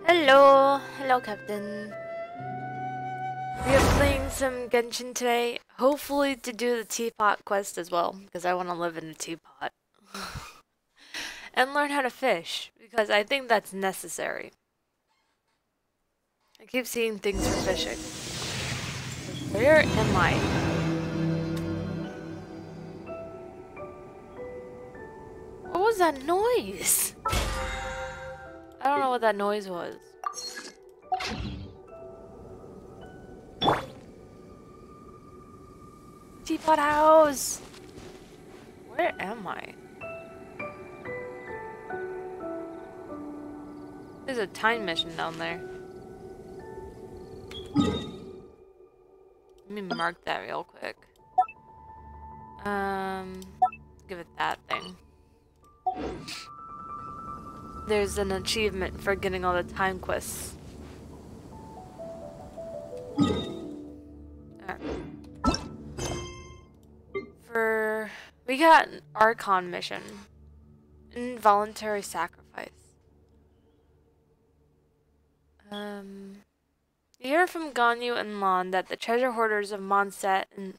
Hello! Hello, Captain. We are playing some Genshin today, hopefully to do the Teapot quest as well, because I want to live in a teapot. And learn how to fish, because I think that's necessary. I keep seeing things for fishing. Where am I? What was that noise? I don't know what that noise was. Teapot house! Where am I? There's a time mission down there. Let me mark that real quick. Give it that thing. There's an achievement for getting all the time quests. We got an Archon mission. Involuntary sacrifice. You hear from Ganyu and Lan that the treasure hoarders of Mondstadt and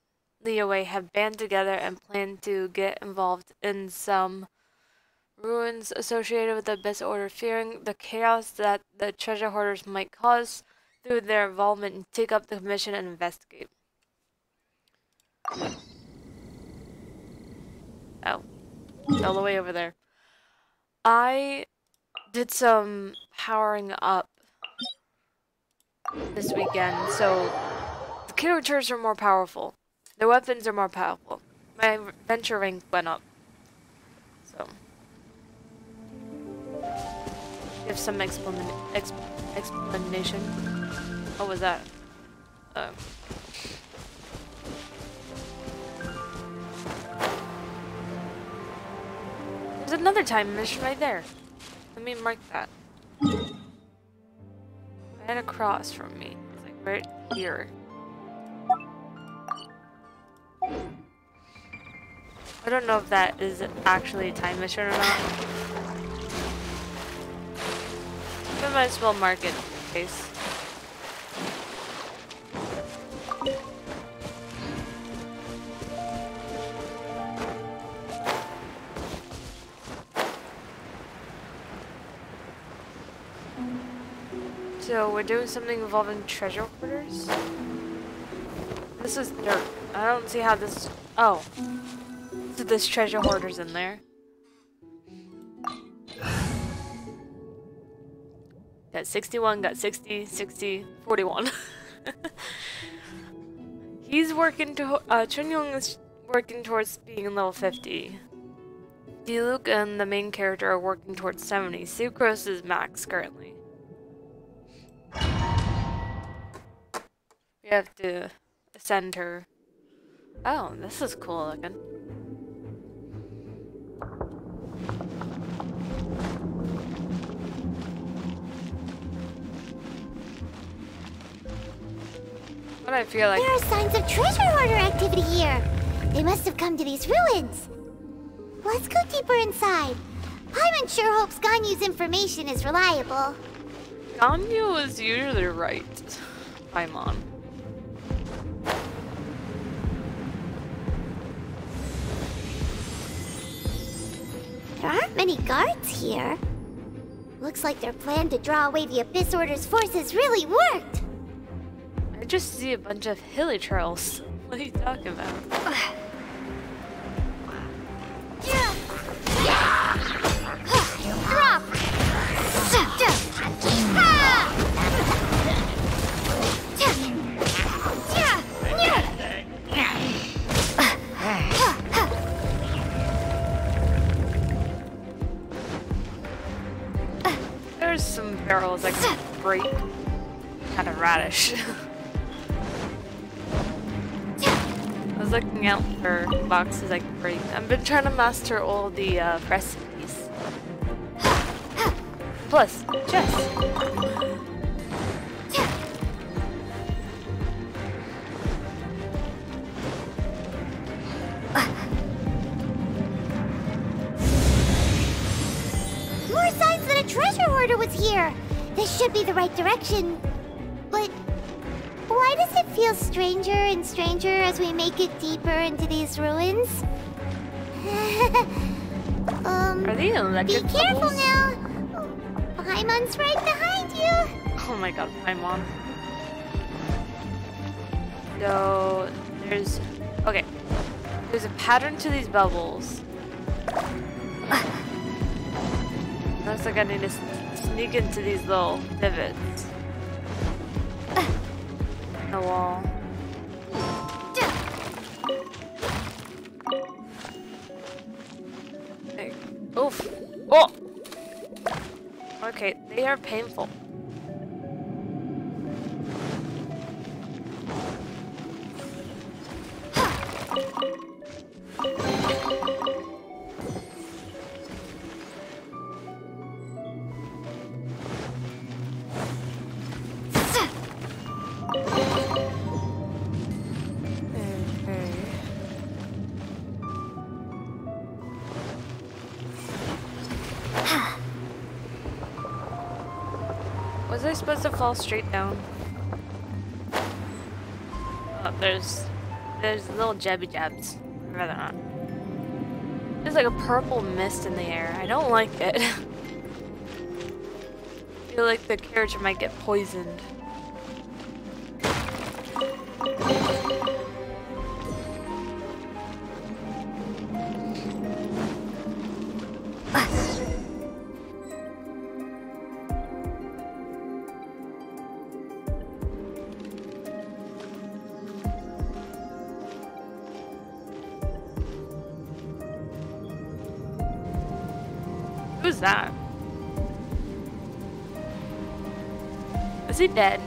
Liyue have band together and plan to get involved in some ruins associated with the Abyss Order, fearing the chaos that the treasure hoarders might cause through their involvement, and take up the mission and investigate. Oh, it's all the way over there. I did some powering up this weekend, so the characters are more powerful. Their weapons are more powerful. My adventure rank went up. So, give some explanation. What was that? There's another time mission right there. Let me mark that. Right across from me. It's like right here. I don't know if that is actually a time mission or not. I might as well mark it in case. So we're doing something involving treasure hoarders? This is dirt. I don't see how this... Oh. So there's treasure hoarders in there. Got 61, got 60, 60, 41. He's working to... Chunyong is working towards being level 50. Diluc and the main character are working towards 70. Sucrose is max currently. We have to ascend her. Oh, this is cool looking. But I feel like... There are signs of treasure hoarder activity here. They must have come to these ruins. Let's go deeper inside. Paimon sure hopes Ganyu's information is reliable. Ganyu is usually right. Paimon. There aren't many guards here. Looks like their plan to draw away the Abyss Order's forces really worked. I just see a bunch of hilly trails. What are you talking about? Drop! There's some barrels that can break. Kind of radish. I was looking out for boxes I can break. I've been trying to master all the recipes. Plus, chess. More signs that a treasure hoarder was here. This should be the right direction. But why does it feel stranger and stranger as we make it deeper into these ruins? Are they electric Be careful bubbles? now. Paimon's right behind you. Oh my god, Paimon. So, there's... Okay. There's a pattern to these bubbles. Looks like I need to sneak into these little divots in the wall. Okay. Oof. Oh! Okay, they are painful. Was I supposed to fall straight down? Oh, there's little jabby jabs. I'd rather not. There's like a purple mist in the air. I don't like it. I feel like the character might get poisoned. Who's that? Is he dead?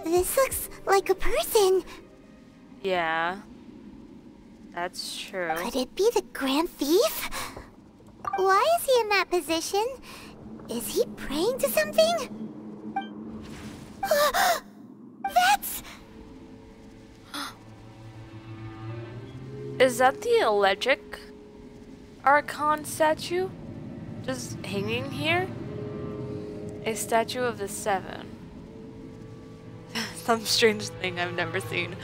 This looks like a person. Yeah. That's true. Could it be the Grand Thief? Why is he in that position? Is he praying to something? That's... Is that the electric Archon statue? Just hanging here? A statue of the Seven. Some strange thing I've never seen.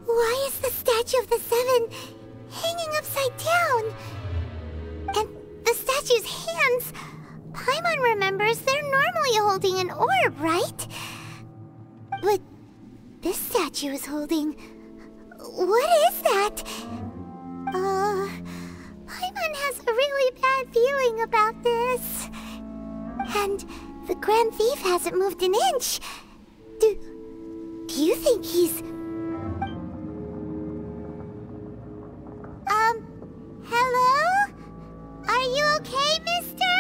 Why is the statue of the Seven hanging upside down? And the statue's hands... Paimon remembers they're normally holding an orb, right? But this statue is holding... What is that? Paimon has a really bad feeling about this. And the Grand Thief hasn't moved an inch. Do you think he's... Hello? Are you okay, mister?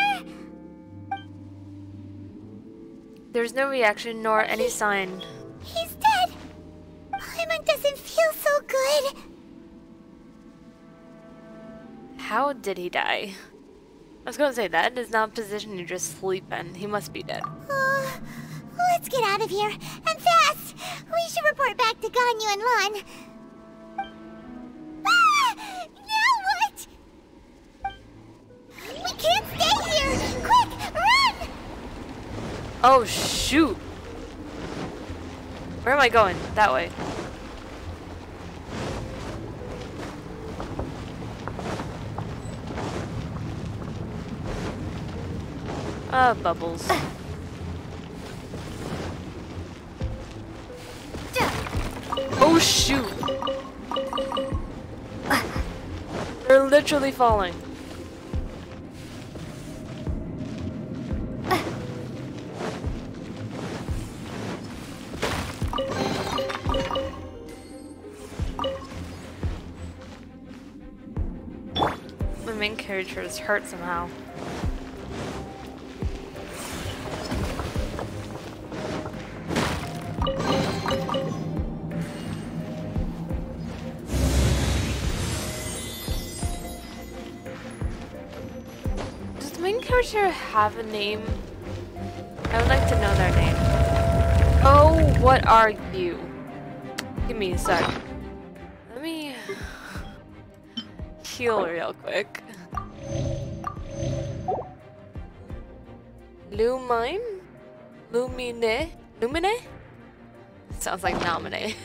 There's no reaction nor any sign. He's dead. Paimon doesn't feel so good. How did he die? I was gonna say, that is not a position you just sleep in. He must be dead. Let's get out of here, and fast! We should report back to Ganyu and Lan. Ah! Now what? We can't stay here! Quick, run! Oh, shoot! Where am I going? That way. Bubbles. Oh shoot! They're literally falling. The main character is hurt somehow. Does the main character have a name? I would like to know their name. Oh, what are you? Give me a sec. Let me heal real quick. Lumine? Lumine? Lumine? Sounds like Nominee.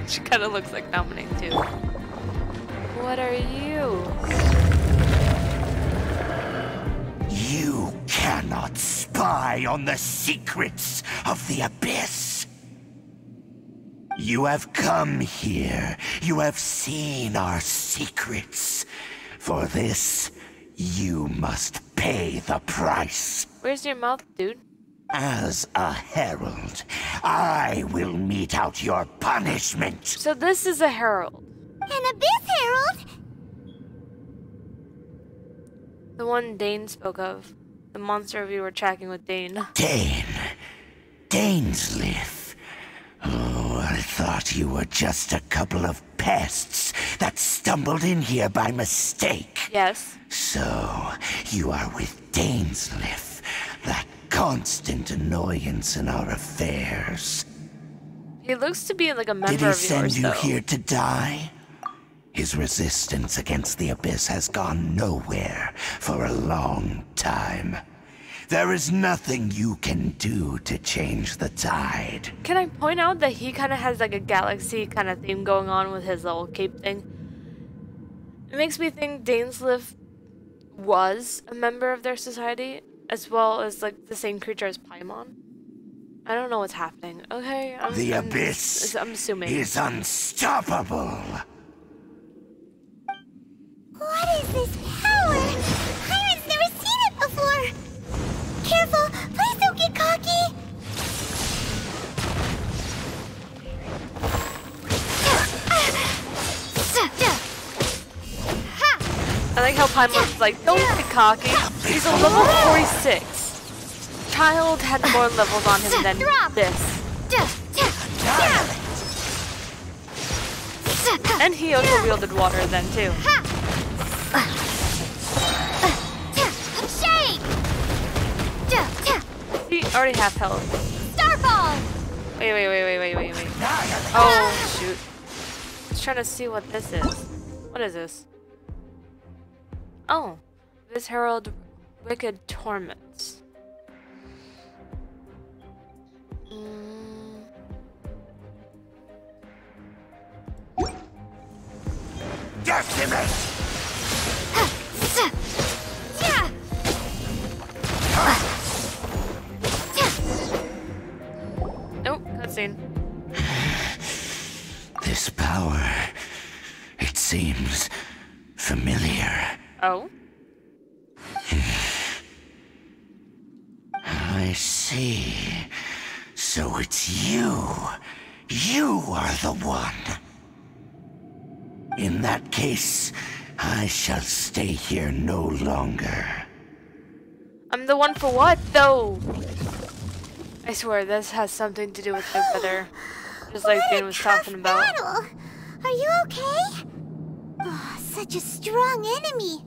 She kind of looks like Nominee too. What are you? You cannot spy on the secrets of the Abyss. You have come here. You have seen our secrets. For this, you must pay the price. Where's your mouth, dude? As a herald, I will mete out your punishment. So this is a herald. An Abyss Herald? The one Dane spoke of. The monster we were tracking with Dane. Dainsleif. Oh, I thought you were just a couple of pests that stumbled in here by mistake. Yes. So, you are with Dainsleif, that constant annoyance in our affairs. He looks to be like a member Did he of send yours, you though. here to die? His resistance against the Abyss has gone nowhere for a long time. There is nothing you can do to change the tide. Can I point out that he kind of has like a galaxy kind of theme going on with his little cape thing? It makes me think Dainsleif was a member of their society, as well as like the same creature as Paimon. I don't know what's happening. Okay, The Abyss I'm assuming. is unstoppable. What is this power? Pirate's never seen it before. Careful, please don't get cocky. I like how Paimon's like, don't be cocky. He's a level 46. Child had more levels on him than this. And he also wielded water then too. Shake! He already half health. Starfall! Wait. Oh, shoot. I was trying to see what this is. What is this? Oh, this herald wicked torments. Decimate! Nope, cutscene. This power, it seems familiar. Oh? I see. So it's you. You are the one. In that case, I shall stay here no longer. I'm the one for what, though? I swear this has something to do with my brother. Just like Dane was talking about. Battle. Are you okay? Oh, such a strong enemy.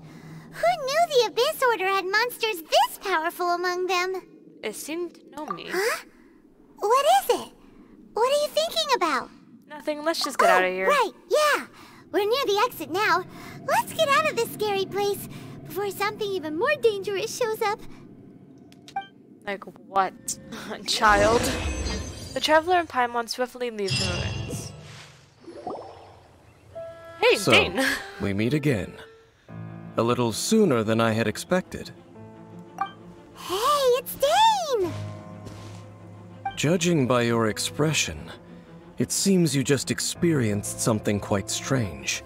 Who knew the Abyss Order had monsters this powerful among them? It seemed to know me. Huh? What is it? What are you thinking about? Nothing, let's just get out of here. Right, yeah. We're near the exit now. Let's get out of this scary place before something even more dangerous shows up. Like what? Child? The Traveler and Paimon swiftly leave the ruins. Hey, So, Dane! we meet again. A little sooner than I had expected. Hey, it's Dane! Judging by your expression, it seems you just experienced something quite strange.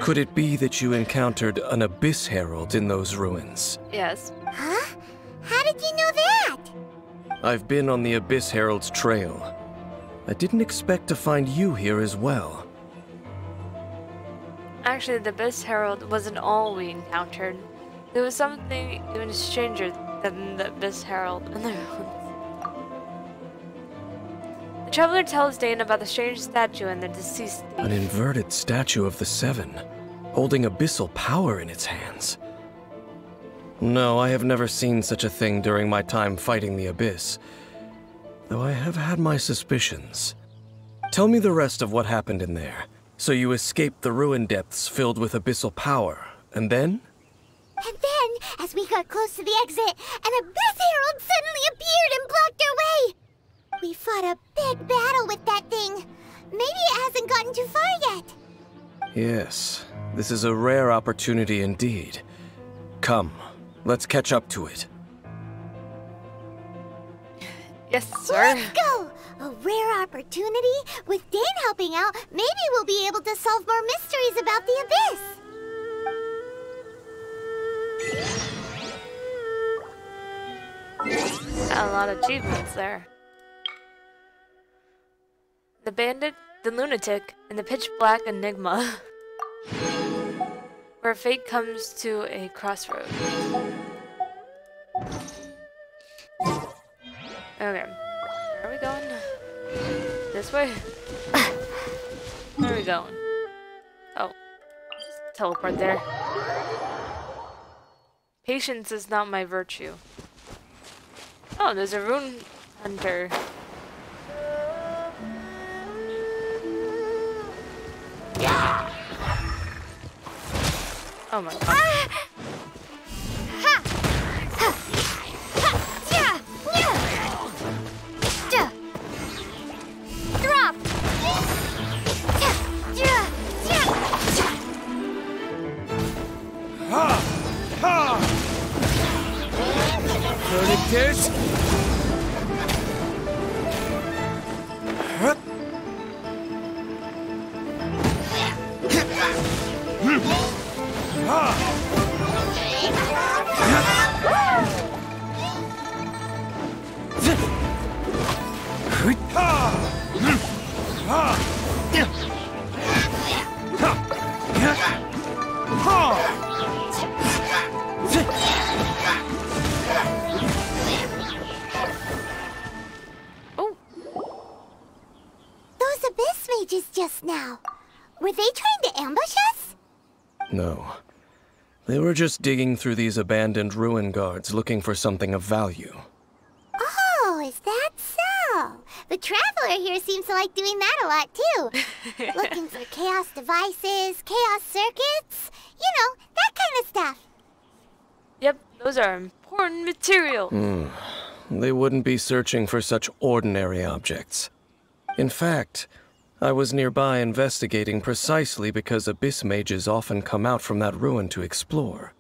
Could it be that you encountered an Abyss Herald in those ruins? Yes. Huh? How did you know that? I've been on the Abyss Herald's trail. I didn't expect to find you here as well. Actually, the Abyss Herald wasn't all we encountered. There was something even stranger than the Abyss Herald in the ruins. The Traveler tells Dane about the strange statue and the deceased thief. An inverted statue of the Seven, holding abyssal power in its hands. No, I have never seen such a thing during my time fighting the Abyss, though I have had my suspicions. Tell me the rest of what happened in there. So you escaped the ruin depths filled with abyssal power, and then? And then, as we got close to the exit, an Abyss Herald Yes, this is a rare opportunity indeed. Come, let's catch up to it. Yes, sir. Let's go! A rare opportunity? With Dan helping out, maybe we'll be able to solve more mysteries about the Abyss! Got a lot of achievements there. The bandit, the lunatic, and the pitch black enigma. Where fate comes to a crossroad. Okay. Where are we going? This way? Where are we going? Oh. Just teleport there. Patience is not my virtue. Oh, there's a rune hunter. Oh my god. Drop! Burning dish? Those Abyss mages just now. Were they trying to ambush us? No. They were just digging through these abandoned ruin guards looking for something of value. Oh, is that so? The Traveler here seems to like doing that a lot too. Looking for chaos devices, chaos circuits, you know, that kind of stuff. Yep, those are important material. They wouldn't be searching for such ordinary objects. In fact, I was nearby investigating precisely because Abyss mages often come out from that ruin to explore.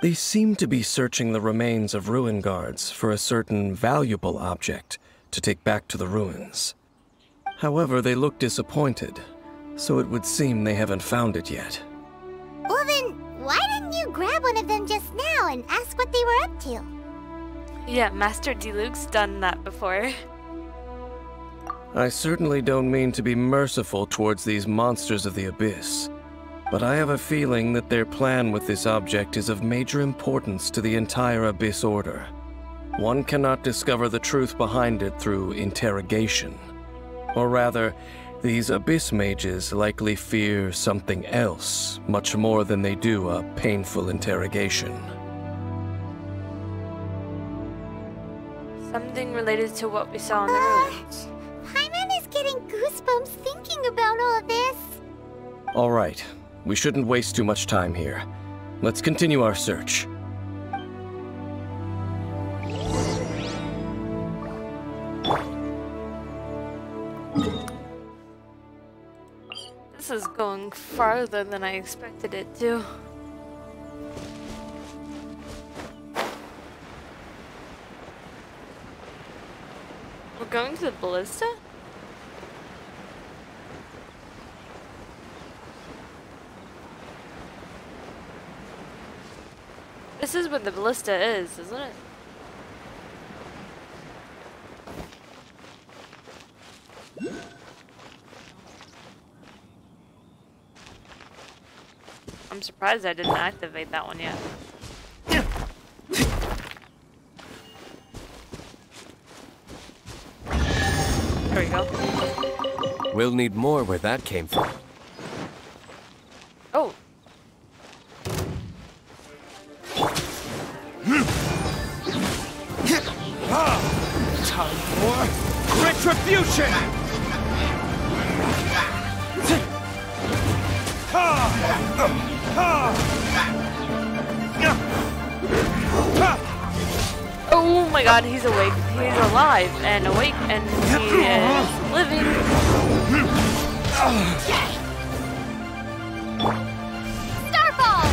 They seem to be searching the remains of ruin guards for a certain valuable object to take back to the ruins. However, they look disappointed, so it would seem they haven't found it yet. Well then, why didn't you grab one of them just now and ask what they were up to? Yeah, Master Diluc's done that before. I certainly don't mean to be merciful towards these monsters of the Abyss, but I have a feeling that their plan with this object is of major importance to the entire Abyss Order. One cannot discover the truth behind it through interrogation. Or rather, these Abyss mages likely fear something else, much more than they do a painful interrogation. Something related to what we saw in the ruins. Paimon is getting goosebumps thinking about all this. All right, we shouldn't waste too much time here. Let's continue our search. This is going farther than I expected it to. We're going to the ballista? This is what the ballista is, isn't it? I'm surprised I didn't activate that one yet. There we go. We'll need more where that came from. Oh. Time for retribution! Oh my god, he's awake. He's alive and awake and he is living. Starfall!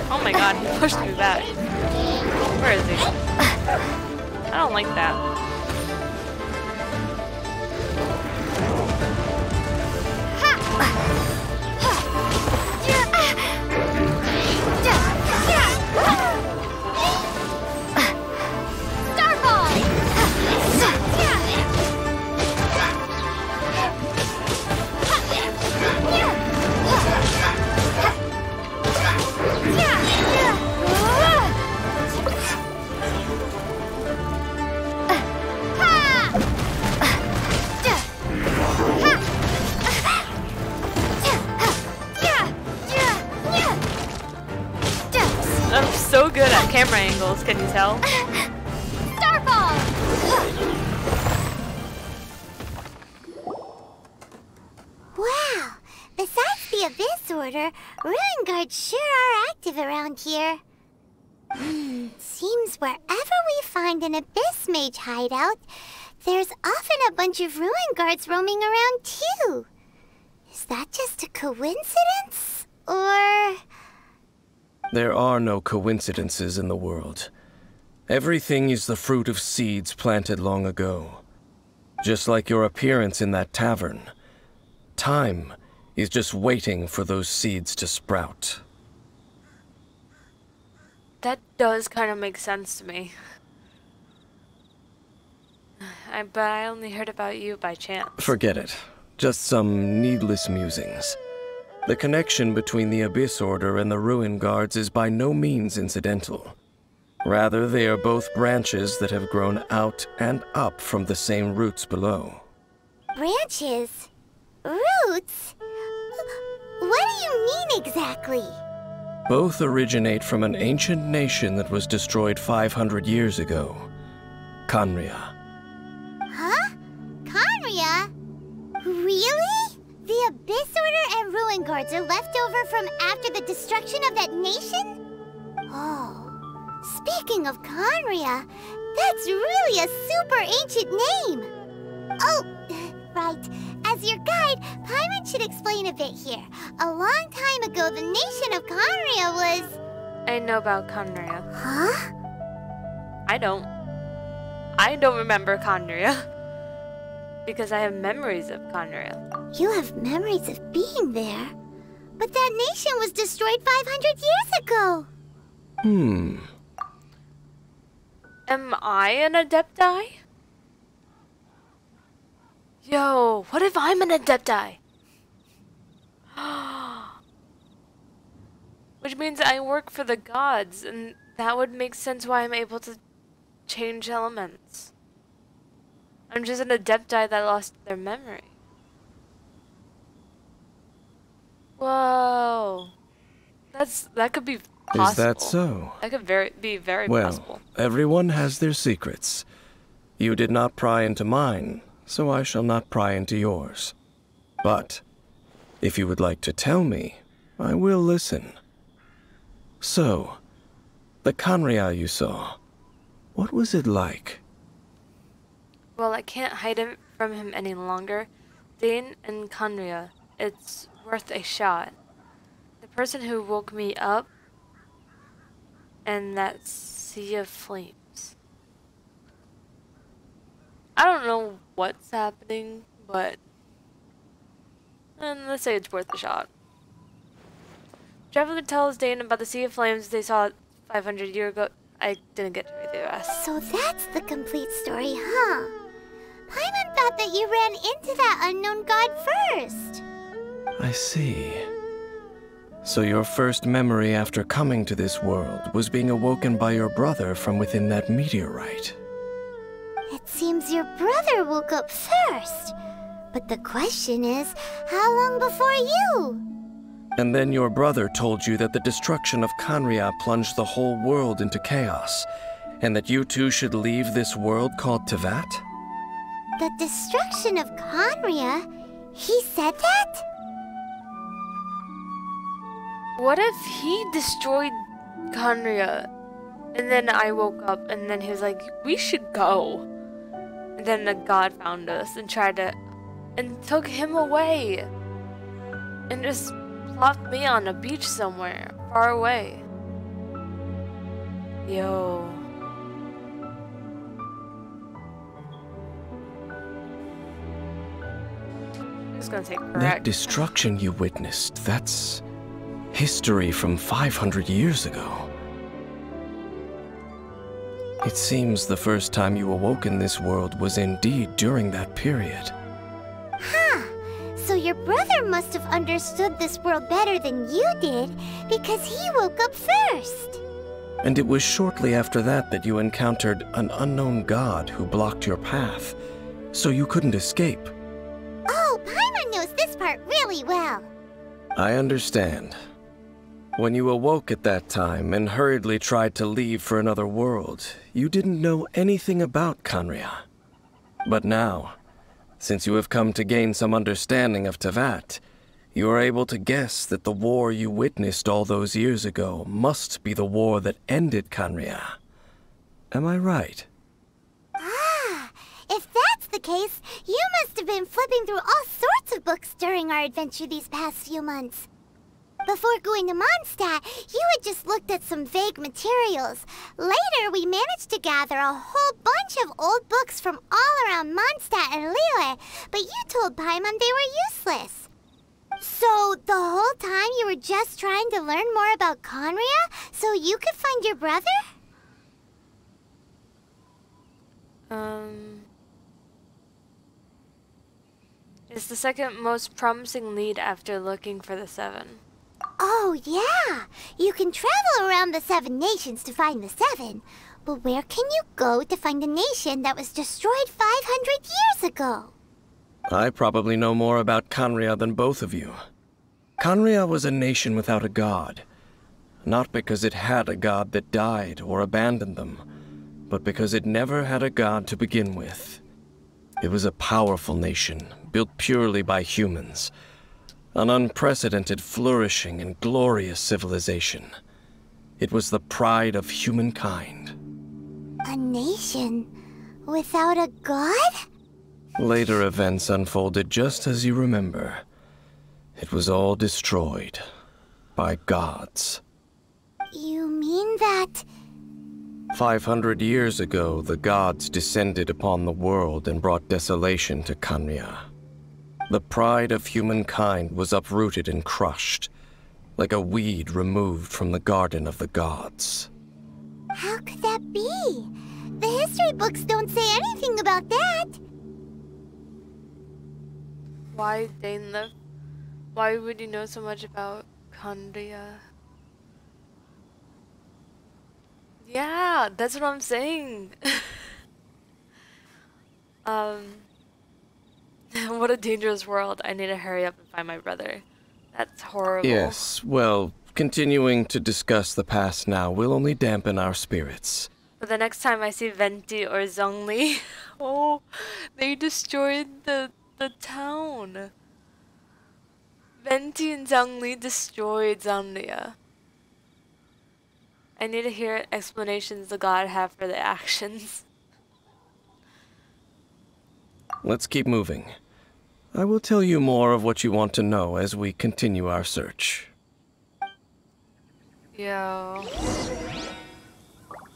Oh my god, he pushed me back. Where is he? I don't like that. I'm so good at camera angles, can you tell? Starfall! Wow! Besides the Abyss Order, Ruin Guards sure are active around here. Seems wherever we find an Abyss Mage hideout, there's often a bunch of Ruin Guards roaming around too. Is that just a coincidence? Or... There are no coincidences in the world. Everything is the fruit of seeds planted long ago. Just like your appearance in that tavern. Time is just waiting for those seeds to sprout. That does kind of make sense to me. But I only heard about you by chance. Forget it. Just some needless musings. The connection between the Abyss Order and the Ruin Guards is by no means incidental. Rather, they are both branches that have grown out and up from the same roots below. branches? Roots? What do you mean exactly? Both originate from an ancient nation that was destroyed 500 years ago. Khaenri'ah. Huh? Khaenri'ah? Really? The Abyss Order and Ruin Guards are left over from after the destruction of that nation? Oh, speaking of Khaenri'ah, that's really a super ancient name. Oh, right. As your guide, Paimon should explain a bit here. A long time ago, the nation of Khaenri'ah was... I know about Khaenri'ah. Huh? I don't remember Khaenri'ah. Because I have memories of Khaenri'ah. You have memories of being there. But that nation was destroyed 500 years ago. Am I an Adepti? Yo, what if I'm an Adepti? Which means I work for the gods, and that would make sense why I'm able to change elements. I'm just an Adepti that lost their memory. Whoa. That could be possible. Is that so? That could be very Well, possible. everyone has their secrets. You did not pry into mine, so I shall not pry into yours. But, if you would like to tell me, I will listen. So, the Khaenri'ah you saw, what was it like? Well, I can't hide it from him any longer. Dane and Khaenri'ah, it's worth a shot. The person who woke me up and that sea of flames. I don't know what's happening, but let's say it's worth a shot. Traveler tells Dane about the sea of flames they saw 500 years ago. I didn't get to read the rest. So that's the complete story, huh? Paimon thought that you ran into that unknown god first. I see. So your first memory after coming to this world was being awoken by your brother from within that meteorite. It seems your brother woke up first. But the question is, how long before you? And then your brother told you that the destruction of Canria plunged the whole world into chaos, and that you two should leave this world called Tevat? The destruction of Conria? He said that? What if he destroyed Conria? And then I woke up and then he was like, we should go. And then the god found us and and took him away. And just plopped me on a beach somewhere, far away. Yo. I'm just gonna say correct. That destruction you witnessed, that's history from 500 years ago. It seems the first time you awoke in this world was indeed during that period. Huh. So your brother must have understood this world better than you did, because he woke up first. And it was shortly after that that you encountered an unknown god who blocked your path, so you couldn't escape. Oh, Paimon knows this part really well. I understand. When you awoke at that time and hurriedly tried to leave for another world, you didn't know anything about Canria. But now, since you have come to gain some understanding of Tevat, you are able to guess that the war you witnessed all those years ago must be the war that ended Canria. Am I right? Ah, if that's the case, you must have been flipping through all sorts of books during our adventure these past few months. Before going to Mondstadt, you had just looked at some vague materials. Later, we managed to gather a whole bunch of old books from all around Mondstadt and Liyue, but you told Paimon they were useless. So, the whole time you were just trying to learn more about Conria so you could find your brother? It's the second most promising lead after looking for the 7. Oh, yeah. You can travel around the 7 nations to find the 7. But where can you go to find a nation that was destroyed 500 years ago? I probably know more about Canria than both of you. Canria was a nation without a god. Not because it had a god that died or abandoned them, but because it never had a god to begin with. It was a powerful nation, built purely by humans. An unprecedented, flourishing, and glorious civilization. It was the pride of humankind. A nation without a god? Later events unfolded just as you remember. It was all destroyed by gods. You mean that... 500 years ago, the gods descended upon the world and brought desolation to Canria. The pride of humankind was uprooted and crushed, like a weed removed from the garden of the gods. How could that be? The history books don't say anything about that. Why, Dainlef? Why would you know so much about Canria? Yeah, that's what I'm saying. What a dangerous world. I need to hurry up and find my brother. That's horrible. Yes, well, continuing to discuss the past now will only dampen our spirits. But the next time I see Venti or Zhongli, oh, they destroyed the town. Venti and Zhongli destroyed Zanglia. I need to hear explanations the god have for the actions. Let's keep moving. I will tell you more of what you want to know as we continue our search. Yo.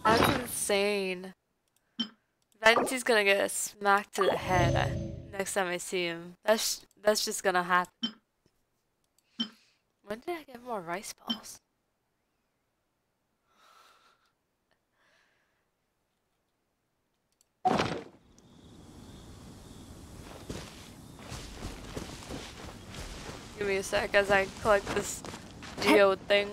That's insane. Venti's gonna get a smack to the head next time I see him. That's just gonna happen. When did I get more rice balls? Give me a sec as I collect this geode thing.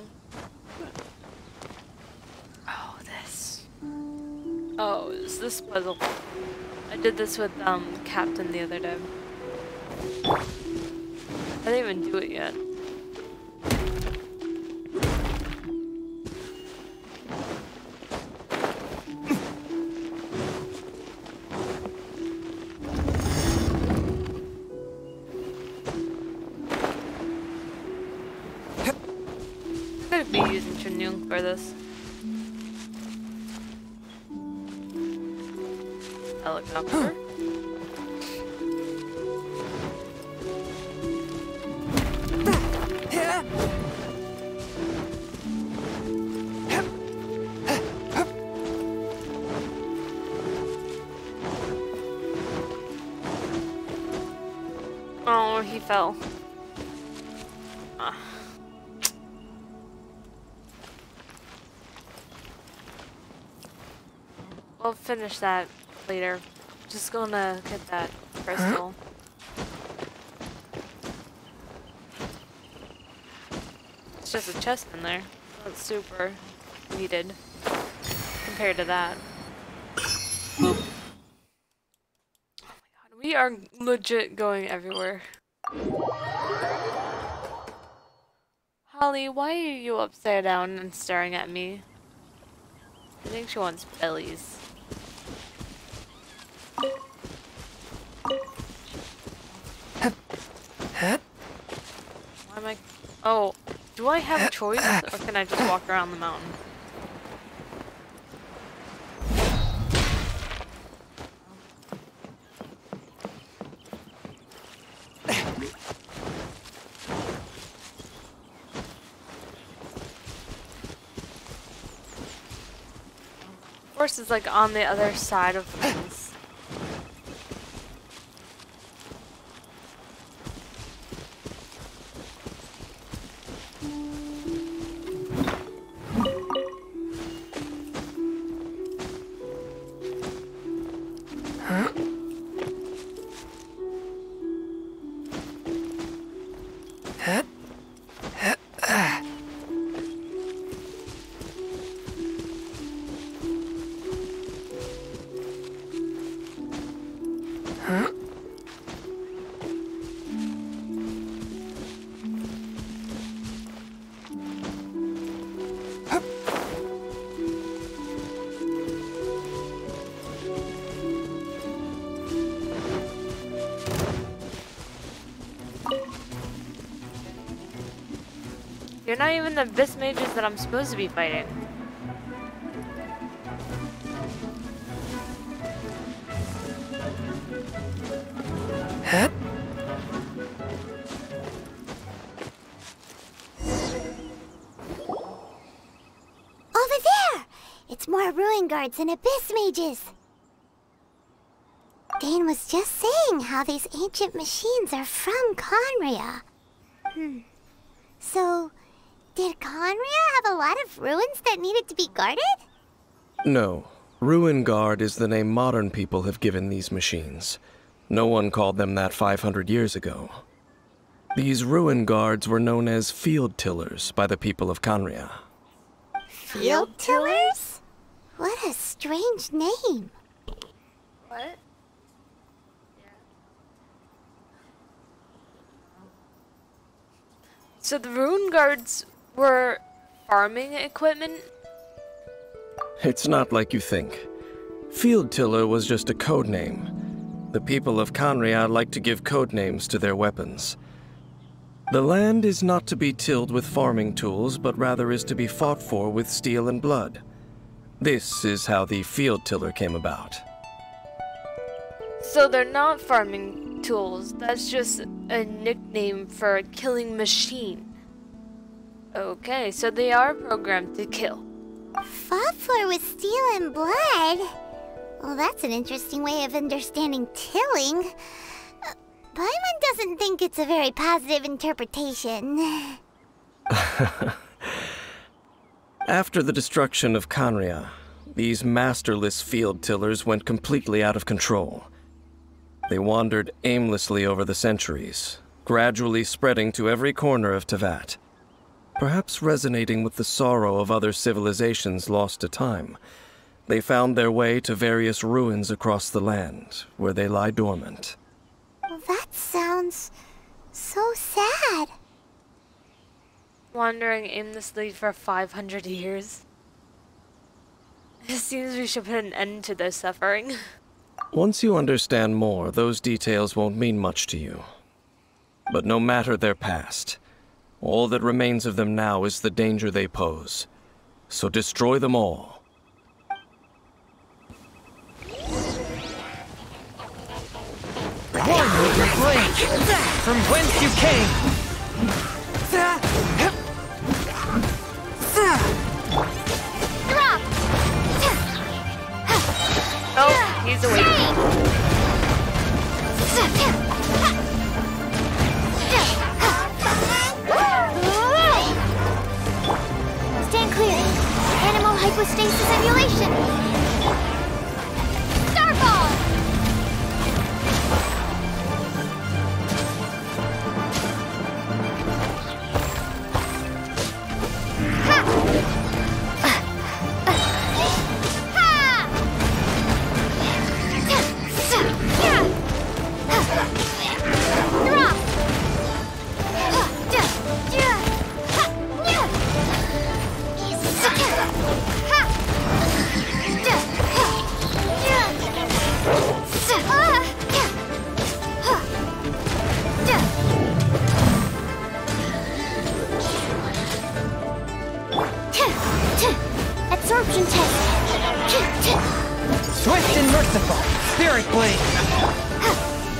Oh, this. Oh, it's this puzzle. I did this with Captain the other day. I didn't even do it yet. costume for this. Helicopter. Oh, he fell. We'll finish that later. Just gonna get that crystal. It's just a chest in there. That's super needed compared to that. Oh my god, we are legit going everywhere. Holly, why are you upside down and staring at me? I think she wants bellies. Why am I... Oh, do I have a choice, or can I just walk around the mountain? Of course, it's like on the other side of things. You're not even the abyss mages that I'm supposed to be fighting. Over there! It's more ruin guards and abyss mages. Dane was just saying how these ancient machines are from Conria. So, did Conria have a lot of ruins that needed to be guarded? No. Ruin Guard is the name modern people have given these machines. No one called them that 500 years ago. These Ruin Guards were known as Field Tillers by the people of Conria. Field Tillers? What a strange name. What? So the Rune Guards were farming equipment? It's not like you think. Field Tiller was just a code name. The people of Conria like to give code names to their weapons. The land is not to be tilled with farming tools, but rather is to be fought for with steel and blood. This is how the Field Tiller came about. So they're not farming tools, that's just a nickname for a killing machine. Okay, so they are programmed to kill. Fought for with steel and blood? Well, that's an interesting way of understanding tilling. Paimon doesn't think it's a very positive interpretation. After the destruction of Conria, these masterless field tillers went completely out of control. They wandered aimlessly over the centuries, gradually spreading to every corner of Teapot. Perhaps resonating with the sorrow of other civilizations lost to time, they found their way to various ruins across the land, where they lie dormant. Well, that sounds so sad. Wandering aimlessly for 500 years. It seems we should put an end to their suffering. Once you understand more, those details won't mean much to you. But no matter their past, all that remains of them now is the danger they pose. so destroy them all. One with your blade, from whence you came. Drop! Oh, he's awake. Stand clear. Animal hypostasis emulation. Starfall! Absorption test. Swift and merciful, spirit blade.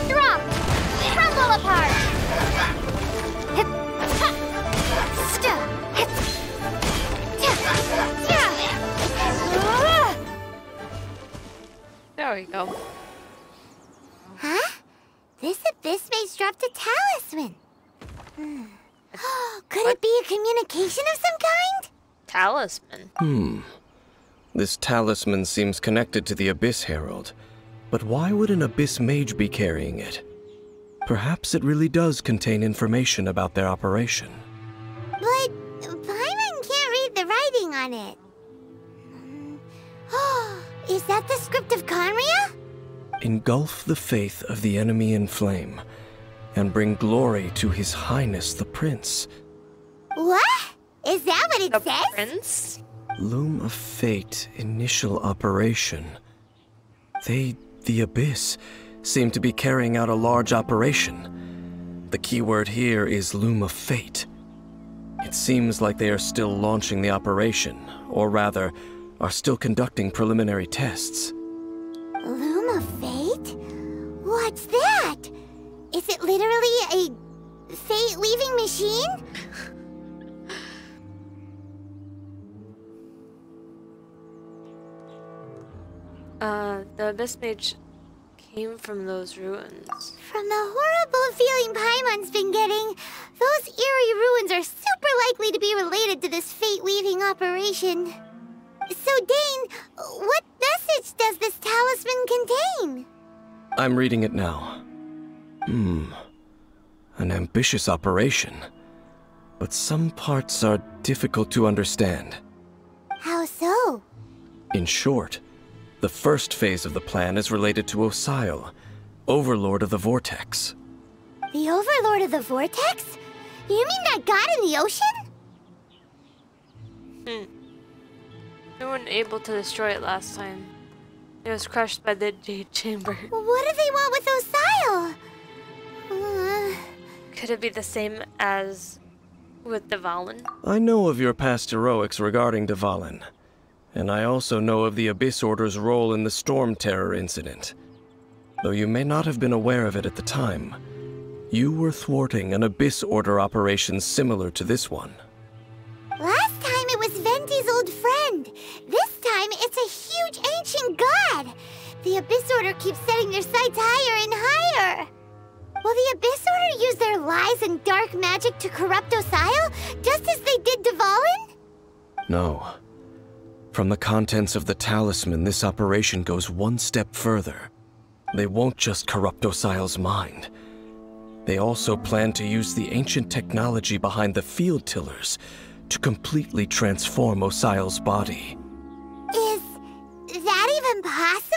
Drop! Crumble apart! There we go. Huh? This abyss maze dropped a talisman. Could it be a communication of some kind? Talisman. This talisman seems connected to the Abyss Herald. But why would an Abyss Mage be carrying it? Perhaps it really does contain information about their operation. But Paimon can't read the writing on it. Is that the script of Conria? Engulf the faith of the enemy in flame, and bring glory to His Highness the Prince. What? Is that what it The says? prince? Loom of Fate, initial operation. They, the Abyss, seem to be carrying out a large operation. The keyword here is Loom of Fate. It seems like they are still launching the operation, or rather, are still conducting preliminary tests. Loom of Fate? What's that? Is it literally a fate-leaving machine? The Abyss Mage came from those ruins. From the horrible feeling Paimon's been getting, those eerie ruins are super likely to be related to this fate-leaving operation. So, Dane, what message does this talisman contain? I'm reading it now. An ambitious operation. But some parts are difficult to understand. How so? In short, the first phase of the plan is related to Osile, Overlord of the Vortex. The Overlord of the Vortex? You mean that god in the ocean? They weren't able to destroy it last time. It was crushed by the Jade Chamber. What do they want with Osile? Could it be the same as with Dvalin? I know of your past heroics regarding Dvalin, and I also know of the Abyss Order's role in the Storm Terror incident. Though you may not have been aware of it at the time, you were thwarting an Abyss Order operation similar to this one. Last time it was Venti's old friend. This time it's a huge ancient god. The Abyss Order keeps setting their sights higher and higher. Will the Abyss Order use their lies and dark magic to corrupt Osile, just as they did Dvalin? No. From the contents of the talisman, this operation goes one step further. They won't just corrupt Osile's mind. They also plan to use the ancient technology behind the field tillers to completely transform Osile's body. Is that even possible?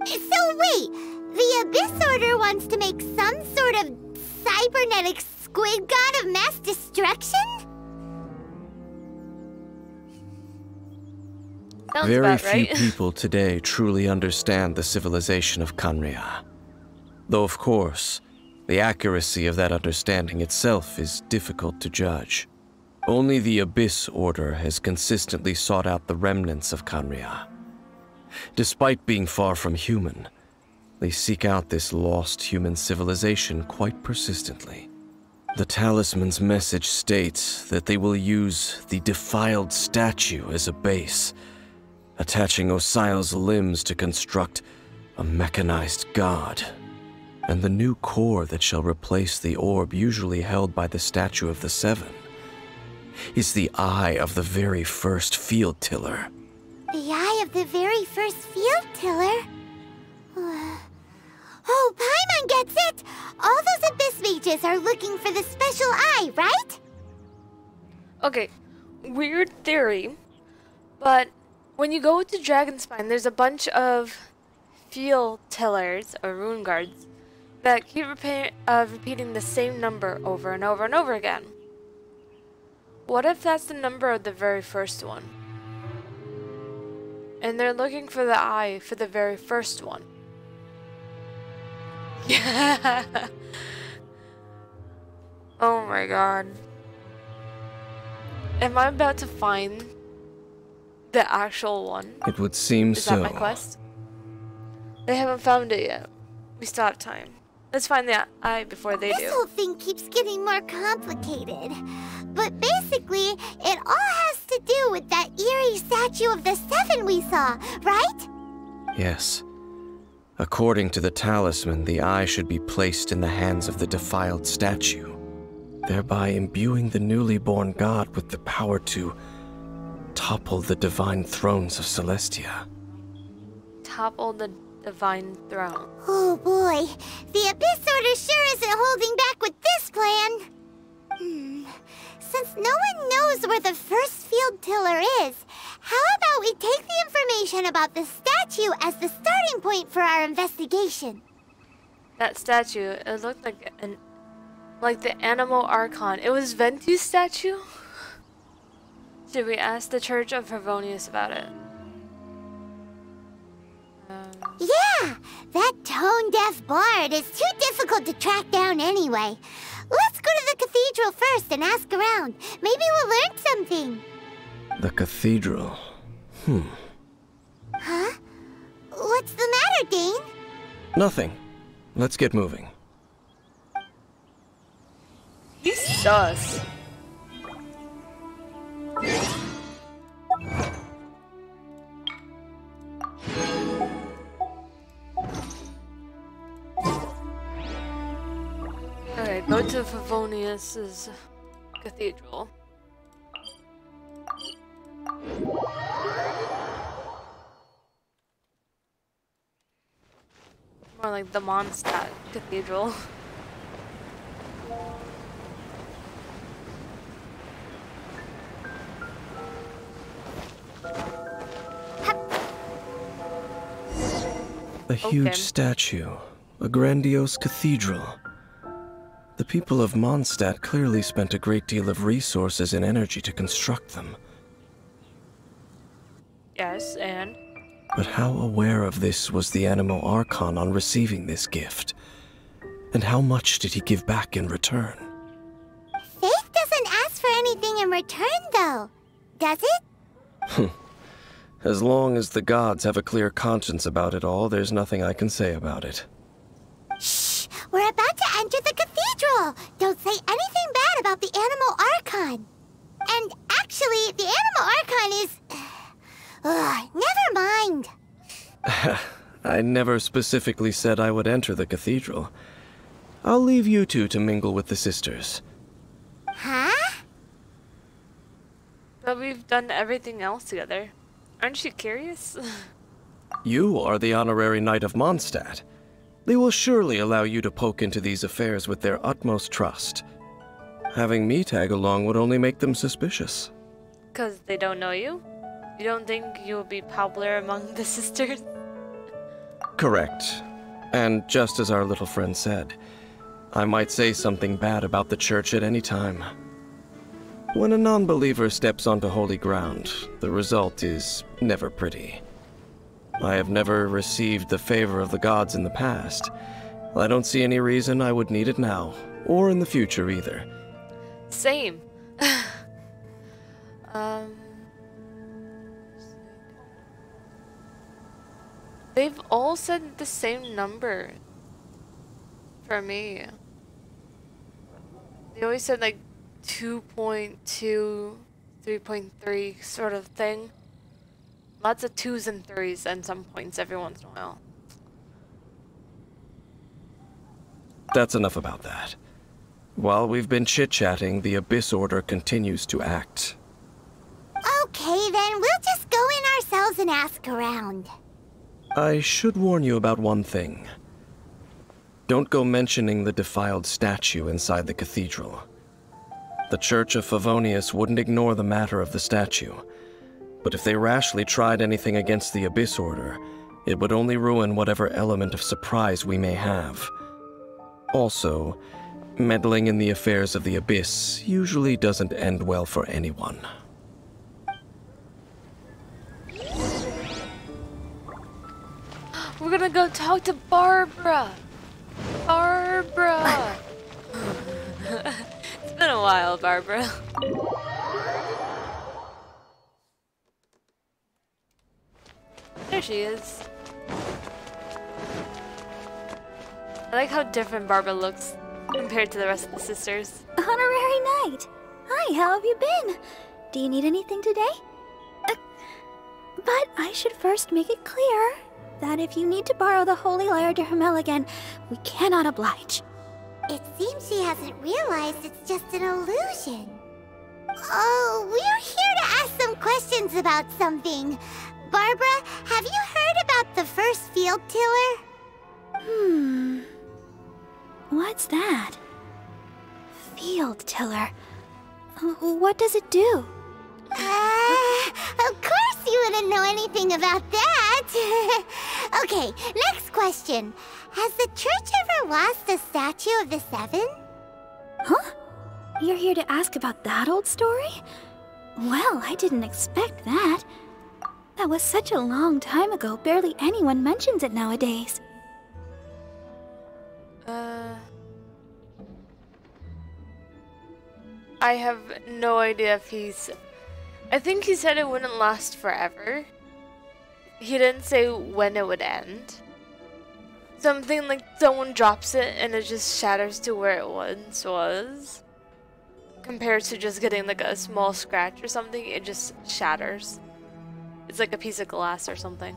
So wait, the Abyss Order wants to make some sort of cybernetic squid god of mass destruction? Sounds Very about few right. people today truly understand the civilization of Conria. Though, of course, the accuracy of that understanding itself is difficult to judge. Only the Abyss Order has consistently sought out the remnants of Khaenri'ah. Despite being far from human, they seek out this lost human civilization quite persistently. The talisman's message states that they will use the defiled statue as a base, attaching Osial's limbs to construct a mechanized god, and the new core that shall replace the orb usually held by the Statue of the Seven is the eye of the very first field tiller. The eye of the very first field tiller? Oh, Paimon gets it! All those Abyss mages are looking for the special eye, right? Okay, weird theory, but when you go to Dragonspine, there's a bunch of field tillers, or rune guards, that keep repeating the same number over and over and over again. What if that's the number of the very first one? And they're looking for the eye for the very first one. Yeah. Oh my god. Am I about to find the actual one? It would seem so. Is that my quest? They haven't found it yet. We still have time. Let's find the eye before they do. This whole thing keeps getting more complicated. But basically, it all has to do with that eerie statue of the Seven we saw, right? Yes. According to the talisman, the eye should be placed in the hands of the defiled statue, thereby imbuing the newly born god with the power to topple the divine thrones of Celestia. Topple the divine throne. Oh boy, the Abyss Order sure isn't holding back with this plan. Since no one knows where the first field tiller is, how about we take the information about the statue as the starting point for our investigation? That statue, it looked like the animal archon. It was Ventu's statue? Should we ask the Church of Favonius about it? Yeah, that tone-deaf bard is too difficult to track down anyway. Let's go to the cathedral first and ask around. Maybe we'll learn something. The cathedral. Huh? What's the matter, Dane? Nothing. Let's get moving. He's sus. Alright, go to Favonius's cathedral. More like the Mondstadt Cathedral. A huge statue, a grandiose cathedral. The people of Mondstadt clearly spent a great deal of resources and energy to construct them. Yes, and? But how aware of this was the Animo Archon on receiving this gift? And how much did he give back in return? Faith doesn't ask for anything in return, though. Does it? As long as the gods have a clear conscience about it all, there's nothing I can say about it. Shh! We're about to enter the cathedral! Don't say anything bad about the Animal Archon! And actually, the Animal Archon is... never mind! I never specifically said I would enter the cathedral. I'll leave you two to mingle with the sisters. Huh? But we've done everything else together. Aren't you curious? You are the honorary knight of Mondstadt. They will surely allow you to poke into these affairs with their utmost trust. Having me tag along would only make them suspicious. 'Cause they don't know you? You don't think you will be popular among the sisters? Correct. And just as our little friend said, I might say something bad about the church at any time. When a non-believer steps onto holy ground, the result is never pretty. I have never received the favor of the gods in the past. I don't see any reason I would need it now, or in the future either. Same. They've all said the same number for me. They always said like 2.2, 3.3 sort of thing. Lots of 2s and 3s and some points every once in a while. That's enough about that. While we've been chit-chatting, the Abyss Order continues to act. Okay, then we'll just go in ourselves and ask around. I should warn you about one thing. Don't go mentioning the defiled statue inside the cathedral. The Church of Favonius wouldn't ignore the matter of the statue, but if they rashly tried anything against the Abyss Order, it would only ruin whatever element of surprise we may have. Also, meddling in the affairs of the Abyss usually doesn't end well for anyone. We're gonna go talk to Barbara! Barbara! It's been a while, Barbara. There she is. I like how different Barbara looks compared to the rest of the sisters. Honorary Knight! Hi, how have you been? Do you need anything today? But I should first make it clear that if you need to borrow the Holy Lyre de Hermel again, we cannot oblige. It seems she hasn't realized it's just an illusion. Oh, we're here to ask some questions about something. Barbara, have you heard about the first field tiller? What's that? Field tiller. What does it do? Of course you wouldn't know anything about that. Okay, next question. Has the church ever lost a statue of the Seven? Huh? You're here to ask about that old story? Well, I didn't expect that. That was such a long time ago, barely anyone mentions it nowadays. I have no idea if he's... I think he said it wouldn't last forever. He didn't say when it would end. Something like someone drops it and it just shatters to where it once was. Compared to just getting like a small scratch or something, it just shatters. It's like a piece of glass or something.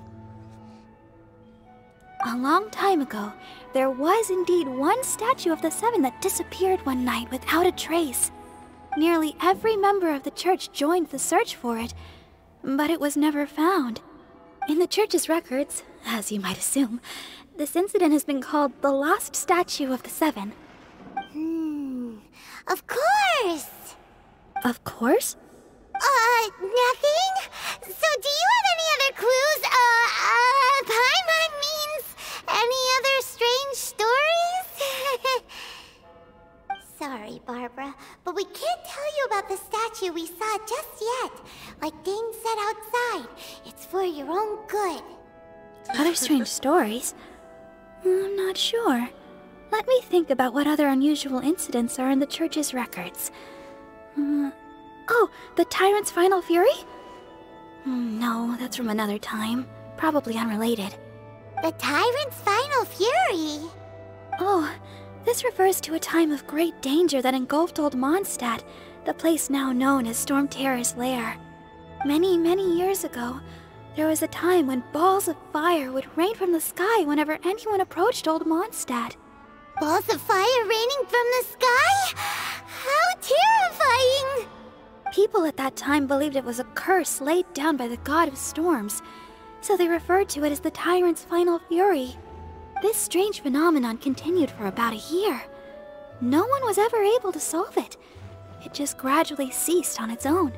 A long time ago, there was indeed one statue of the Seven that disappeared one night without a trace. Nearly every member of the church joined the search for it, but it was never found. In the church's records, as you might assume, this incident has been called the Lost Statue of the Seven. Of course! Of course? Nothing? So do you have any other clues? Paimon means any other strange stories? Sorry, Barbara, but we can't tell you about the statue we saw just yet. Like Dane said outside, it's for your own good. Other strange stories? I'm not sure. Let me think about what other unusual incidents are in the church's records. Oh, the Tyrant's Final Fury? No, that's from another time. Probably unrelated. The Tyrant's Final Fury? Oh, this refers to a time of great danger that engulfed Old Mondstadt, the place now known as Storm Terror's lair. Many, many years ago, there was a time when balls of fire would rain from the sky whenever anyone approached Old Mondstadt. Balls of fire raining from the sky? How terrifying! People at that time believed it was a curse laid down by the god of storms, so they referred to it as the Tyrant's Final Fury. This strange phenomenon continued for about a year. No one was ever able to solve it. It just gradually ceased on its own.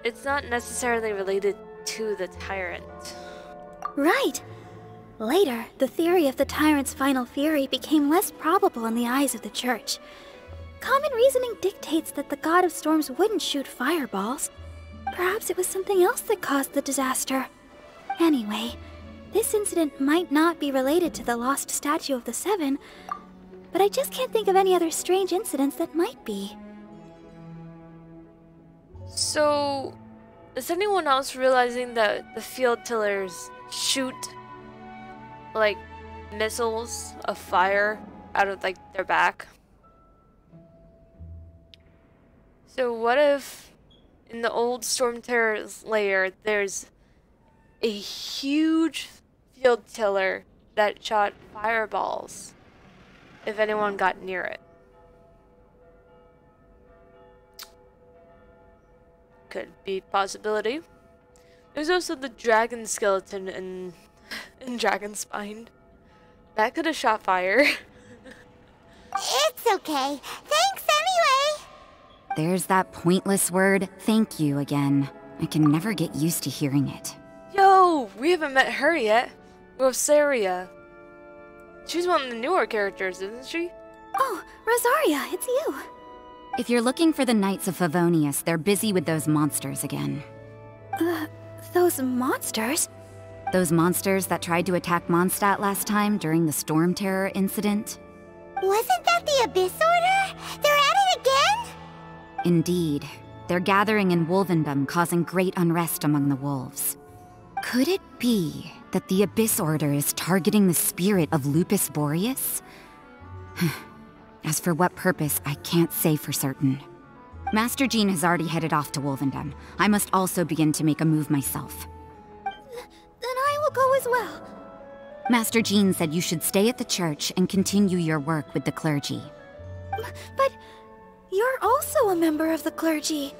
It's not necessarily related to the Tyrant. Right. Later, the theory of the Tyrant's Final Fury became less probable in the eyes of the church. Common reasoning dictates that the god of storms wouldn't shoot fireballs. Perhaps it was something else that caused the disaster. Anyway, this incident might not be related to the lost statue of the Seven, but I just can't think of any other strange incidents that might be. So, is anyone else realizing that the field tillers shoot like missiles of fire out of like their back? So what if in the old Storm Terror's lair there's a huge field tiller that shot fireballs if anyone got near it? Could be a possibility. There's also the dragon skeleton in Dragonspine. That could have shot fire. It's okay. Thanks anyway. There's that pointless word, thank you, again. I can never get used to hearing it. Yo, we haven't met her yet. Rosaria. She's one of the newer characters, isn't she? Oh, Rosaria, it's you. If you're looking for the Knights of Favonius, they're busy with those monsters again. Those monsters? Those monsters that tried to attack Mondstadt last time during the Storm Terror incident? Wasn't that the Abyss Order? They're at it again? Indeed. They're gathering in Wolvendom, causing great unrest among the wolves. Could it be that the Abyss Order is targeting the spirit of Lupus Boreas? As for what purpose, I can't say for certain. Master Jean has already headed off to Wolvendom. I must also begin to make a move myself. Then I will go as well. Master Jean said you should stay at the church and continue your work with the clergy. But you're also a member of the clergy.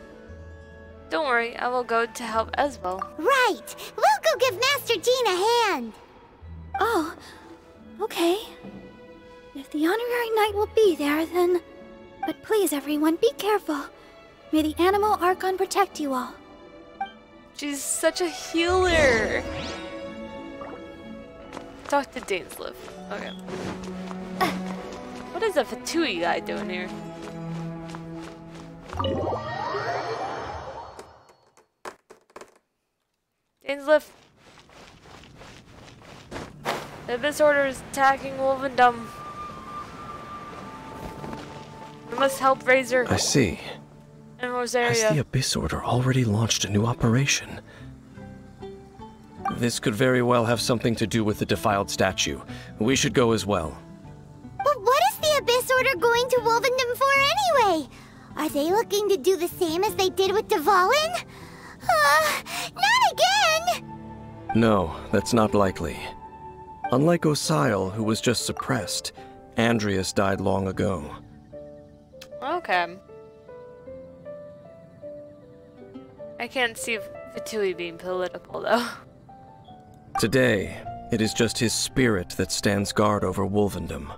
Don't worry, I will go to help as well. Right. We'll go give Master Jean a hand. Oh, okay. If the honorary knight will be there, then... But please, everyone, be careful. May the Animal Archon protect you all. She's such a healer. Talk to Dainsliff. Okay. What is that Fatui guy doing here? Dainsliff. The Abyss Order is attacking Wolvendom. We must help Razor I see. and Has Rosaria. the Abyss Order already launched a new operation? This could very well have something to do with the defiled statue. We should go as well. But what is the Abyss Order going to Wolvendom for anyway? Are they looking to do the same as they did with Dvalin? Not again! No, that's not likely. Unlike Osile, who was just suppressed, Andreas died long ago. Okay. I can't see Fatui being political though. Today, it is just his spirit that stands guard over Wolvendom.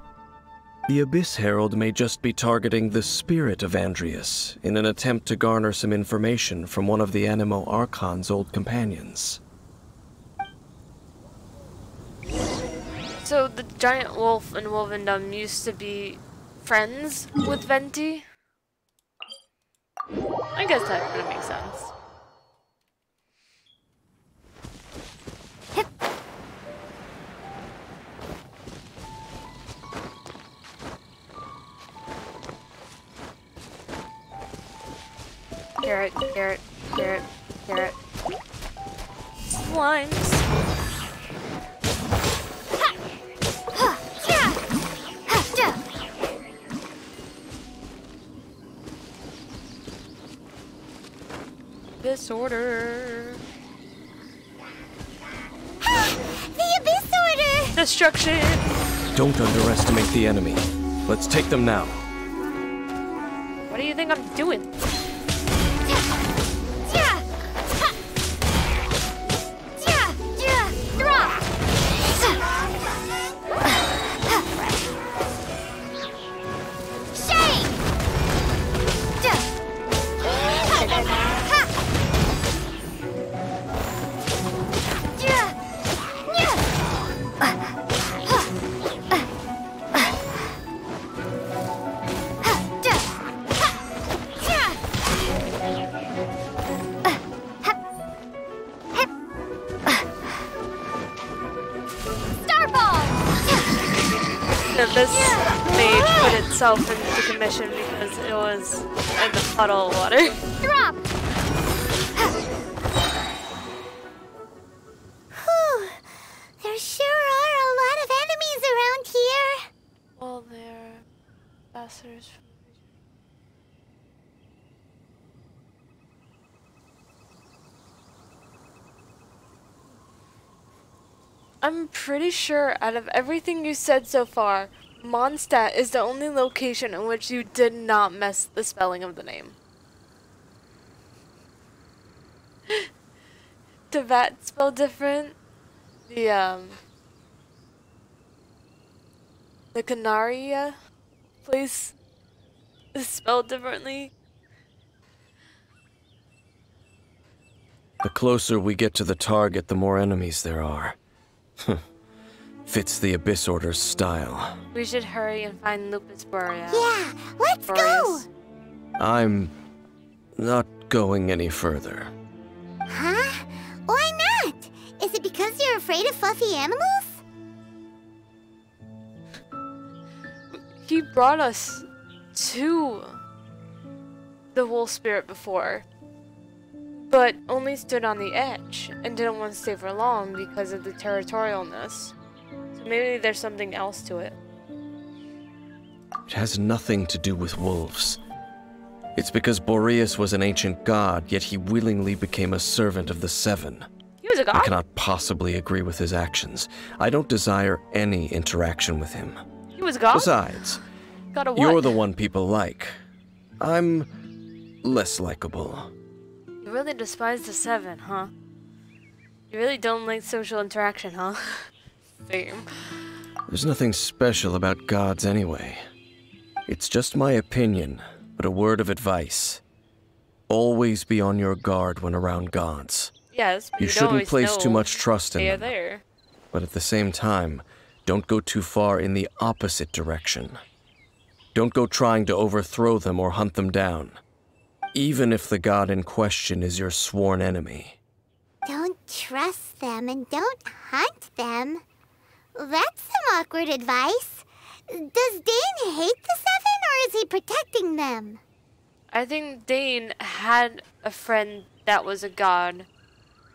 The Abyss Herald may just be targeting the spirit of Andreas in an attempt to garner some information from one of the Animo Archon's old companions. So the giant wolf in Wolvendom used to be friends with Venti? I guess that kind of makes sense. Carrot, carrot, carrot, carrot. Slimes. Disorder. The Abyss Order! Destruction. Don't underestimate the enemy. Let's take them now. What do you think I'm doing? This mage put itself into commission because it was in the puddle of water. Drop! There sure are a lot of enemies around here. Well, they're ambassadors. I'm pretty sure out of everything you said so far, Mondstadt is the only location in which you did not mess the spelling of the name. Teapot spelled different. The Canaria place is spelled differently. The closer we get to the target, the more enemies there are. Fits the Abyss Order's style. We should hurry and find Lupus Borealis. Yeah, let's go! I'm not going any further. Huh? Why not? Is it because you're afraid of fluffy animals? He brought us to the wolf spirit before, but only stood on the edge and didn't want to stay for long because of the territorialness. So maybe there's something else to it. It has nothing to do with wolves. It's because Boreas was an ancient god, yet he willingly became a servant of the Seven. He was a god? I cannot possibly agree with his actions. I don't desire any interaction with him. He was a god? Besides, God of what? you're the one people like. I'm less likable. You really despise the Seven, huh? You really don't like social interaction, huh? Same. There's nothing special about gods anyway. It's just my opinion, but a word of advice. Always be on your guard when around gods. Yes, but You don't shouldn't always place know too much trust in they are them. there. But at the same time, don't go too far in the opposite direction. Don't go trying to overthrow them or hunt them down, even if the god in question is your sworn enemy. Don't trust them and don't hunt them. That's some awkward advice. Does Dane hate the Seven, or is he protecting them? I think Dane had a friend that was a god,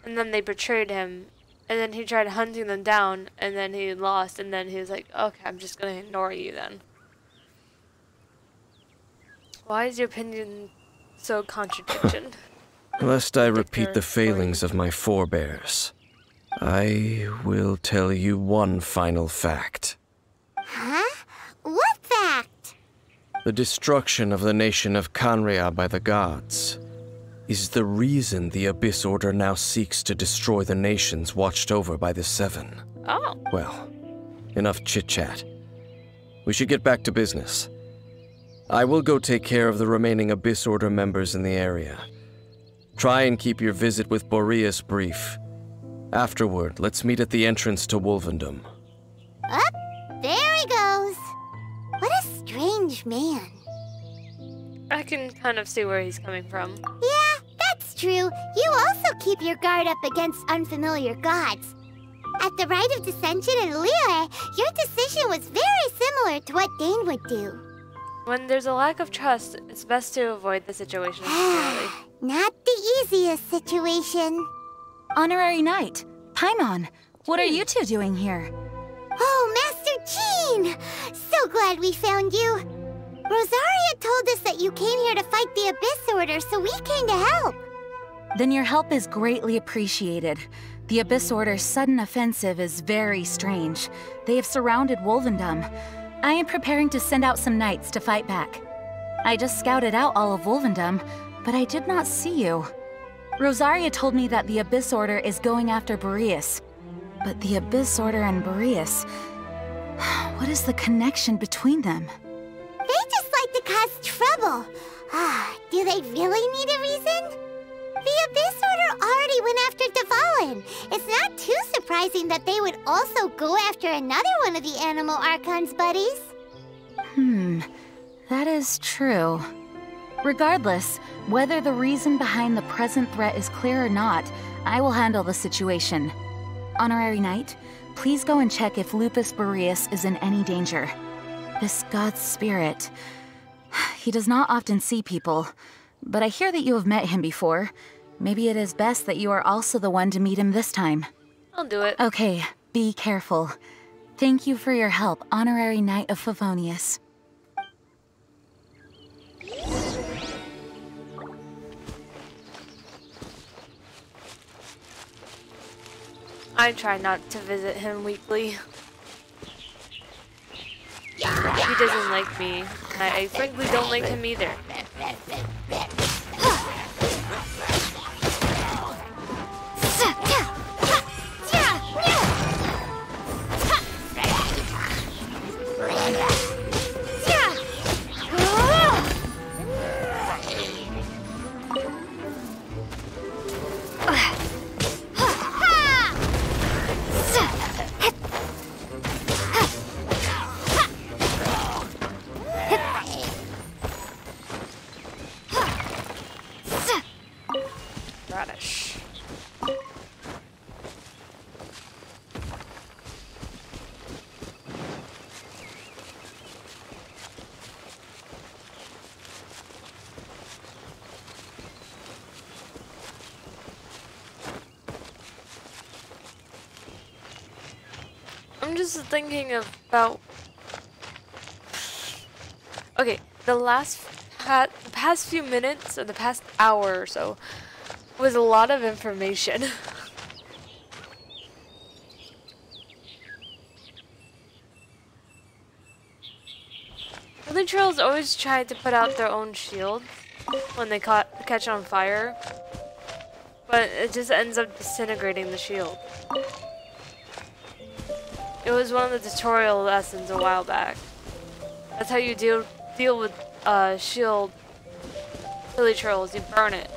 and then they betrayed him, and then he tried hunting them down, and then he lost, and then he was like, okay, I'm just gonna ignore you then. Why is your opinion so contradiction? Lest I repeat the failings of my forebears, I will tell you one final fact. Huh? What fact? The destruction of the nation of Canria by the gods is the reason the Abyss Order now seeks to destroy the nations watched over by the Seven. Oh. Well, enough chit-chat. We should get back to business. I will go take care of the remaining Abyss Order members in the area. Try and keep your visit with Boreas brief. Afterward, let's meet at the entrance to Wolvendom. Up, there he goes. What a strange man. I can kind of see where he's coming from. Yeah, that's true. You also keep your guard up against unfamiliar gods. At the Rite of Dissension in Liyue, your decision was very similar to what Dane would do. When there's a lack of trust, it's best to avoid the situation entirely. Not the easiest situation. Honorary Knight, Paimon, what are you two doing here? Oh, Master Jean! So glad we found you. Rosaria told us that you came here to fight the Abyss Order, so we came to help. Then your help is greatly appreciated. The Abyss Order's sudden offensive is very strange. They have surrounded Wolvendom. I am preparing to send out some knights to fight back. I just scouted out all of Wolvendom, but I did not see you. Rosaria told me that the Abyss Order is going after Boreas. But the Abyss Order and Boreas... what is the connection between them? They just like to cause trouble. Do they really need a reason? The Abyss Order already went after Dvalin. It's not too surprising that they would also go after another one of the Animal Archon's buddies. That is true. Regardless, whether the reason behind the present threat is clear or not, I will handle the situation. Honorary Knight, please go and check if Lupus Boreas is in any danger. This god's spirit... he does not often see people, but I hear that you have met him before. Maybe it is best that you are also the one to meet him this time. I'll do it. Okay, Be careful. Thank you for your help, Honorary Knight of Favonius. I try not to visit him weekly. He doesn't like me. I frankly don't like him either. Radish. I'm just thinking about. Okay, the past few minutes or the past hour or so was a lot of information. The trolls always try to put out their own shield when they catch on fire, but it just ends up disintegrating the shield. It was one of the tutorial lessons a while back. That's how you deal with shield Billy trolls. You burn it.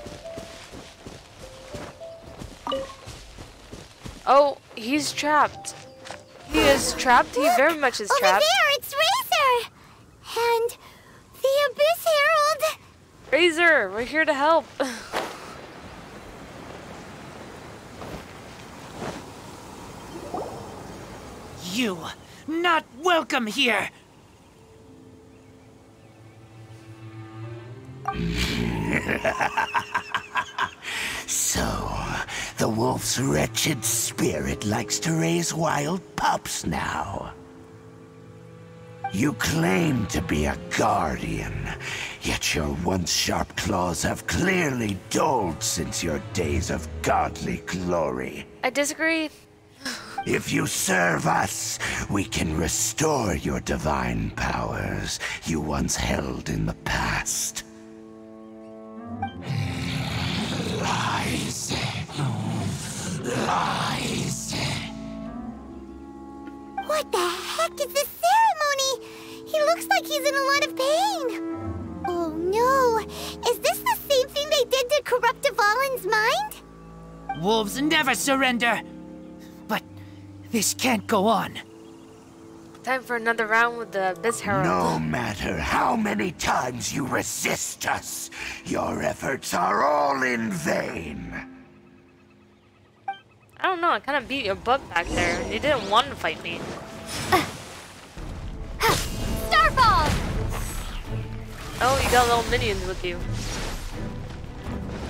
Oh, he's trapped. He is trapped. He very much is trapped. Over there, it's Razor! And the Abyss Herald! Razor, we're here to help. You, not welcome here! So, the wolf's wretched spirit likes to raise wild pups now. You claim to be a guardian, yet your once sharp claws have clearly dulled since your days of godly glory. I disagree. If you serve us, we can restore your divine powers you once held in the past. Lies. Lies. What the heck is this ceremony? He looks like he's in a lot of pain. Oh no, is this the same thing they did to corrupt Dvalin's mind? Wolves never surrender! But this can't go on. Time for another round with the Abyss Herald. No matter how many times you resist us, your efforts are all in vain. I don't know, I kind of beat your butt back there, and you didn't want to fight me. Starfall! Oh, you got little minions with you.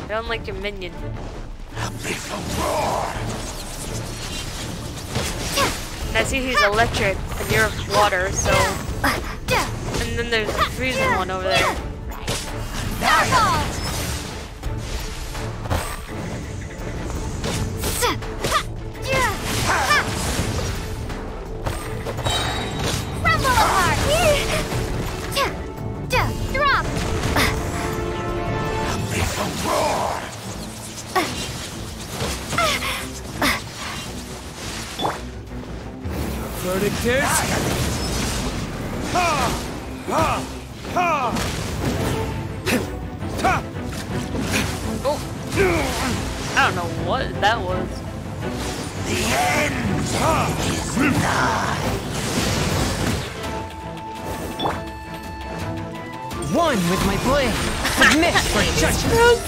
I don't like your minion. A little roar. And I see he's electric, and you're water, so... And then there's a freezing one over there. Starfall! Rumble apart! Drop! A little roar. Verdict is... Ha! Ha! Ha! Ha! Oh. I don't know what that was. The end is nigh. One with my blade! Submit for judgment!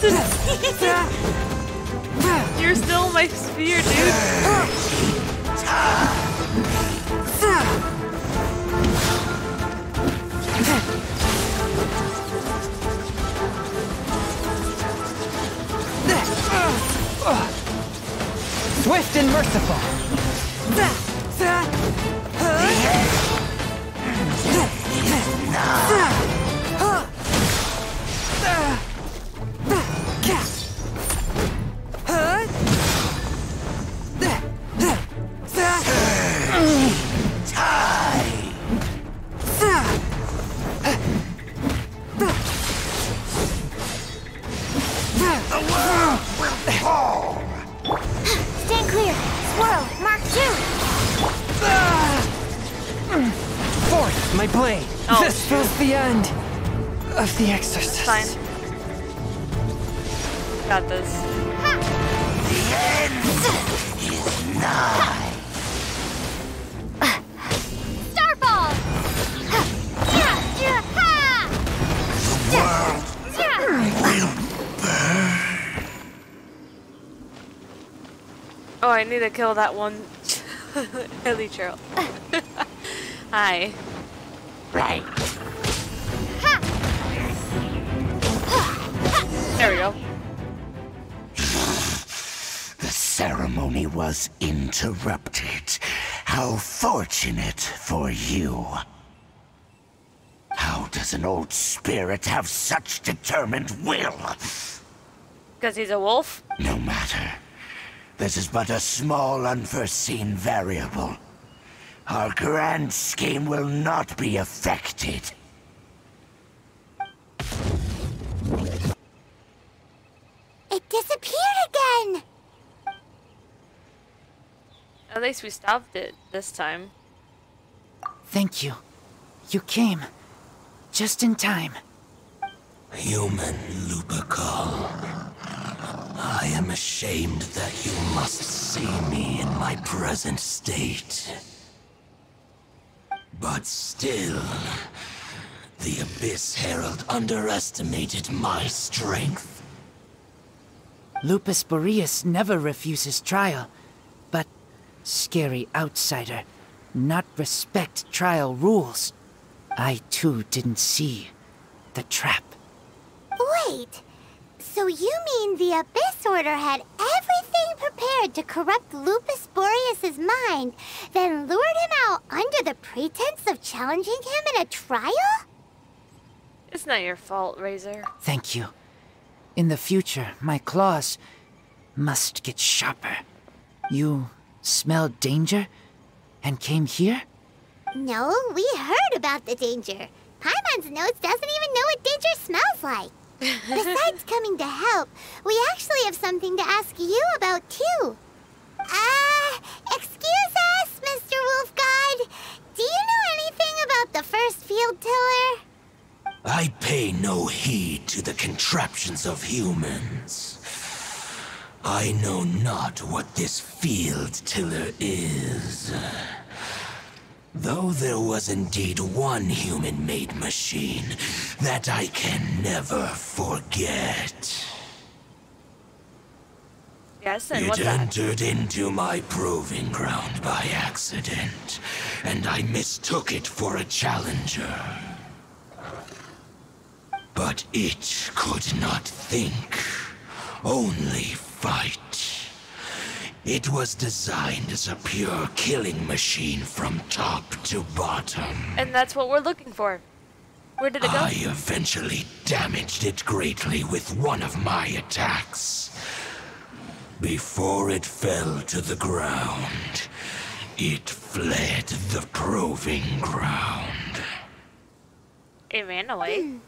You're still my sphere, dude. Swift and merciful! My blade. Oh, This spells the end of the exorcism. fine. Got this. The end is nigh. Starfall! The world will burn. Oh, I need to kill that one. Ellie Cheryl. Hi. Right. There we go. The ceremony was interrupted. How fortunate for you. How does an old spirit have such determined will? Because he's a wolf? No matter. This is but a small unforeseen variable. Our grand scheme will not be affected. It disappeared again! At least we stopped it this time. Thank you. You came. Just in time. Human Lupercal. I am ashamed that you must see me in my present state. But still, the Abyss Herald underestimated my strength. Lupus Boreas never refuses trial, but scary outsider, not respect trial rules. I too didn't see the trap. Wait, so you mean the Abyss Order had everything prepared to corrupt Lupus Boreas' mind, then lured him out under the pretense of challenging him in a trial? It's not your fault, Razor. Thank you. In the future, my claws must get sharper. You smelled danger and came here? No, we heard about the danger. Paimon's nose doesn't even know what danger smells like. Besides coming to help, we actually have something to ask you about too. Excuse us, Mr. Wolf God. Do you know anything about the first field tiller? I pay no heed to the contraptions of humans. I know not what this field tiller is. Though there was indeed one human-made machine that I can never forget. Yes, and It what's that? entered into my proving ground by accident, and I mistook it for a challenger. But it could not think, only fight. It was designed as a pure killing machine from top to bottom. And that's what we're looking for. Where did it go? I eventually damaged it greatly with one of my attacks. Before it fell to the ground, it fled the proving ground. It ran away.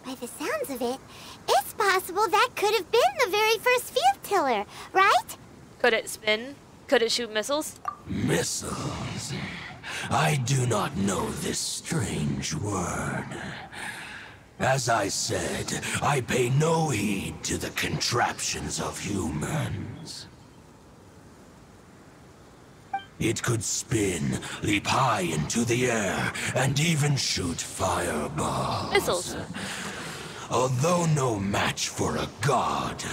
By the sounds of it, it's possible that could have been the very first field tiller, right? Could it spin? Could it shoot missiles? Missiles. I do not know this strange word. As I said, I pay no heed to the contraptions of humans. It could spin, leap high into the air, and even shoot fireballs. Missiles. Although no match for a god,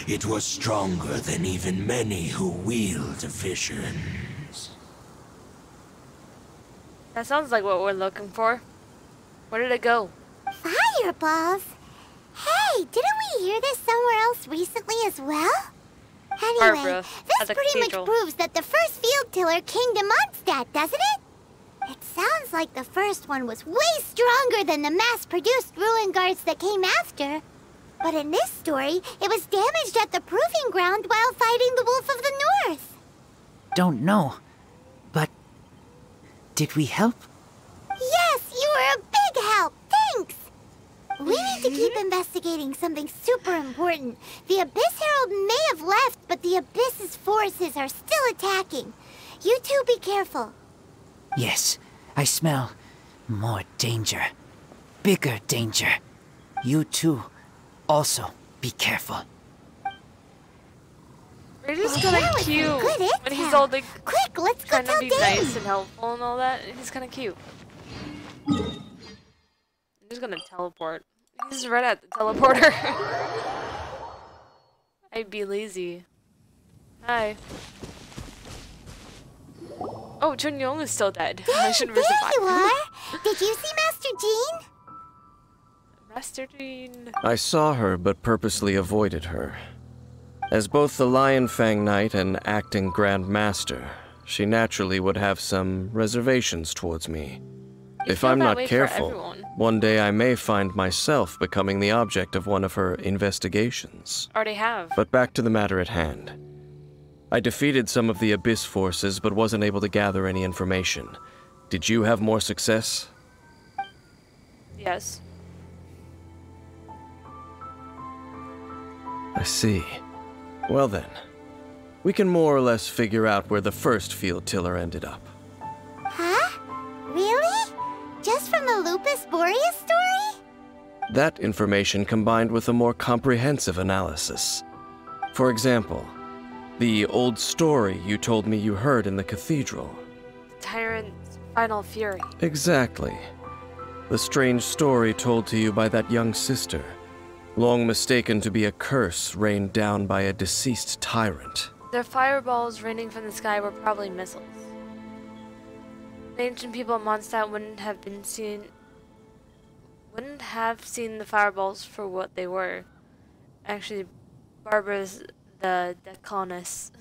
it was stronger than even many who wield visions. That sounds like what we're looking for. Where did it go? Fireballs? Hey, didn't we hear this somewhere else recently as well? Anyway, Barbara, at this the pretty cathedral. much proves that the first field tiller came to Mondstadt, doesn't it? It sounds like the first one was way stronger than the mass-produced ruin guards that came after. But in this story, it was damaged at the proving ground while fighting the Wolf of the North. Don't know, but did we help? Yes, you were a big help. Thanks. We need to keep investigating something super important. The Abyss Herald may have left, but the Abyss's forces are still attacking. You two be careful. Yes, I smell More danger. Bigger danger. You too. Also, be careful. We're just kind of cute when he's all like Quick, let's go trying to tell be Dane. nice and helpful and all that. He's kind of cute. I'm just gonna teleport. He's right at the teleporter. I'd be lazy. Hi. Oh, Chunyong is still dead. I should There resurvive. you are. Did you see Master Jean? Master Jean. I saw her, but purposely avoided her. As both the Lion Fang Knight and acting Grand Master, she naturally would have some reservations towards me. You If feel I'm that not way for careful, everyone. one day I may find myself becoming the object of one of her investigations. Already have. But back to the matter at hand. I defeated some of the Abyss forces, but wasn't able to gather any information. Did you have more success? Yes. I see. Well then, we can more or less figure out where the first field tiller ended up. Huh? Really? Just from the Lupus Boreas story? That information combined with a more comprehensive analysis. For example, the old story you told me you heard in the cathedral. Tyrant's final fury. Exactly. The strange story told to you by that young sister, long mistaken to be a curse rained down by a deceased tyrant. Their fireballs raining from the sky were probably missiles. The ancient people of Mondstadt wouldn't have seen the fireballs for what they were. Actually, Barbara's the colonists.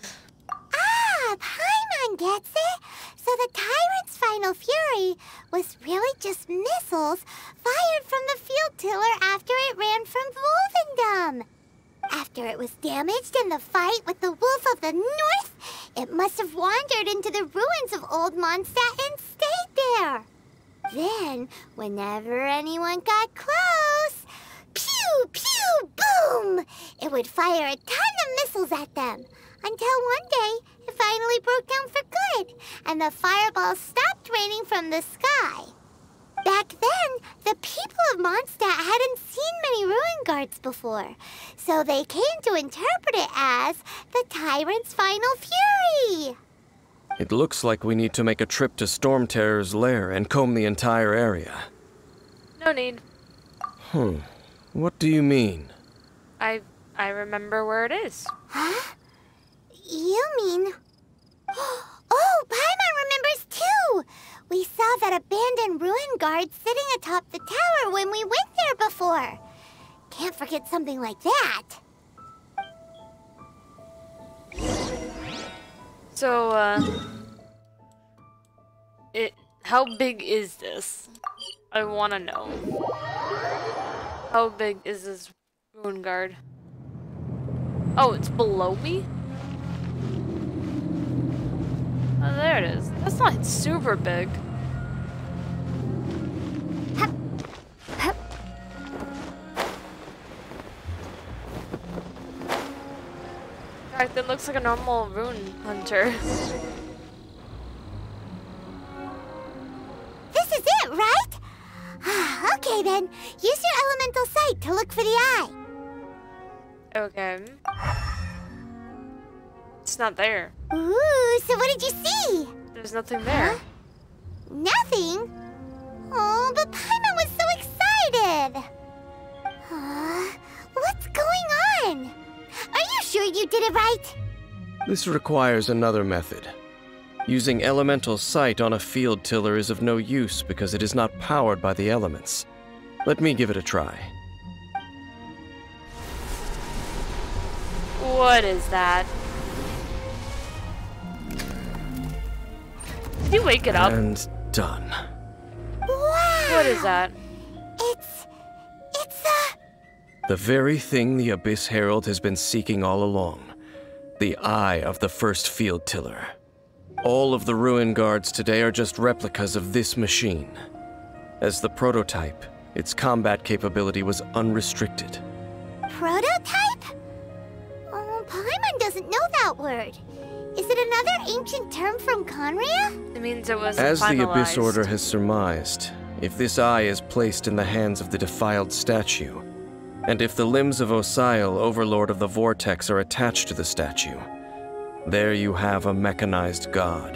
Ah, Paimon gets it. So the Tyrant's final fury was really just missiles fired from the field tiller after it ran from Wolvendom. After it was damaged in the fight with the Wolf of the North, it must have wandered into the ruins of Old Mondstadt and stayed there. Then, whenever anyone got close, pew, pew, boom! It would fire a ton of missiles at them, until one day it finally broke down for good, and the fireballs stopped raining from the sky. Back then, the people of Mondstadt hadn't seen many ruin guards before, so they came to interpret it as the Tyrant's final fury. It looks like we need to make a trip to Storm Terror's lair and comb the entire area. No need. What do you mean? I remember where it is. Huh? You mean... Oh, Paimon remembers too! We saw that abandoned ruin guard sitting atop the tower when we went there before. Can't forget something like that. So, how big is this? I wanna know. How big is this ruin guard? Oh, it's below me? Oh, there it is. That's not super big. In fact, it looks like a normal rune hunter. This is it, right? Okay then, use your elemental sight to look for the eye. Okay. It's not there. Ooh, so what did you see? There's nothing there. Nothing? Oh, but Paimon was so excited. What's going on? Are you sure you did it right? This requires another method. Using elemental sight on a field tiller is of no use because it is not powered by the elements. Let me give it a try. What is that? Did you wake it up? And done. Wow! What is that? It's The very thing the Abyss Herald has been seeking all along. The eye of the first field tiller. All of the ruin guards today are just replicas of this machine. As the prototype, its combat capability was unrestricted. prototype? Oh, Paimon doesn't know that word. Is it another ancient term from Conria? It means it was As the Abyss finalized. Order has surmised, If this eye is placed in the hands of the defiled statue, and if the limbs of Osial, Overlord of the Vortex, are attached to the statue, there you have a mechanized god.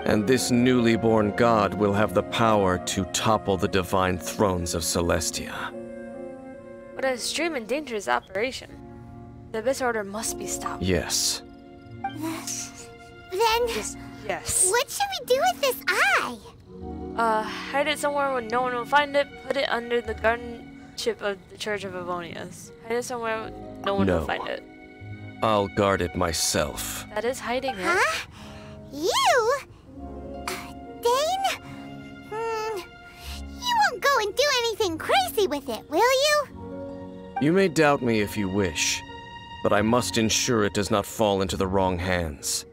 And this newly born god will have the power to topple the divine thrones of Celestia. What an extreme and dangerous operation. The Abyss Order must be stopped. Yes. Then, Yes. what should we do with this eye? Hide it somewhere where no one will find it. Put it under the guardianship of the Church of Avonius. Hide it somewhere no one will find it. I'll guard it myself. That is hiding it. Huh? You? Dane? You won't go and do anything crazy with it, will you? You may doubt me if you wish, but I must ensure it does not fall into the wrong hands.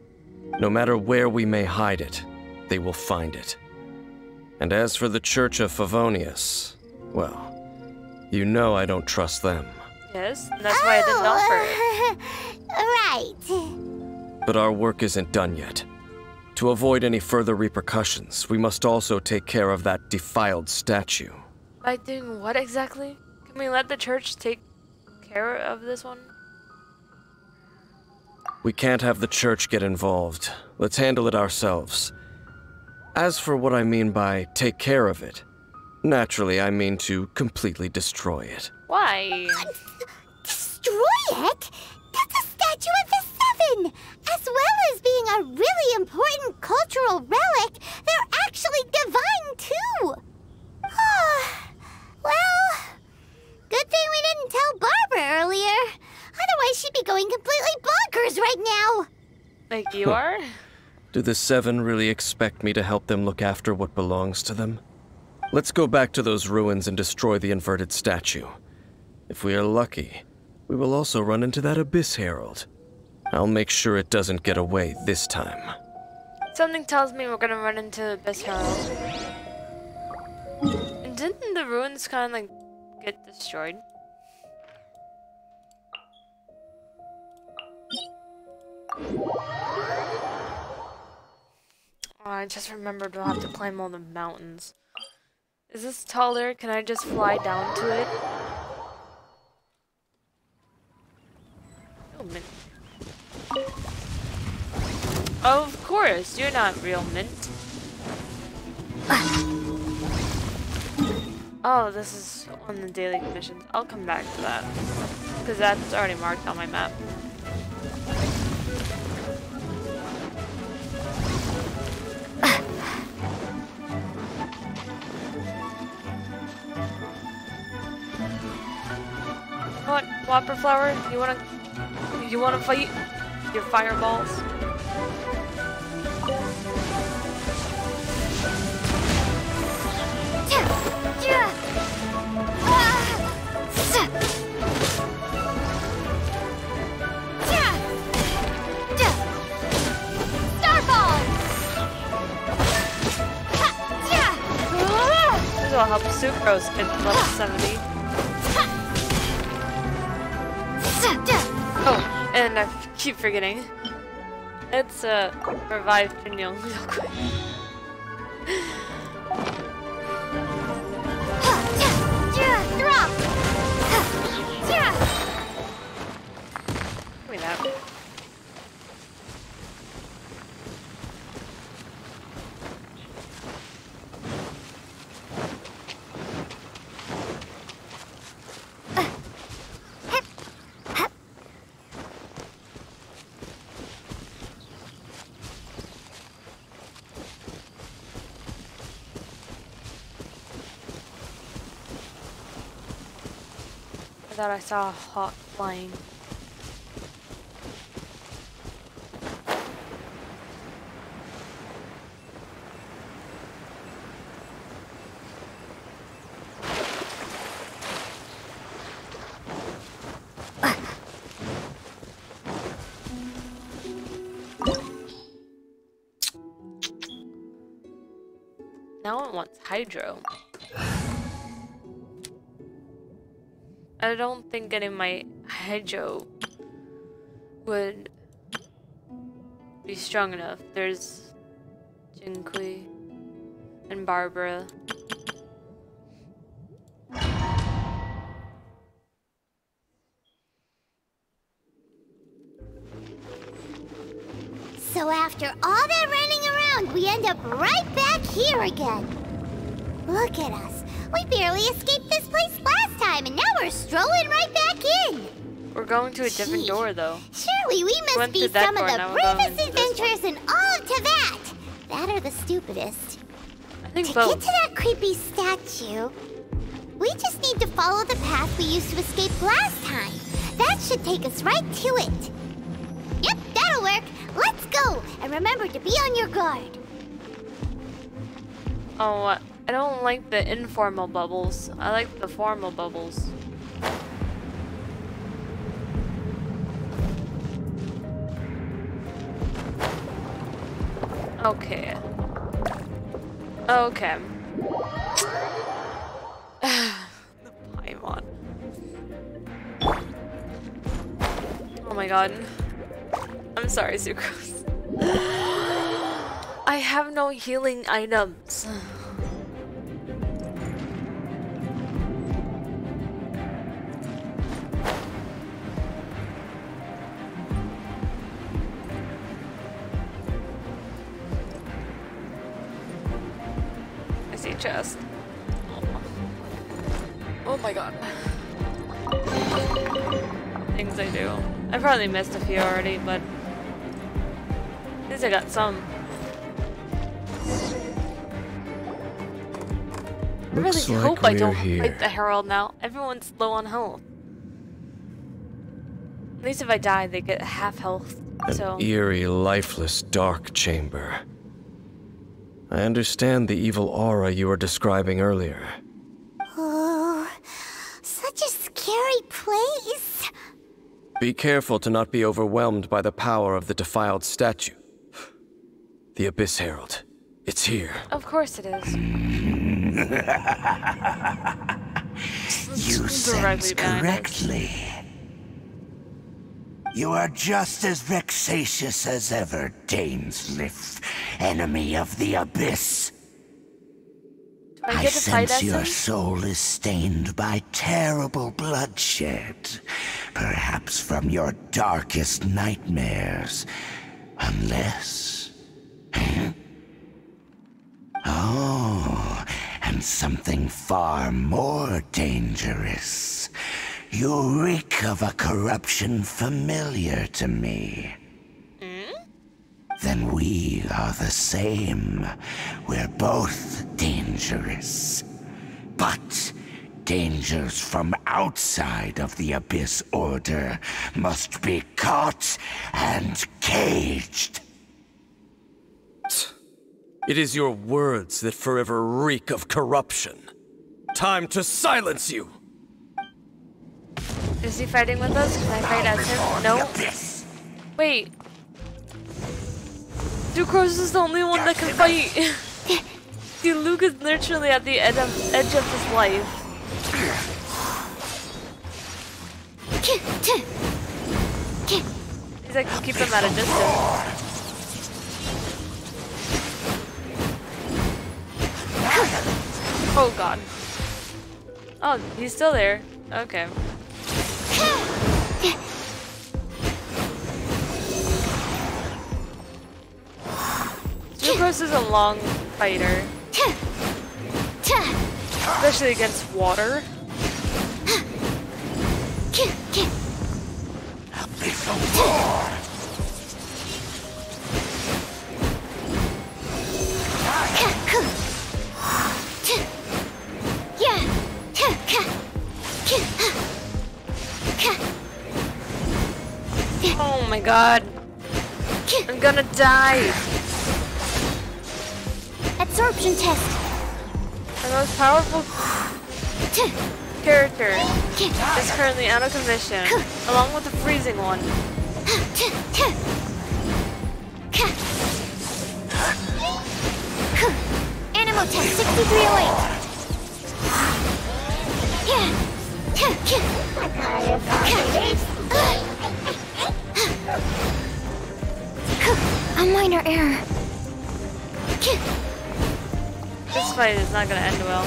No matter where we may hide it, they will find it. And as for the Church of Favonius, well, you know I don't trust them. Yes, and that's why I didn't offer it. Right. But our work isn't done yet. To avoid any further repercussions, we must also take care of that defiled statue. By doing what exactly? Can we let the church take care of this one? We can't have the church get involved. Let's handle it ourselves. As for what I mean by take care of it, naturally I mean to completely destroy it. Why? Destroy it? That's a statue of the Seven! As well as being a really important cultural relic, they're actually divine too! Well, good thing we didn't tell Barbara earlier. Otherwise she'd be going completely bonkers right now! Like you are? Do the Seven really expect me to help them look after what belongs to them? Let's go back to those ruins and destroy the inverted statue. If we are lucky, we will also run into that Abyss Herald. I'll make sure it doesn't get away this time. Something tells me we're gonna run into Abyss Herald. And didn't the ruins kind of like get destroyed? Oh, I just remembered we'll have to climb all the mountains. Is this taller? Can I just fly down to it? Oh, mint. Of course, you're not real mint. Oh, this is on the daily missions. I'll come back to that. Because that's already marked on my map. What, Whopper Flower? You wanna fight your fireballs? This will help Sucrose get to level 70. Oh, and I keep forgetting. Let's revive Pinyong real quick. Give me that. I thought I saw a hawk flying. Now it wants hydro. I don't think getting my hydro would be strong enough. There's Jinkui and Barbara. So after all that running around, we end up right back here again. Look at us. We barely escaped this place last time, and now we're strolling right back in. We're going to a different door, though. Surely we must Went be through that some of door, the now we're going bravest into this adventurers in all of Tibet. That or the stupidest. I think To both. get to that creepy statue, we just need to follow the path we used to escape last time. That should take us right to it. Yep, that'll work. Let's go. And remember to be on your guard. Oh, I don't like the informal bubbles. I like the formal bubbles. Okay. Okay. The Paimon. Oh my god. I'm sorry, Sucrose. I have no healing items. I see a chest. Oh my god. Things I do. I probably missed a few already, but at least I got some. I really hope I don't fight the Herald now. Everyone's low on health. At least if I die, they get half health. So An eerie, lifeless, dark chamber. I understand the evil aura you were describing earlier. Oh, such a scary place. Be careful to not be overwhelmed by the power of the defiled statue. The Abyss Herald. It's here. of course it is. You sense correctly. You are just as vexatious as ever, Dainsleif, enemy of the Abyss. Do I get to fight sense your Essence? soul is stained by terrible bloodshed, perhaps from your darkest nightmares, unless... Oh, and something far more dangerous. You reek of a corruption familiar to me. Then we are the same. We're both dangerous. But dangers from outside of the Abyss Order must be caught and caged. It is your words that forever reek of corruption. Time to silence you! Is he fighting with us? Can I fight as him? No. Wait. Sucrose is the only one that can fight. See, Luke is literally at the edge of his life. He's like, just keep him at a distance. Oh god. Oh, he's still there. Okay. Sucrose is a long fighter. Especially against water. Oh my god. I'm gonna die. Absorption test. The most powerful character is currently out of commission, along with the freezing one. Animal test 6308. A minor error. This fight is not gonna end well.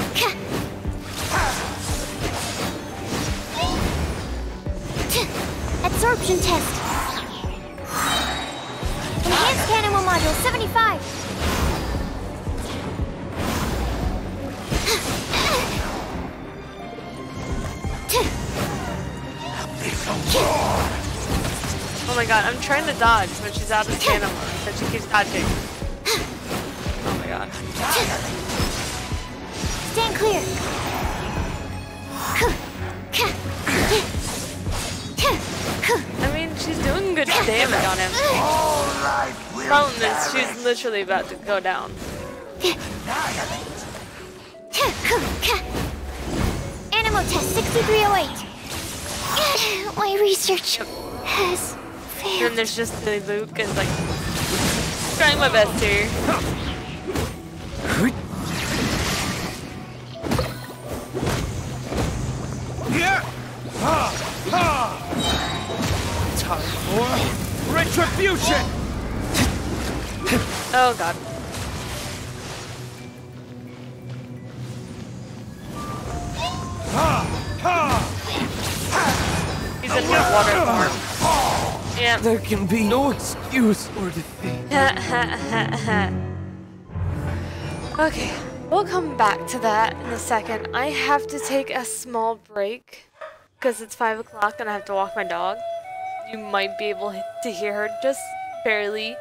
Absorption test. Enhanced cannon 75. Oh my god, I'm trying to dodge, but she's out of stamina, but she keeps dodging. Oh my god. Stand clear. I mean, she's doing good damage on him. Problem is, she's literally about to go down. Animal test 6308. My research has failed. And there's just the Luke is like trying my best here. Time for retribution! Oh god. He's in hot water form. Yeah. There can be no excuse or defeat. Okay, we'll come back to that in a second. I have to take a small break because it's 5 o'clock and I have to walk my dog. You might be able to hear her just barely.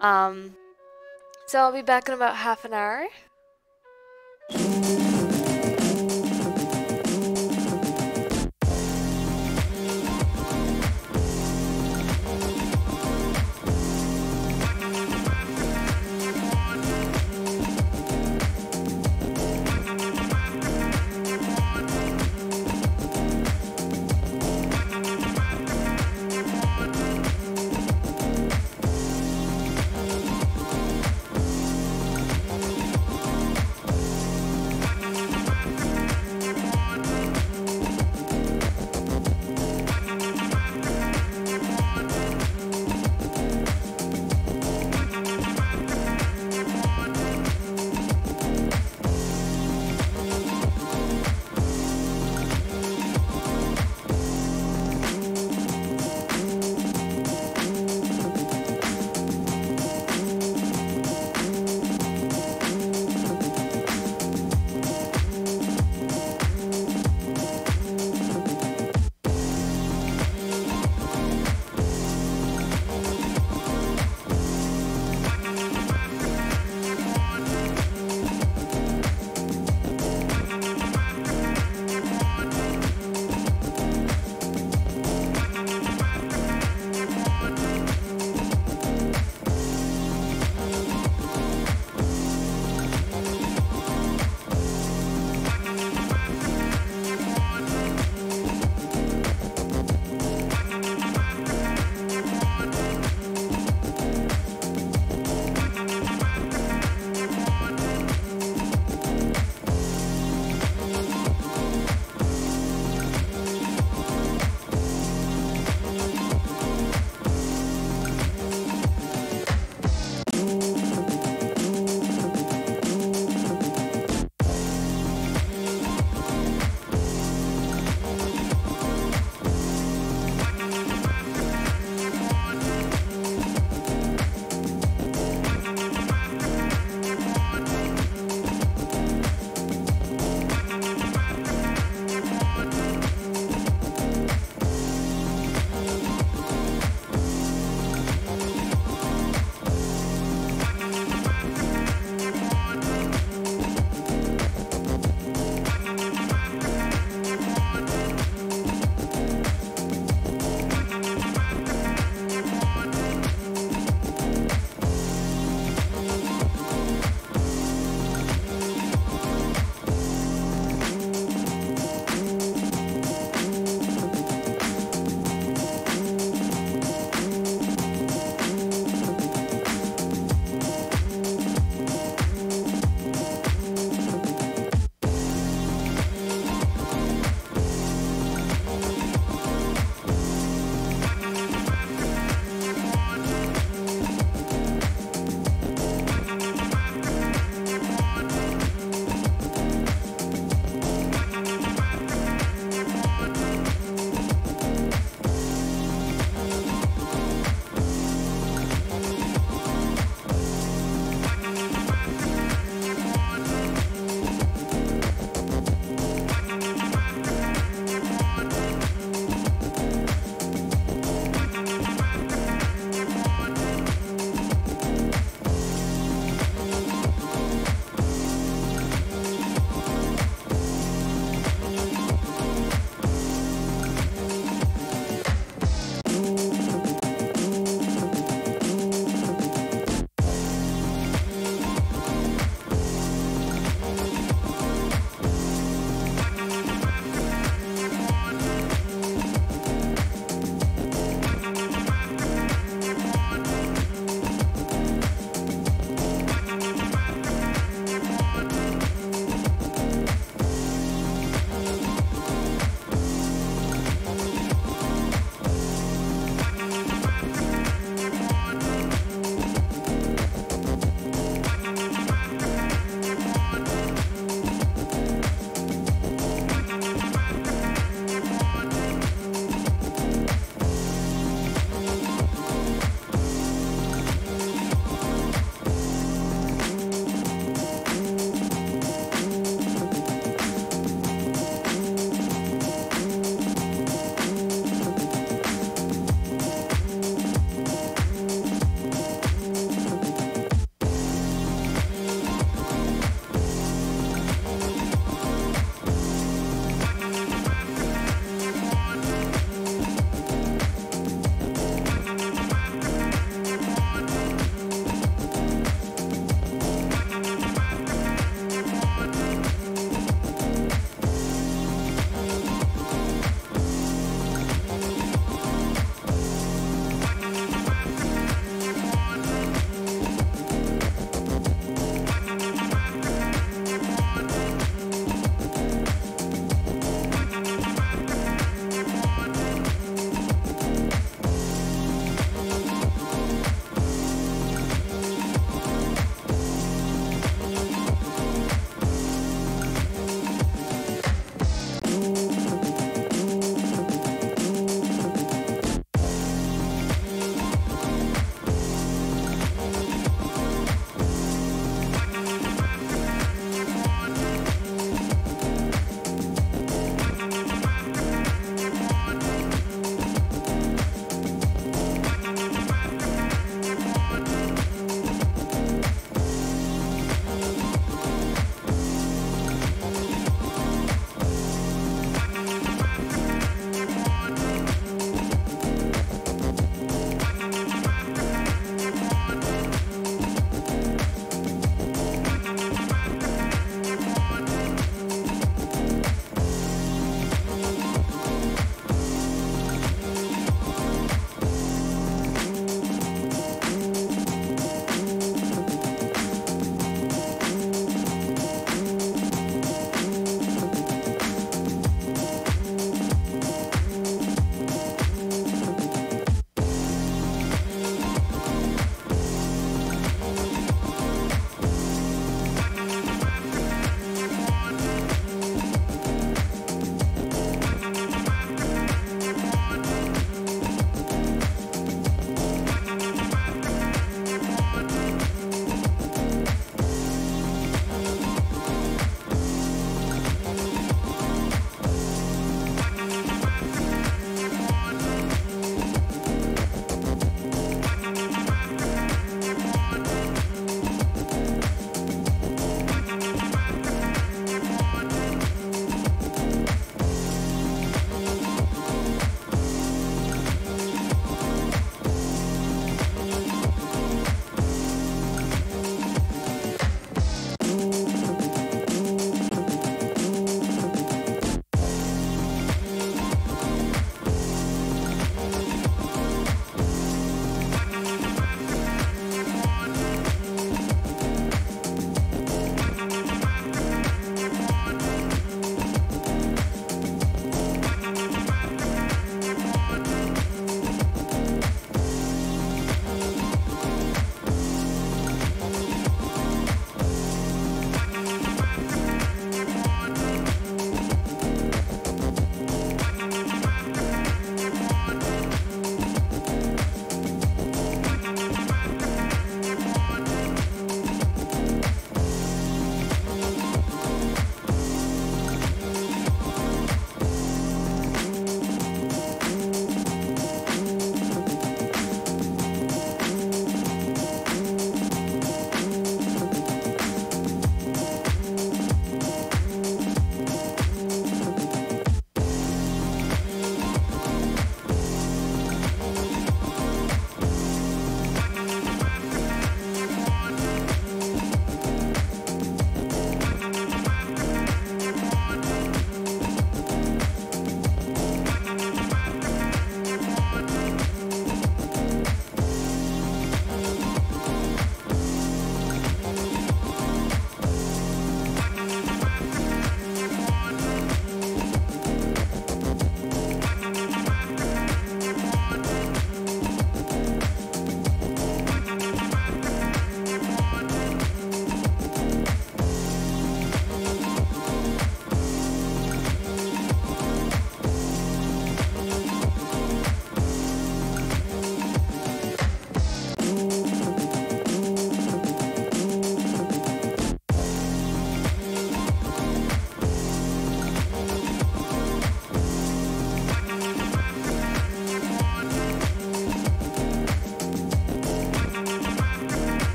So I'll be back in about half an hour.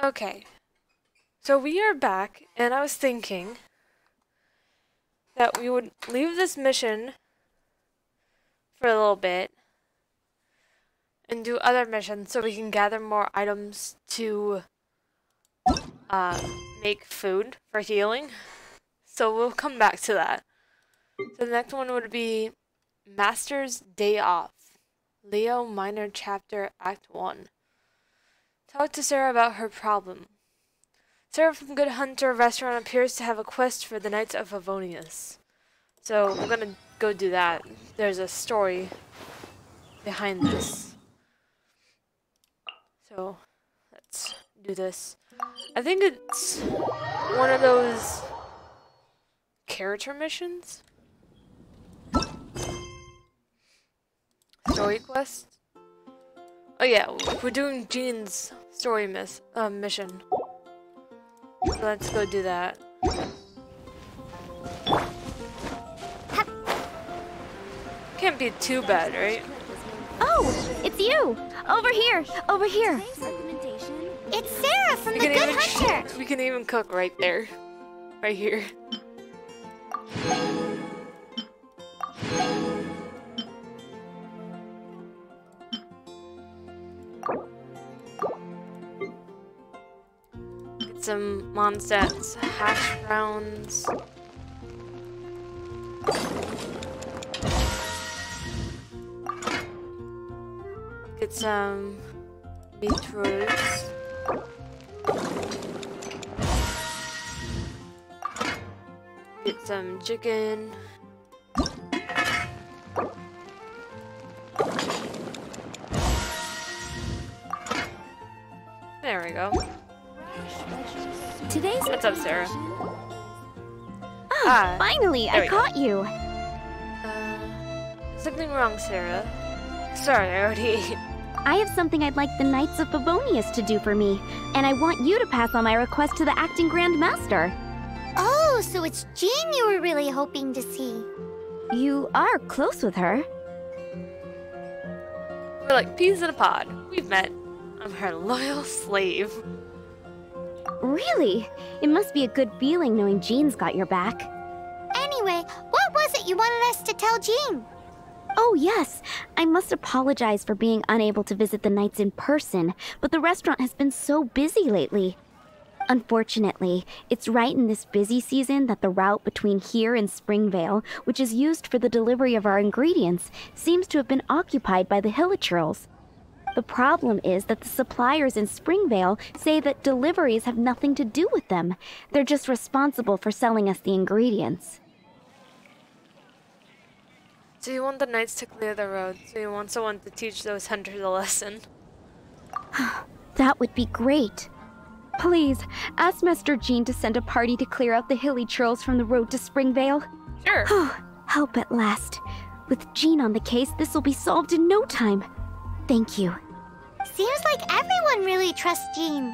Okay. So we are back, and I was thinking that we would leave this mission for a little bit and do other missions so we can gather more items to make food for healing. So we'll come back to that. So the next one would be Master's Day Off. Leo Minor Chapter Act 1. Talk to Sarah about her problem. Sarah from Good Hunter Restaurant appears to have a quest for the Knights of Favonius. So we're gonna go do that. There's a story behind this. So let's do this. I think it's one of those character missions? Story quest? Oh yeah, we're doing Jean's story mission. So let's go do that. Can't be too bad, right? Oh, it's you! Over here! Over here! It's Sarah from the Good Hunter! We can even cook right there. Right here. Get some Mondstadt's hash browns. Get some beetroots. Get some chicken. There we go. What's up, Sarah? Ah, finally, I caught you. Something wrong, Sarah. Sorry, I already ate. I have something I'd like the Knights of Favonius to do for me, and I want you to pass on my request to the Acting Grand Master. Oh, so it's Jean you were really hoping to see. You are close with her. We're like peas in a pod. We've met. I'm her loyal slave. Really? It must be a good feeling knowing Jean's got your back. Anyway, what was it you wanted us to tell Jean? Oh yes, I must apologize for being unable to visit the Knights in person, but the restaurant has been so busy lately. Unfortunately, it's right in this busy season that the route between here and Springvale, which is used for the delivery of our ingredients, seems to have been occupied by the Hilichurls. The problem is that the suppliers in Springvale say that deliveries have nothing to do with them. They're just responsible for selling us the ingredients. So you want the knights to clear the road, so you want someone to teach those hunters a lesson. That would be great. Please, ask Master Jean to send a party to clear out the Hilichurls from the road to Springvale. Sure. Help at last. With Jean on the case, this will be solved in no time. Thank you. Seems like everyone really trusts Jean.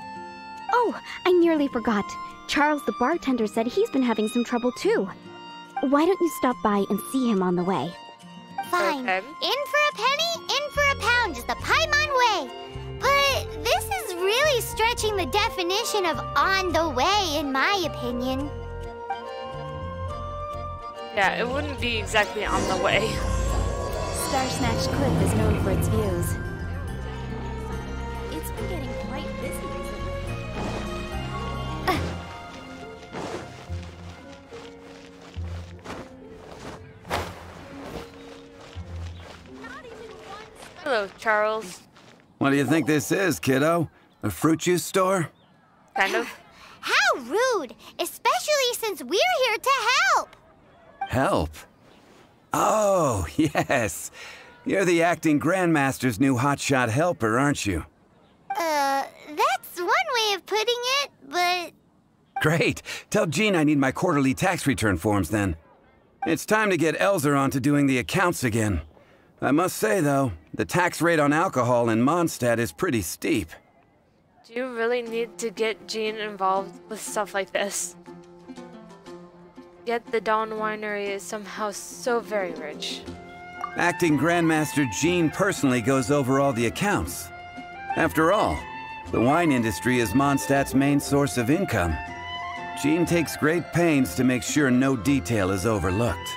Oh, I nearly forgot. Charles the bartender said he's been having some trouble too. Why don't you stop by and see him on the way? Fine. Okay. In for a penny, in for a pound, just a Paimon way. But this is really stretching the definition of on the way, in my opinion. Yeah, it wouldn't be exactly on the way. Star Snatch Cliff is known for its views. It's been getting quite busy Hello, Charles. What do you think this is, kiddo? A fruit juice store? Kind of. How rude! Especially since we're here to help! Help? Oh, yes. You're the acting Grandmaster's new hotshot helper, aren't you? That's one way of putting it, but... Great. Tell Jean I need my quarterly tax return forms then. It's time to get Elzer on to doing the accounts again. I must say, though, the tax rate on alcohol in Mondstadt is pretty steep. Do you really need to get Jean involved with stuff like this? Yet the Dawn Winery is somehow so very rich. Acting Grandmaster Jean personally goes over all the accounts. After all, The wine industry is Mondstadt's main source of income. Jean takes great pains to make sure no detail is overlooked.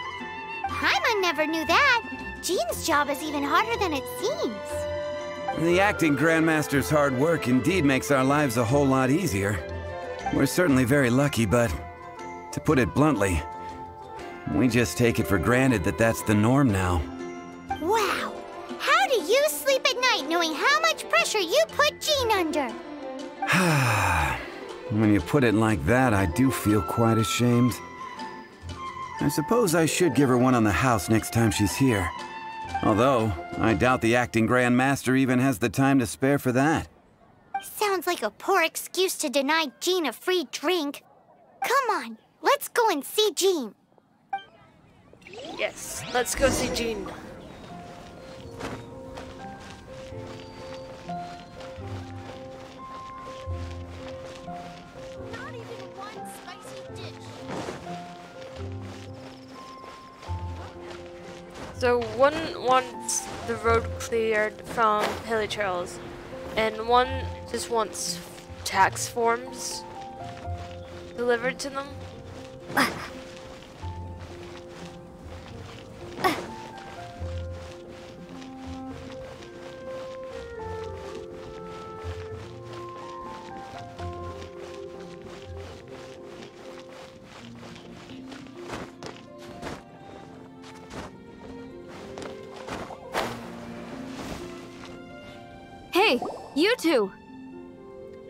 Paimon never knew that. Jean's job is even harder than it seems. The acting Grandmaster's hard work indeed makes our lives a whole lot easier. We're certainly very lucky, but to put it bluntly, we just take it for granted that that's the norm now. Wow. How do you sleep at night knowing how much pressure you put Jean under? When you put it like that, I do feel quite ashamed. I suppose I should give her one on the house next time she's here. Although, I doubt the acting Grandmaster even has the time to spare for that. Sounds like a poor excuse to deny Jean a free drink. Come on, let's go and see Jean. Yes, let's go see Jean. Not even one spicy dish. So one wants the road cleared from hilly trails, and one just wants tax forms delivered to them. Hey, you two!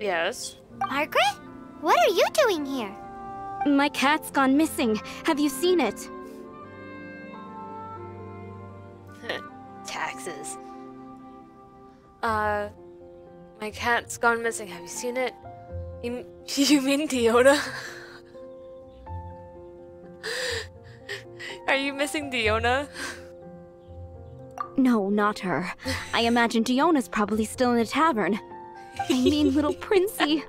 Yes. Margaret? What are you doing here? My cat's gone missing. Have you seen it? Taxes. My cat's gone missing. Have you seen it? You mean Diona? Are you missing Diona? No, not her. I imagine Diona's probably still in the tavern. I mean, little Princey.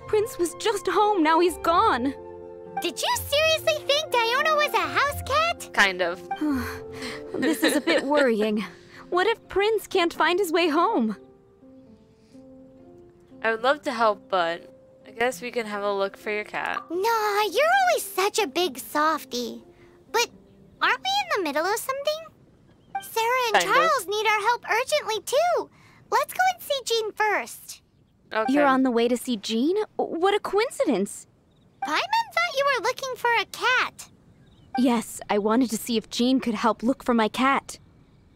Prince was just home, now he's gone. Did you seriously think Diona was a house cat? Kind of. This is a bit worrying. What if Prince can't find his way home? I would love to help, but I guess we can have a look for your cat. Nah, you're always such a big softie. But aren't we in the middle of something? Sarah and Kind of. Charles need our help urgently, too. Let's go and see Jean first. Okay. You're on the way to see Jean? What a coincidence! Paimon thought you were looking for a cat. Yes, I wanted to see if Jean could help look for my cat.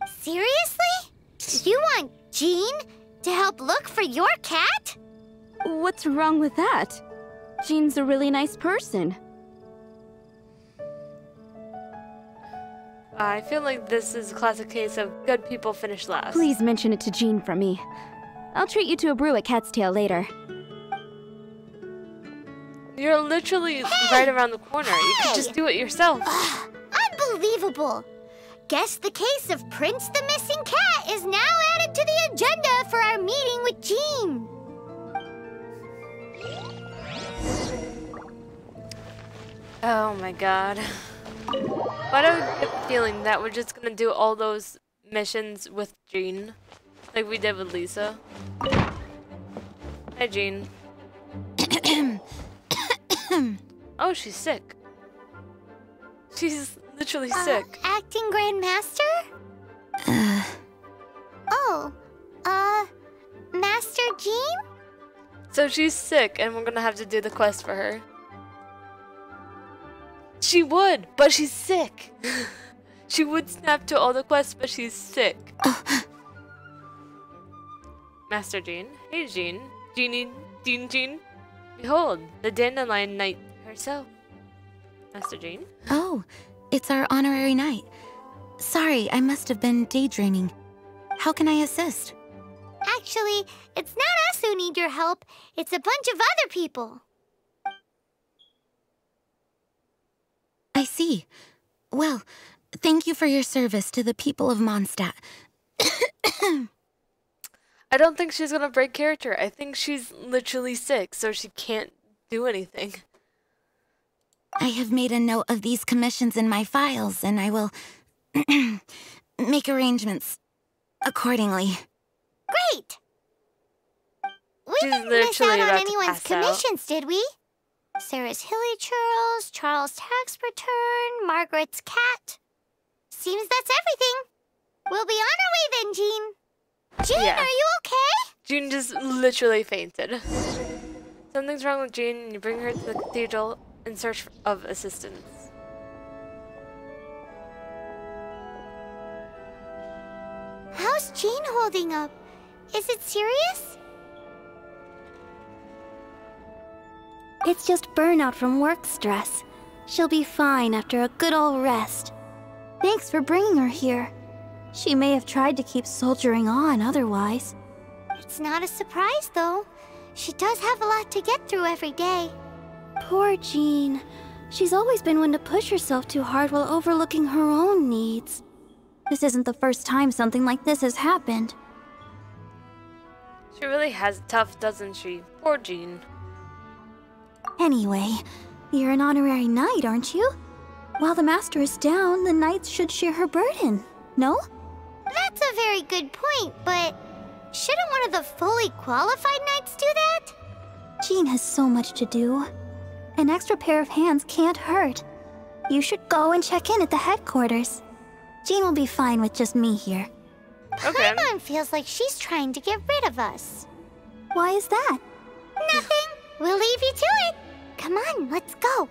Seriously? You want Jean to help look for your cat? What's wrong with that? Jean's a really nice person. I feel like this is a classic case of good people finish last. Please mention it to Jean from me. I'll treat you to a brew at Cat's Tail later. You're literally right around the corner. You could just do it yourself. Unbelievable. Guess the case of Prince the Missing Cat is now added to the agenda for our meeting with Jean. Oh my god. Why do I get the feeling that we're just gonna do all those missions with Jean? Like we did with Lisa. Hi, Jean. Oh, she's sick. She's literally sick. Acting Grandmaster? Oh, Master Jean? So she's sick, and we're gonna have to do the quest for her. She would, but she's sick. She would snap to all the quests, but she's sick. Master Jean. Hey, Jean. Jean. Behold, the Dandelion Knight herself. Master Jean. Oh, it's our honorary knight. Sorry, I must have been daydreaming. How can I assist? Actually, it's not us who need your help. It's a bunch of other people. I see. Well, thank you for your service to the people of Mondstadt. I don't think she's gonna break character. I think she's literally sick, so she can't do anything. I have made a note of these commissions in my files, and I will make arrangements accordingly. Great! We She's didn't miss literally out on about to anyone's pass out. commissions, did we? Sarah's hilly churls, Charles' tax return, Margaret's cat. Seems that's everything. We'll be on our way then, Jean. Jean, Yeah. are you okay? Jean just literally fainted. Something's wrong with Jean, and you bring her to the cathedral in search of assistance. How's Jean holding up? Is it serious? It's just burnout from work stress. She'll be fine after a good old rest. Thanks for bringing her here. She may have tried to keep soldiering on otherwise. It's not a surprise, though. She does have a lot to get through every day. Poor Jean. She's always been one to push herself too hard while overlooking her own needs. This isn't the first time something like this has happened. She really has it tough, doesn't she? Poor Jean. Anyway, you're an honorary knight, aren't you? While the master is down, the knights should share her burden, no? That's a very good point, but shouldn't one of the fully qualified knights do that? Jean has so much to do. An extra pair of hands can't hurt. You should go and check in at the headquarters. Jean will be fine with just me here. Okay. Paimon feels like she's trying to get rid of us. Why is that? Nothing. We'll leave you to it. Come on, let's go.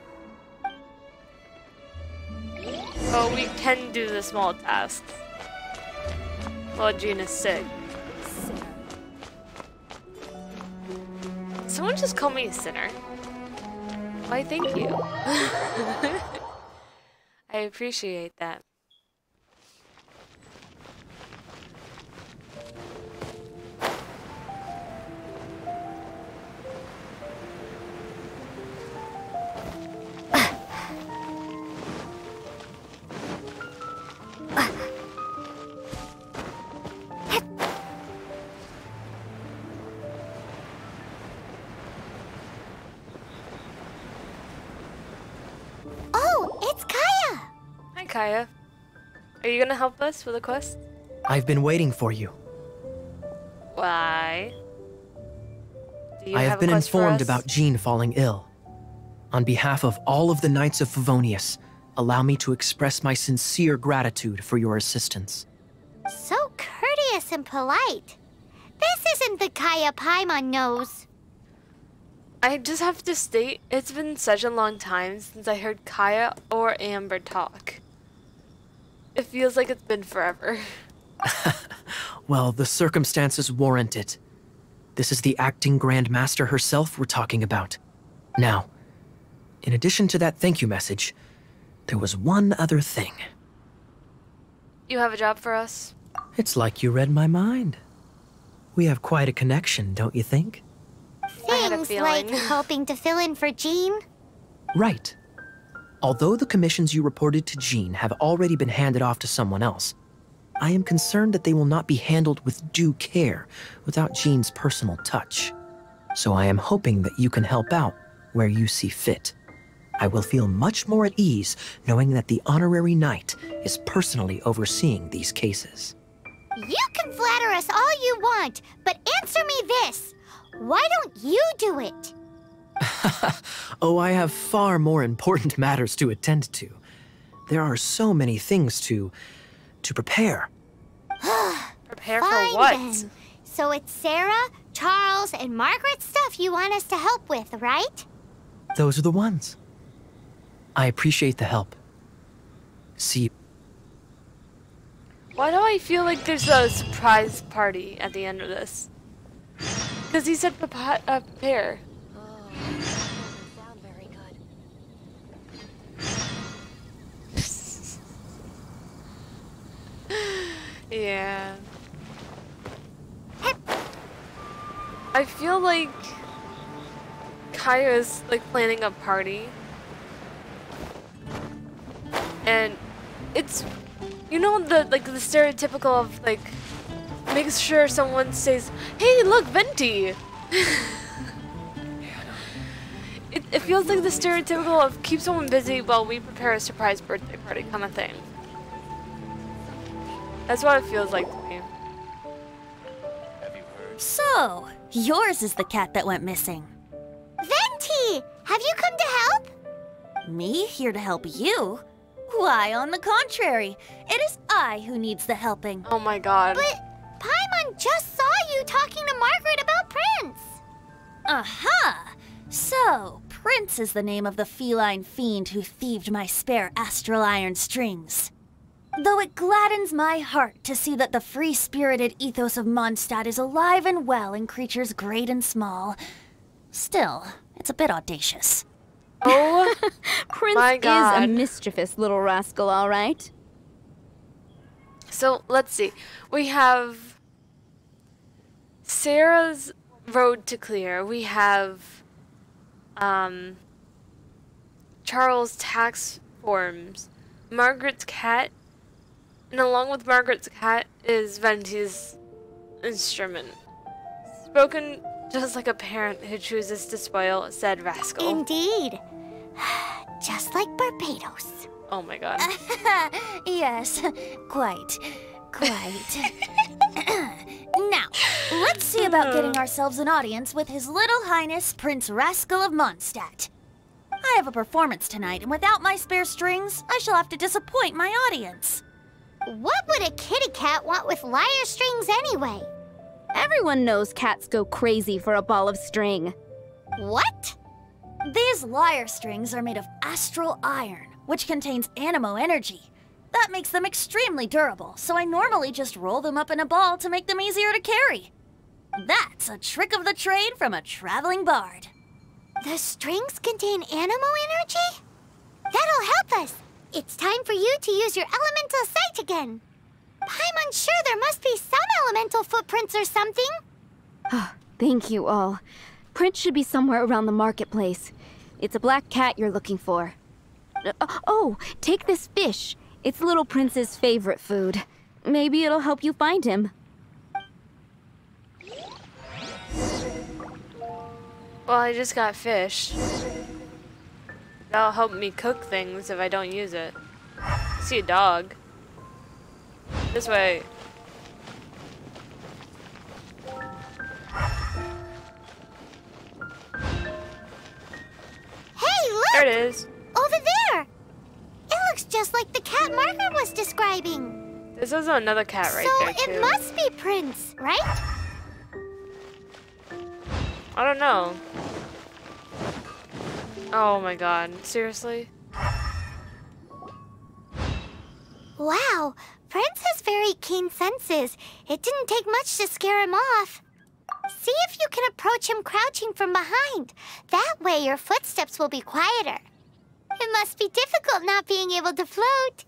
Oh, we can do the small tasks. While Jean is sick. Someone just call me a sinner. Why, thank you. I appreciate that. Oh, it's Kaya! Hi, Kaya. Are you gonna help us with a quest? I've been waiting for you. Why? Do you I have a been quest for informed us? about Jean falling ill. On behalf of all of the Knights of Favonius, allow me to express my sincere gratitude for your assistance. So courteous and polite. This isn't the Kaya Paimon knows. I just have to state, it's been such a long time since I heard Kaya or Amber talk. It feels like it's been forever. Well, the circumstances warrant it. This is the acting Grand Master herself we're talking about. Now, in addition to that thank you message, there was one other thing. You have a job for us? It's like you read my mind. We have quite a connection, don't you think? Things like helping to fill in for Jean. Right. Although the commissions you reported to Jean have already been handed off to someone else, I am concerned that they will not be handled with due care without Jean's personal touch. So I am hoping that you can help out where you see fit. I will feel much more at ease knowing that the honorary knight is personally overseeing these cases. You can flatter us all you want, but answer me this. Why don't you do it? Oh, I have far more important matters to attend to. There are so many things to prepare. Prepare Fine, for what? Then. So it's Sarah, Charles, and Margaret's stuff you want us to help with, right? Those are the ones. I appreciate the help. See you. Why do I feel like there's a surprise party at the end of this? Because he said prepare. Oh, that doesn't sound very good. Yeah. I feel like Kaya's like planning a party. And it's, you know, the stereotypical of like makes sure someone says, "Hey, look, Venti." It feels like the stereotypical of keep someone busy while we prepare a surprise birthday party kind of thing. That's what it feels like to me. Have you heard So, yours is the cat that went missing. Venti! Have you come to help? Me here to help you? Why, on the contrary, it is I who needs the helping. Oh my god. But Paimon just saw you talking to Margaret about Prince. Aha! So, Prince is the name of the feline fiend who thieved my spare astral iron strings. Though it gladdens my heart to see that the free-spirited ethos of Mondstadt is alive and well in creatures great and small, still, it's a bit audacious. Oh, Prince my god. is a mischievous little rascal, all right. So, let's see. We have Sarah's road to clear. We have Charles' tax forms, Margaret's cat, and along with Margaret's cat is Venti's instrument. Spoken just like a parent who chooses to spoil said rascal. Indeed. Just like Barbados. Oh my god. Yes, quite. Now, let's see about getting ourselves an audience with His Little Highness Prince Rascal of Mondstadt. I have a performance tonight, and without my spare strings, I shall have to disappoint my audience. What would a kitty cat want with lyre strings anyway? Everyone knows cats go crazy for a ball of string. What? These lyre strings are made of astral iron, which contains animo energy. That makes them extremely durable, so I normally just roll them up in a ball to make them easier to carry. That's a trick of the trade from a traveling bard. The strings contain animo energy? That'll help us. It's time for you to use your elemental sight again. Paimon's sure there must be some elemental footprints or something. Thank you all. Prince should be somewhere around the marketplace. It's a black cat you're looking for. Oh, take this fish. It's Little Prince's favorite food. Maybe it'll help you find him. Well, I just got fish. That'll help me cook things if I don't use it. I see a dog. This way. Hey, look! There it is. Over there! It looks just like the cat Margaret was describing. This is another cat right there, So too. it must be Prince, right? I don't know. Oh my god. Seriously? Wow, Prince has very keen senses. It didn't take much to scare him off. See if you can approach him crouching from behind. That way your footsteps will be quieter. It must be difficult not being able to float.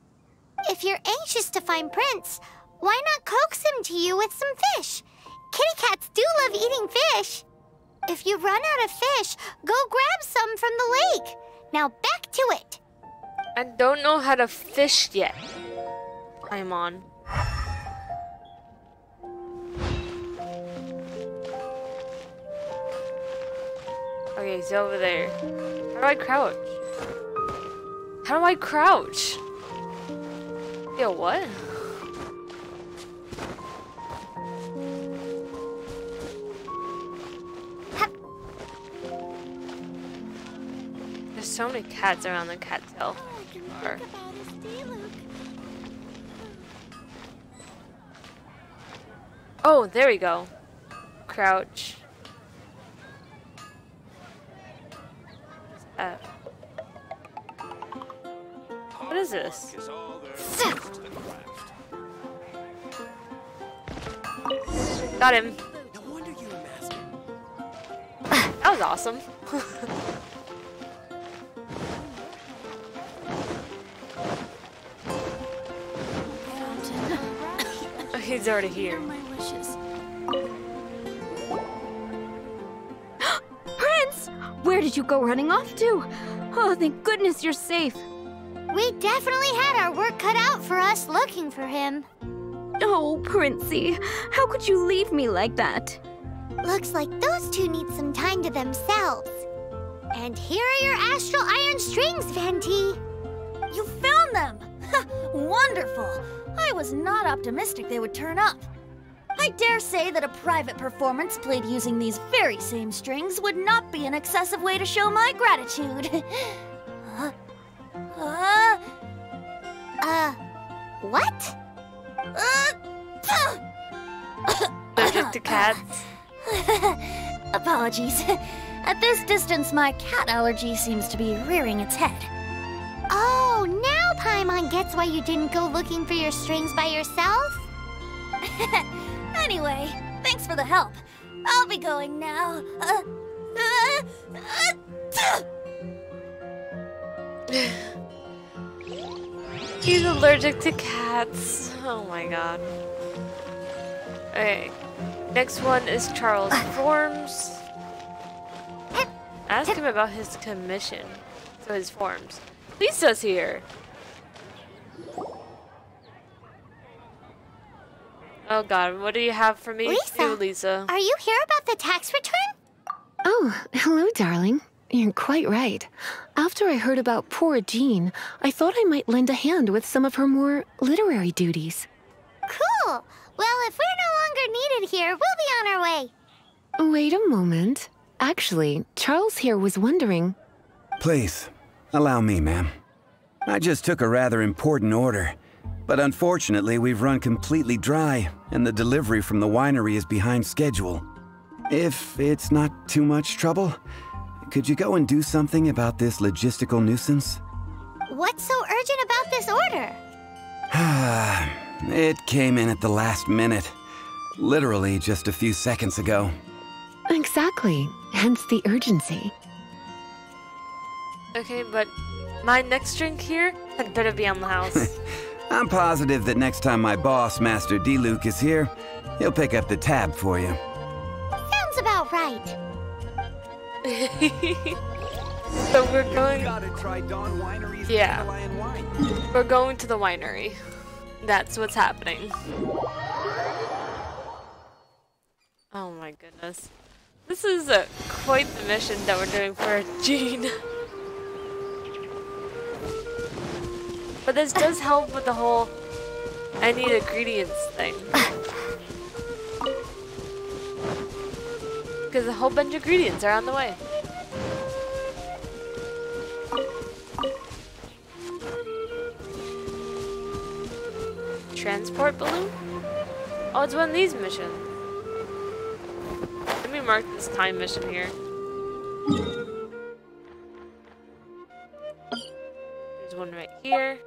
If you're anxious to find Prince, why not coax him to you with some fish? Kitty cats do love eating fish. If you run out of fish, go grab some from the lake. Now back to it. I don't know how to fish yet. I'm on. Okay, he's over there. How do I crouch? How do I crouch? Yo, what? There's so many cats around the cattail bar. Oh, there we go. Crouch. What is this? Got him. That was awesome. He's already here. Prince! Where did you go running off to? Oh, thank goodness you're safe. We definitely had our work cut out for us looking for him. Oh, Princey, how could you leave me like that? Looks like those two need some time to themselves. And here are your astral iron strings, Venti. You found them! Wonderful! I was not optimistic they would turn up. I dare say that a private performance played using these very same strings would not be an excessive way to show my gratitude. What? Allergic to cats? Apologies. At this distance, my cat allergy seems to be rearing its head. Oh, now Paimon gets why you didn't go looking for your strings by yourself? Anyway, thanks for the help. I'll be going now. He's allergic to cats. Oh my god. Okay. Next one is Charles Forms. Ask him about his commission. So his forms. Lisa's here. Oh god, what do you have for me? Lisa? Are you here about the tax return? Oh, hello, darling. You're quite right. After I heard about poor Jean, I thought I might lend a hand with some of her more literary duties. Cool. Well, if we're no longer needed here, we'll be on our way. Wait a moment. Actually, Charles here was wondering... Please, allow me, ma'am. I just took a rather important order. But unfortunately, we've run completely dry, and the delivery from the winery is behind schedule. If it's not too much trouble, could you go and do something about this logistical nuisance? What's so urgent about this order? It came in at the last minute. Literally just a few seconds ago. Exactly. Hence the urgency. Okay, but my next drink here had better be on the house. I'm positive that next time my boss, Master D-Luke, is here, he'll pick up the tab for you. Sounds about right. So we're going... Yeah. Wine. We're going to the winery. That's what's happening. Oh my goodness. This is quite the mission that we're doing for Jean. But this does help with the whole I need ingredients thing. Because a whole bunch of ingredients are on the way. Transport balloon? Oh, it's one of these missions. Let me mark this time mission here. There's one right here.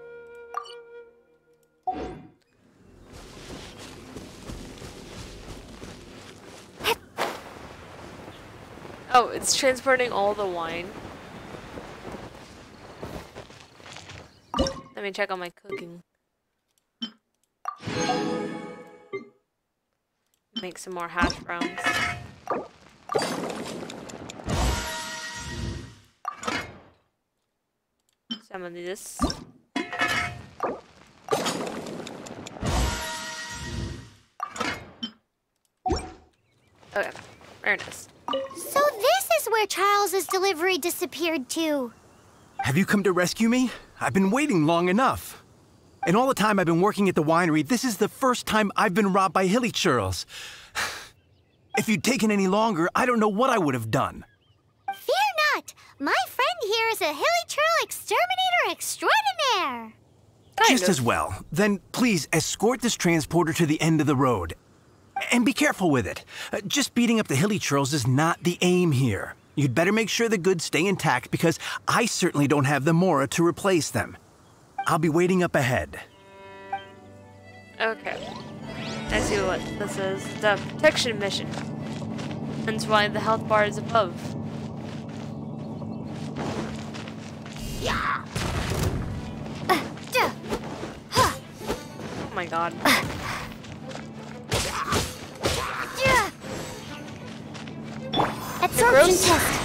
Oh, it's transporting all the wine. Let me check on my cooking. Make some more hash browns. Some of this. Okay, very nice. So this is where Charles's delivery disappeared to. Have you come to rescue me? I've been waiting long enough. And all the time I've been working at the winery, this is the first time I've been robbed by hilly churls. If you'd taken any longer, I don't know what I would have done. Fear not! My friend here is a hilly churl exterminator extraordinaire! Just as well. Then please escort this transporter to the end of the road. And be careful with it. Just beating up the hilly churls is not the aim here. You'd better make sure the goods stay intact because I certainly don't have the mora to replace them. I'll be waiting up ahead. Okay. I see what this is. It's a protection mission. That's why the health bar is above. Yeah. Oh my god. Absorption test.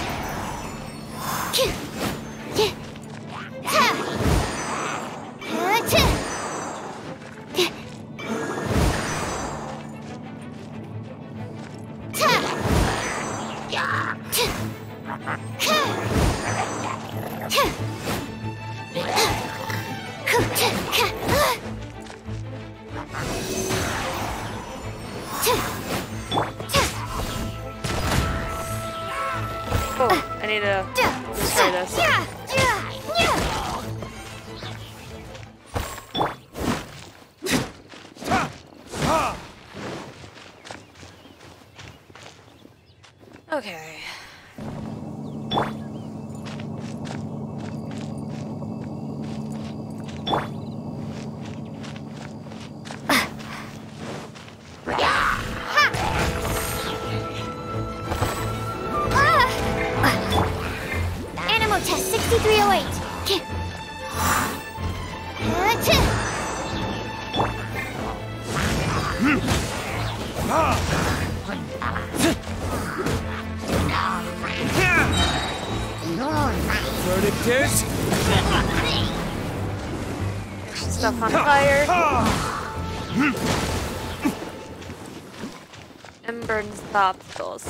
Oh, I need to destroy this. Okay. Animal test 6308. Verdict is... Stuff on fire. And burns the obstacles.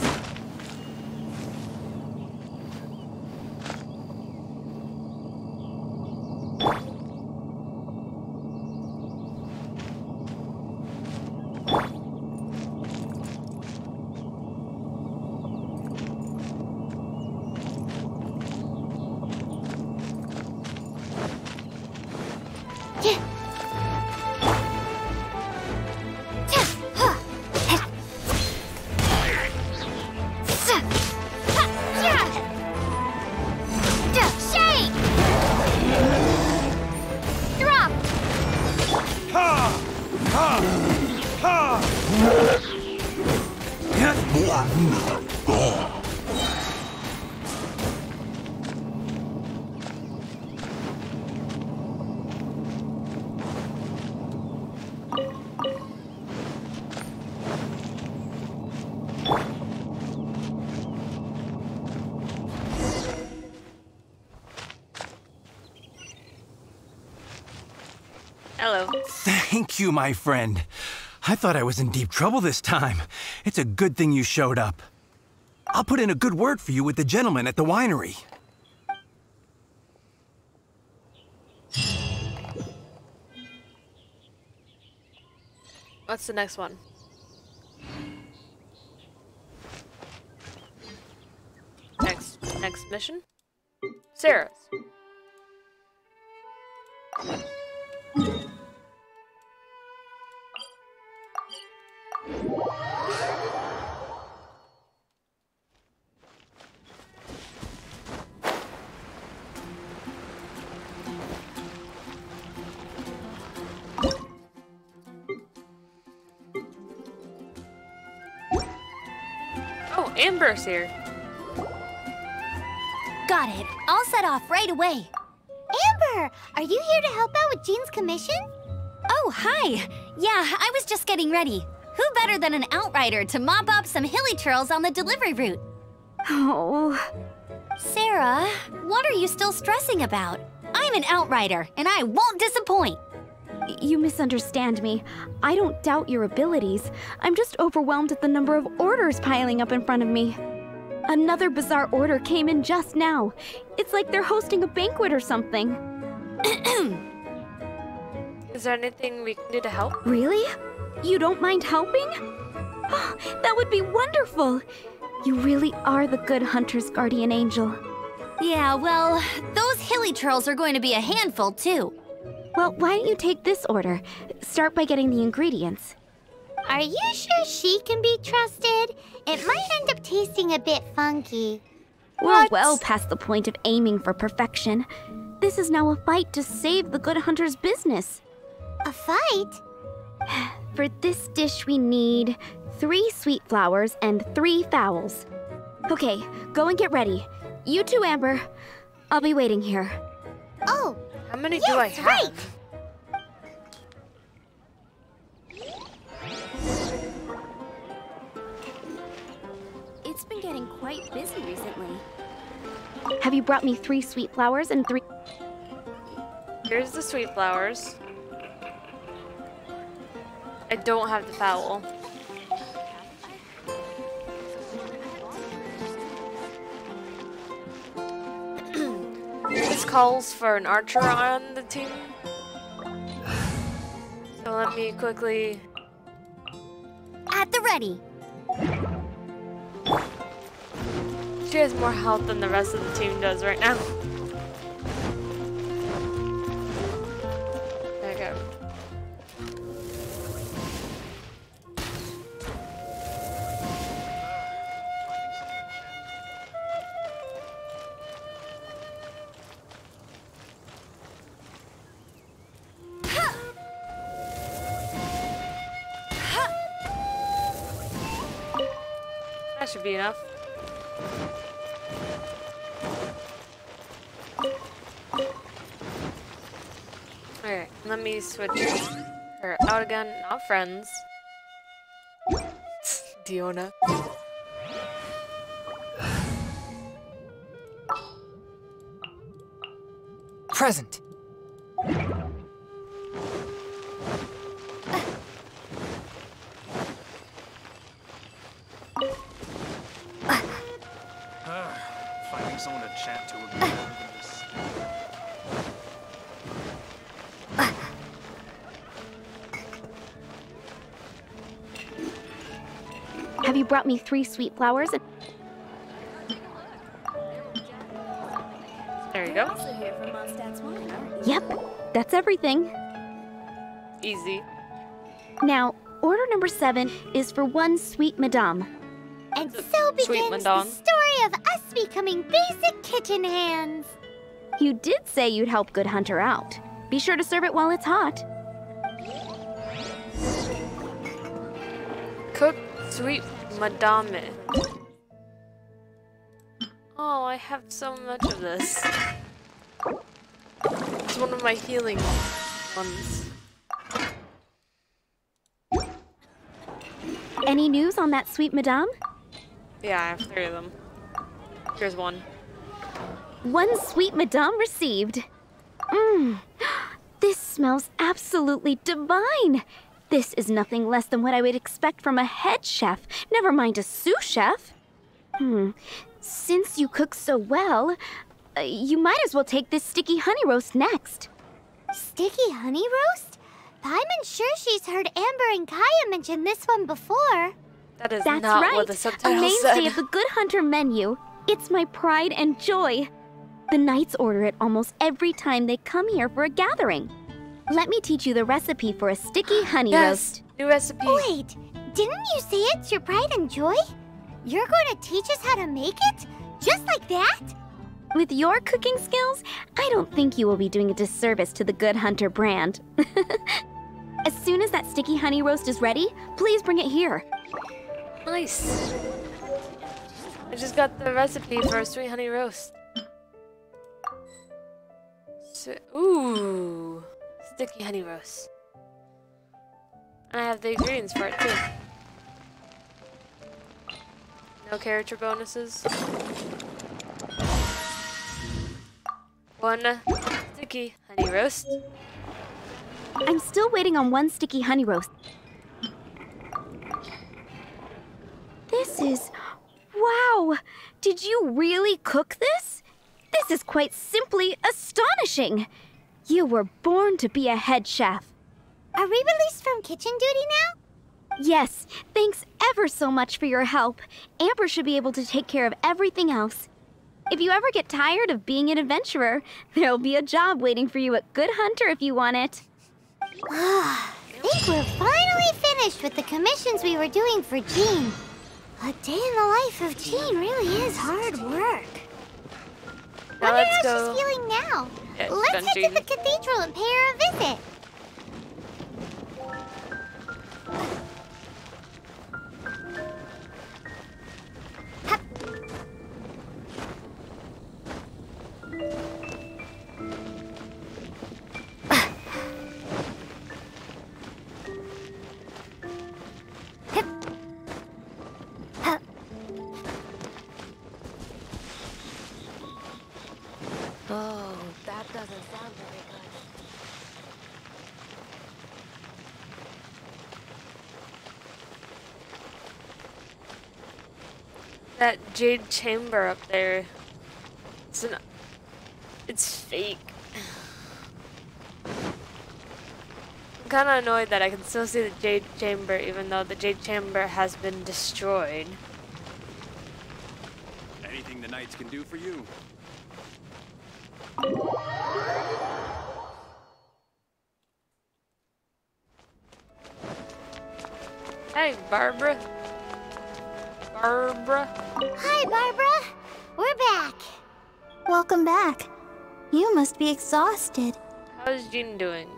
Hello. Thank you, my friend. I thought I was in deep trouble this time. It's a good thing you showed up. I'll put in a good word for you with the gentleman at the winery. What's the next one? Next mission? Sarah's. Oh, Amber's here. Got it. I'll set off right away. Amber, are you here to help out with Jean's commission? Oh, hi. Yeah, I was just getting ready. Who better than an outrider to mop up some hilly trails on the delivery route? Oh. Sarah, what are you still stressing about? I'm an outrider, and I won't disappoint. You misunderstand me. I don't doubt your abilities. I'm just overwhelmed at the number of orders piling up in front of me. Another bizarre order came in just now. It's like they're hosting a banquet or something. Is there anything we can do to help? Really? You don't mind helping? Oh, that would be wonderful. You really are the good hunter's guardian angel. Yeah, well, those hilly trails are going to be a handful, too. Well, why don't you take this order? Start by getting the ingredients. Are you sure she can be trusted? It might end up tasting a bit funky. We're well past the point of aiming for perfection. This is now a fight to save the good hunter's business. A fight? For this dish we need 3 sweet flowers and 3 fowls. Okay, go and get ready. You too, Amber. I'll be waiting here. Oh, how many do I have? Right. It's been getting quite busy recently. Have you brought me 3 sweet flowers and 3... Here's the sweet flowers. I don't have the fowl. This calls for an archer on the team. So let me quickly... At the ready. She has more health than the rest of the team does right now. There you go. That should be enough. Alright, let me switch her out again. Not friends. Diona. Present. Finding someone to chat to would be better than this. Have you brought me 3 sweet flowers? There you go. Yep, that's everything. Easy. Now, order number 7 is for 1 sweet madame. And so begins the story of us becoming basic kitchen hands. You did say you'd help Good Hunter out. Be sure to serve it while it's hot. Cook sweet madame. Oh, I have so much of this. It's one of my healing ones. Any news on that sweet madame? Yeah, I have 3 of them. Here's 1. 1 sweet madame received. Mmm, this smells absolutely divine. This is nothing less than what I would expect from a head chef, never mind a sous chef. Since you cook so well, you might as well take this sticky honey roast next. Sticky honey roast? Paimon sure she's heard Amber and Kaya mention this one before. That is That's not right. what the A subtitle mainstay said. of the Good Hunter menu. It's my pride and joy. The knights order it almost every time they come here for a gathering. Let me teach you the recipe for a sticky honey roast. New recipe. Wait, didn't you say it's your pride and joy? You're going to teach us how to make it? Just like that? With your cooking skills, I don't think you will be doing a disservice to the Good Hunter brand. As soon as that sticky honey roast is ready, please bring it here. Nice. I just got the recipe for a sweet honey roast. Ooh, sticky honey roast. And I have the ingredients for it too. No character bonuses. 1 sticky honey roast. I'm still waiting on 1 sticky honey roast. This is... wow! Did you really cook this? This is quite simply astonishing! You were born to be a head chef. Are we released from kitchen duty now? Yes, thanks ever so much for your help. Amber should be able to take care of everything else. If you ever get tired of being an adventurer, there'll be a job waiting for you at Good Hunter if you want it. I think we're finally finished with the commissions we were doing for Jean. A day in the life of Jean really is hard work. Now Wonder let's how go. she's feeling now. Yeah, Let's head Jean. to the cathedral and pay her a visit. Oh, that doesn't sound very good. That jade chamber up there. It's fake. I'm kind of annoyed that I can still see the Jade Chamber even though the Jade Chamber has been destroyed. Anything the knights can do for you. Hey, Barbara. Barbara? Hi, Barbara. We're back. Welcome back. You must be exhausted. How's Jean doing?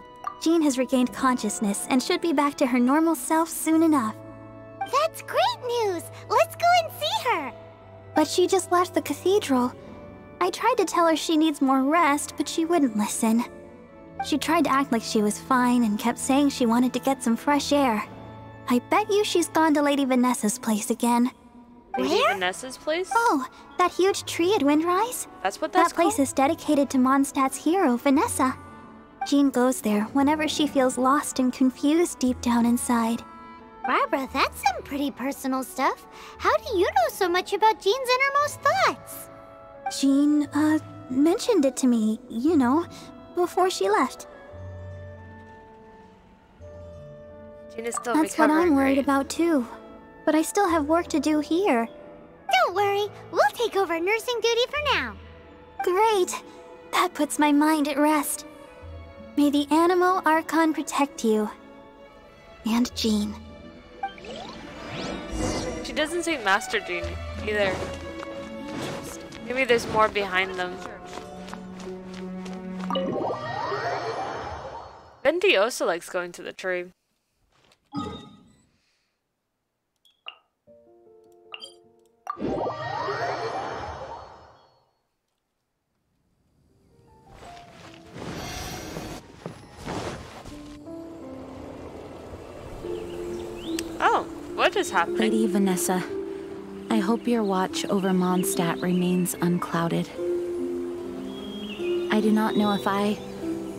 Jean has regained consciousness and should be back to her normal self soon enough. That's great news. Let's go and see her. But she just left the cathedral. I tried to tell her she needs more rest, but she wouldn't listen. She tried to act like she was fine and kept saying she wanted to get some fresh air. I bet you she's gone to Lady Vanessa's place again. Lady Vanessa's place? Oh, that huge tree at Windrise? That's what that's That place is dedicated to Mondstadt's hero, Vanessa. Jean goes there whenever she feels lost and confused deep down inside. Barbara, that's some pretty personal stuff. How do you know so much about Jean's innermost thoughts? Jean, mentioned it to me, you know, before she left. Jean is still That's what recovering, I'm worried right? about too. But I still have work to do here. Don't worry, we'll take over nursing duty for now. Great! That puts my mind at rest. May the Animo Archon protect you. And Jean. She doesn't say Master Jean either. Maybe there's more behind them. Bendy also likes going to the tree. Oh, what is happening? Lady Vanessa, I hope your watch over Mondstadt remains unclouded. I do not know if I,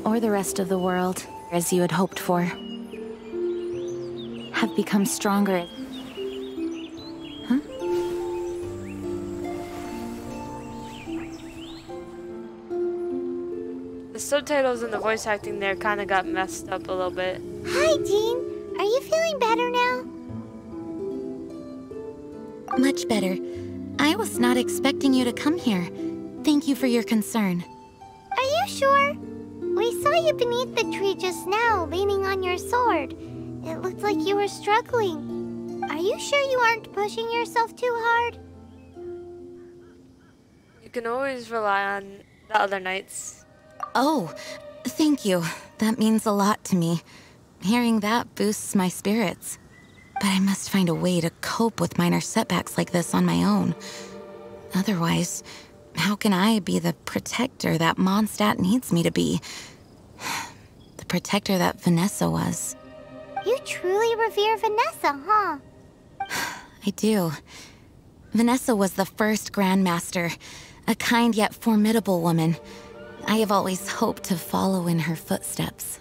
or the rest of the world, as you had hoped for, have become stronger. Huh? The subtitles and the voice acting there kind of got messed up a little bit. Hi, Jean. Are you feeling better now? Much better. I was not expecting you to come here. Thank you for your concern. Are you sure? We saw you beneath the tree just now, leaning on your sword. It looked like you were struggling. Are you sure you aren't pushing yourself too hard? You can always rely on the other knights. Oh, thank you. That means a lot to me. Hearing that boosts my spirits. But I must find a way to cope with minor setbacks like this on my own. Otherwise, how can I be the protector that Mondstadt needs me to be? The protector that Vanessa was. You truly revere Vanessa, huh? I do. Vanessa was the first Grandmaster, a kind yet formidable woman. I have always hoped to follow in her footsteps.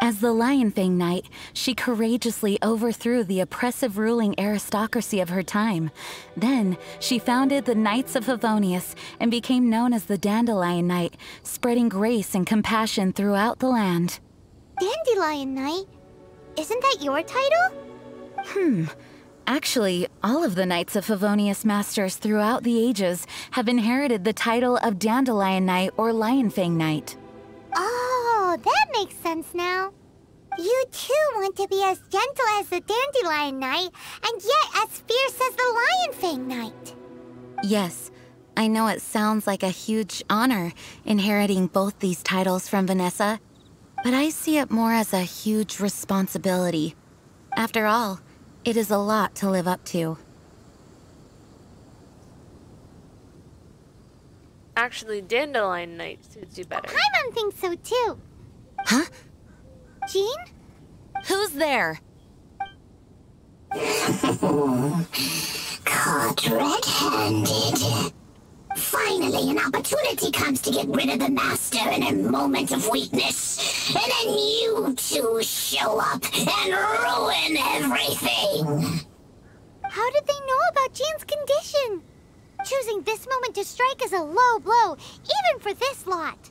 As the Lionfang Knight, she courageously overthrew the oppressive ruling aristocracy of her time. Then, she founded the Knights of Favonius and became known as the Dandelion Knight, spreading grace and compassion throughout the land. Dandelion Knight? Isn't that your title? Actually, all of the Knights of Favonius Masters throughout the ages have inherited the title of Dandelion Knight or Lionfang Knight. Oh, that makes sense now. You too want to be as gentle as the Dandelion Knight, and yet as fierce as the Lionfang Knight. Yes, I know it sounds like a huge honor inheriting both these titles from Vanessa, but I see it more as a huge responsibility. After all, it is a lot to live up to. Actually, Dandelion Knight suits you better. Paimon thinks so too. Huh? Jean? Who's there? Caught red-handed. Finally, an opportunity comes to get rid of the Master in a moment of weakness. And then you two show up and ruin everything. How did they know about Jean's condition? Choosing this moment to strike is a low blow, even for this lot.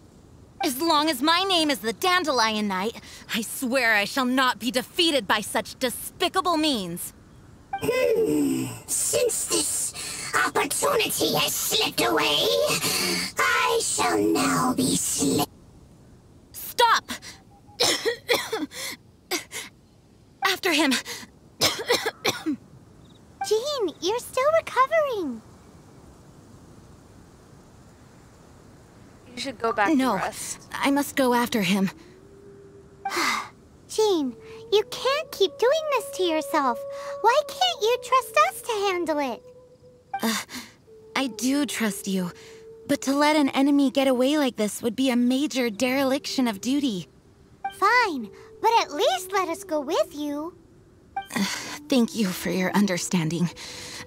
As long as my name is the Dandelion Knight, I swear I shall not be defeated by such despicable means. Since this opportunity has slipped away, I shall now be Stop! After him. Jean, you're still recovering. You should go back to rest. I must go after him. Jean, you can't keep doing this to yourself. Why can't you trust us to handle it? I do trust you, but to let an enemy get away like this would be a major dereliction of duty. Fine, but at least let us go with you. Thank you for your understanding.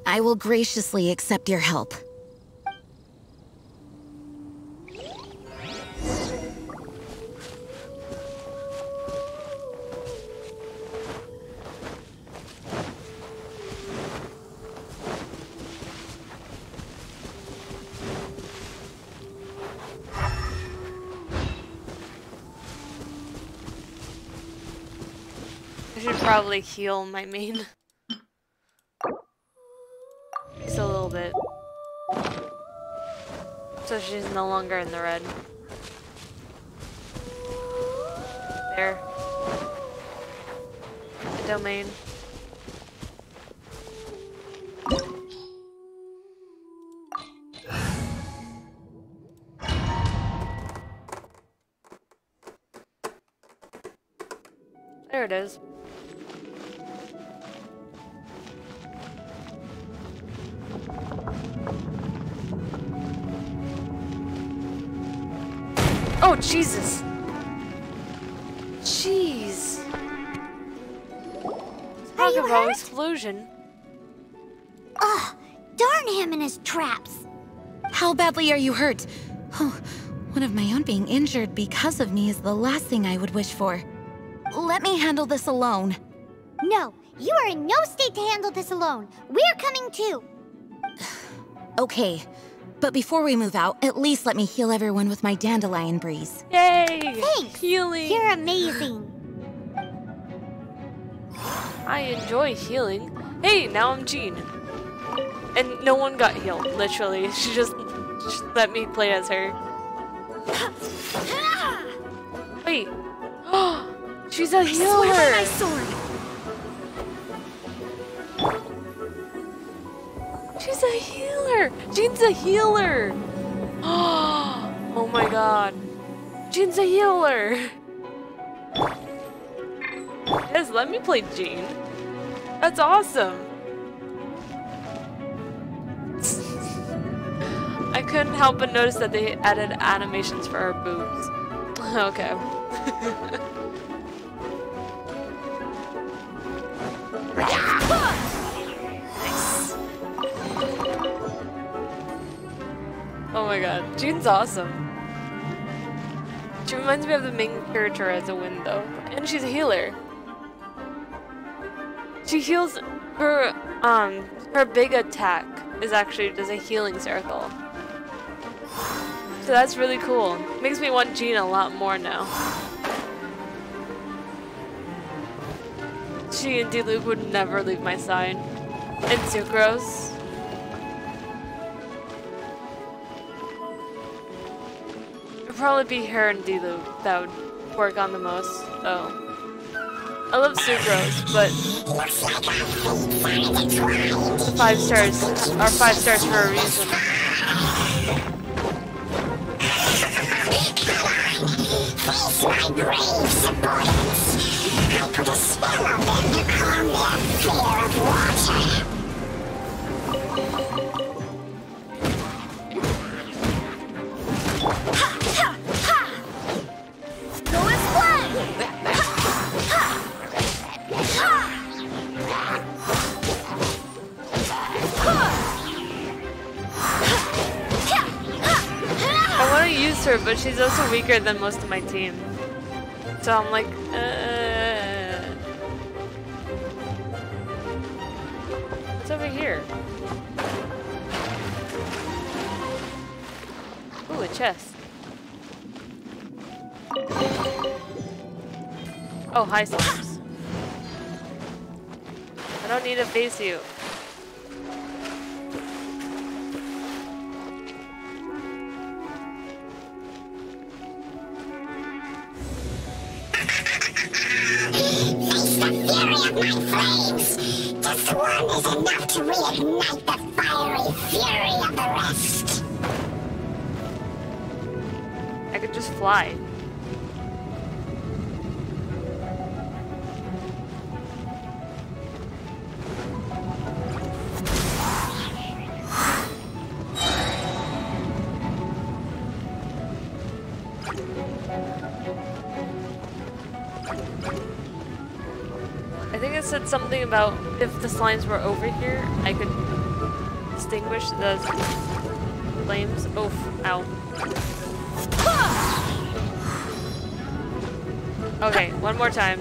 I will graciously accept your help. I should probably heal my main. Just a little bit. So she's no longer in the red. There. The domain. There it is. Oh, Jesus! Jeez! Talk about explosion. Ugh, darn him and his traps. How badly are you hurt? Oh, one of my own being injured because of me is the last thing I would wish for. Let me handle this alone. No, you are in no state to handle this alone. We're coming too. Okay, but before we move out, at least let me heal everyone with my dandelion breeze. Yay! Thanks. Healing! You're amazing. I enjoy healing. Hey, now I'm Jean. And no one got healed, literally. She just let me play as her. Wait. She's a healer! I swear by my sword! She's a healer! Jean's a healer! Oh my god. Jean's a healer! Yes, let me play Jean. That's awesome! I couldn't help but notice that they added animations for her boobs. Okay. Nice. Oh my god, Jean's awesome. She reminds me of the main character as a window, and she's a healer. She heals her big attack is actually just a healing circle. So that's really cool. Makes me want Jean a lot more now. She and D-Luke would never leave my side. And Sucrose. It'd probably be her and D-Luke that would work on the most, though. I love Sucrose, but 5 stars are 5 stars for a reason. Face my brave subordinates. I put a spell on them to calm their fear of water. Go and play! I want to use her, but she's also weaker than most of my team. So I'm like, what's over here? Ooh, a chest. Oh, hi, slimes. I don't need to face you. Face the fury of my flames! Just one is enough to reignite the fiery fury of the rest! I could just fly. I think it said something about if the slimes were over here, I could extinguish the flames. Oh, ow. Okay, one more time.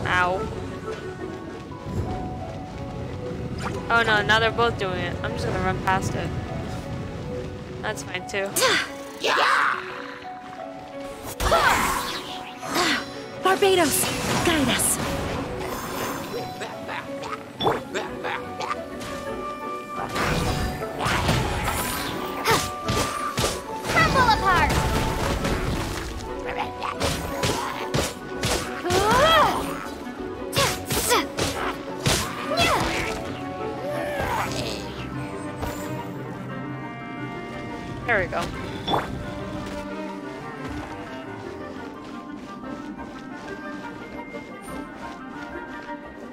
Ow. Oh no, now they're both doing it. I'm just gonna run past it. That's fine too. Barbados, guide us. Crumble apart! There we go.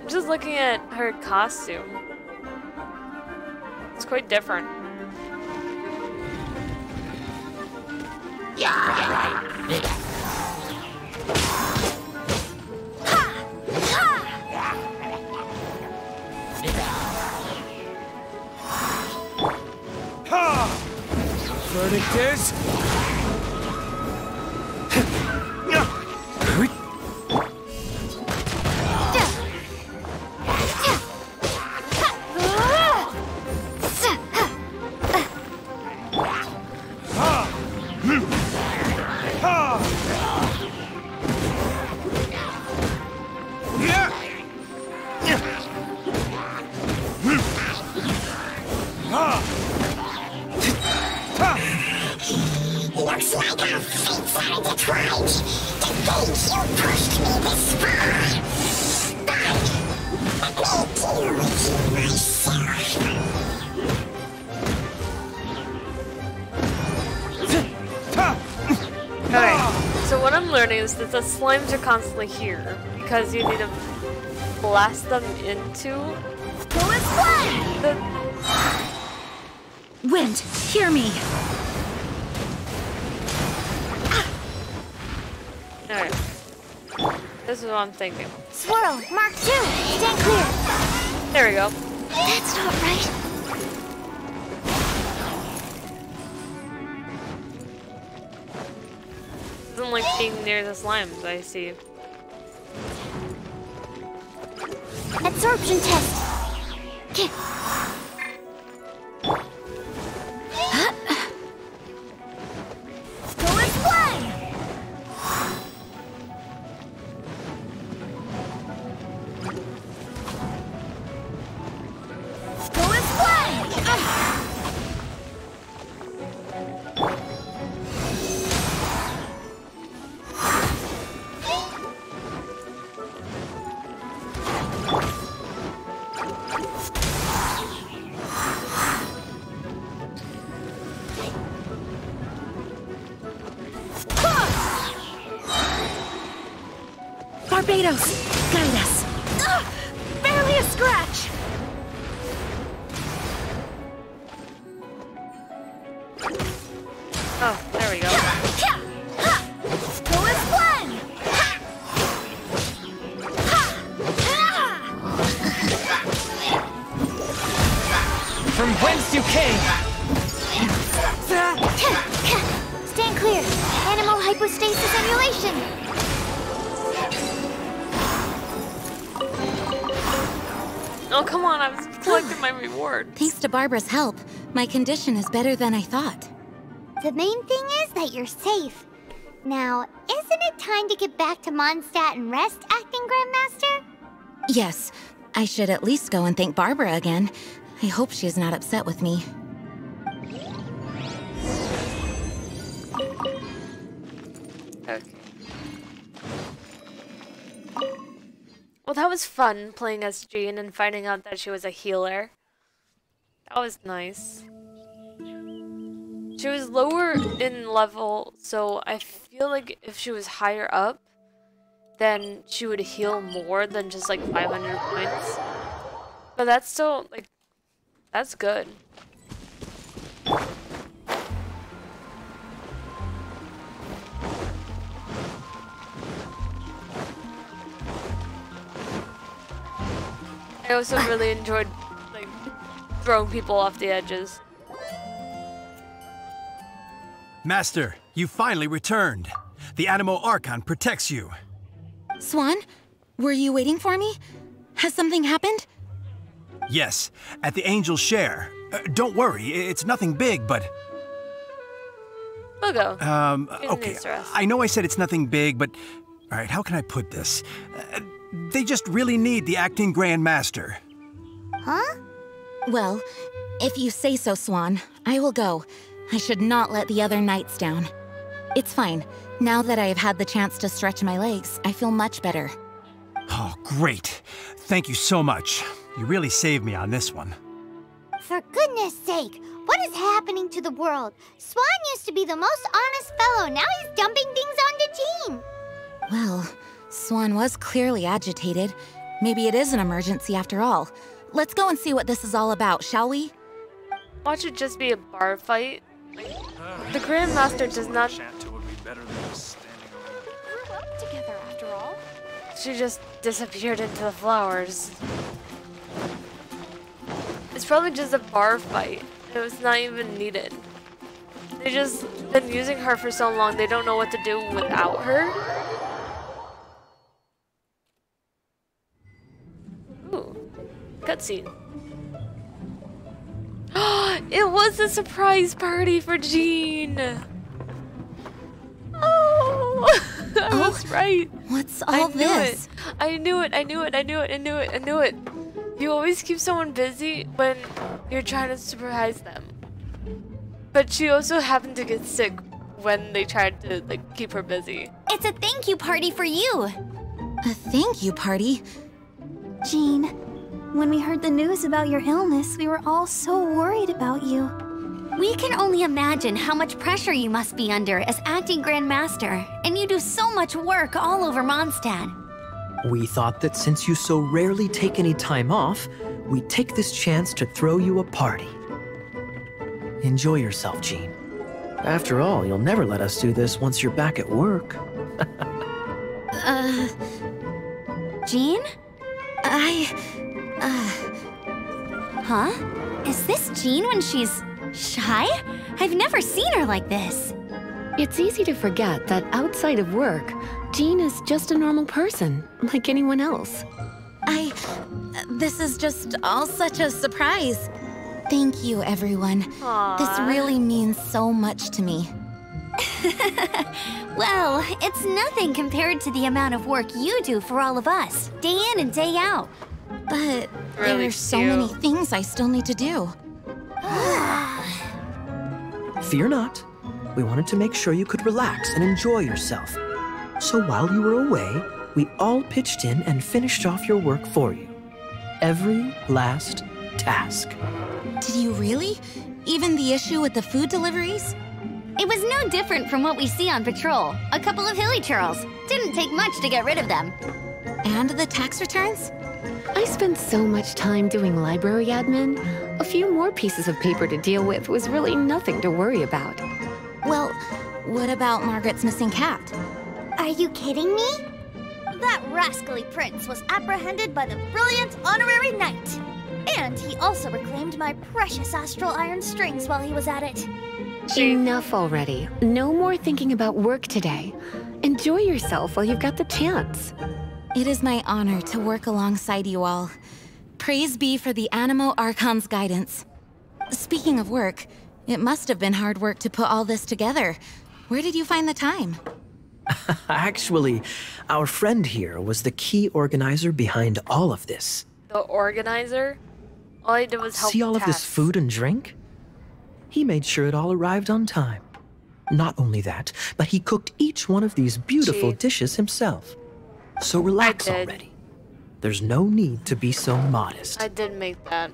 I'm just looking at her costume. It's quite different. Verdict is... Looks like our fates are intertwined. To think you pushed me this far. But let me deal with you myself. Okay, so what I'm learning is that the slimes are constantly here because you need to blast them into the... Wind, hear me. Alright. This is what I'm thinking. Swirl, Mark 2, stand clear. There we go. That's not right. Doesn't like being near the slimes, I see. Absorption test. Go and fly. Go and fly. Barbados, guide us. Barely a scratch. Oh, there we go. Go and fly. From whence you came! Stand clear. Animal hypostasis emulation. Oh, come on, I was collecting my reward. Thanks to Barbara's help, my condition is better than I thought. The main thing is that you're safe. Now, isn't it time to get back to Mondstadt and rest, acting Grandmaster? Yes, I should at least go and thank Barbara again. I hope she's not upset with me. Okay. Well, that was fun playing as Jean and finding out that she was a healer. That was nice. She was lower in level, so I feel like if she was higher up, then she would heal more than just like 500 points. But that's still, like, that's good. I also really enjoyed, like, throwing people off the edges. Master, you finally returned. The Animo Archon protects you. Swan, were you waiting for me? Has something happened? Yes, at the Angel's Share. Don't worry, it's nothing big, but... We'll go. Okay, I know I said it's nothing big, but... Alright, how can I put this? They just really need the acting Grand Master. Huh? Well, if you say so, Swan, I will go. I should not let the other knights down. It's fine. Now that I have had the chance to stretch my legs, I feel much better. Oh, great. Thank you so much. You really saved me on this one. For goodness sake, what is happening to the world? Swan used to be the most honest fellow, now he's dumping things onto Jean. Well, Swan was clearly agitated. Maybe it is an emergency after all. Let's go and see what this is all about, shall we? Watch it just be a bar fight. The Grandmaster does not... Grew up together after all. She just disappeared into the flowers. It's probably just a bar fight. It was not even needed. They just been using her for so long, they don't know what to do without her. Ooh, cutscene. It was a surprise party for Jean. Oh, I was right. What's all this? I knew it. I knew it. I knew it. I knew it. I knew it. You always keep someone busy when you're trying to surprise them. But she also happened to get sick when they tried to like keep her busy. It's a thank you party for you. A thank you party? Jean, when we heard the news about your illness, we were all so worried about you. We can only imagine how much pressure you must be under as acting Grand Master, and you do so much work all over Mondstadt. We thought that since you so rarely take any time off, we'd take this chance to throw you a party. Enjoy yourself, Jean. After all, you'll never let us do this once you're back at work. Jean? Huh? Is this Jean when she's shy? I've never seen her like this. It's easy to forget that outside of work, Jean is just a normal person, like anyone else. This is just all such a surprise. Thank you, everyone. Aww. This really means so much to me. Well, it's nothing compared to the amount of work you do for all of us, day in and day out. But Really there are so many things I still need to do. Fear not. We wanted to make sure you could relax and enjoy yourself. So while you were away, we all pitched in and finished off your work for you. Every last task. Did you really? Even the issue with the food deliveries? It was no different from what we see on patrol. A couple of hilly churls. Didn't take much to get rid of them. And the tax returns? I spent so much time doing library admin. A few more pieces of paper to deal with was really nothing to worry about. Well, what about Margaret's missing cat? Are you kidding me? That rascally prince was apprehended by the brilliant honorary knight. And he also reclaimed my precious astral iron strings while he was at it. Enough already. No more thinking about work today. Enjoy yourself while you've got the chance. It is my honor to work alongside you all. Praise be for the Animo Archon's guidance. Speaking of work, it must have been hard work to put all this together. Where did you find the time? Actually, our friend here was the key organizer behind all of this. The organizer? All I did was help See all of this tasks. food and drink? He made sure it all arrived on time. Not only that, but he cooked each one of these beautiful dishes himself. So relax already. There's no need to be so modest. I did make that.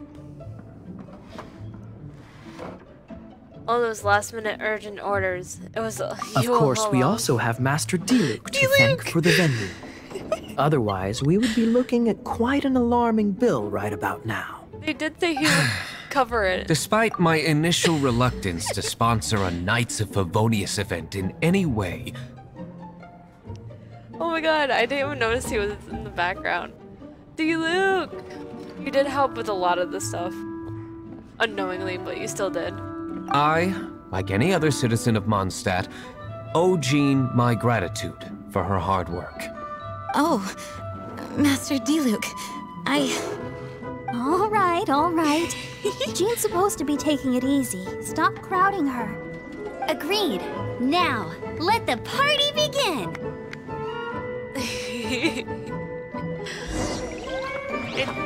All those last-minute urgent orders. It was Of course, we also have Master Diluc to thank for the venue. Otherwise, we would be looking at quite an alarming bill right about now. They did say he would cover it. Despite my initial reluctance to sponsor a Knights of Favonius event in any way. Oh my god, I didn't even notice he was in the background. Diluc! You did help with a lot of the stuff. Unknowingly, but you still did. I, like any other citizen of Mondstadt, owe Jean my gratitude for her hard work. Oh, Master Diluc, All right. Jean's supposed to be taking it easy. Stop crowding her. Agreed. Now, let the party begin!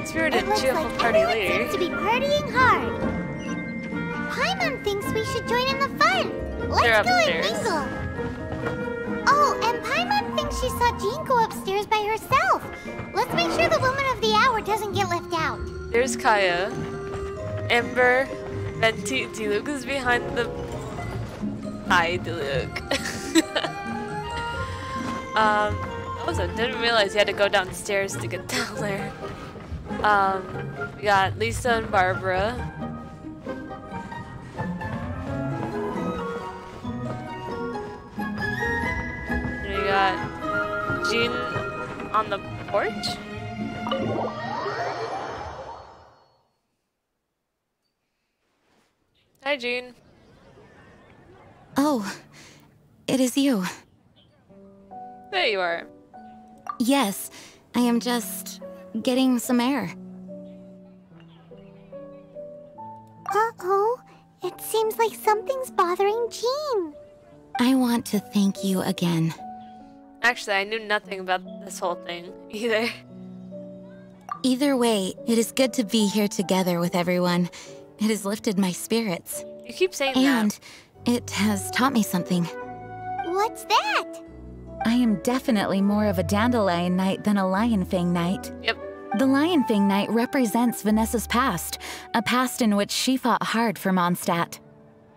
Spirited cheerful party later. Seems to be partying hard. Paimon thinks we should join in the fun. Let's go and mingle. Oh, and Paimon thinks she saw Jean go upstairs by herself. Let's make sure the woman of the hour doesn't get left out. There's Kaya. Ember. Venti. Diluc is behind the... Hi, Diluc. Also, didn't realize you had to go downstairs to get down there. We got Lisa and Barbara. And we got Jean on the porch. Hi, Jean. Oh, it is you. There you are. Yes, I am just getting some air. Uh-oh. It seems like something's bothering Jean. I want to thank you again. Actually, I knew nothing about this whole thing either. Either way, it is good to be here together with everyone. It has lifted my spirits. You keep saying and it has taught me something. What's that? I am definitely more of a Dandelion Knight than a Lionfang Knight. Yep. The Lionfang Knight represents Vanessa's past, a past in which she fought hard for Mondstadt.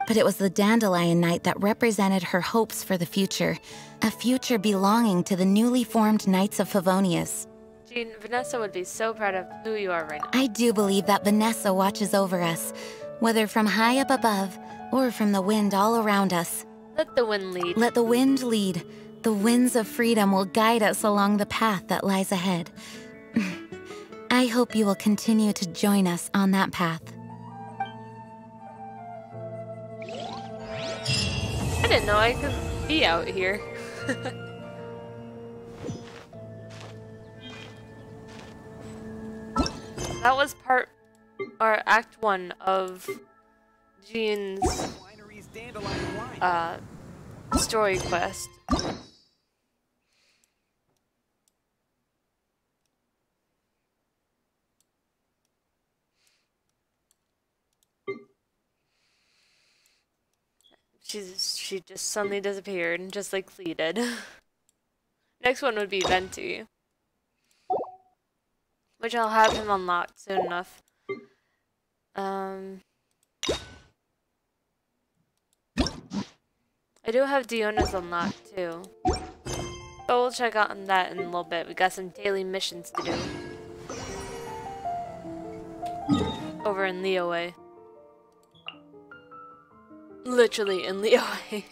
But it was the Dandelion Knight that represented her hopes for the future, a future belonging to the newly formed Knights of Favonius. Jean, Vanessa would be so proud of who you are right now. I do believe that Vanessa watches over us, whether from high up above or from the wind all around us. Let the wind lead. Let the wind lead. The winds of freedom will guide us along the path that lies ahead. I hope you will continue to join us on that path. I didn't know I could be out here. That was Act 1 of Jean's story quest. She just suddenly disappeared, just like Clee did. Next one would be Venti, which I'll have him unlocked soon enough. I do have Diona's unlocked too, but we'll check out on that in a little bit. We got some daily missions to do over in Leeway. Literally in Leeway.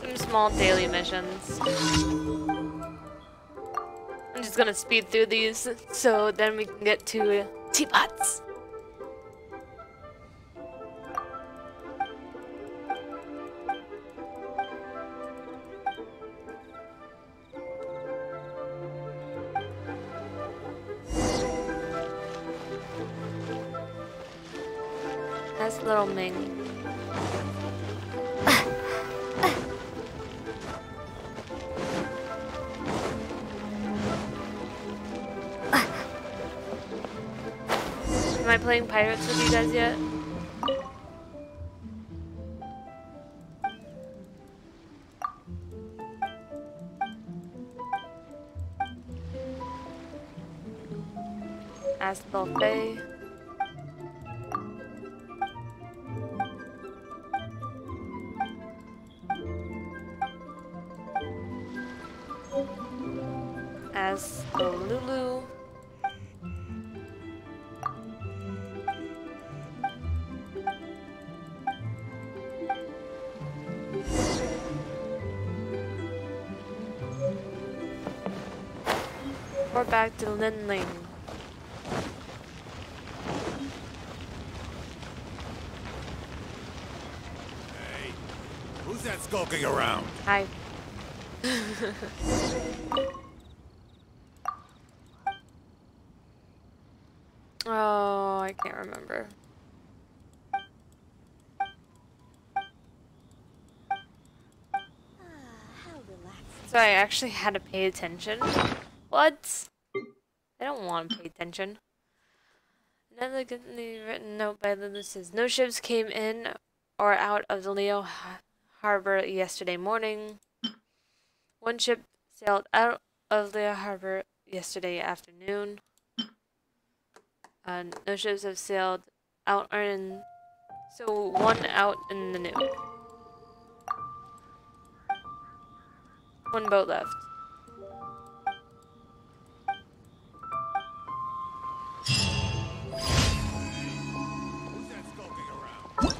Some small daily missions. I'm just gonna speed through these so then we can get to Teapots. That's little Ming. Am I playing Pirates with you guys yet? Ask Buffet. Ask Lulu. Or back to Linling. Hey, who's that skulking around? Hi. Oh, I can't remember. So I actually had to pay attention. What? I don't want to pay attention. Another written note by Lulu says, no ships came in or out of the Leo Harbor yesterday morning. One ship sailed out of Leo Harbor yesterday afternoon. No ships have sailed out or in, so one out in the noon. One boat left. Who's that skulking around?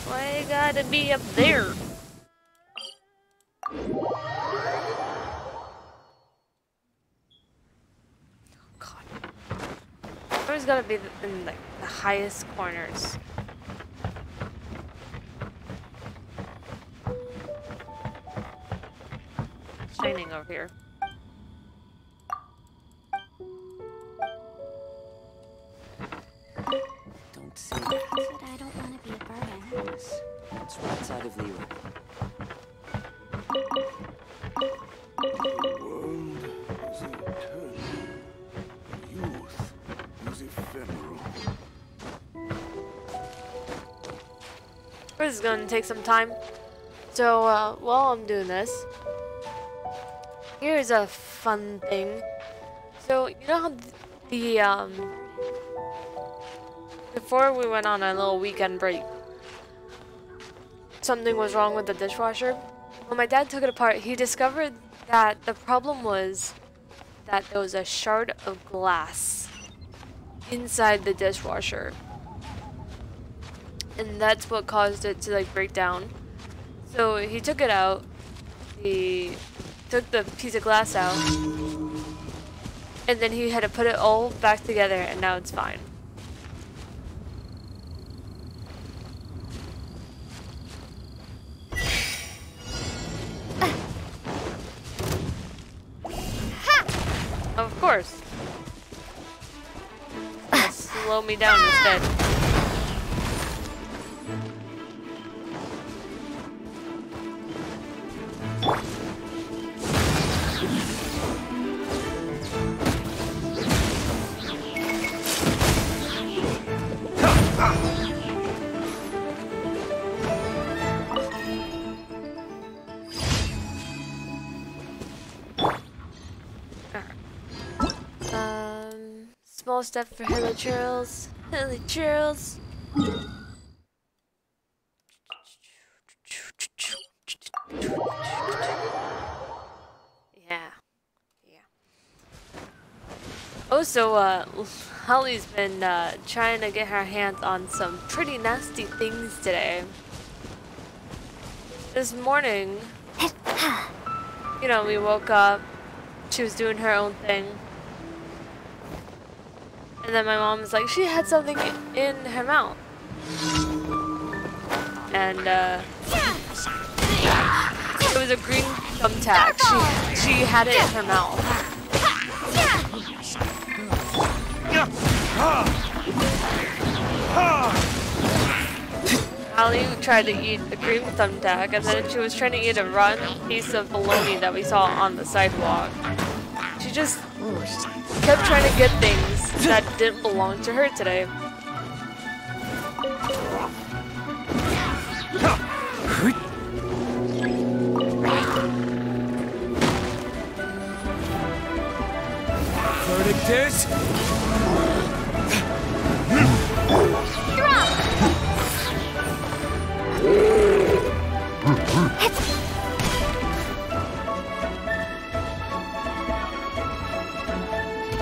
Why you gotta be up there? Always gotta be in like the highest corners. Shining over here. Don't say that. But I don't want to be a burden. Yes, that's right side of Leo. The world is eternal. Youth is ephemeral. This is gonna take some time. So while I'm doing this, here's a fun thing. So you know how the before we went on a little weekend break, something was wrong with the dishwasher. When my dad took it apart, he discovered that the problem was that there was a shard of glass inside the dishwasher. And that's what caused it to like break down. So he took it out. He took the piece of glass out. And then he had to put it all back together, and now it's fine. Of course. Slow me down instead. Small step for Hilly Churls. Hilly Churls. Yeah. Also, Holly's been trying to get her hands on some pretty nasty things today. This morning, you know, we woke up, she was doing her own thing. And then my mom was like, she had something in her mouth. And it was a green thumbtack. She had it in her mouth. Allie tried to eat a green thumbtack, and then she was trying to eat a rotten piece of bologna that we saw on the sidewalk. She just kept trying to get things that didn't belong to her today. Verdict is... Drop!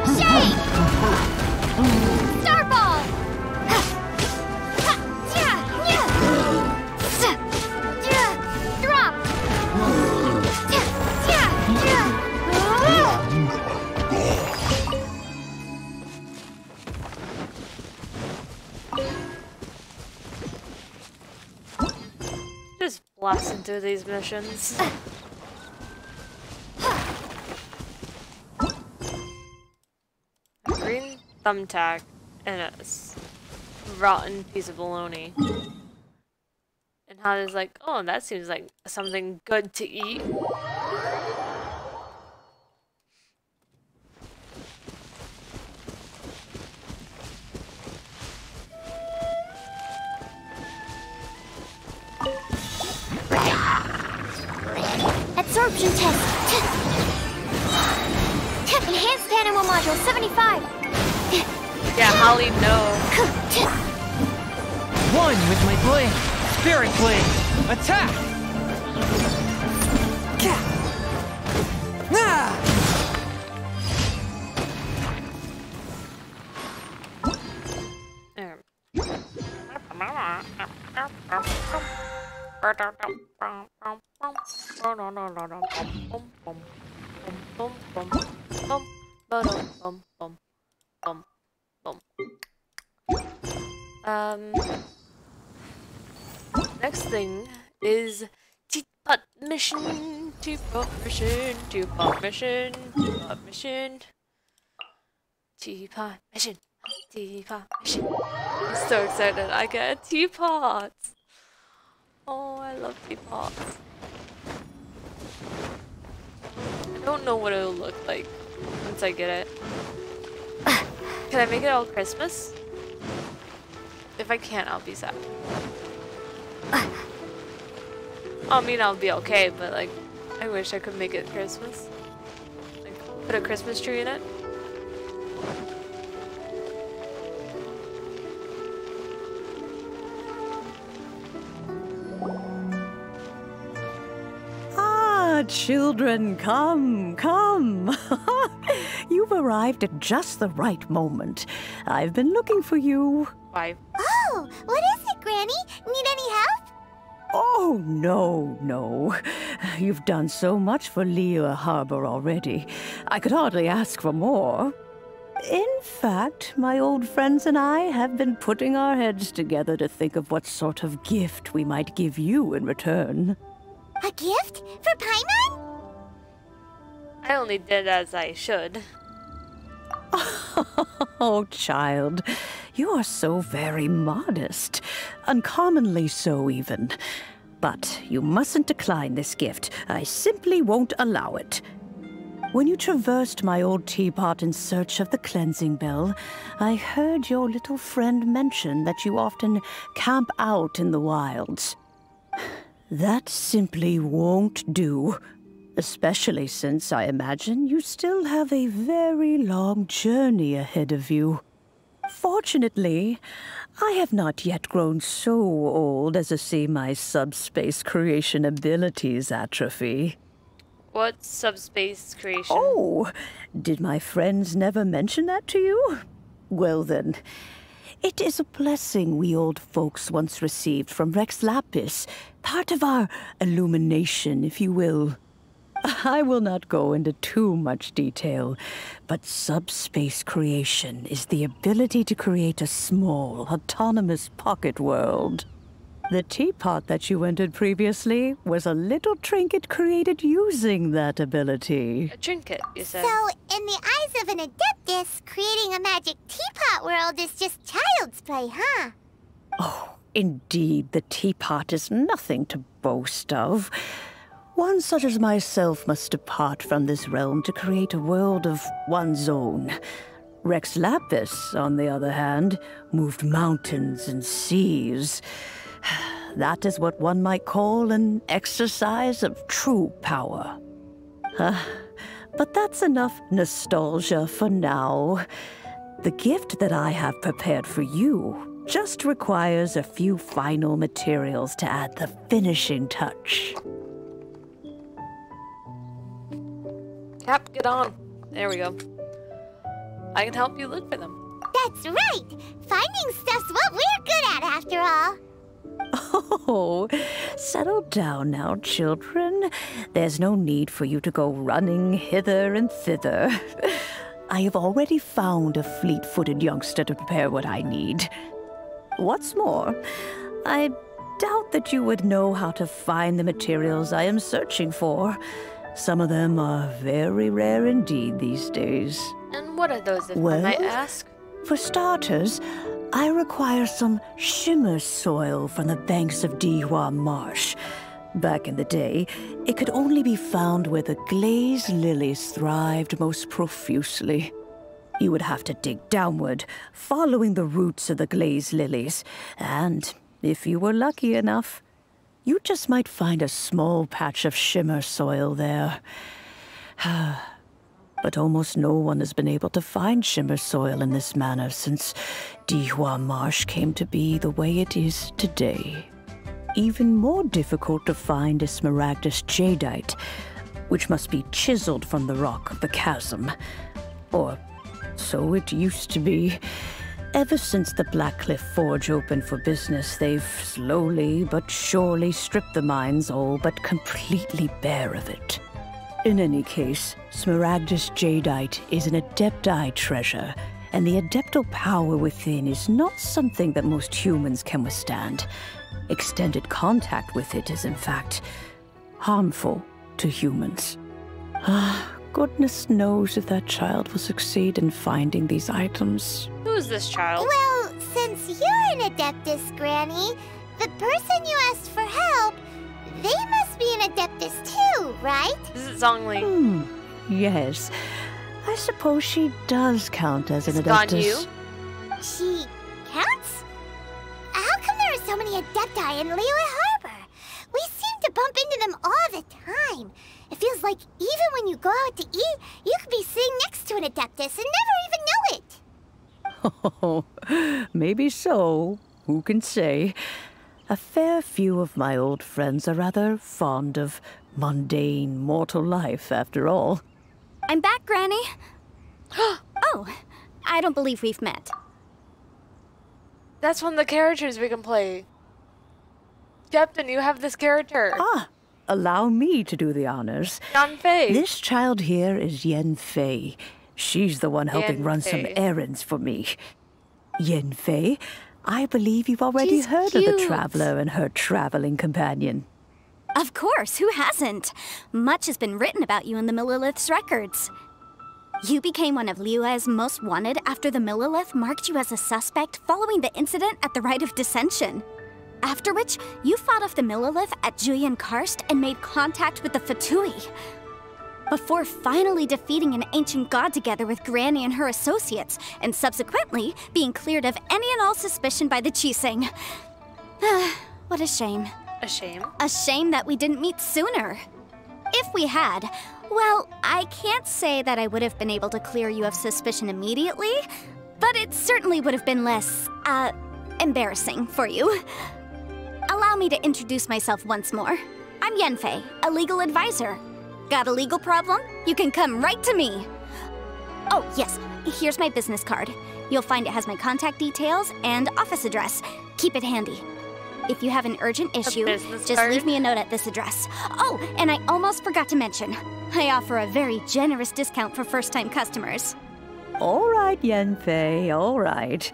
Shake! Starball! Drop! Just blasting through these missions. A green thumbtack and a rotten piece of bologna. And Holly's like, oh, that seems like something good to eat. Absorption test. Enhanced animal module 75. Yeah, Holly, no. One with my blade. Spirit blade. Attack! Next thing is Teapot mission, Teapot mission, Teapot mission, Teapot mission, Teapot mission, Teapot mission. I'm so excited, I get a teapot! Oh, I love teapots. I don't know what it'll look like once I get it. Can I make it all Christmas? If I can't, I'll be sad. I mean, I'll be okay, but like, I wish I could make it Christmas. Like, put a Christmas tree in it. Ah, children, come, come. You've arrived at just the right moment. I've been looking for you. Bye. Oh, what is it, Granny? Need any help? Oh, no. You've done so much for Lea Harbor already. I could hardly ask for more. In fact, my old friends and I have been putting our heads together to think of what sort of gift we might give you in return. A gift? For Paimon? I only did as I should. Oh, child, you are so very modest. Uncommonly so, even. But you mustn't decline this gift. I simply won't allow it. When you traversed my old teapot in search of the cleansing bell, I heard your little friend mention that you often camp out in the wilds. That simply won't do. Especially since I imagine you still have a very long journey ahead of you. Fortunately, I have not yet grown so old as to see my subspace creation abilities atrophy. What subspace creation? Oh, did my friends never mention that to you? Well then, it is a blessing we old folks once received from Rex Lapis, part of our illumination, if you will. I will not go into too much detail, but subspace creation is the ability to create a small, autonomous pocket world. The teapot that you entered previously was a little trinket created using that ability. A trinket, you said. So, in the eyes of an adeptus, creating a magic teapot world is just child's play, huh? Oh, indeed, the teapot is nothing to boast of. One such as myself must depart from this realm to create a world of one's own. Rex Lapis, on the other hand, moved mountains and seas. That is what one might call an exercise of true power. But that's enough nostalgia for now. The gift that I have prepared for you just requires a few final materials to add the finishing touch. Cap, get on. There we go. I can help you look for them. That's right! Finding stuff's what we're good at, after all. Oh, settle down now, children. There's no need for you to go running hither and thither. I have already found a fleet-footed youngster to prepare what I need. What's more, I doubt that you would know how to find the materials I am searching for. Some of them are very rare indeed these days. And what are those, if Well, I might ask? For starters, I require some shimmer soil from the banks of Dihua Marsh. Back in the day, it could only be found where the glazed lilies thrived most profusely. You would have to dig downward, following the roots of the glazed lilies, and if you were lucky enough, you just might find a small patch of shimmer soil there. But almost no one has been able to find shimmer soil in this manner since Dihua Marsh came to be the way it is today. Even more difficult to find is smaragdus jadeite, which must be chiseled from the rock of the chasm. Or so it used to be. Ever since the Blackcliff Forge opened for business, they've slowly but surely stripped the mines all but completely bare of it. In any case, smaragdus jadeite is an adepti treasure, and the adeptal power within is not something that most humans can withstand. Extended contact with it is, in fact, harmful to humans. Goodness knows if that child will succeed in finding these items. Who's this child? Well, since you're an adeptus, Granny, the person you asked for help, they must be an adeptus too, right? This is Zhongli. Yes. I suppose she does count as an Is it adeptus. Ganyu? She counts? How come there are so many adepti in Liyue Harbor? We seem to bump into them all the time. It feels like even when you go out to eat, you could be sitting next to an adeptus and never even know it. Oh, maybe so. Who can say? A fair few of my old friends are rather fond of mundane mortal life, after all. I'm back, Granny. Oh, I don't believe we've met. That's one of the characters we can play. Captain, you have this character. Allow me to do the honors. Yanfei. This child here is Yanfei. She's the one helping run some Yanfei. errands for me. Yanfei, I believe you've already She's heard of the cute. traveler and her traveling companion. Of course, who hasn't? Much has been written about you in the Millilith's records. You became one of Liyue's most wanted after the Millilith marked you as a suspect following the incident at the Rite of Dissension. After which, you fought off the Millilith at Julian Karst and made contact with the Fatui. Before finally defeating an ancient god together with Granny and her associates, and subsequently being cleared of any and all suspicion by the Chiseng. What a shame. A shame? A shame that we didn't meet sooner. If we had, well, I can't say that I would have been able to clear you of suspicion immediately, but it certainly would have been less, embarrassing for you. Allow me to introduce myself once more. I'm Yanfei, a legal advisor. Got a legal problem? You can come right to me. Oh, yes, here's my business card. You'll find it has my contact details and office address. Keep it handy. If you have an urgent issue, just card? leave me a note at this address. Oh, and I almost forgot to mention, I offer a very generous discount for first-time customers. All right, Yanfei, all right.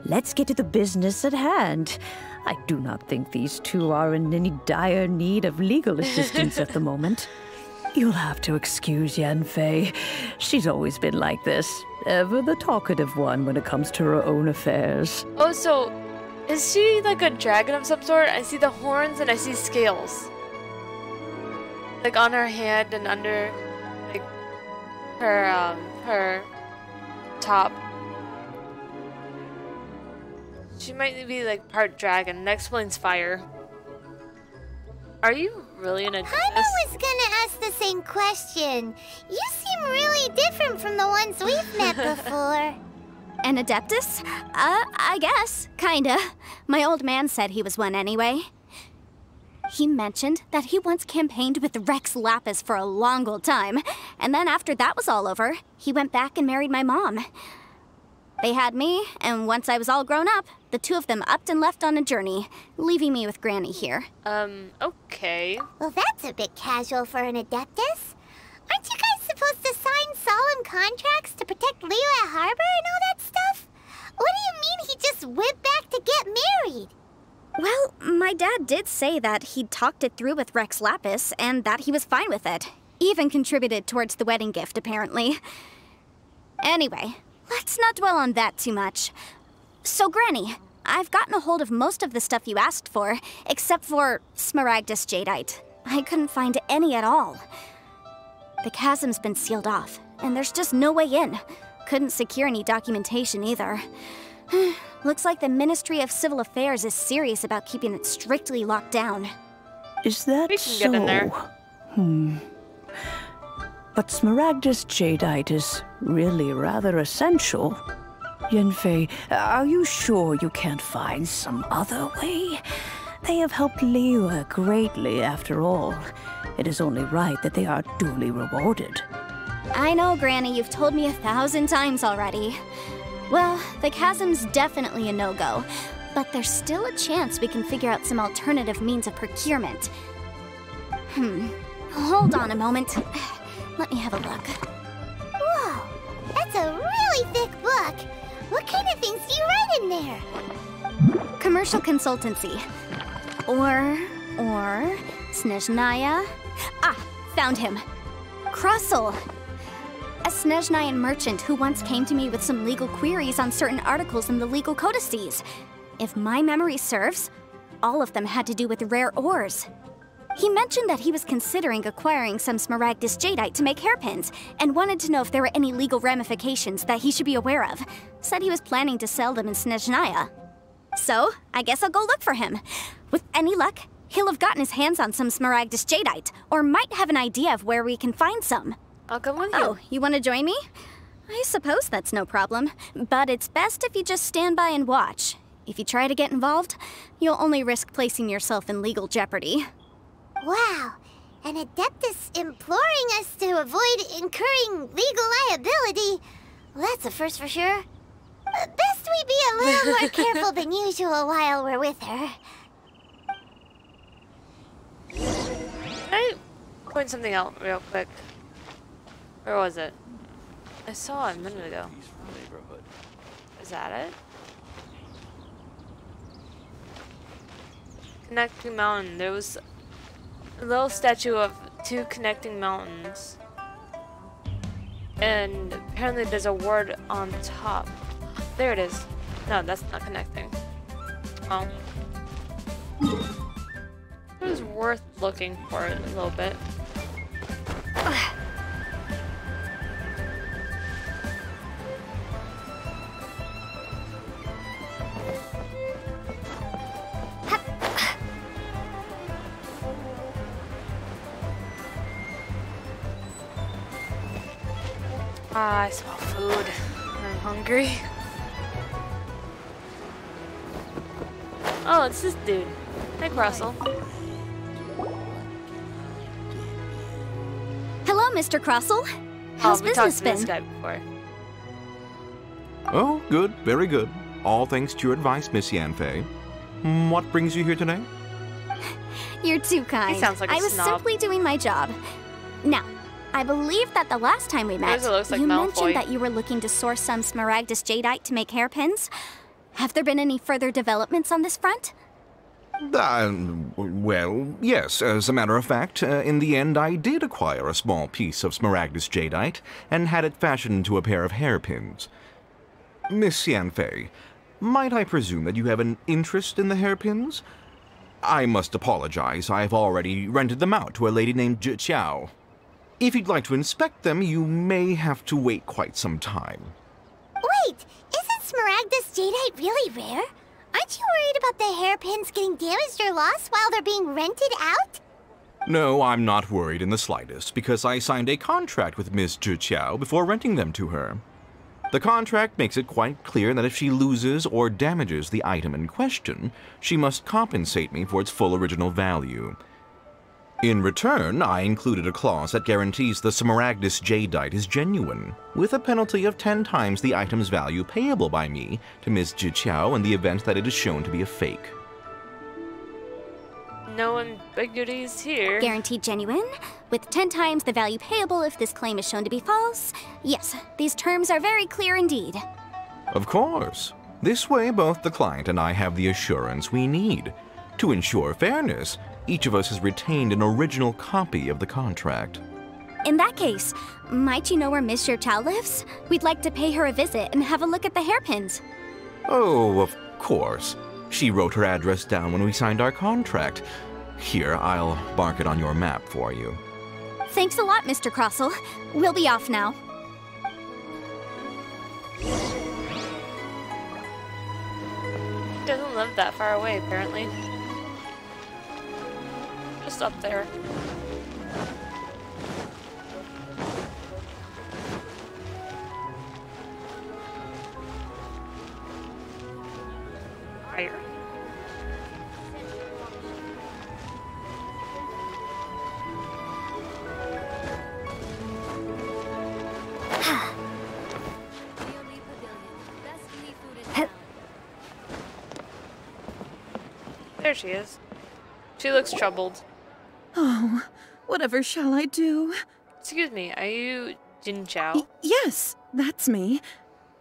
Let's get to the business at hand. I do not think these two are in any dire need of legal assistance at the moment. You'll have to excuse Yanfei. She's always been like this, ever the talkative one when it comes to her own affairs. Oh, so is she like a dragon of some sort? I see the horns and I see scales. Like on her hand and under like her top. She might be like part dragon. That explains fire. Are you really an adeptus? Paimon was gonna ask the same question. You seem really different from the ones we've met before. An adeptus? I guess. Kinda. My old man said he was one anyway. He mentioned that he once campaigned with Rex Lapis for a long old time, and then after that was all over, he went back and married my mom. They had me, and once I was all grown up, the two of them upped and left on a journey, leaving me with Granny here. Okay. Well, that's a bit casual for an Adeptus. Aren't you guys supposed to sign solemn contracts to protect Liyue Harbor and all that stuff? What do you mean he just went back to get married? Well, my dad did say that he'd talked it through with Rex Lapis, and that he was fine with it. Even contributed towards the wedding gift, apparently. Anyway, let's not dwell on that too much. So, Granny, I've gotten a hold of most of the stuff you asked for, except for Smaragdus Jadeite. I couldn't find any at all. The chasm's been sealed off, and there's just no way in. Couldn't secure any documentation either. Looks like the Ministry of Civil Affairs is serious about keeping it strictly locked down. Is that We can get in there. But Smaragdus Jadeite is really rather essential. Yanfei, are you sure you can't find some other way? They have helped Liyue greatly, after all. It is only right that they are duly rewarded. I know, Granny, you've told me 1,000 times already. Well, the chasm's definitely a no-go, but there's still a chance we can figure out some alternative means of procurement. Hold on a moment. Let me have a look. Whoa, that's a really thick book. What kind of things do you write in there? Commercial consultancy. Or Snezhnaya. Ah, found him. Crossel. A Snezhnayan merchant who once came to me with some legal queries on certain articles in the legal codices. If my memory serves, all of them had to do with rare ores. He mentioned that he was considering acquiring some Smaragdus Jadeite to make hairpins, and wanted to know if there were any legal ramifications that he should be aware of. Said he was planning to sell them in Snezhnaya. So, I guess I'll go look for him. With any luck, he'll have gotten his hands on some Smaragdus Jadeite, or might have an idea of where we can find some. I'll come with you. Oh, you want to join me? I suppose that's no problem, but it's best if you just stand by and watch. If you try to get involved, you'll only risk placing yourself in legal jeopardy. Wow, an Adeptus imploring us to avoid incurring legal liability. Well, that's a first for sure. Best we be a little more careful than usual while we're with her. Can I point something out real quick? Where was it? I saw it a minute ago. Is that it? Connecting mountain. There was a little statue of two connecting mountains. And apparently there's a word on top. There it is. No, that's not connecting. Oh. It was worth looking for it a little bit. Ah, I smell food. I'm hungry. Oh, it's this dude. Hey, Crossel. Hello, Mr. Crossel. How's we talked business to been? this guy before. Oh, good, very good. All thanks to your advice, Miss Yanfei. What brings you here today? You're too kind. He sounds like a I was snob. simply doing my job. Now, I believe that the last time we met, looks like you Malfoy. mentioned that you were looking to source some smaragdus jadeite to make hairpins. Have there been any further developments on this front? Well, yes. As a matter of fact, in the end, I did acquire a small piece of smaragdus jadeite and had it fashioned into a pair of hairpins. Miss Yanfei, might I presume that you have an interest in the hairpins? I must apologize. I've already rented them out to a lady named Zhi Qiao. If you'd like to inspect them, you may have to wait quite some time. Wait, isn't smaragdus jadeite really rare? Aren't you worried about the hairpins getting damaged or lost while they're being rented out? No, I'm not worried in the slightest, because I signed a contract with Miss Zhi Qiao before renting them to her. The contract makes it quite clear that if she loses or damages the item in question, she must compensate me for its full original value. In return, I included a clause that guarantees the smaragdus jadeite is genuine, with a penalty of 10 times the item's value payable by me to Miss Zhi Qiao in the event that it is shown to be a fake. No ambiguities here. Guaranteed genuine, with 10 times the value payable if this claim is shown to be false. Yes, these terms are very clear indeed. Of course. This way, both the client and I have the assurance we need. To ensure fairness, each of us has retained an original copy of the contract. In that case, might you know where Miss Zhi Qiao lives? We'd like to pay her a visit and have a look at the hairpins. Oh, of course. She wrote her address down when we signed our contract. Here, I'll mark it on your map for you. Thanks a lot, Mr. Crossell. We'll be off now. He doesn't live that far away, apparently. Just up there. Higher. There she is. She looks troubled. Oh, whatever shall I do? Excuse me, are you Jin Chao? Yes, that's me.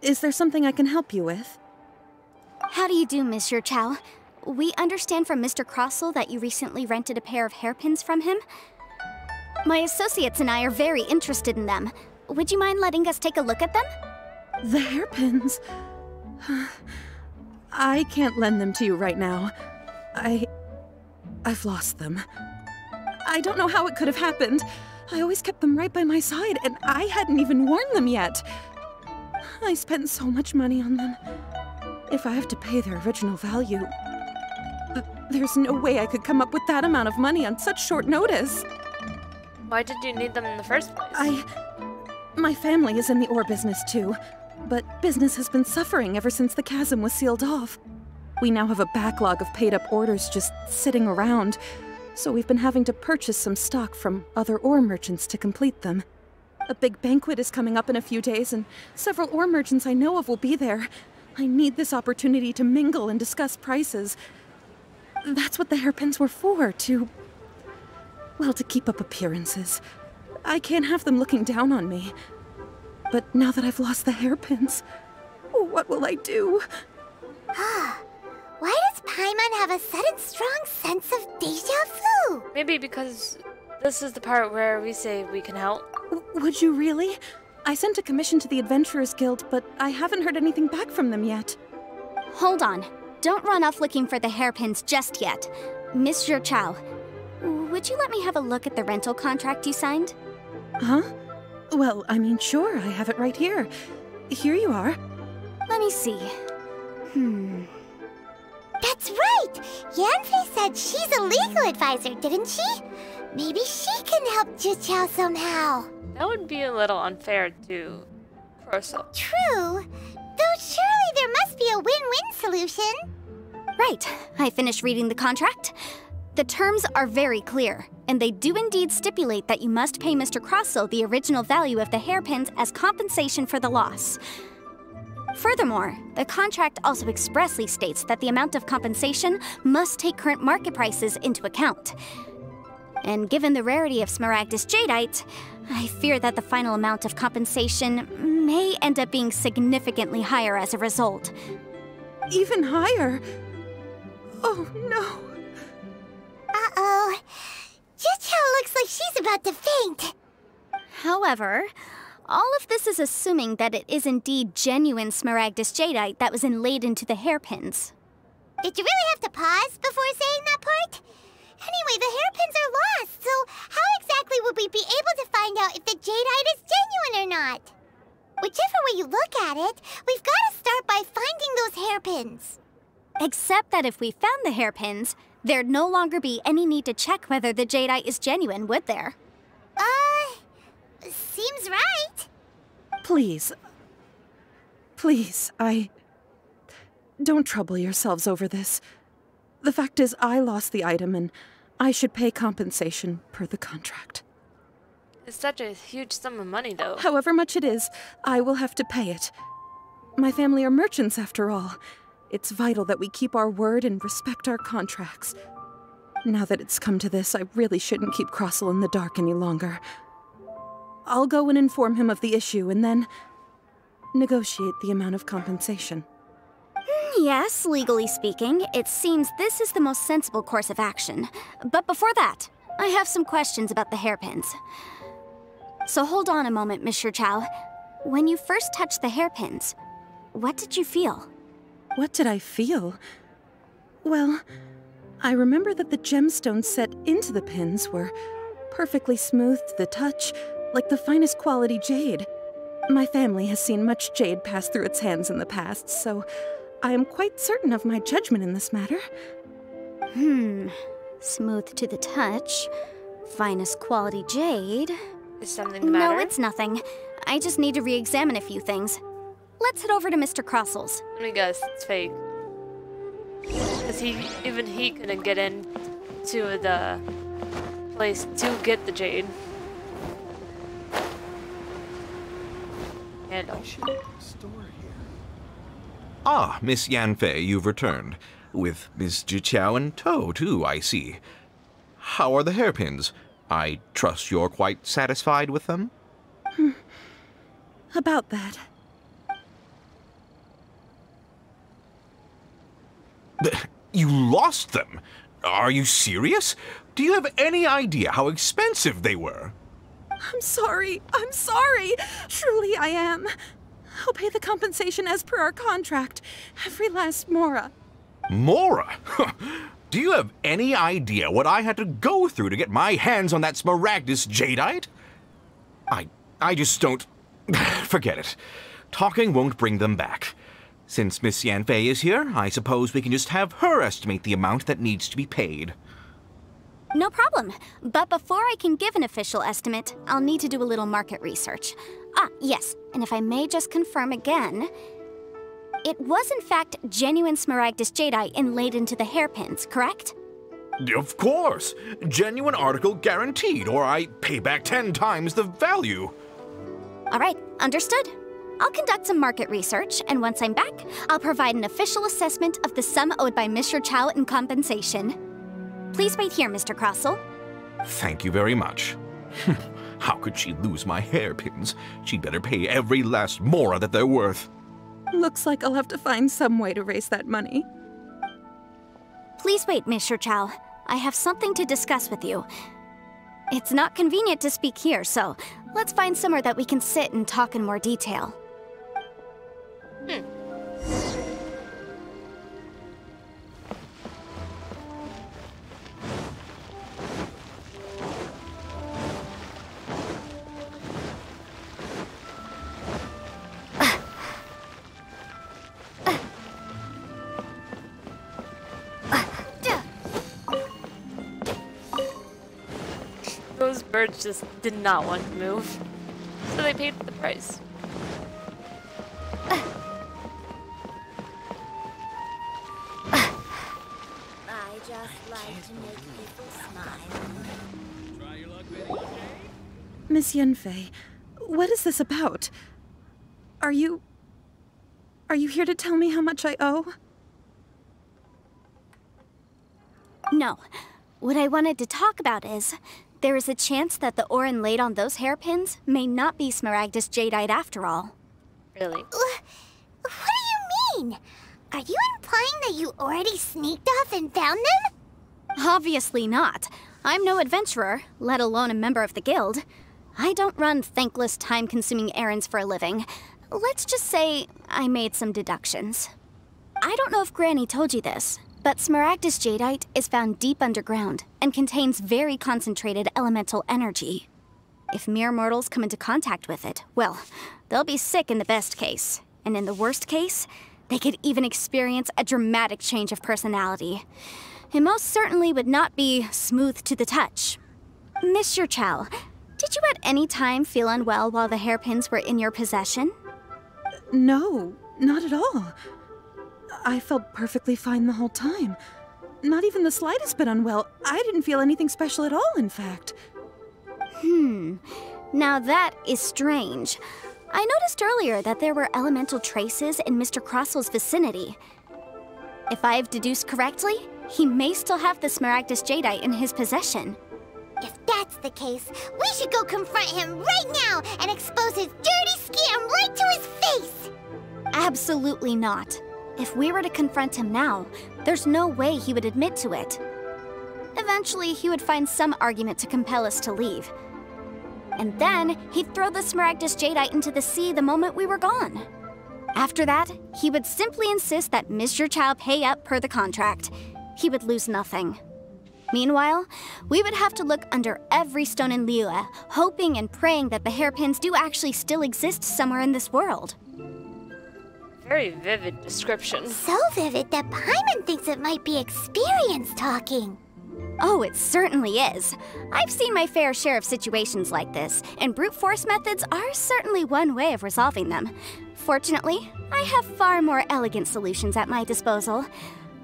Is there something I can help you with? How do you do, Miss Zhi Qiao? We understand from Mr. Crossell that you recently rented a pair of hairpins from him. My associates and I are very interested in them. Would you mind letting us take a look at them? The hairpins? I can't lend them to you right now. I've lost them. I don't know how it could have happened. I always kept them right by my side, and I hadn't even worn them yet. I spent so much money on them. If I have to pay their original value, there's no way I could come up with that amount of money on such short notice. Why did you need them in the first place? My family is in the ore business too, but business has been suffering ever since the chasm was sealed off. We now have a backlog of paid-up orders just sitting around, so we've been having to purchase some stock from other ore merchants to complete them. A big banquet is coming up in a few days, and several ore merchants I know of will be there. I need this opportunity to mingle and discuss prices. That's what the hairpins were for, to keep up appearances. I can't have them looking down on me. But now that I've lost the hairpins, what will I do? Why does Paimon have a sudden strong sense of deja vu? Maybe because this is the part where we say we can help. Would you really? I sent a commission to the Adventurers Guild, but I haven't heard anything back from them yet. Hold on. Don't run off looking for the hairpins just yet. Miss Zhi Qiao, would you let me have a look at the rental contract you signed? Huh? Well, I mean, sure, I have it right here. Here you are. Let me see. That's right! Yanfei said she's a legal advisor, didn't she? Maybe she can help Zhi Qiao somehow. That would be a little unfair to Crossell. True. Though surely there must be a win-win solution. Right. I finished reading the contract. The terms are very clear, and they do indeed stipulate that you must pay Mr. Crossell the original value of the hairpins as compensation for the loss. Furthermore, the contract also expressly states that the amount of compensation must take current market prices into account. And given the rarity of Smaragdus Jadeite, I fear that the final amount of compensation may end up being significantly higher as a result. Even higher? Oh, no. Uh-oh. Juchao looks like she's about to faint. However, all of this is assuming that it is indeed genuine Smaragdus Jadeite that was inlaid into the hairpins. Did you really have to pause before saying that part? Anyway, the hairpins are lost, so how exactly would we be able to find out if the Jadeite is genuine or not? Whichever way you look at it, we've got to start by finding those hairpins. Except that if we found the hairpins, there'd no longer be any need to check whether the Jadeite is genuine, would there? Seems right. Please. Don't trouble yourselves over this. The fact is, I lost the item, and I should pay compensation per the contract. It's such a huge sum of money, though. However much it is, I will have to pay it. My family are merchants, after all. It's vital that we keep our word and respect our contracts. Now that it's come to this, I really shouldn't keep Crossel in the dark any longer. I'll go and inform him of the issue, and then negotiate the amount of compensation. Yes, legally speaking, it seems this is the most sensible course of action. But before that, I have some questions about the hairpins. So hold on a moment, Miss Chow. When you first touched the hairpins, what did you feel? What did I feel? Well, I remember that the gemstones set into the pins were perfectly smooth to the touch, like the finest quality jade. My family has seen much jade pass through its hands in the past, so I am quite certain of my judgment in this matter. Smooth to the touch, finest quality jade. Is something the matter? No, it's nothing. I just need to re-examine a few things. Let's head over to Mr. Crossel's. Let me guess, it's fake. Because even he couldn't get into the place to get the jade. And Ah, Miss Yanfei, you've returned. With Miss Juqiao in tow, too, I see. How are the hairpins? I trust you're quite satisfied with them? About that. You lost them? Are you serious? Do you have any idea how expensive they were? I'm sorry. Truly I am. I'll pay the compensation as per our contract. Every last mora. Mora? Do you have any idea what I had to go through to get my hands on that Smaragdus Jadeite? I just don't... Forget it. Talking won't bring them back. Since Miss Yanfei is here, I suppose we can just have her estimate the amount that needs to be paid. No problem. But before I can give an official estimate, I'll need to do a little market research. Ah, yes, and if I may just confirm again, it was in fact genuine Smaragdus Jadeite inlaid into the hairpins, correct? Of course! Genuine article guaranteed, or I pay back 10 times the value. All right, understood. I'll conduct some market research, and once I'm back, I'll provide an official assessment of the sum owed by Mr. Chow in compensation. Please wait here, Mr. Crossel. Thank you very much. How could she lose my hairpins? She'd better pay every last mora that they're worth. Looks like I'll have to find some way to raise that money. Please wait, Mr. Chow. I have something to discuss with you. It's not convenient to speak here, so let's find somewhere that we can sit and talk in more detail. those birds just did not want to move, so they paid the price. I just like to make people smile. Try your luck, Betty. Miss Yanfei, what is this about? Are you Are you here to tell me how much I owe? No. What I wanted to talk about is, there is a chance that the ore inlaid on those hairpins may not be Smaragdus Jadeite after all. Really? What do you mean? Are you implying that you already sneaked off and found them? Obviously not. I'm no adventurer, let alone a member of the guild. I don't run thankless, time-consuming errands for a living. Let's just say I made some deductions. I don't know if Granny told you this, but Smaragdus Jadeite is found deep underground and contains very concentrated elemental energy. If mere mortals come into contact with it, well, they'll be sick in the best case. And in the worst case, they could even experience a dramatic change of personality. It most certainly would not be smooth to the touch. Mr. Chow, did you at any time feel unwell while the hairpins were in your possession? No, not at all. I felt perfectly fine the whole time. Not even the slightest bit unwell. I didn't feel anything special at all, in fact. Now that is strange. I noticed earlier that there were elemental traces in Mr. Crossel's vicinity. If I've deduced correctly, he may still have the Smaragdus Jadeite in his possession. If that's the case, we should go confront him right now and expose his dirty scam right to his face! Absolutely not. If we were to confront him now, there's no way he would admit to it. Eventually, he would find some argument to compel us to leave. And then, he'd throw the Smaragdus Jadeite into the sea the moment we were gone. After that, he would simply insist that Mr. Chow pay up per the contract. He would lose nothing. Meanwhile, we would have to look under every stone in Liyue, hoping and praying that the hairpins do actually still exist somewhere in this world. Very vivid description. So vivid that Paimon thinks it might be experience talking. Oh, it certainly is. I've seen my fair share of situations like this, and brute force methods are certainly one way of resolving them. Fortunately, I have far more elegant solutions at my disposal.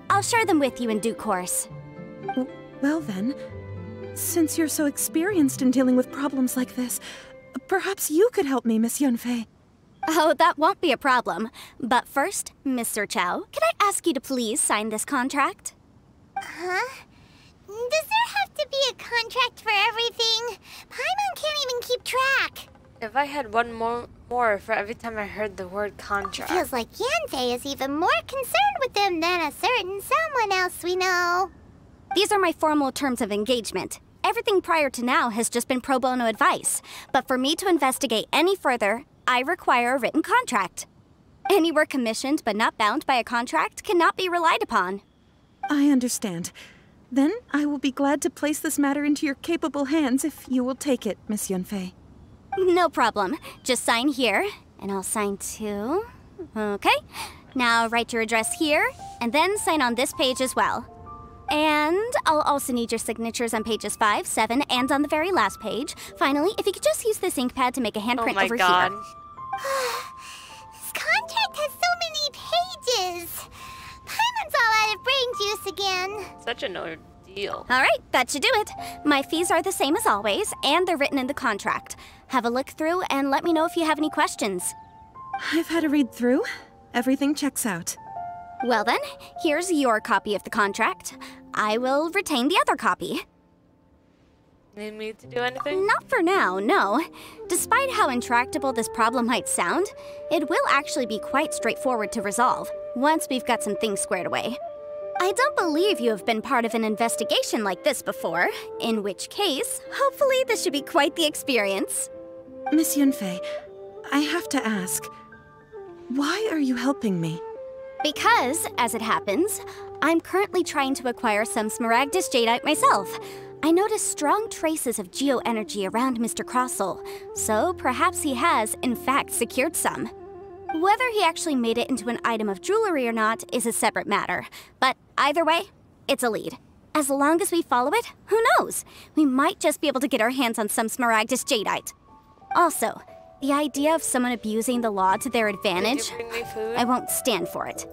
I'll share them with you in due course. Well then, since you're so experienced in dealing with problems like this, perhaps you could help me, Miss Yunfei. Oh, that won't be a problem. But first, Mr. Chow, could I ask you to please sign this contract? Huh? Does there have to be a contract for everything? Paimon can't even keep track. If I had one more for every time I heard the word contract. It feels like Yanfei is even more concerned with them than a certain someone else we know. These are my formal terms of engagement. Everything prior to now has just been pro bono advice. But for me to investigate any further, I require a written contract. Any work commissioned but not bound by a contract cannot be relied upon. I understand. Then I will be glad to place this matter into your capable hands if you will take it, Miss Yunfei. No problem. Just sign here, and I'll sign too. Okay. Now write your address here, and then sign on this page as well. And I'll also need your signatures on pages 5, 7, and on the very last page. Finally, if you could just use this ink pad to make a handprint over here. This contract has so many pages. Paimon's all out of brain juice again. Such an ordeal. All right, that should do it. My fees are the same as always, and they're written in the contract. Have a look through and let me know if you have any questions. I've had a read through. Everything checks out. Well then, here's your copy of the contract. I will retain the other copy. Need me to do anything? Not for now, no. Despite how intractable this problem might sound, it will actually be quite straightforward to resolve, once we've got some things squared away. I don't believe you have been part of an investigation like this before, in which case, hopefully this should be quite the experience. Miss Yunfei, I have to ask, why are you helping me? Because, as it happens, I'm currently trying to acquire some Smaragdus Jadeite myself. I noticed strong traces of geoenergy around Mr. Crossel, so perhaps he has, in fact, secured some. Whether he actually made it into an item of jewelry or not is a separate matter, but either way, it's a lead. As long as we follow it, who knows? We might just be able to get our hands on some Smaragdus Jadeite. Also, the idea of someone abusing the law to their advantage, I won't stand for it.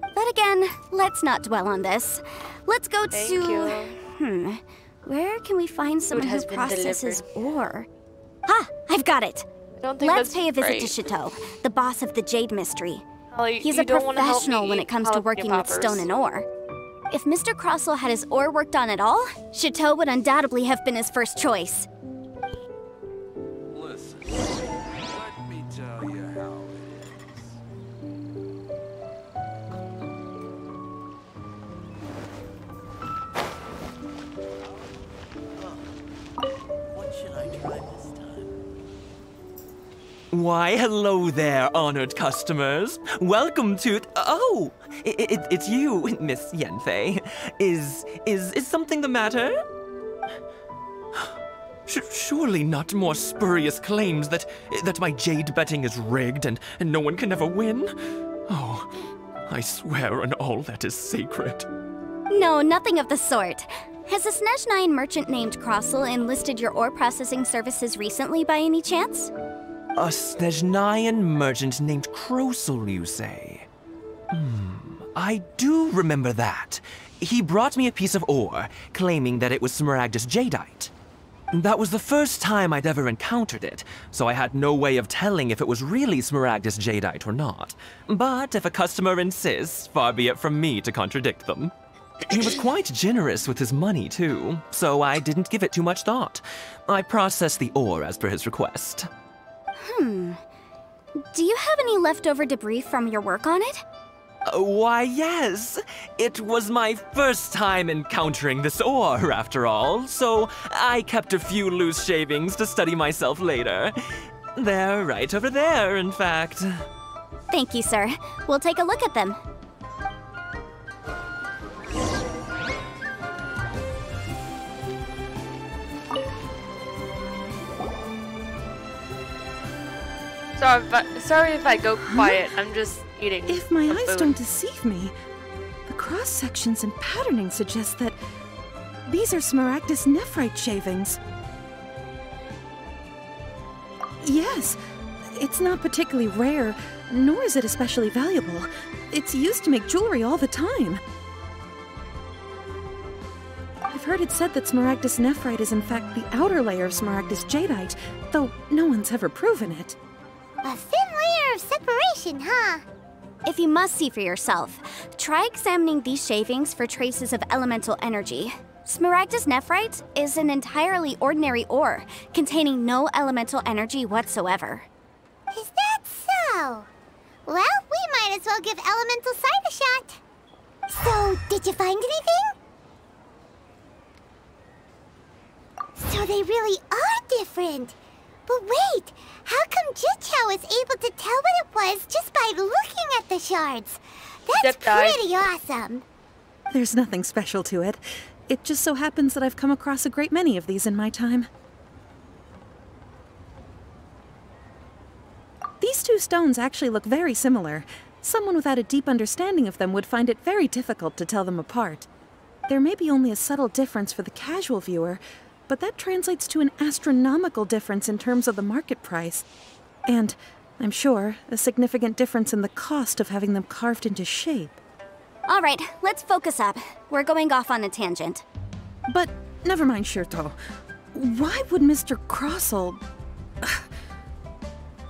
But again, let's not dwell on this. Let's go to... Where can we find someone who processes ore? Ah, I've got it! Let's pay a visit to Chateau, the boss of the Jade Mystery. Holly, He's you a don't wanna help professional me when eat it comes to jalapeno working with poppers. stone and ore. If Mr. Crossell had his ore worked on at all, Chateau would undoubtedly have been his first choice. Listen, let me tell you how What should I try this time? Why, hello there, honored customers. Welcome to. Oh, it's you, Miss Yenfei. Is something the matter? Surely not more spurious claims that my jade betting is rigged and no one can ever win? Oh, I swear on all that is sacred. No, nothing of the sort. Has a Snezhnyan merchant named Crossell enlisted your ore processing services recently by any chance? A Snezhnyan merchant named Crossell, you say? I do remember that. He brought me a piece of ore, claiming that it was Smaragdus jadeite. That was the first time I'd ever encountered it, so I had no way of telling if it was really Smaragdus jadeite or not. But if a customer insists, far be it from me to contradict them. He was quite generous with his money, too, so I didn't give it too much thought. I processed the ore as per his request. Do you have any leftover debris from your work on it? Why, yes. It was my first time encountering this ore, after all, so I kept a few loose shavings to study myself later. They're right over there, in fact. Thank you, sir. We'll take a look at them. Sorry if I go quiet. I'm just eating. If my some eyes food. don't deceive me, the cross sections and patterning suggest that these are Smaragdus nephrite shavings. Yes, it's not particularly rare, nor is it especially valuable. It's used to make jewelry all the time. I've heard it said that Smaragdus nephrite is in fact the outer layer of Smaragdus jadeite, though no one's ever proven it. A thin layer of separation, huh? If you must see for yourself, try examining these shavings for traces of elemental energy. Smaragdus nephrite is an entirely ordinary ore, containing no elemental energy whatsoever. Is that so? Well, we might as well give elemental sight a shot. So, did you find anything? So they really are different. But wait, how come Jichao was able to tell what it was just by looking at the shards? That's pretty awesome. There's nothing special to it. It just so happens that I've come across a great many of these in my time. These two stones actually look very similar. Someone without a deep understanding of them would find it very difficult to tell them apart. There may be only a subtle difference for the casual viewer, but that translates to an astronomical difference in terms of the market price. And, I'm sure, a significant difference in the cost of having them carved into shape. All right, let's focus up. We're going off on a tangent. But, never mind, Shirto. Why would Mr. Crossell...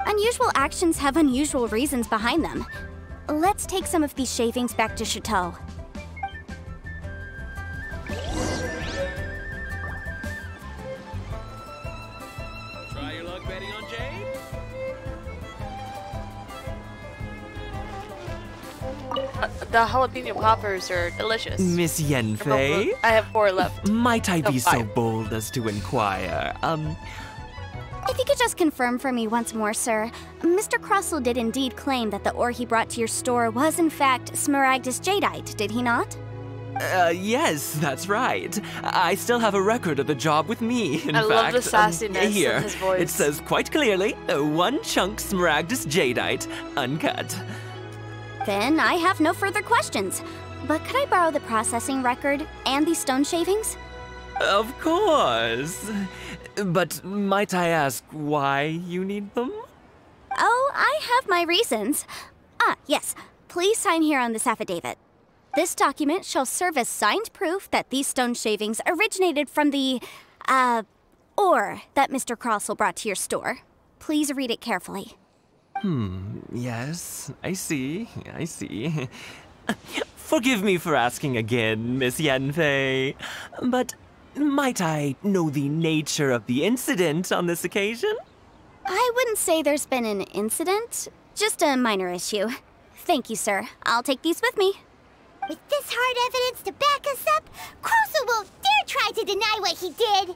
Unusual actions have unusual reasons behind them. Let's take some of these shavings back to Chateau. Try your luck betting on Jade? The jalapeno poppers are delicious. Miss Yenfei? I have 4 left. Might I be so 5. bold as to inquire, If you could just confirm for me once more, sir. Mr. Crossell did indeed claim that the ore he brought to your store was in fact Smaragdus jadeite, did he not? Yes, that's right. I still have a record of the job with me, in I fact. love the sassiness here, in his voice. it says quite clearly, 1 chunk Smaragdus jadeite, uncut. Then I have no further questions. But could I borrow the processing record and these stone shavings? Of course. But might I ask why you need them? Oh, I have my reasons. Ah, yes. Please sign here on this affidavit. This document shall serve as signed proof that these stone shavings originated from the, ore that Mr. Crossell brought to your store. Please read it carefully. Yes, I see. Forgive me for asking again, Miss Yanfei, but might I know the nature of the incident on this occasion? I wouldn't say there's been an incident, just a minor issue. Thank you, sir. I'll take these with me. With this hard evidence to back us up, Kroso won't dare try to deny what he did.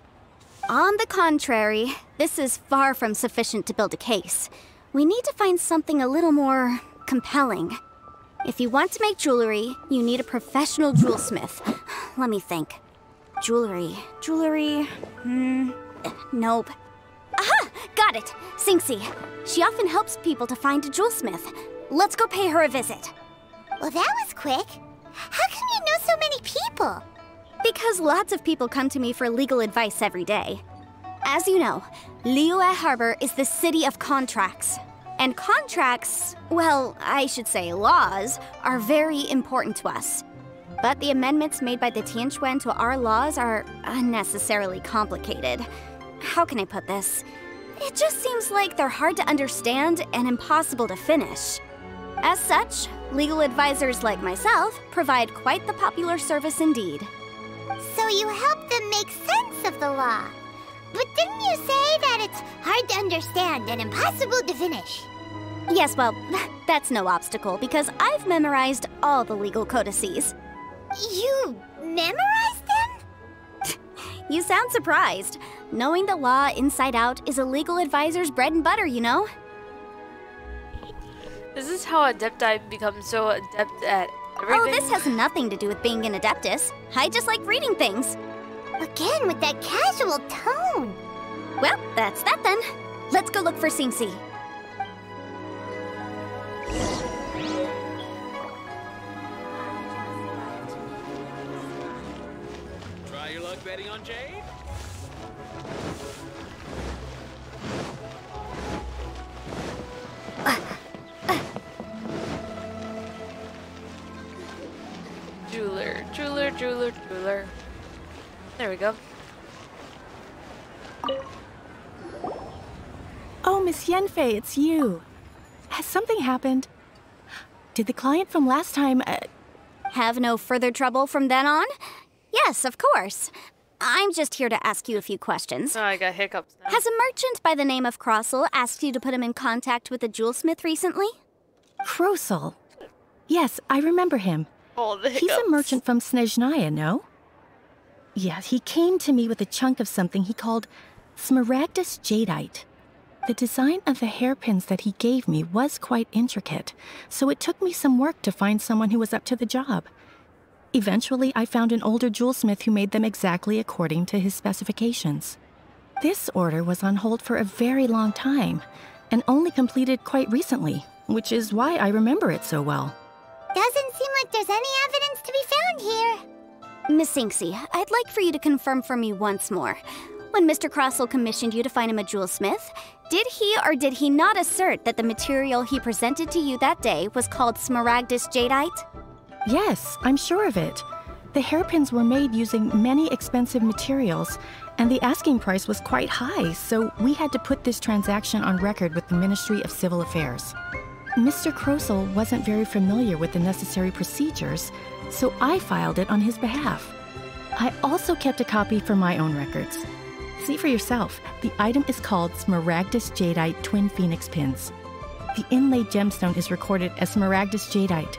On the contrary, this is far from sufficient to build a case. We need to find something a little more compelling. If you want to make jewelry, you need a professional jewelsmith. Let me think. Jewelry. Nope. Aha! Got it! Sinxi. She often helps people to find a jewelsmith. Let's go pay her a visit. Well, that was quick. How come you know so many people? Because lots of people come to me for legal advice every day. As you know, Liyue Harbor is the city of contracts. And contracts, well, I should say laws, are very important to us. But the amendments made by the Tianquan to our laws are unnecessarily complicated. How can I put this? It just seems like they're hard to understand and impossible to finish. As such, legal advisors like myself provide quite the popular service indeed. So you help them make sense of the law. But didn't you say that it's hard to understand and impossible to finish? Yes, well, that's no obstacle because I've memorized all the legal codices. You memorized them? You sound surprised. Knowing the law inside out is a legal advisor's bread and butter, you know? Is this how Adepti become so adept at everything? Oh, this has nothing to do with being an Adeptus. I just like reading things. Again, with that casual tone. Well, that's that then. Let's go look for Sinxi. Try your luck betting on Jade? Jeweler. There we go. Oh, Miss Yanfei, it's you. Has something happened? Did the client from last time, Have no further trouble from then on? Yes, of course. I'm just here to ask you a few questions. Oh, I got hiccups now. Has a merchant by the name of Krossel asked you to put him in contact with a jewelsmith recently? Krossel? Yes, I remember him. Oh, the hiccups. He's a merchant from Snezhnaya, no? Yeah, he came to me with a chunk of something he called Smaragdus Jadeite. The design of the hairpins that he gave me was quite intricate, so it took me some work to find someone who was up to the job. Eventually, I found an older jewelsmith who made them exactly according to his specifications. This order was on hold for a very long time, and only completed quite recently, which is why I remember it so well. Doesn't seem like there's any evidence to be found here. Miss Sinxi, I'd like for you to confirm for me once more. When Mr. Krossel commissioned you to find him a jewelsmith, did he or did he not assert that the material he presented to you that day was called Smaragdus Jadeite? Yes, I'm sure of it. The hairpins were made using many expensive materials, and the asking price was quite high, so we had to put this transaction on record with the Ministry of Civil Affairs. Mr. Krossel wasn't very familiar with the necessary procedures, so I filed it on his behalf. I also kept a copy for my own records. See for yourself, the item is called Smaragdus Jadeite Twin Phoenix Pins. The inlaid gemstone is recorded as Smaragdus Jadeite.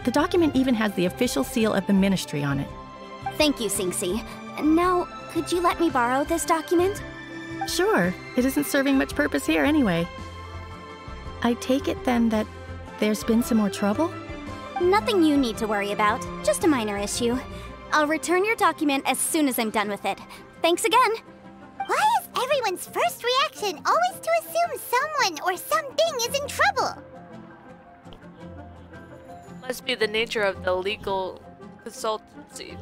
The document even has the official seal of the ministry on it. Thank you, Sinxi. Now, could you let me borrow this document? Sure, it isn't serving much purpose here anyway. I take it then that there's been some more trouble? Nothing you need to worry about, just a minor issue. I'll return your document as soon as I'm done with it. Thanks again! Why is everyone's first reaction always to assume someone or something is in trouble? Must be the nature of the legal consultancy.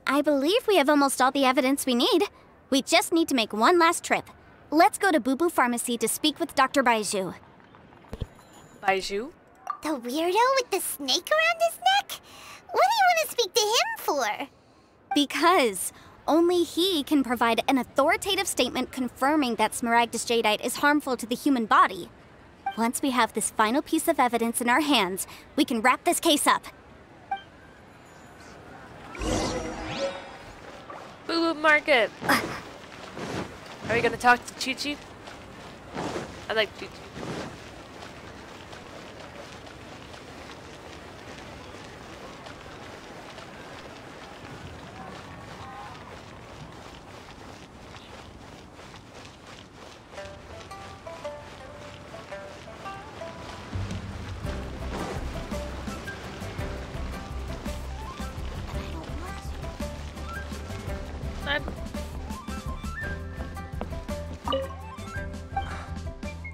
I believe we have almost all the evidence we need. We just need to make one last trip. Let's go to Boo Boo Pharmacy to speak with Dr. Baizhu. Baizhu? The weirdo with the snake around his neck? What do you want to speak to him for? Because only he can provide an authoritative statement confirming that Smaragdus Jadeite is harmful to the human body. Once we have this final piece of evidence in our hands, we can wrap this case up. Boo Boo Market. Are we gonna talk to Chi-Chi? I like Chi-Chi.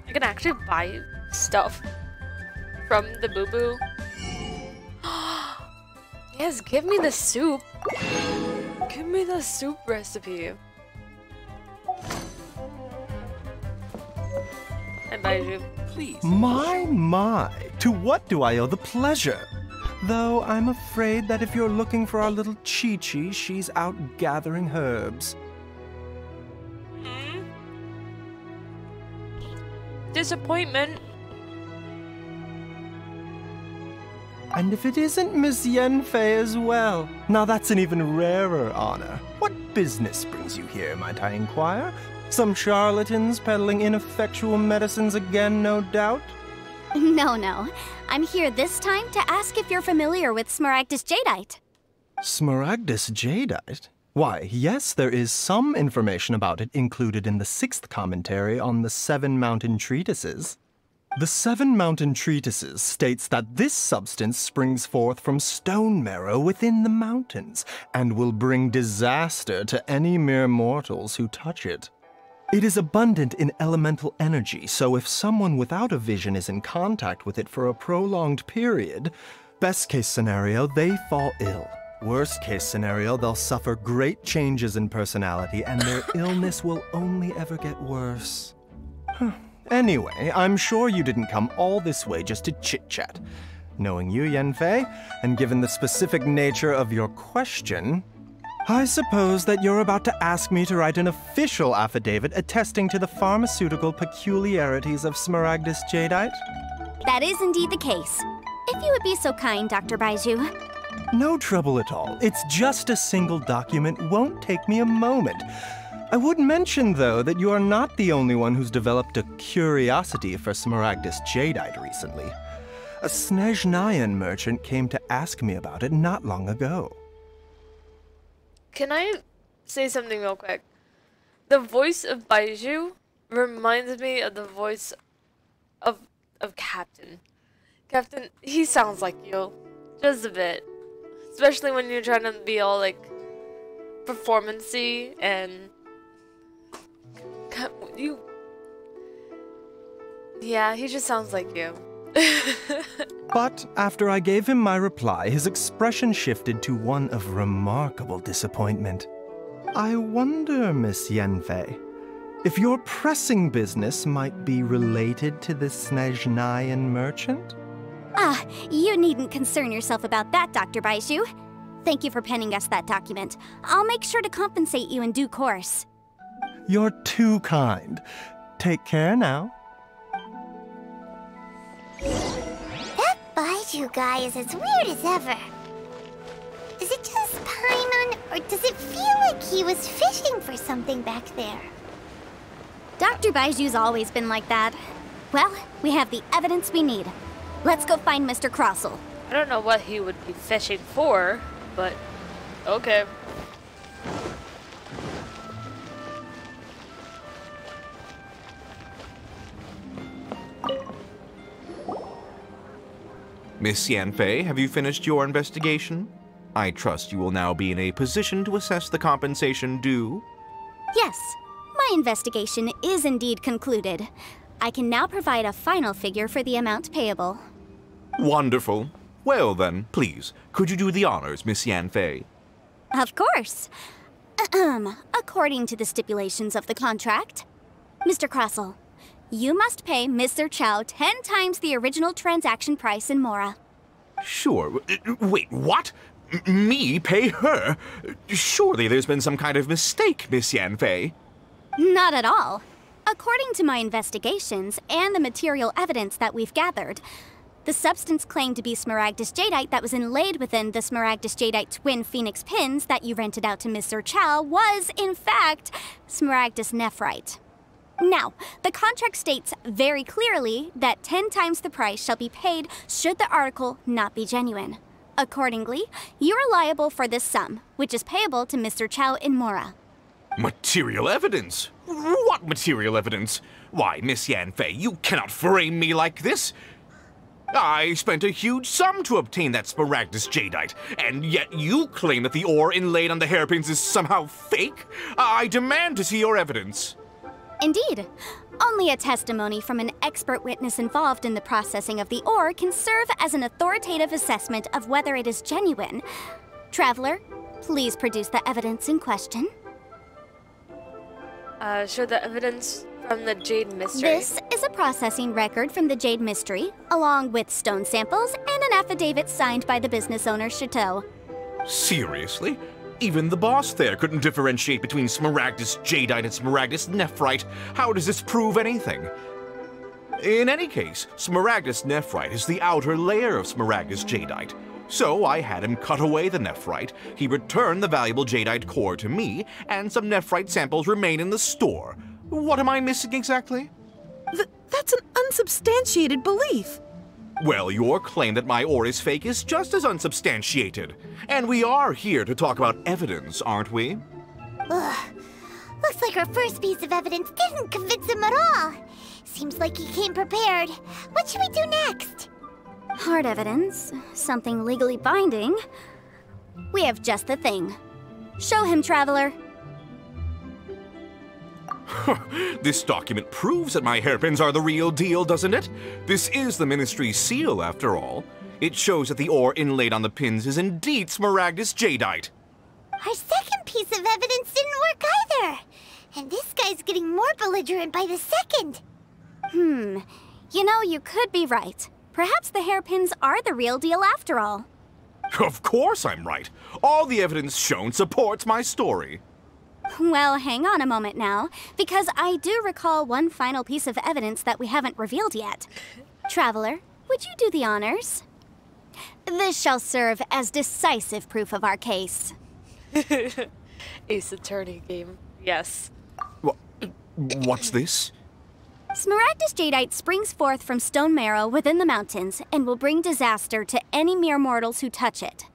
I can actually buy stuff from the Boo Boo. Yes, give me the soup. Give me the soup recipe. I buy you. Please. My, to what do I owe the pleasure? Though I'm afraid that if you're looking for our little Chi-Chi, she's out gathering herbs. Disappointment. And if it isn't Miss Yanfei as well, now that's an even rarer honor. What business brings you here, might I inquire? Some charlatans peddling ineffectual medicines again, no doubt? No. I'm here this time to ask if you're familiar with Smaragdus Jadeite. Smaragdus Jadeite? Why, yes, there is some information about it included in the 6th commentary on the 7 Mountain Treatises. The 7 Mountain Treatises states that this substance springs forth from stone marrow within the mountains, and will bring disaster to any mere mortals who touch it. It is abundant in elemental energy, so if someone without a vision is in contact with it for a prolonged period, best case scenario, they fall ill. Worst case scenario, they'll suffer great changes in personality, and their illness will only ever get worse. Anyway, I'm sure you didn't come all this way just to chit-chat. Knowing you, Yanfei, and given the specific nature of your question, I suppose that you're about to ask me to write an official affidavit attesting to the pharmaceutical peculiarities of Smaragdus Jadeite? That is indeed the case. If you would be so kind, Dr. Baiju. No trouble at all. It's just a single document. Won't take me a moment. I would mention, though, that you are not the only one who's developed a curiosity for Smaragdus Jadeite recently. A Snezhnayan merchant came to ask me about it not long ago. Can I say something real quick? The voice of Baiju reminds me of the voice of Captain. Captain, he sounds like you. Just a bit. Especially when you're trying to be all, like, performance-y and... Yeah, he just sounds like you. But after I gave him my reply, his expression shifted to one of remarkable disappointment. I wonder, Miss Yanfei, if your pressing business might be related to this Snezhnayan merchant? Ah, you needn't concern yourself about that, Dr. Baiju. Thank you for penning us that document. I'll make sure to compensate you in due course. You're too kind. Take care now. That Baiju guy is as weird as ever. Is it just Paimon, or does it feel like he was fishing for something back there? Dr. Baiju's always been like that. Well, we have the evidence we need. Let's go find Mr. Crossell. I don't know what he would be fishing for, but okay. Miss Yanfei, have you finished your investigation? I trust you will now be in a position to assess the compensation due. Yes, my investigation is indeed concluded. I can now provide a final figure for the amount payable. Wonderful. Well then, please, could you do the honors, Miss Yanfei? Of course. According to the stipulations of the contract, Mr. Crossell, you must pay Mr. Chow 10 times the original transaction price in Mora. Sure. Wait, what? Me pay her? Surely there's been some kind of mistake, Miss Yanfei. Not at all. According to my investigations and the material evidence that we've gathered, the substance claimed to be smaragdus jadeite that was inlaid within the smaragdus jadeite twin phoenix pins that you rented out to Mr. Chow was, in fact, smaragdus nephrite. Now, the contract states very clearly that 10 times the price shall be paid should the article not be genuine. Accordingly, you are liable for this sum, which is payable to Mr. Chow in Mora. Material evidence? What material evidence? Why, Miss Yanfei, you cannot frame me like this. I spent a huge sum to obtain that smaragdus jadeite, and yet you claim that the ore inlaid on the hairpins is somehow fake? I demand to see your evidence. Indeed. Only a testimony from an expert witness involved in the processing of the ore can serve as an authoritative assessment of whether it is genuine. Traveler, please produce the evidence in question. Show the evidence from the Jade Mystery. This is a processing record from the Jade Mystery, along with stone samples and an affidavit signed by the business owner, Chateau. Seriously? Even the boss there couldn't differentiate between smaragdus jadeite and smaragdus nephrite. How does this prove anything? In any case, smaragdus nephrite is the outer layer of smaragdus jadeite. So I had him cut away the nephrite, he returned the valuable jadeite core to me, and some nephrite samples remain in the store. What am I missing exactly? That's an unsubstantiated belief. Well, your claim that my ore is fake is just as unsubstantiated. And we are here to talk about evidence, aren't we? Ugh. Looks like our first piece of evidence didn't convince him at all. Seems like he came prepared. What should we do next? Hard evidence, something legally binding. We have just the thing. Show him, Traveler. This document proves that my hairpins are the real deal, doesn't it? This is the Ministry's seal, after all. It shows that the ore inlaid on the pins is indeed smaragdus jadeite. Our second piece of evidence didn't work either. And this guy's getting more belligerent by the second. You know, you could be right. Perhaps the hairpins are the real deal after all. Of course I'm right. All the evidence shown supports my story. Well, hang on a moment now, because I do recall one final piece of evidence that we haven't revealed yet. Traveler, would you do the honors? This shall serve as decisive proof of our case. Ace Attorney game. Yes. What's this? Smaragdus jadeite springs forth from stone marrow within the mountains and will bring disaster to any mere mortals who touch it.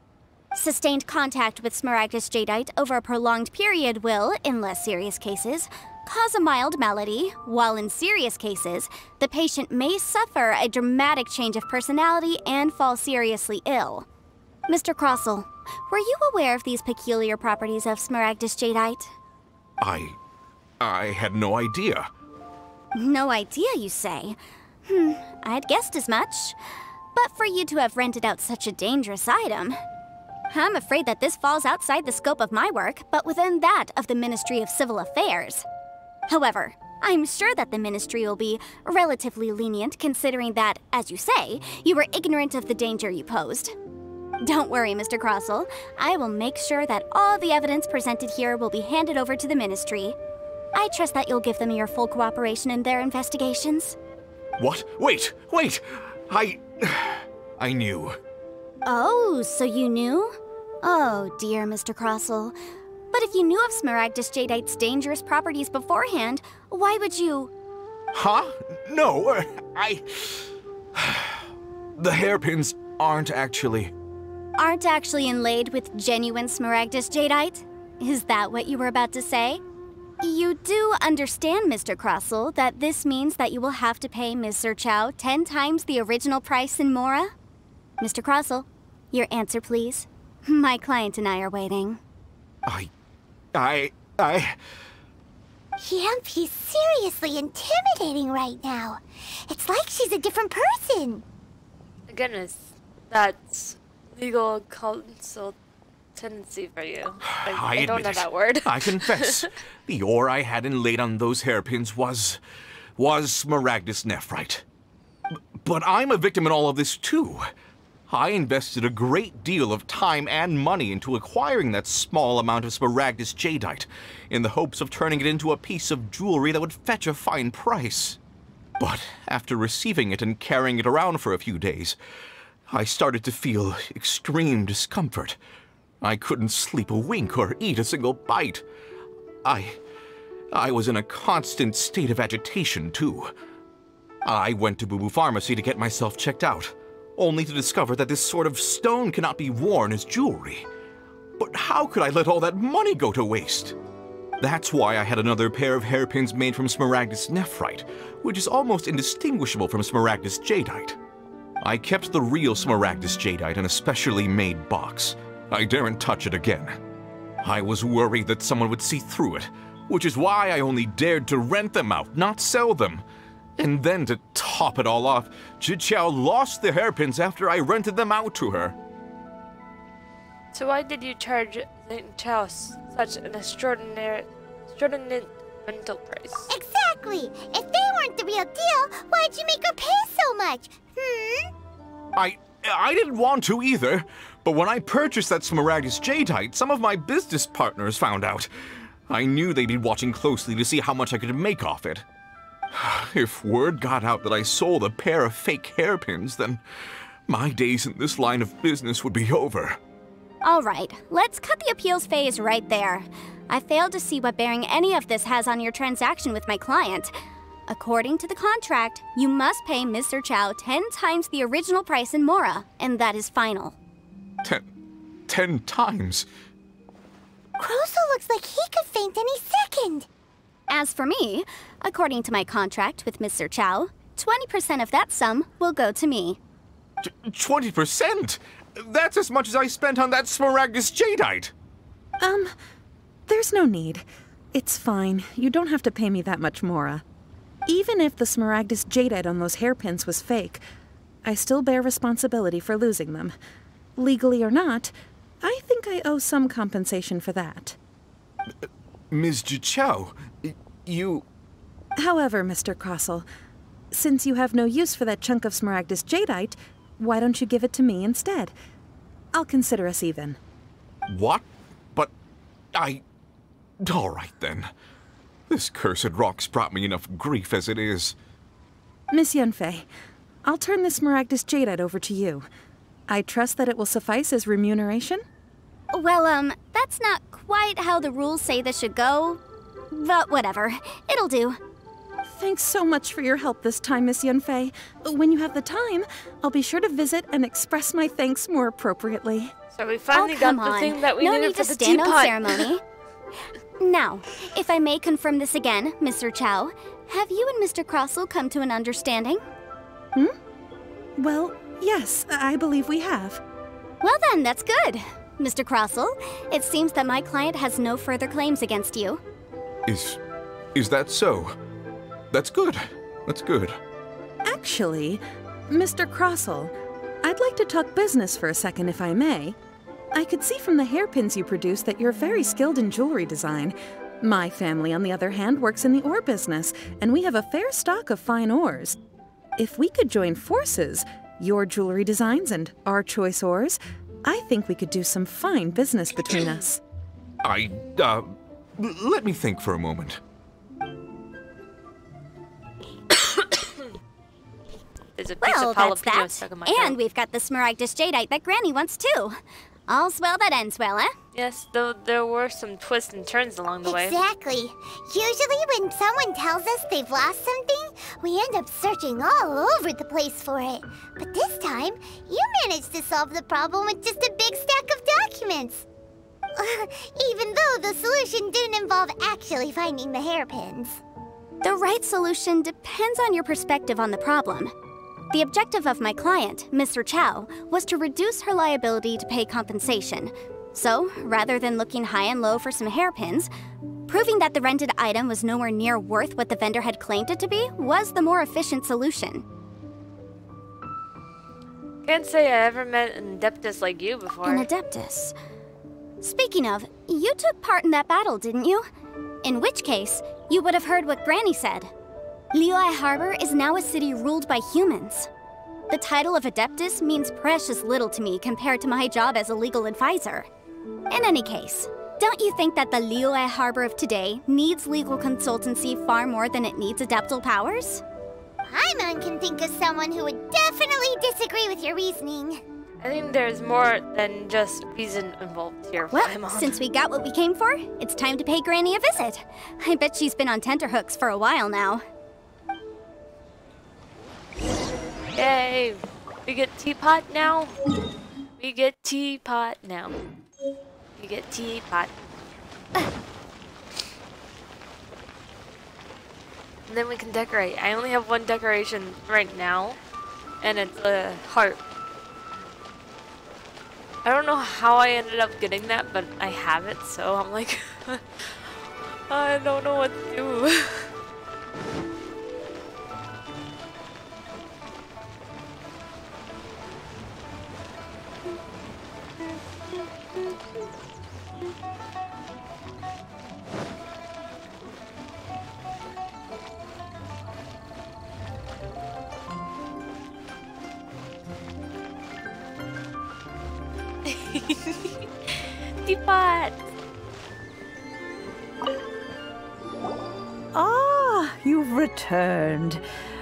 Sustained contact with smaragdus jadeite over a prolonged period will, in less serious cases, cause a mild malady, while in serious cases, the patient may suffer a dramatic change of personality and fall seriously ill. Mr. Crossell, were you aware of these peculiar properties of smaragdus jadeite? I had no idea. No idea, you say? I'd guessed as much. But for you to have rented out such a dangerous item, I'm afraid that this falls outside the scope of my work, but within that of the Ministry of Civil Affairs. However, I'm sure that the Ministry will be relatively lenient considering that, as you say, you were ignorant of the danger you posed. Don't worry, Mr. Crossell. I will make sure that all the evidence presented here will be handed over to the Ministry. I trust that you'll give them your full cooperation in their investigations. What? Wait! I knew. Oh, so you knew? Oh dear, Mr. Crossell. But if you knew of smaragdus jadeite's dangerous properties beforehand, why would you... Huh? No, The hairpins aren't actually inlaid with genuine smaragdus jadeite? Is that what you were about to say? You do understand, Mr. Crossell, that this means that you will have to pay Ms. Sir Chow 10 times the original price in Mora? Mr. Crossell, your answer, please. My client and I are waiting. Yanfei's seriously intimidating right now. It's like she's a different person. Goodness, that's legal consultancy for you. I don't know that word. I confess, the ore I had inlaid on those hairpins was smaragdus nephrite. But I'm a victim in all of this too. I invested a great deal of time and money into acquiring that small amount of smaragdus jadeite, in the hopes of turning it into a piece of jewelry that would fetch a fine price. But after receiving it and carrying it around for a few days, I started to feel extreme discomfort. I couldn't sleep a wink or eat a single bite. I was in a constant state of agitation, too. I went to Boo Boo Pharmacy to get myself checked out, only to discover that this sort of stone cannot be worn as jewelry. But how could I let all that money go to waste? That's why I had another pair of hairpins made from smaragdus nephrite, which is almost indistinguishable from smaragdus jadeite. I kept the real smaragdus jadeite in a specially made box. I daren't touch it again. I was worried that someone would see through it, which is why I only dared to rent them out, not sell them. And then to top it all off, Zhiqiao lost the hairpins after I rented them out to her. So why did you charge Zhiqiao such an extraordinary rental price? Exactly! If they weren't the real deal, why'd you make her pay so much? I didn't want to either, but when I purchased that smaragdus jadeite, some of my business partners found out. I knew they'd be watching closely to see how much I could make off it. If word got out that I sold a pair of fake hairpins, then my days in this line of business would be over. All right, let's cut the appeals phase right there. I failed to see what bearing any of this has on your transaction with my client. According to the contract, you must pay Mr. Chow 10 times the original price in Mora, and that is final. 10 times? Crosel looks like he could faint any second. As for me, according to my contract with Mr. Chow, 20% of that sum will go to me. 20%? That's as much as I spent on that smaragdus jadeite. There's no need. It's fine. You don't have to pay me that much, Mora. Even if the smaragdus jadeite on those hairpins was fake, I still bear responsibility for losing them. Legally or not, I think I owe some compensation for that. Ms. Zhiqiao, you... However, Mr. Crosel, since you have no use for that chunk of smaragdus jadeite, why don't you give it to me instead? I'll consider us even. What? But all right, then. This cursed rock's brought me enough grief as it is. Miss Yunfei, I'll turn the smaragdus jadeite over to you. I trust that it will suffice as remuneration? Well, that's not quite how the rules say this should go. But whatever. It'll do. Thanks so much for your help this time, Miss Yunfei. When you have the time, I'll be sure to visit and express my thanks more appropriately. So we finally got the thing that we needed for the teapot. No ceremony. Now, if I may confirm this again, Mr. Chow, have you and Mr. Crosel come to an understanding? Well, yes, I believe we have. Well then, that's good. Mr. Crosel, it seems that my client has no further claims against you. Is that so? That's good. That's good. Actually, Mr. Crosel, I'd like to talk business for a second, if I may. I could see from the hairpins you produce that you're very skilled in jewelry design. My family, on the other hand, works in the ore business, and we have a fair stock of fine ores. If we could join forces, your jewelry designs and our choice ores, I think we could do some fine business between us. Let me think for a moment. There's a piece of jalapeno stuck in my throat. And we've got the smaragdus jadeite that Granny wants too. All's well that ends well, eh? Yes, though there were some twists and turns along the way. Exactly. Usually when someone tells us they've lost something, we end up searching all over the place for it. But this time, you managed to solve the problem with just a big stack of documents. Even though the solution didn't involve actually finding the hairpins. The right solution depends on your perspective on the problem. The objective of my client, Mr. Chow, was to reduce her liability to pay compensation. So, rather than looking high and low for some hairpins, proving that the rented item was nowhere near worth what the vendor had claimed it to be was the more efficient solution. Can't say I ever met an adeptus like you before. An adeptus? Speaking of, you took part in that battle, didn't you? In which case, you would have heard what Granny said. Liyue Harbor is now a city ruled by humans. The title of Adeptus means precious little to me compared to my job as a legal advisor. In any case, don't you think that the Liyue Harbor of today needs legal consultancy far more than it needs adeptal powers? Paimon can think of someone who would definitely disagree with your reasoning. I think there's more than just reason involved here. Well, since we got what we came for, it's time to pay Granny a visit. I bet she's been on tenterhooks for a while now. Yay! We get Teapot now. We get Teapot now. We get Teapot. And then we can decorate. I only have one decoration right now, and it's a harp. I don't know how I ended up getting that, but I have it, so I'm like, I don't know what to do. Teapot! Ah, you've returned.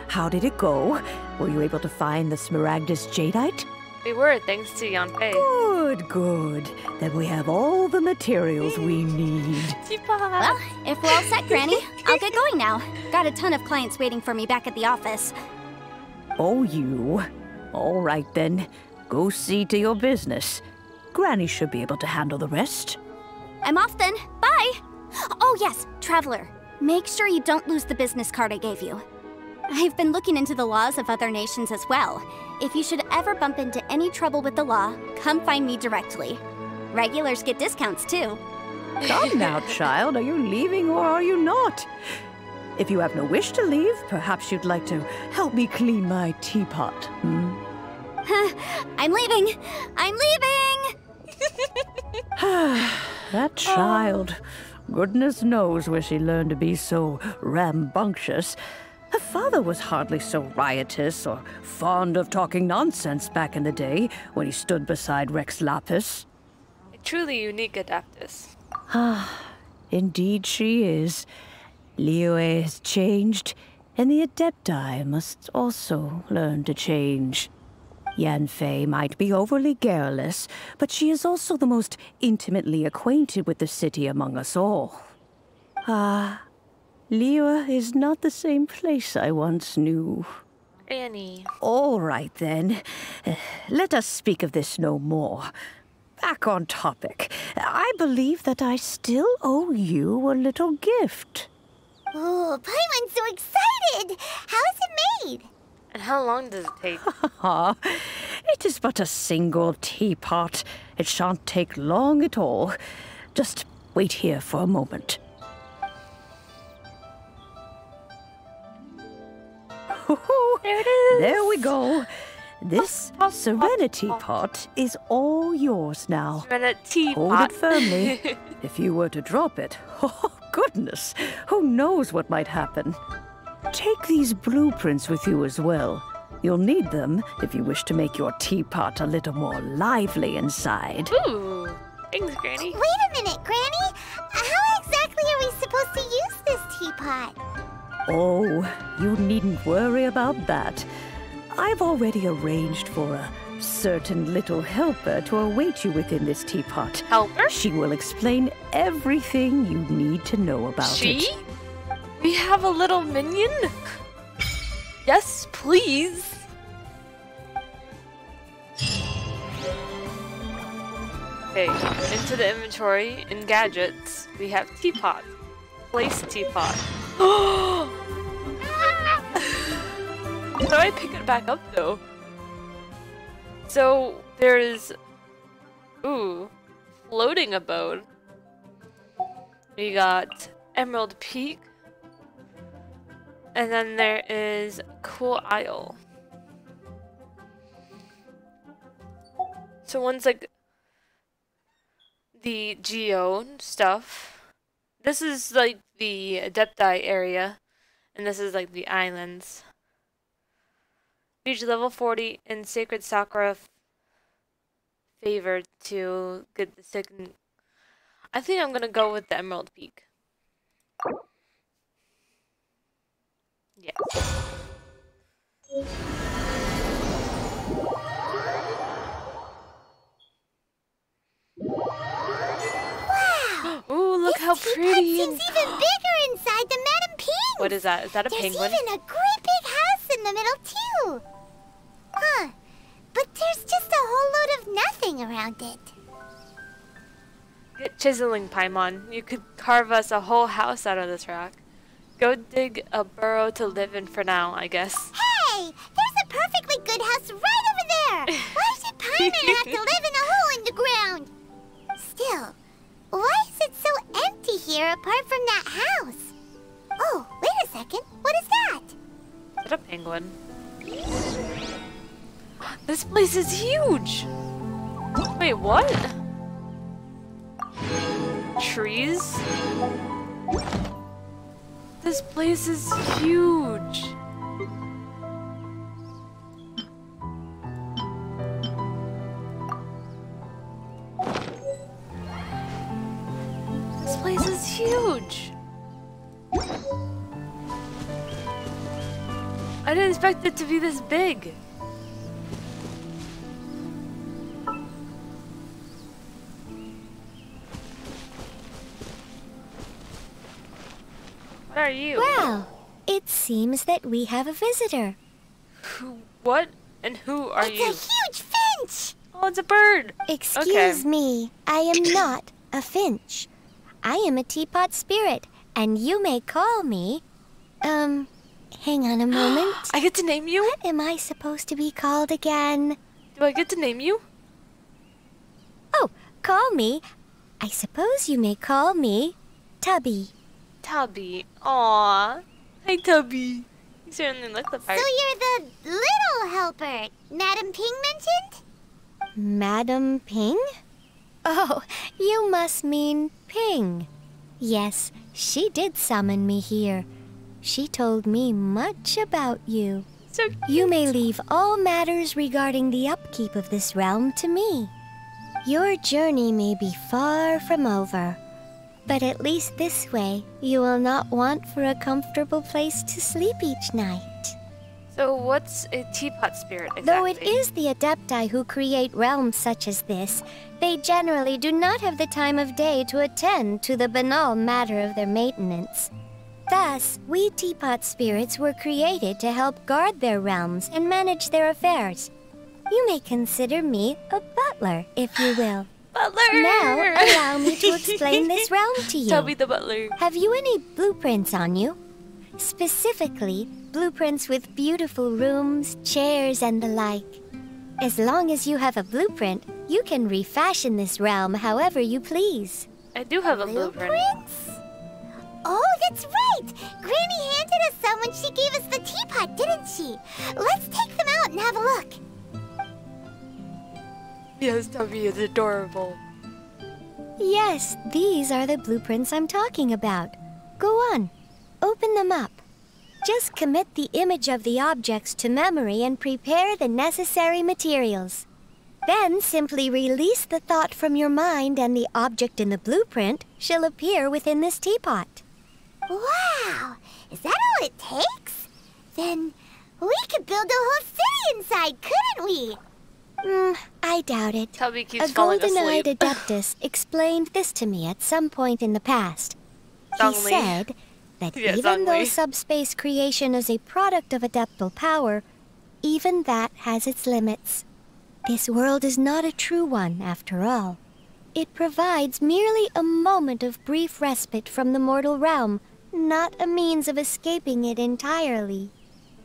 How did it go? Were you able to find the Smaragdus Jadeite? We were, thanks to Yanfei. Good, good. Then we have all the materials we need. Teapot! Well, if we're all set, Granny, I'll get going now. Got a ton of clients waiting for me back at the office. Oh, you. All right, then. Go see to your business. Granny should be able to handle the rest. I'm off then. Bye! Oh yes, Traveler. Make sure you don't lose the business card I gave you. I've been looking into the laws of other nations as well. If you should ever bump into any trouble with the law, come find me directly. Regulars get discounts too. Come now, child. Are you leaving or are you not? If you have no wish to leave, perhaps you'd like to help me clean my teapot, hmm? I'm leaving! I'm leaving! That child. Goodness knows where she learned to be so rambunctious. Her father was hardly so riotous or fond of talking nonsense back in the day when he stood beside Rex Lapis. A truly unique Adeptus. Ah, indeed she is. Liyue has changed, and the Adepti must also learn to change. Yanfei might be overly garrulous, but she is also the most intimately acquainted with the city among us all. Ah, Liyue is not the same place I once knew. Annie. All right, then. Let us speak of this no more. Back on topic. I believe that I still owe you a little gift. Oh, Paimon's so excited! How is it made? And how long does it take? It is but a single teapot. It shan't take long at all. Just wait here for a moment. There it is! There we go. This Serenity Pot is all yours now. Serenity Hold Pot. it firmly. If you were to drop it, oh goodness, who knows what might happen. Take these blueprints with you as well. You'll need them if you wish to make your teapot a little more lively inside. Ooh, thanks, Granny. Wait a minute, Granny. How exactly are we supposed to use this teapot? Oh, you needn't worry about that. I've already arranged for a certain little helper to await you within this teapot. Helper? She will explain everything you need to know about it. She? We have a little minion? Yes, please. Okay, into the inventory. In gadgets, we have teapot. Place teapot. How do I pick it back up though? So there's, ooh, floating abode. We got Emerald Peak. And then there is Cool Isle. So one's like the Geode stuff. This is like the Adepti area. And this is like the islands. Reach level 40 in Sacred Sakura favor to get the second. I think I'm gonna go with the Emerald Peak. Yes. Wow! Ooh, look how pretty! Seems even bigger inside the Madame Ping. What is that? Is that a There's penguin? even a great big house in the middle too. Huh? But there's just a whole load of nothing around it. Get chiseling, Paimon. You could carve us a whole house out of this rock. Go dig a burrow to live in for now, I guess. Hey, there's a perfectly good house right over there. Why should Paimon have to live in a hole in the ground? Still, why is it so empty here apart from that house? Oh, wait a second. What is that? Is that a penguin? This place is huge! Wait, what? Trees? This place is huge! This place is huge! I didn't expect it to be this big. What are you? Well, it seems that we have a visitor. Who? What? And who are you? It's a huge finch! Oh, it's a bird! Excuse me, I am not a finch. I am a teapot spirit, and you may call me... hang on a moment. I get to name you? What am I supposed to be called again? Do I get to name you? Oh, call me. I suppose you may call me Tubby. Tubby. Aww. Hi, Tubby. You certainly look the part. So you're the little helper Madame Ping mentioned? Madame Ping? Oh, you must mean Ping. Yes, she did summon me here. She told me much about you. So cute. You may leave all matters regarding the upkeep of this realm to me. Your journey may be far from over, but at least this way you will not want for a comfortable place to sleep each night. So what's a teapot spirit exactly? Though it is the Adepti who create realms such as this, they generally do not have the time of day to attend to the banal matter of their maintenance. Thus, we teapot spirits were created to help guard their realms and manage their affairs. You may consider me a butler, if you will. Butler! Now, allow me to explain this realm to you. Tubby the butler. Have you any blueprints on you? Specifically, blueprints with beautiful rooms, chairs, and the like. As long as you have a blueprint, you can refashion this realm however you please. I do have a blueprint. Blueprints? Oh, that's right! Granny handed us some when she gave us the teapot, didn't she? Let's take them out and have a look. Yes, Tubby is adorable. Yes, these are the blueprints I'm talking about. Go on, open them up. Just commit the image of the objects to memory and prepare the necessary materials. Then simply release the thought from your mind and the object in the blueprint shall appear within this teapot. Wow! Is that all it takes? Then we could build a whole city inside, couldn't we? I doubt it. Tubby keeps A falling golden-eyed asleep. adeptus explained this to me at some point in the past. He Zhongli. said that Yes, even though Zhongli. subspace creation is a product of adeptal power, even that has its limits. This world is not a true one, after all. It provides merely a moment of brief respite from the mortal realm, not a means of escaping it entirely.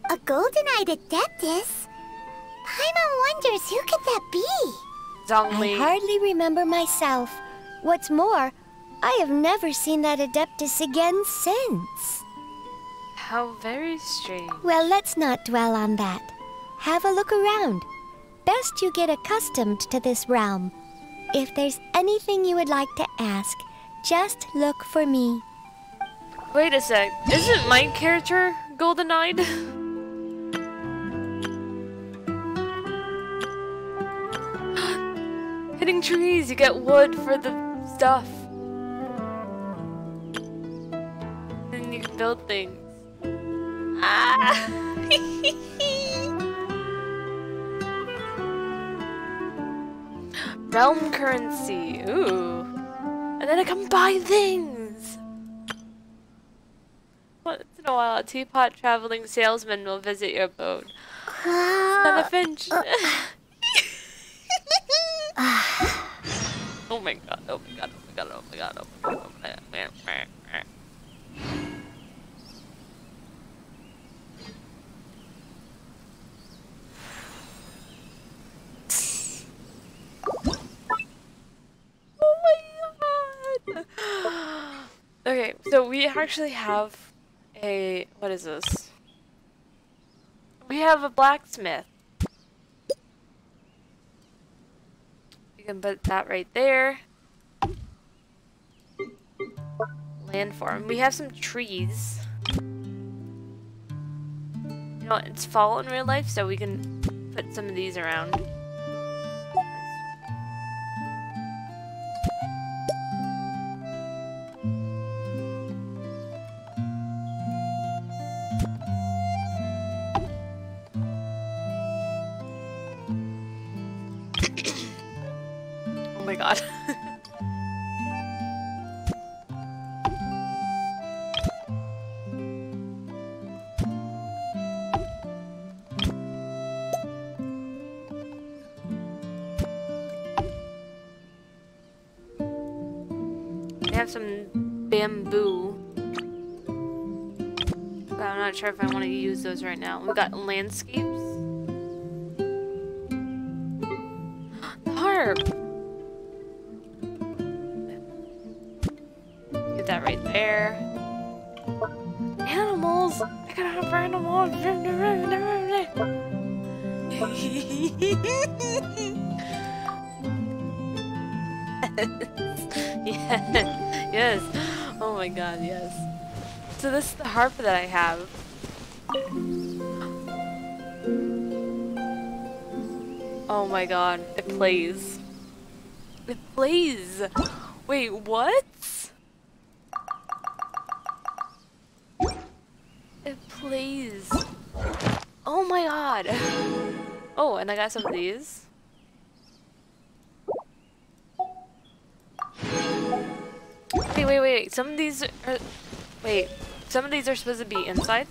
A golden-eyed adeptus? Paimon wonders who could that be? Zhongli. I hardly remember myself. What's more, I have never seen that adeptus again since. How very strange. Well, let's not dwell on that. Have a look around. Best you get accustomed to this realm. If there's anything you would like to ask, just look for me. Wait a sec. Isn't my character golden-eyed? Hitting trees, you get wood for the stuff. And you can build things. Ah! Realm currency, ooh. And then I can buy things! Once in a while, a teapot traveling salesman will visit your abode. Another finch! Oh my god, oh my god, oh my god, oh my god, oh my god, oh my god. Oh my god! Okay, so we actually have a, what is this? We have a blacksmith. You can put that right there. Landform. We have some trees. You know, it's fall in real life, so we can put some of these around. Oh my god. We have some bamboo. But I'm not sure if I want to use those right now. We got landscapes. The harp. Get that right there. Animals! I gotta have animals! Yes. Yes. Oh my god, yes. So this is the harp that I have. Oh my god, it plays. It plays! Wait, what? It plays. Oh my god. Oh, and I got some of these. Wait. Some of these are... Wait. Some of these are supposed to be inside?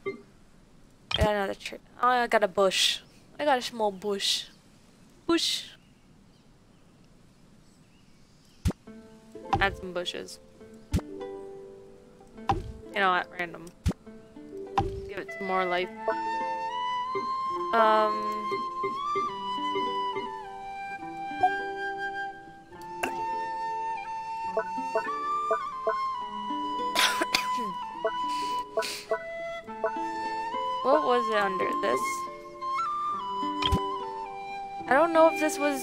I got another tree. Oh, I got a bush. I got a small bush. Bush. Add some bushes. You know, at random. Give it some more life. What was it under this? I don't know if this was...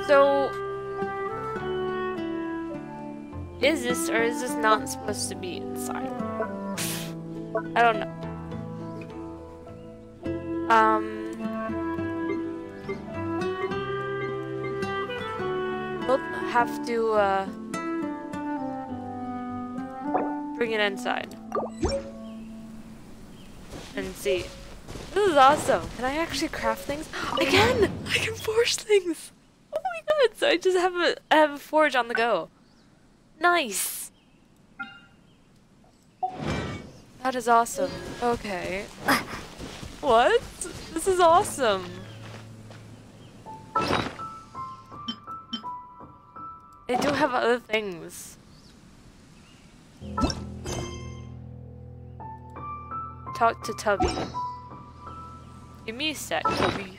So... Is this or is this not supposed to be inside? I don't know. We'll have to, bring it inside. And see. This is awesome. Can I actually craft things? I can! I can forge things! Oh my god! So I just have I have a forge on the go. Nice! That is awesome. Okay. What? This is awesome. They do have other things. Talk to Tubby. Give me a sec, Tubby.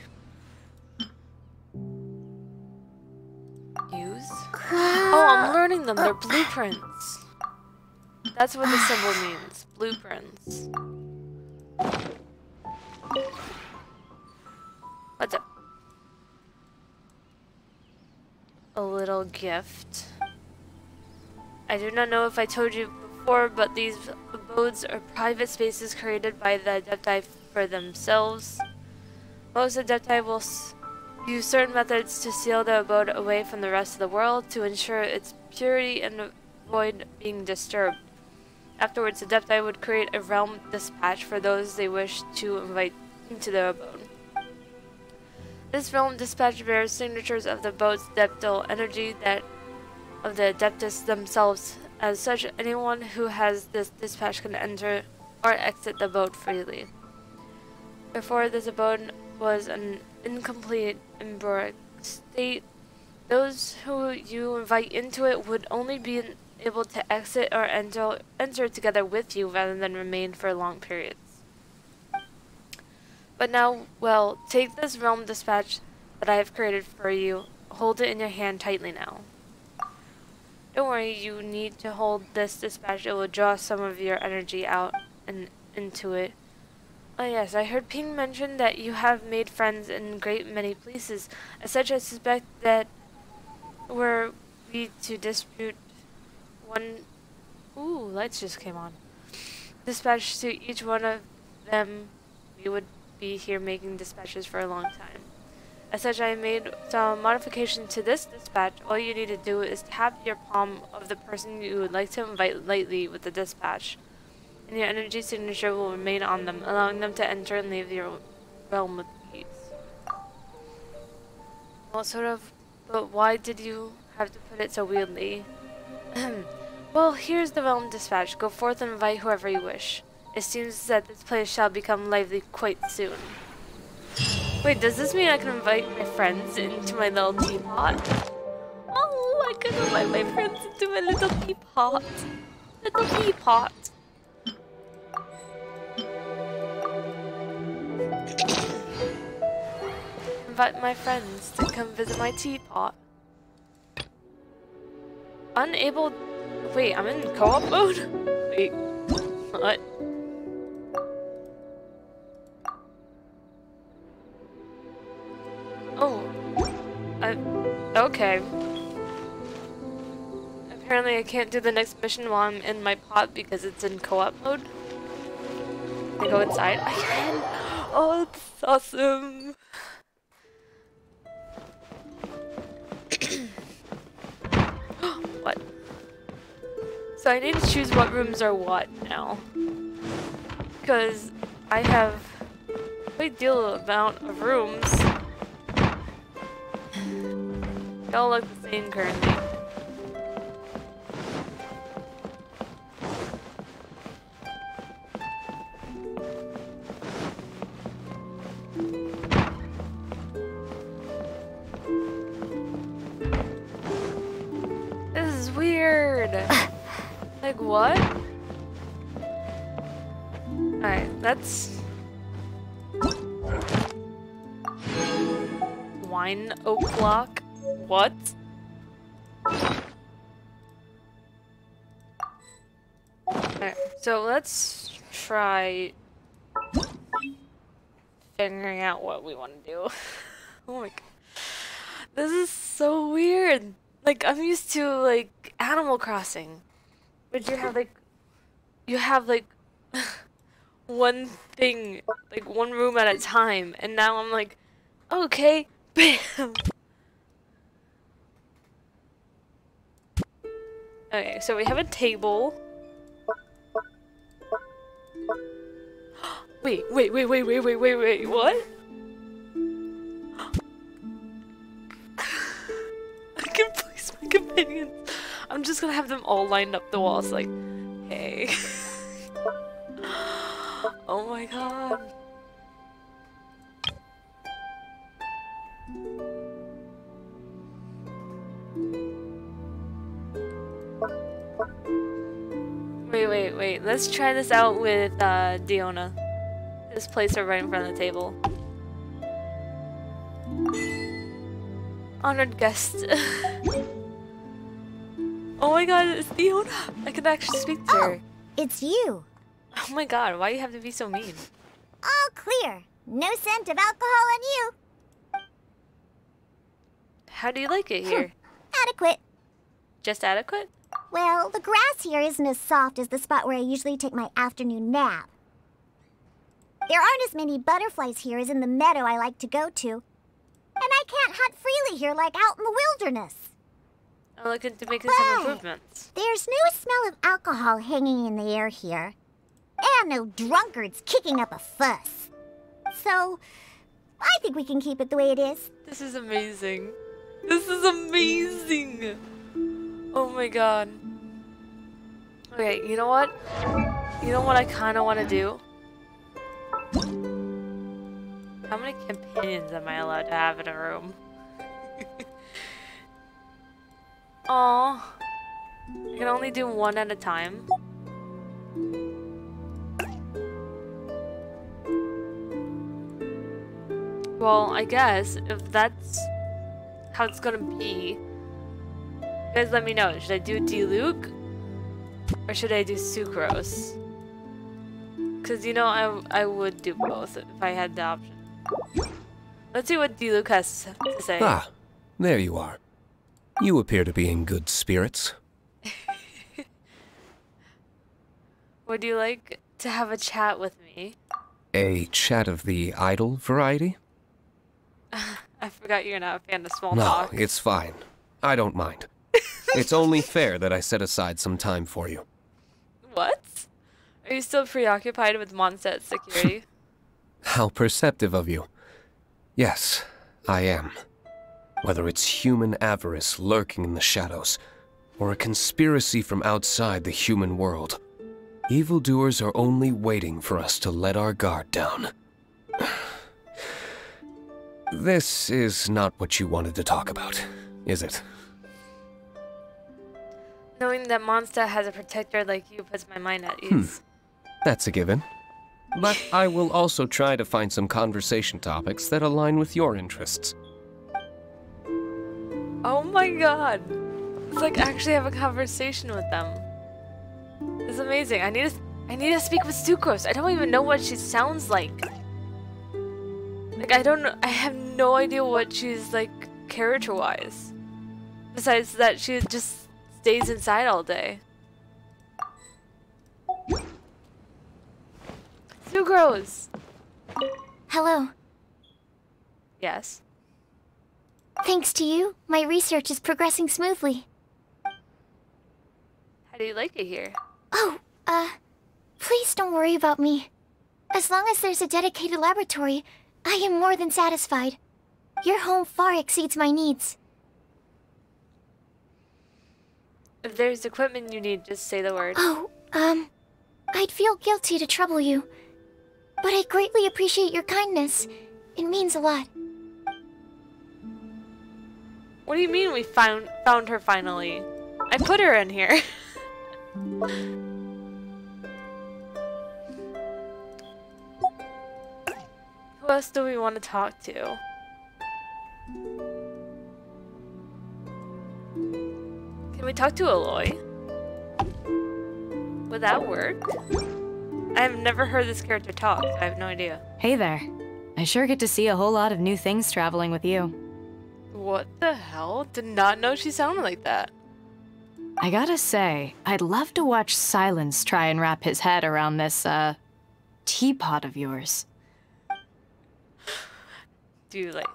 Use? Oh, I'm learning them. They're blueprints. That's what the symbol means. Blueprints. What's up? A little gift. I do not know if I told you before, but these abodes are private spaces created by the Adepti for themselves. Most Adepti will use certain methods to seal the abode away from the rest of the world to ensure its purity and avoid being disturbed. Afterwards, Adepti would create a realm dispatch for those they wish to invite into their abode. This realm dispatch bears signatures of the abode's adeptal energy that of the Adeptus themselves. As such, anyone who has this dispatch can enter or exit the abode freely. Before this abode was an incomplete embryonic state, those who you invite into it would only be able to exit or enter together with you rather than remain for long periods. But now, well, take this realm dispatch that I have created for you. Hold it in your hand tightly now. Don't worry, you need to hold this dispatch. It will draw some of your energy out and into it. Oh yes, I heard Ping mention that you have made friends in a great many places. As such, I suspect that were we to dispute one... Ooh, lights just came on. Dispatch to each one of them, we would be here making dispatches for a long time. As such, I made some modification to this dispatch. All you need to do is tap your palm of the person you would like to invite lightly with the dispatch, and your energy signature will remain on them, allowing them to enter and leave your realm with ease. Well, sort of, but why did you have to put it so weirdly? Well, here's the realm dispatch. Go forth and invite whoever you wish. It seems that this place shall become lively quite soon. Wait, does this mean I can invite my friends into my little teapot? Oh, I can invite my friends into my little teapot. Little teapot. Invite my friends to come visit my teapot. Unable... Wait, I'm in co-op mode? Wait, what? Oh, okay. Apparently I can't do the next mission while I'm in my pot because it's in co-op mode. Can I go inside? I can! Oh, it's awesome! What? So I need to choose what rooms are what now. Because I have a great deal amount of rooms. They all look the same currently. This is weird. Like what? Alright, that's... Wine o'clock? What? Alright, so let's try figuring out what we want to do. Oh my god. This is so weird. Like, I'm used to, like, Animal Crossing. But you have, like, one thing, like, one room at a time. And now I'm like, okay, bam! Okay, so we have a table. Wait, what? I can place my companions. I'm just gonna have them all lined up the walls like, hey. Oh my god. Wait. Let's try this out with Diona. Just place her right in front of the table. Honored guest. Oh my god, it's Diona! I can actually speak to her. It's you. Oh my god, why do you have to be so mean? All clear. No scent of alcohol on you. How do you like it here? Adequate. Just adequate? Well, the grass here isn't as soft as the spot where I usually take my afternoon nap. There aren't as many butterflies here as in the meadow I like to go to. And I can't hunt freely here like out in the wilderness. I'm looking to making some improvements. There's no smell of alcohol hanging in the air here. And no drunkards kicking up a fuss. So, I think we can keep it the way it is. This is amazing. This is amazing. Oh my god. Okay, you know what? You know what I kind of want to do? How many companions am I allowed to have in a room? Aww. I can only do one at a time. Well, I guess if that's how it's gonna be, you guys let me know. Should I do Diluc or should I do Sucrose? Because, you know, I would do both if I had the option. Let's see what Diluc has to say. Ah, there you are. You appear to be in good spirits. Would you like to have a chat with me? A chat of the idle variety? I forgot you're not a fan of small No, talk. it's fine. I don't mind. It's only fair that I set aside some time for you. What? Are you still preoccupied with Mondstadt security? How perceptive of you. Yes, I am. Whether it's human avarice lurking in the shadows, or a conspiracy from outside the human world, evildoers are only waiting for us to let our guard down. This is not what you wanted to talk about, is it? Knowing that Mondstadt has a protector like you puts my mind at ease. That's a given. But I will also try to find some conversation topics that align with your interests. Oh my god. It's like actually have a conversation with them. It's amazing. I need to speak with Sucrose. I don't even know what she sounds like. Like I have no idea what she's like character-wise. Besides that she just stays inside all day. Sucrose! Hello. Yes? Thanks to you, my research is progressing smoothly. How do you like it here? Oh, please don't worry about me. As long as there's a dedicated laboratory, I am more than satisfied. Your home far exceeds my needs. If there's equipment you need, just say the word. Oh, I'd feel guilty to trouble you. But I greatly appreciate your kindness. It means a lot. What do you mean we found her finally? I put her in here. Who else do we want to talk to? Can we talk to Aloy? Would that work? I have never heard this character talk, so I have no idea. Hey there. I sure get to see a whole lot of new things traveling with you. What the hell? Did not know she sounded like that. I gotta say, I'd love to watch Silence try and wrap his head around this, teapot of yours. Do you like...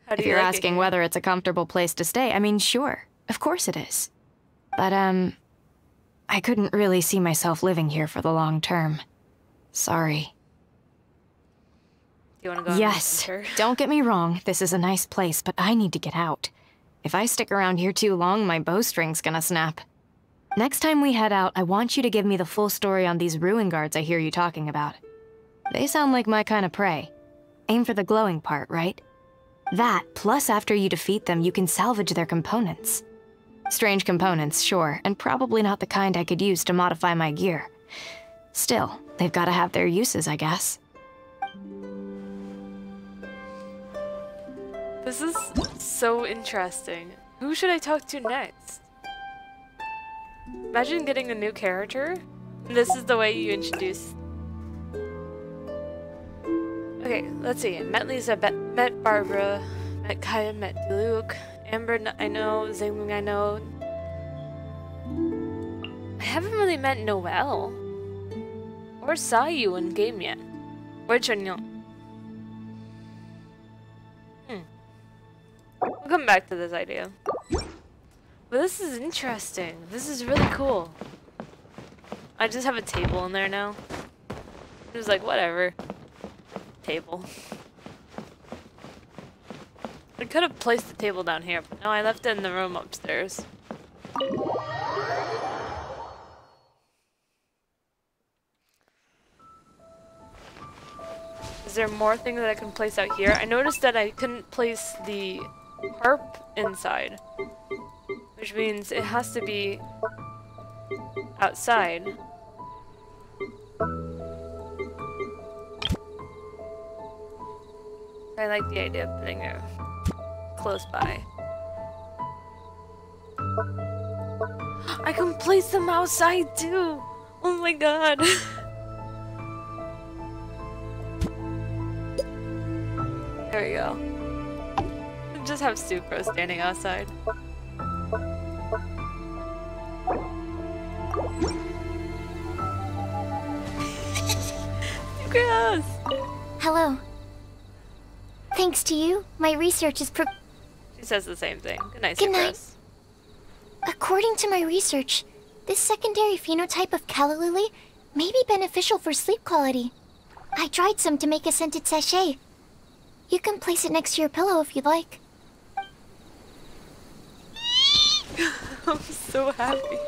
How do If you you're like asking it? whether it's a comfortable place to stay, I mean, sure. Of course it is. But, I couldn't really see myself living here for the long term. Sorry. Do you want to go? Yes, don't get me wrong, this is a nice place, but I need to get out. If I stick around here too long, my bowstring's gonna snap. Next time we head out, I want you to give me the full story on these ruin guards I hear you talking about. They sound like my kind of prey. Aim for the glowing part, right? That, plus after you defeat them, you can salvage their components. Strange components, sure, and probably not the kind I could use to modify my gear. Still, they've gotta have their uses, I guess. This is so interesting. Who should I talk to next? Imagine getting a new character. And this is the way you introduce. Okay, let's see. Met Lisa, met Barbara, met Kaya, met Diluc, Amber I know, Zingwing I know. I haven't really met Noelle. Or saw you in game yet. Which one you? We'll come back to this idea. But this is interesting. This is really cool. I just have a table in there now. It was like, whatever. Table. I could have placed the table down here, but no, I left it in the room upstairs. Is there more things that I can place out here? I noticed that I couldn't place the harp inside, which means it has to be outside. I like the idea of putting it close by. I can place them outside too! Oh my god! There we go. Just have Supro standing outside. Gross! Hello. Thanks to you, my research is She says the same thing. Good night, Good night. Sucrose. According to my research, this secondary phenotype of calla lily may be beneficial for sleep quality. I dried some to make a scented sachet. You can place it next to your pillow if you'd like. I'm so happy.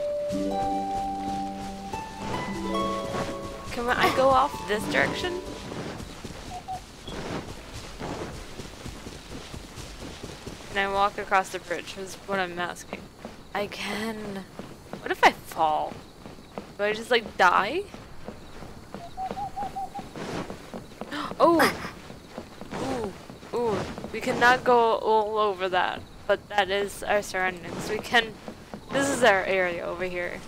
Can I go off this direction? Can I walk across the bridge? Is what I'm asking. I can. What if I fall? Do I just like die? Oh! Ooh, ooh. We cannot go all over that, but that is our surroundings. We can. This is our area over here.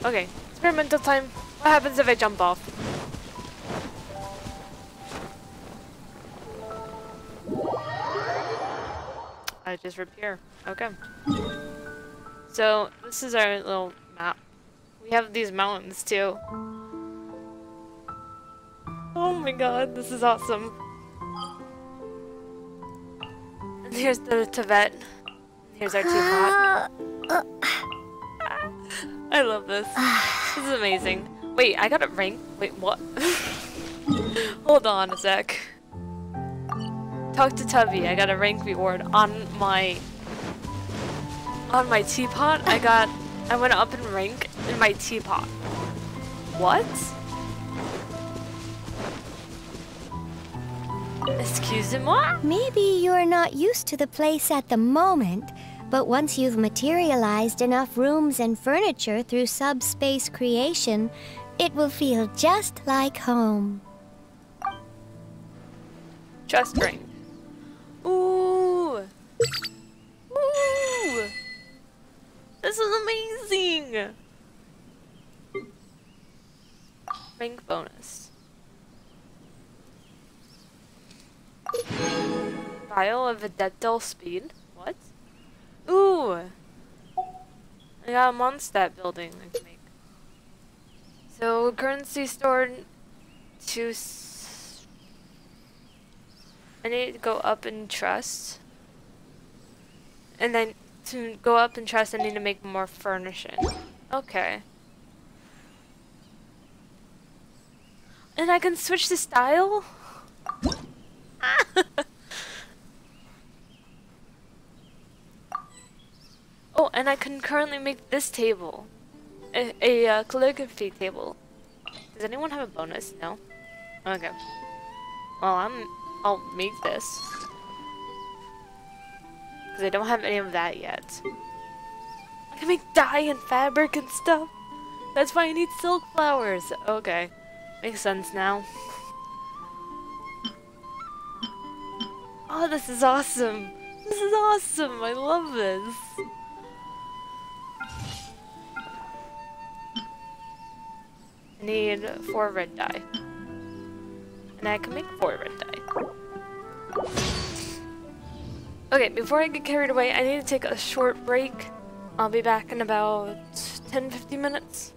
Okay, experimental time. What happens if I jump off? I just repair. Okay. So this is our little map. We have these mountains too. Oh my god, this is awesome. And here's the Tibet. Here's our teapot. I love this. This is amazing. Wait, I got a rank. Wait, what? Hold on a sec. Talk to Tubby. I got a rank reward on my teapot. I went up in rank in my teapot. What? Excusez-moi? Maybe you're not used to the place at the moment, but once you've materialized enough rooms and furniture through subspace creation, it will feel just like home. Trust ring. Ooh! Ooh! This is amazing! Rank bonus. Vial of Adeptal Speed? What? Ooh! I got a Mondstadt building I can make. So, currency stored to... I need to go up in trust. And then to go up in trust, I need to make more furnishing. Okay. And I can switch the style? Oh, and I can currently make this table. A calligraphy table. Does anyone have a bonus? No? Okay. Well, I'll make this. Because I don't have any of that yet. I can make dye and fabric and stuff. That's why I need silk flowers. Okay. Makes sense now. Oh, this is awesome. This is awesome. I love this. I need 4 red dye. And I can make 4 red dye. Okay, before I get carried away, I need to take a short break. I'll be back in about 10-15 minutes.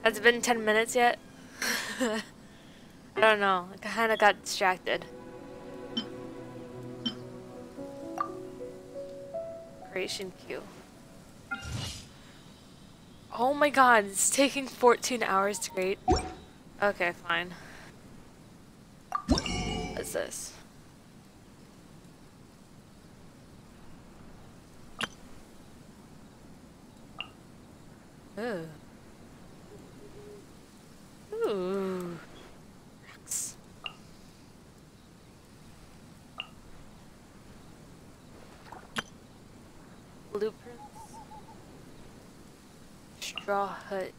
Has it been 10 minutes yet? I don't know. I kind of got distracted. Creation queue. Oh my god, it's taking 14 hours to create. Okay, fine. What's this? Ooh. Ooh. Rocks. Blueprints. Straw hut.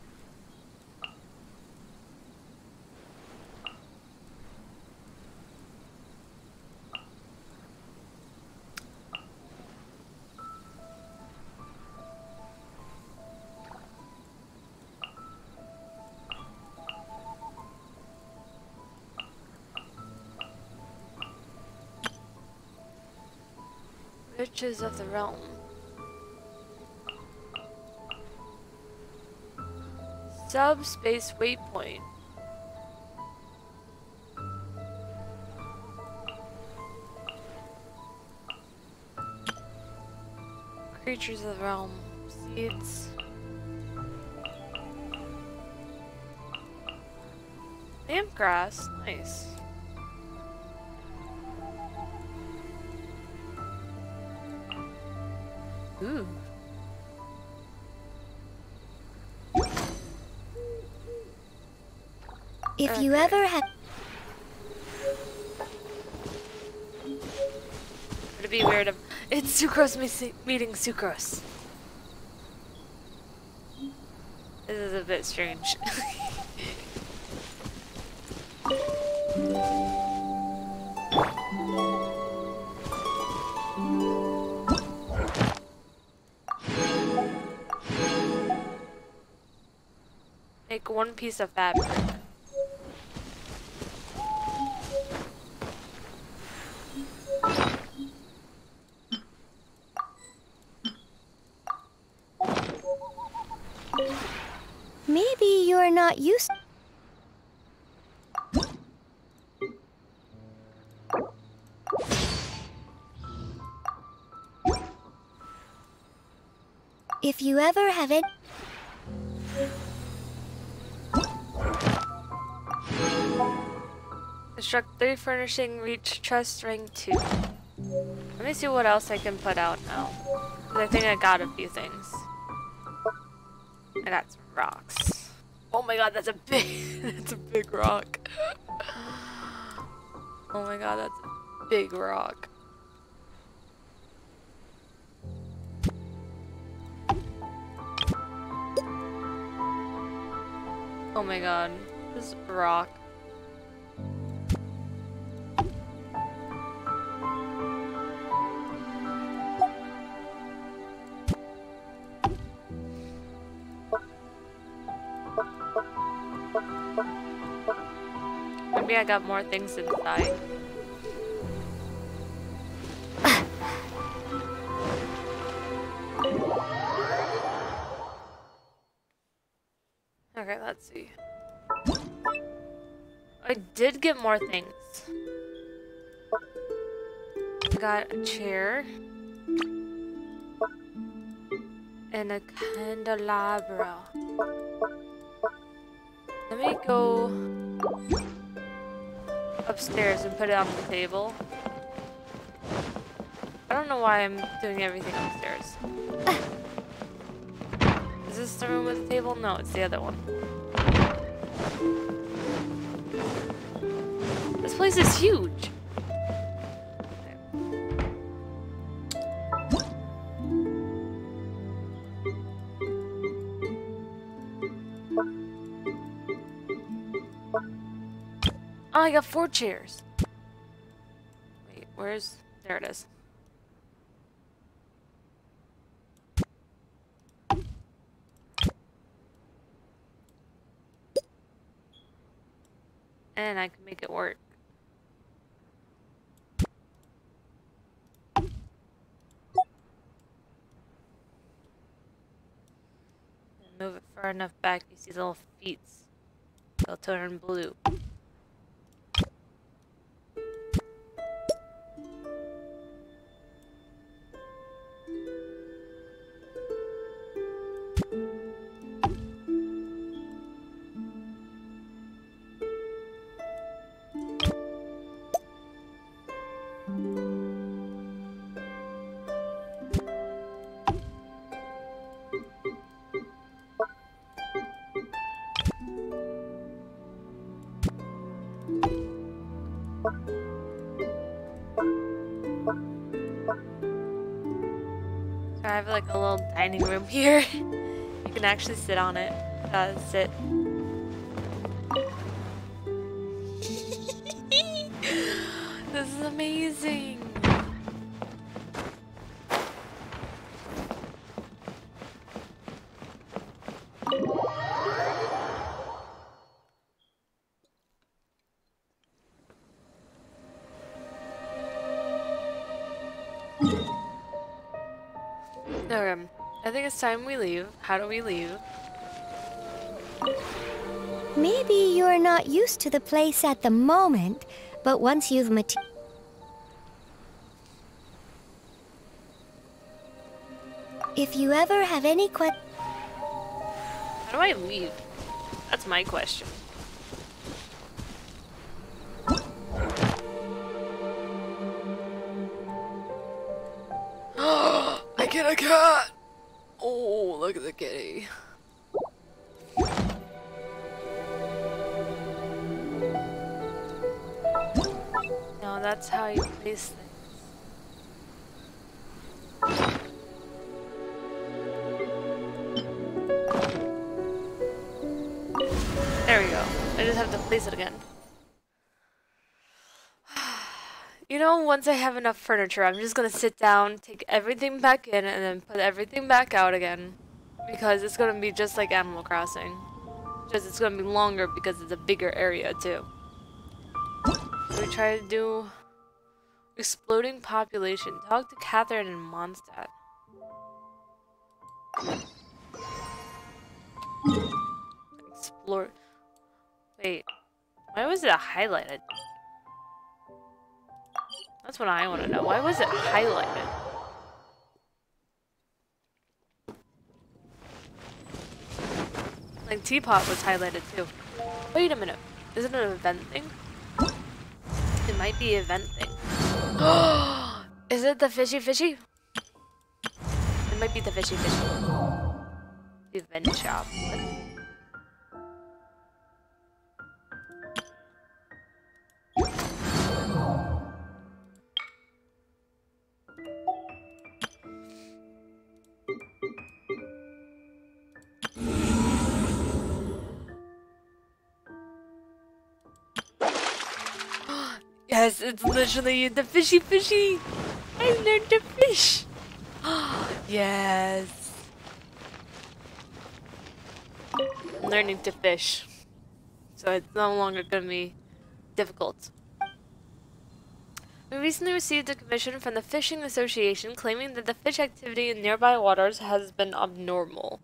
Riches of the realm. Subspace waypoint. Creatures of the realm. Seeds. Lamp grass. Nice. Ooh. If you ever had... It'd be weird if... It's Sucrose meeting Sucrose. This is a bit strange. Make one piece of fabric. Maybe you're not used... If you ever have it... Construct 3 furnishing, reach trust rank 2. Let me see what else I can put out now. 'Cause I think I got a few things. I got some rocks. Oh my god, that's a big that's a big rock. Oh my god, that's a big rock. Oh my god, this rock. Maybe I got more things inside. Okay, let's see. I did get more things. Got a chair. And a candelabra. Let me go upstairs and put it on the table. I don't know why I'm doing everything upstairs. Is this the room with the table? No, it's the other one. This place is huge. Oh, I got 4 chairs. Wait, where's... There it is. And I can make it work. Move it far enough back, you see the little feet. They'll turn blue. So I have like a little dining room here. You can actually sit on it. Sit. This is amazing. Okay, I think it's time we leave. How do we leave? Maybe you're not used to the place at the moment, but once you've If you ever have any questions... How do I leave? That's my question. I get a cat! Oh, look at the kitty. No, that's how you place things. There we go. I just have to place it again. You know, once I have enough furniture, I'm just gonna sit down, take everything back in, and then put everything back out again. Because it's gonna be just like Animal Crossing. Just it's gonna be longer because it's a bigger area too. We try to do exploding population. Talk to Catherine in Mondstadt. Explore. Wait, why was it highlighted? That's what I want to know. Why was it highlighted? Like Teapot was highlighted too. Wait a minute. Is it an event thing? It might be an event thing. Is it the fishy fishy? It might be the fishy fishy. The event shop. Yes, it's literally the fishy fishy. I learned to fish. Yes. I'm learning to fish. So it's no longer gonna be difficult. We recently received a commission from the Fishing Association claiming that the fish activity in nearby waters has been abnormal.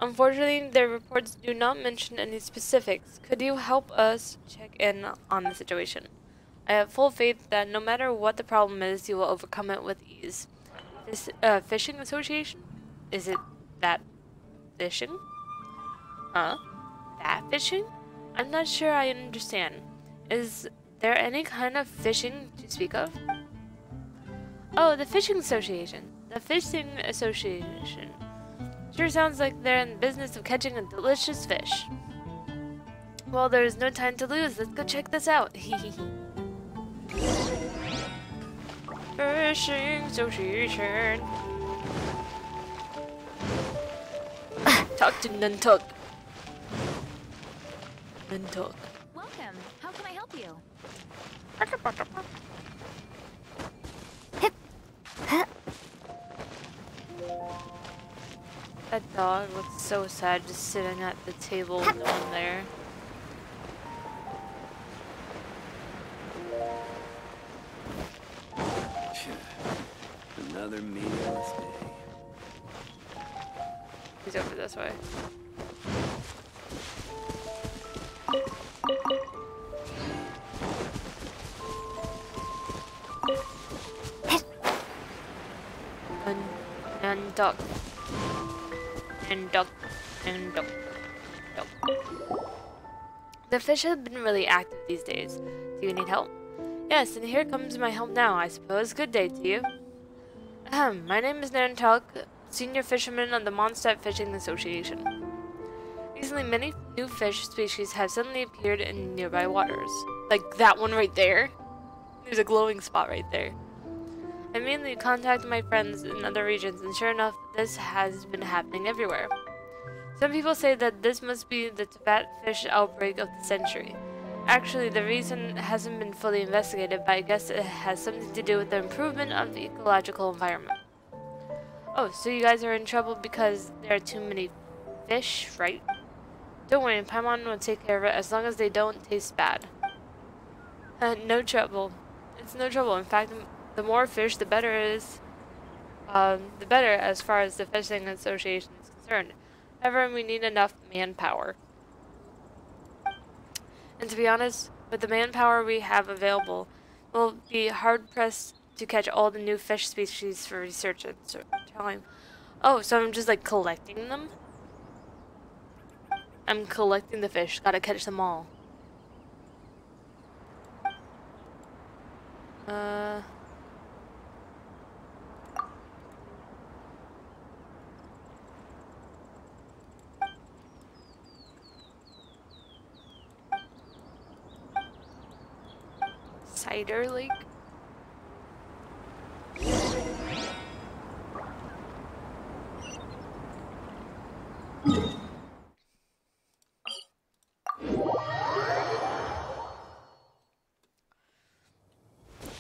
Unfortunately, their reports do not mention any specifics. Could you help us check in on the situation? I have full faith that no matter what the problem is, you will overcome it with ease. This Fishing Association? Is it that fishing? Huh? That fishing? I'm not sure I understand. Is there any kind of fishing to speak of? Oh, the Fishing Association. The Fishing Association. Sure sounds like they're in the business of catching a delicious fish. Well, there's no time to lose. Let's go check this out. Fishing Association. Talk to Nuntuk. Nuntuk. Welcome. How can I help you? That dog looks so sad just sitting at the table with no one there. Another meaningless day. He's over this way. And duck. And duck. And duck. Duck. The fish have been really active these days. Do you need help? Yes, and here comes my help now, I suppose. Good day to you. My name is Nantuck, senior fisherman of the Mondstadt Fishing Association. Recently, many new fish species have suddenly appeared in nearby waters. Like that one right there. There's a glowing spot right there. I immediately contacted my friends in other regions, and sure enough, this has been happening everywhere. Some people say that this must be the Teapot fish outbreak of the century. Actually, the reason hasn't been fully investigated, but I guess it has something to do with the improvement of the ecological environment. Oh, so you guys are in trouble because there are too many fish, right? Don't worry, Paimon will take care of it as long as they don't taste bad. No trouble. It's no trouble. In fact, the more fish, the better it is. The better as far as the fishing association is concerned. However, we need enough manpower. And to be honest, with the manpower we have available, we'll be hard-pressed to catch all the new fish species for research at a certain time. Oh, so I'm just like collecting them? I'm collecting the fish. Gotta catch them all. Cider Lake?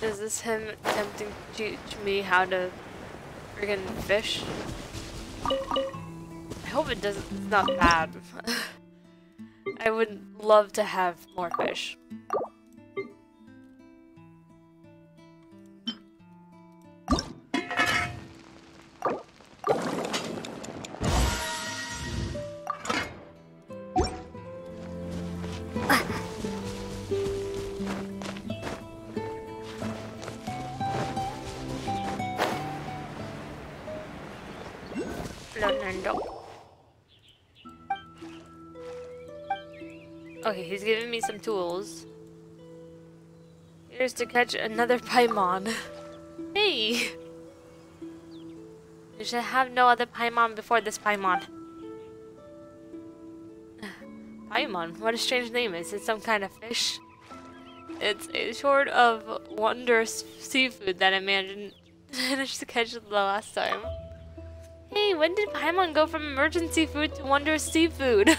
Is this him attempting to teach me how to friggin' fish? I hope it doesn't, it's not bad. I would love to have more fish. Okay, he's giving me some tools. Here's to catch another Paimon. Hey! You should have no other Paimon before this Paimon. Paimon? What a strange name. Is it some kind of fish? It's a sort of wondrous seafood that I managed to catch the last time. Hey, when did Paimon go from emergency food to wondrous seafood?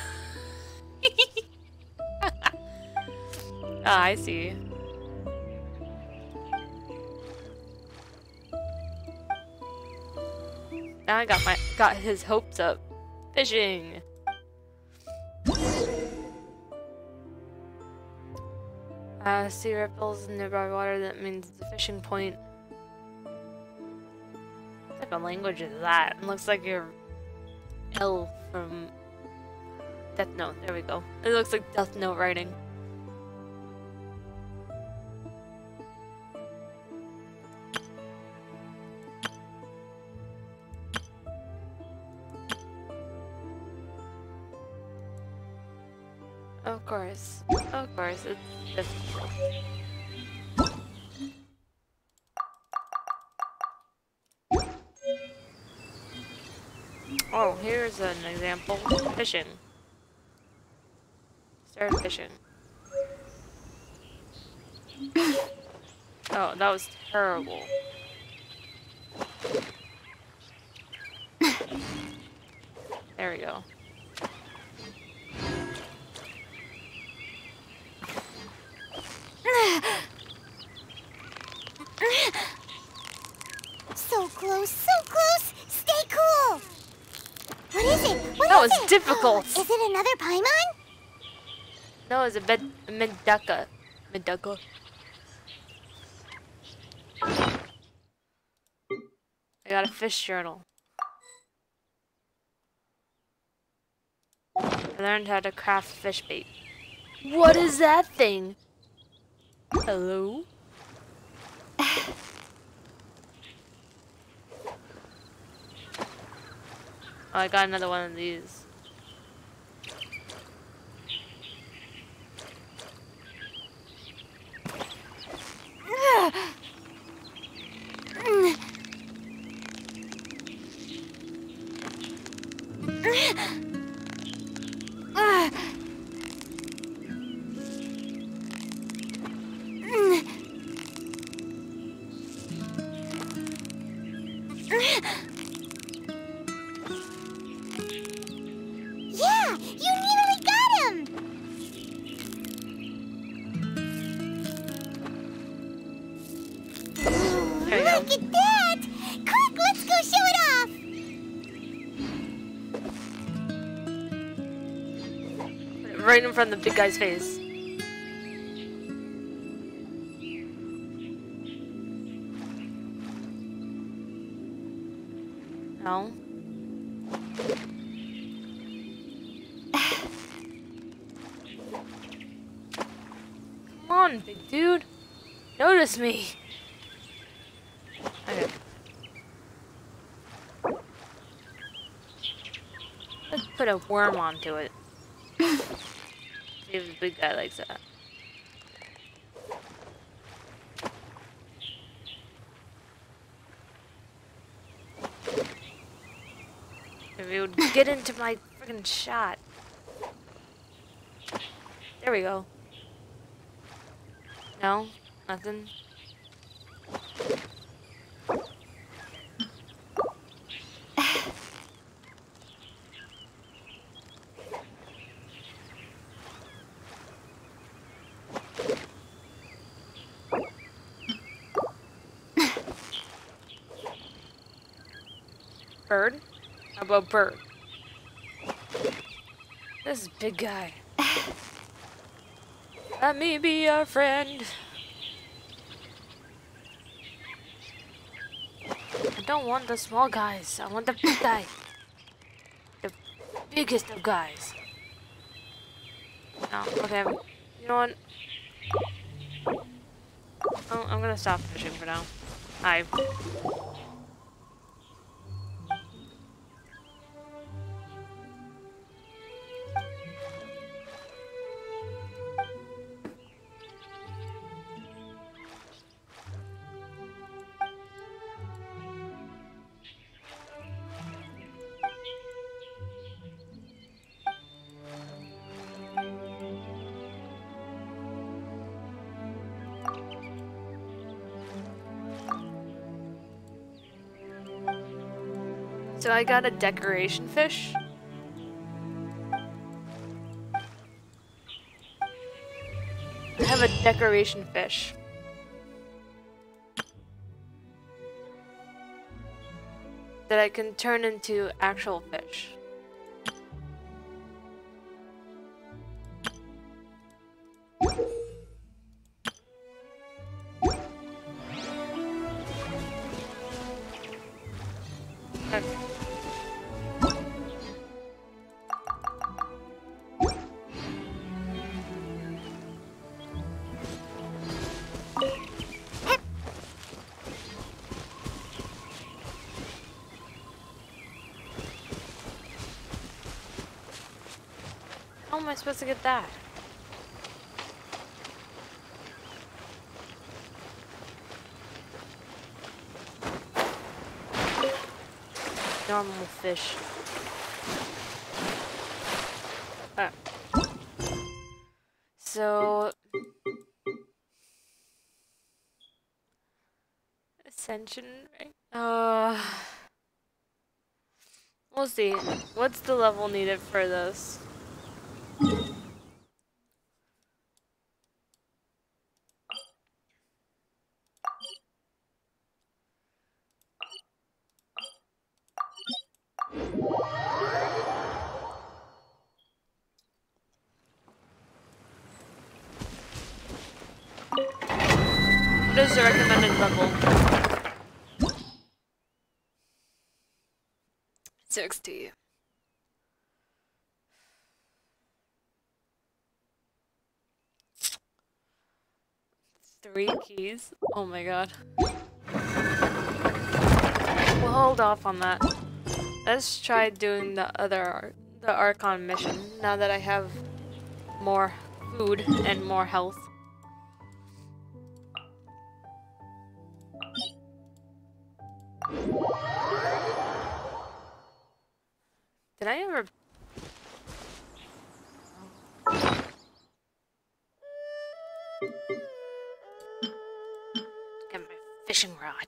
Ah, I see. Now I got his hopes up. Fishing. Sea ripples in nearby water, that means it's a fishing point. What type of language is that? It looks like you're L from Death Note. There we go. It looks like Death Note writing. Of course, it's difficult. Oh, here's an example. Fishing. Start fishing. Oh, that was terrible. There we go. So close, so close! Stay cool! What is it? That was difficult! Is it another Paimon? No, it's a Medaka. Medaka. I got a fish journal. I learned how to craft fish bait. What is that thing? Hello? Oh, I got another one of these. Yeah, you nearly got him! There we go. Look at that! Quick, let's go show it off! Put it right in front of the big guy's face. No. Come on, big dude. Notice me. Okay. Let's put a worm onto it. See if the big guy likes that. If he would get into my freaking shot. There we go. No? Nothing? Bird? How about bird? This big guy. Let me be your friend. I don't want the small guys. I want the big guy. The biggest of guys. No, okay. You know what? Oh, I'm gonna stop fishing for now. Hi. So I got a decoration fish. I have a decoration fish. That I can turn into actual fish. Okay. How am I supposed to get that? Normal fish. So ascension, right? We'll see. What's the level needed for this? What is the recommended level? 60. 3 keys? Oh my god. We'll hold off on that. Let's try doing the Archon mission now that I have more food and more health. Did I ever... Get my fishing rod.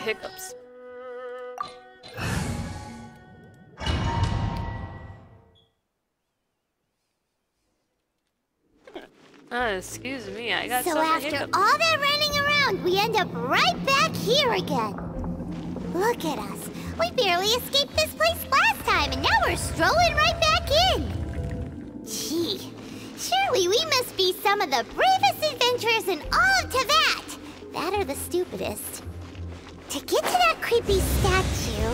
Hiccups. Excuse me, I got so some after hiccups. all that running around, we end up right back here again. Look at us. We barely escaped this place last time, and now we're strolling right back in. Gee, surely we must be some of the bravest adventurers in all of Teapot. That or the stupidest. To get to that creepy statue,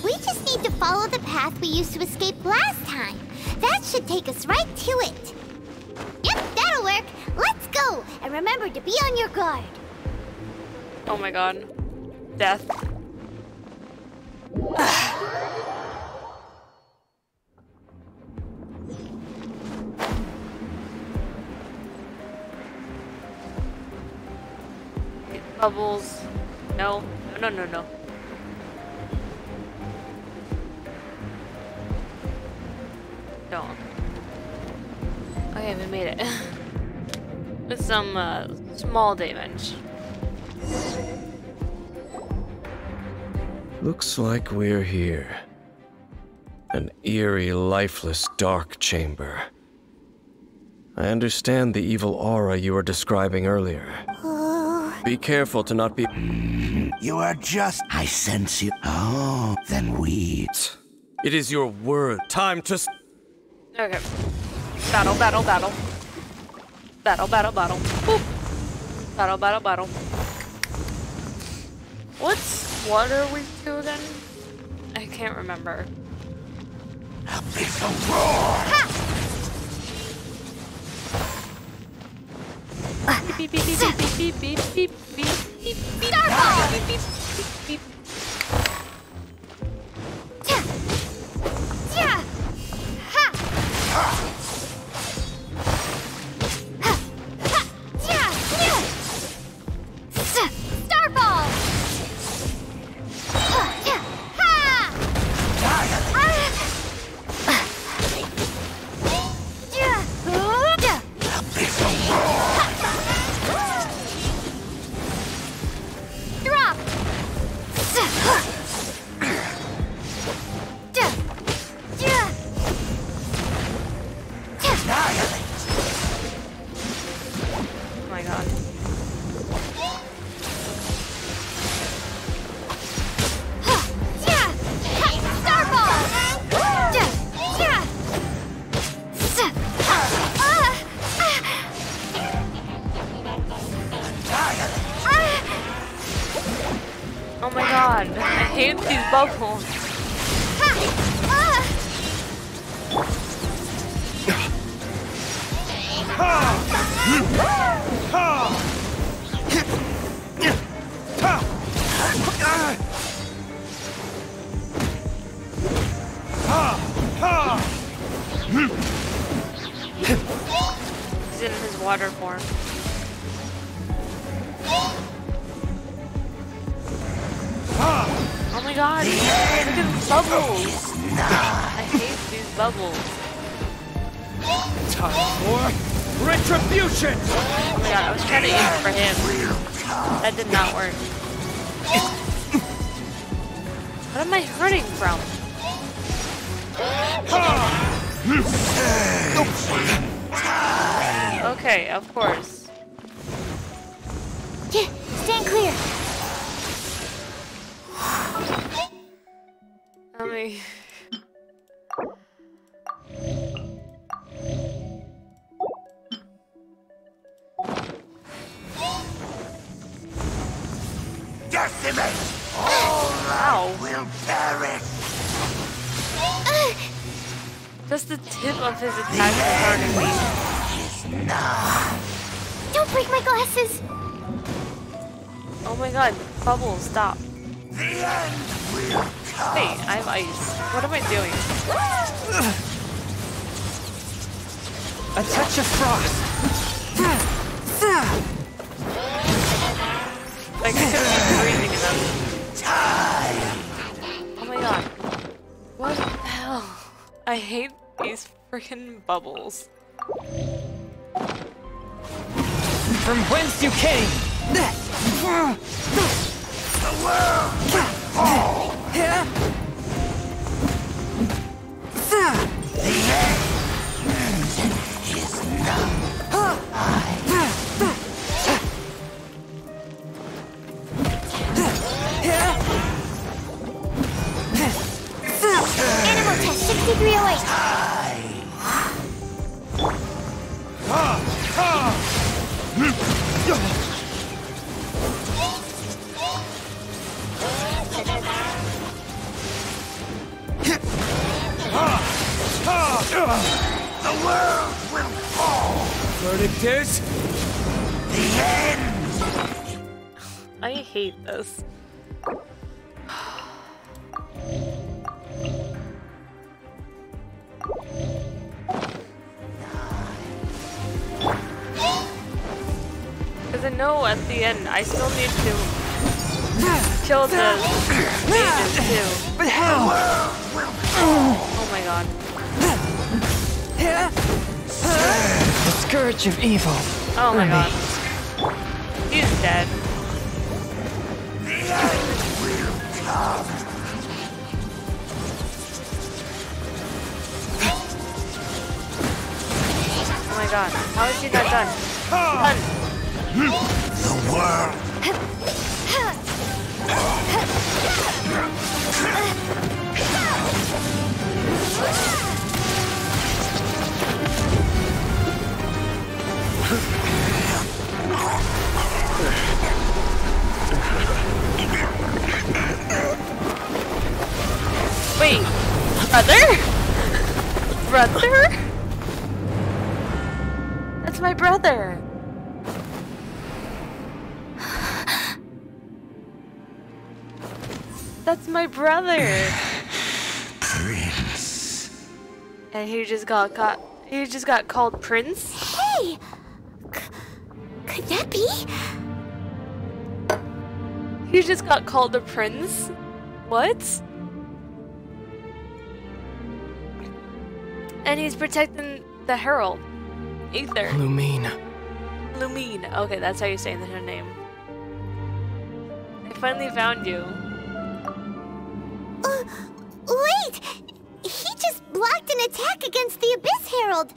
we just need to follow the path we used to escape last time. That should take us right to it. Yep, that'll work. Let's go. And remember to be on your guard. Oh my god. Death. Bubbles. No. No, no, no. Don't. Okay, we made it. With some small damage. Looks like we're here. An eerie, lifeless, dark chamber. I understand the evil aura you were describing earlier. Be careful to not be... You are just... I sense you. Oh, then we... It is your word. Time to... Okay. Battle, battle, battle. Battle, battle, battle. Boop. Battle, battle, battle. What's water weak to again? I can't remember. It's a roar! Beep, beep, beep, beep, beep, beep, beep, beep, beep, beep, beep, Starfall! beep, beep, beep, beep. Oh my god, I hate these bubbles. He's in his water form. Oh my god, look at these bubbles. I hate these bubbles. Time for retribution! Oh my god, I was trying to aim for him. That did not work. What am I hurting from? Okay, of course. Stand clear. Let me... Decimate! All Ow. will perish! Just the tip of his attack is hurting me. Don't break my glasses. Oh my god, Bubbles, stop. The end will come! Wait, I have ice. What am I doing? A touch of frost. Like, I couldn't be breathing enough. Oh my god. What the hell? I hate these freaking bubbles. From whence you came. The world will fall! The end is nigh. Animal test 6308. The world will fall! Verdict is... The end! I hate this. Because I know at the end I still need to kill the mages too. But how? Oh my god. The scourge of evil. Oh my god. He's dead. The end will come! Oh my god. How is he not done? Done. The world! Wait. Brother? Brother? That's my brother. That's my brother. Prince. And he just got caught. He just got called Prince? Hey! Could that be? He just got called a prince? What? And he's protecting the Herald. Aether. Lumine. Lumine. Okay, that's how you say her name. I finally found you. Wait! He just blocked an attack against the Abyss Herald!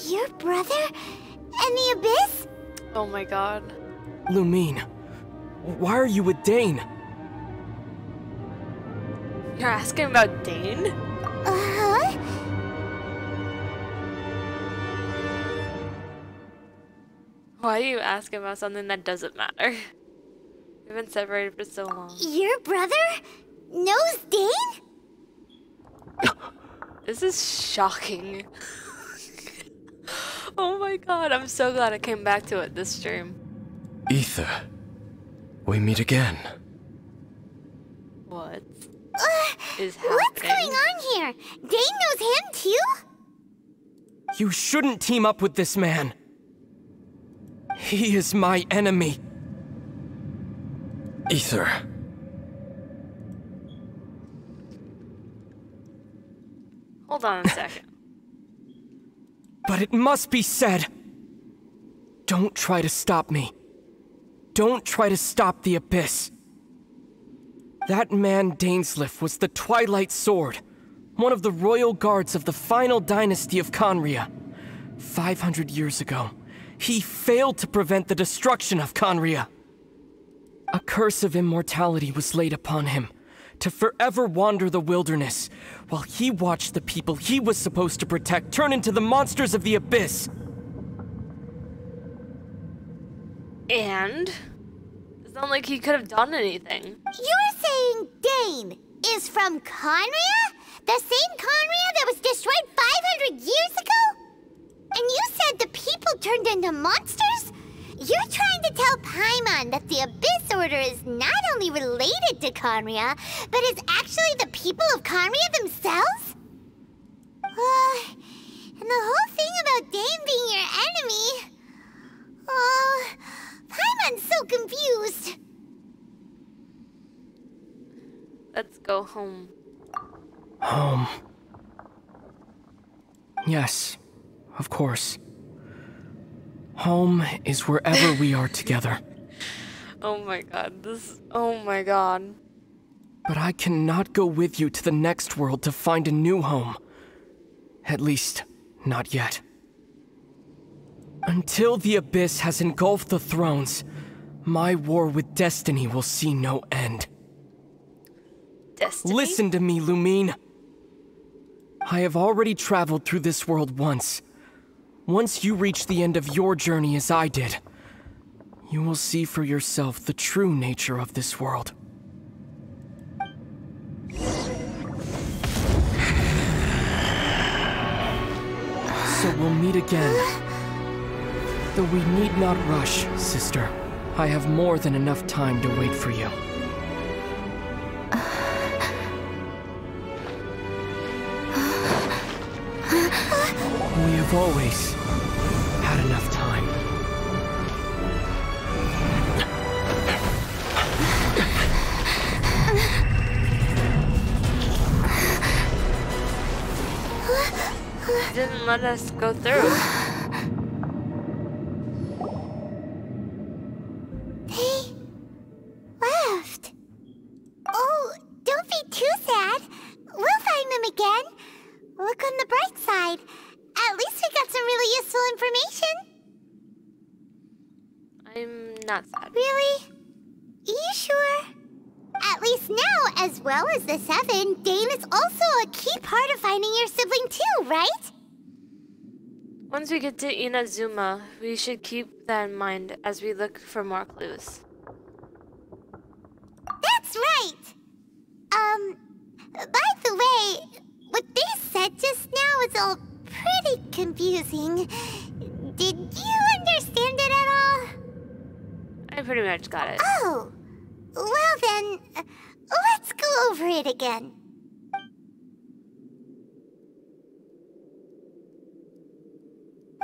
Your brother? And the Abyss? Oh my god. Lumine. Why are you with Dane? You're asking about Dane? Uh-huh. Why are you asking about something that doesn't matter? We've been separated for so long. Your brother knows Dane? This is shocking. Oh my god, I'm so glad I came back to it this stream. Aether, we meet again. What What's is going happening? on here? Dane knows him too? You shouldn't team up with this man. He is my enemy. Aether. Hold on a second. But it must be said. Don't try to stop me. Don't try to stop the Abyss. That man Dainsleif was the Twilight Sword, one of the royal guards of the final dynasty of Conria. 500 years ago, He failed to prevent the destruction of Conria. A curse of immortality was laid upon him, to forever wander the wilderness, while he watched the people he was supposed to protect turn into the monsters of the abyss. And? It's not like he could have done anything. You're saying Dane is from Conria? The same Conria that was destroyed 500 years ago? And you said the people turned into monsters? You're trying to tell Paimon that the Abyss Order is not only related to Conria, but is actually the people of Conria themselves? And the whole thing about Dane being your enemy... Paimon's so confused. Let's go home. Home. Yes, of course. Home is wherever we are together. Oh my god, oh my god. But I cannot go with you to the next world to find a new home. At least, not yet. Until the Abyss has engulfed the thrones, my war with Destiny will see no end. Destiny? Listen to me, Lumine. I have already traveled through this world once. Once you reach the end of your journey as I did, you will see for yourself the true nature of this world. So we'll meet again. Though we need not rush, sister. I have more than enough time to wait for you. We have always had enough time. Didn't let us go through. They left. Oh, don't be too sad. We'll find them again. Look on the bright side. At least we got some really useful information. I'm not sad. Really? You sure? At least now, as well as the Seven, Dane is also a key part of finding your sibling too, right? Once we get to Inazuma, we should keep that in mind as we look for more clues. That's right! By the way, what they said just now is all pretty confusing. Did you understand it at all? I pretty much got it. Oh! Well then, let's go over it again.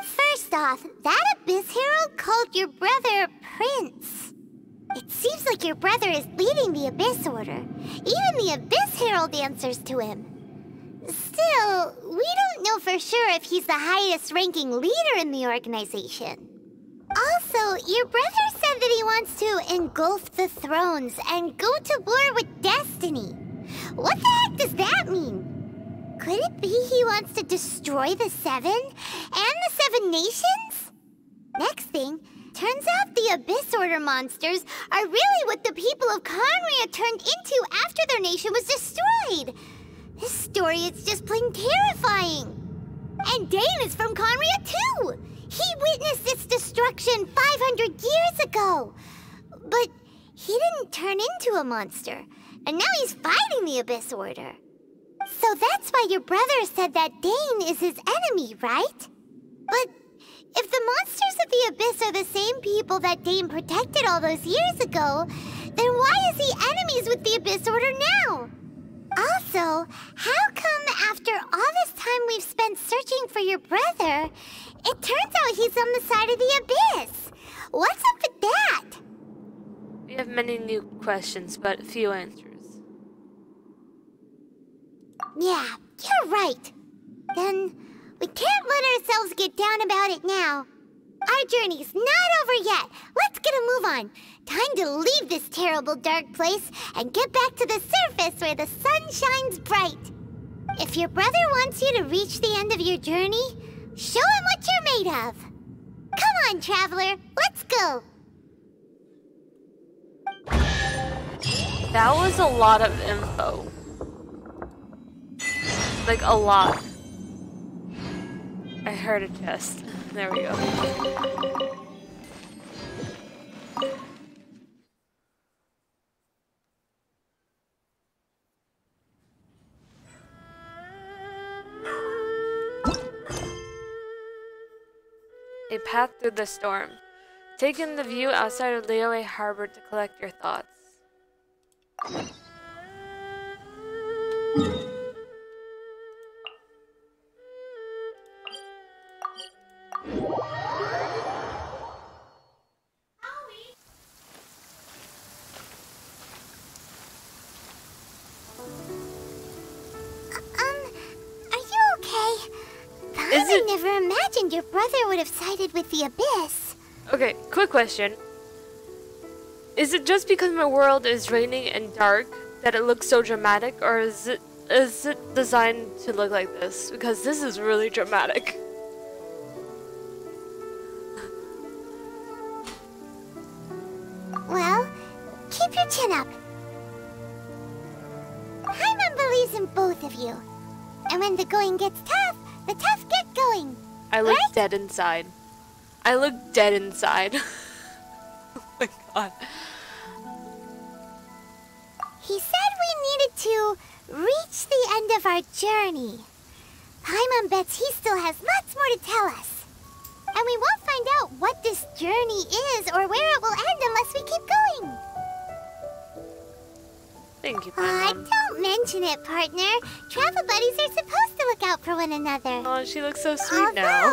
First off, that Abyss Herald called your brother Prince. It seems like your brother is leading the Abyss Order. Even the Abyss Herald answers to him. Still, we don't know for sure if he's the highest ranking leader in the organization. Also, your brother said that he wants to engulf the thrones and go to war with Destiny. What the heck does that mean? Could it be he wants to destroy the Seven and the Seven Nations? Next thing, turns out the Abyss Order monsters are really what the people of Conria turned into after their nation was destroyed. This story is just plain terrifying. And Dane is from Conria too. He witnessed its destruction 500 years ago. But he didn't turn into a monster. And now he's fighting the Abyss Order. So that's why your brother said that Dane is his enemy, right? But if the monsters of the Abyss are the same people that Dane protected all those years ago, then why is he enemies with the Abyss Order now? Also, how come after all this time we've spent searching for your brother, it turns out he's on the side of the Abyss? What's up with that? We have many new questions, but few answers. Yeah, you're right. Then we can't let ourselves get down about it now. Our journey's not over yet. Let's get a move on. Time to leave this terrible dark place and get back to the surface where the sun shines bright. If your brother wants you to reach the end of your journey, show him what you're made of. Come on, traveler. Let's go. That was a lot of info. Like, a lot. I heard a chest. There we go. A path through the storm. Take in the view outside of Liyue Harbor to collect your thoughts. Are you okay? I never imagined your brother would have sided with the Abyss. Okay, quick question. Is it just because my world is raining and dark that it looks so dramatic, or is it designed to look like this? Because this is really dramatic. Well, keep your chin up. Paimon believes in both of you. And when the going gets tough, the tough get going. I look dead inside. I look dead inside. Oh my god. He said we needed to reach the end of our journey. Paimon bets he still has lots more to tell us. And we won't find out what this journey is or where it will end unless we keep going. Thank you, Paimon. Don't mention it, partner. Travel buddies are supposed to look out for one another. Oh, she looks so sweet now.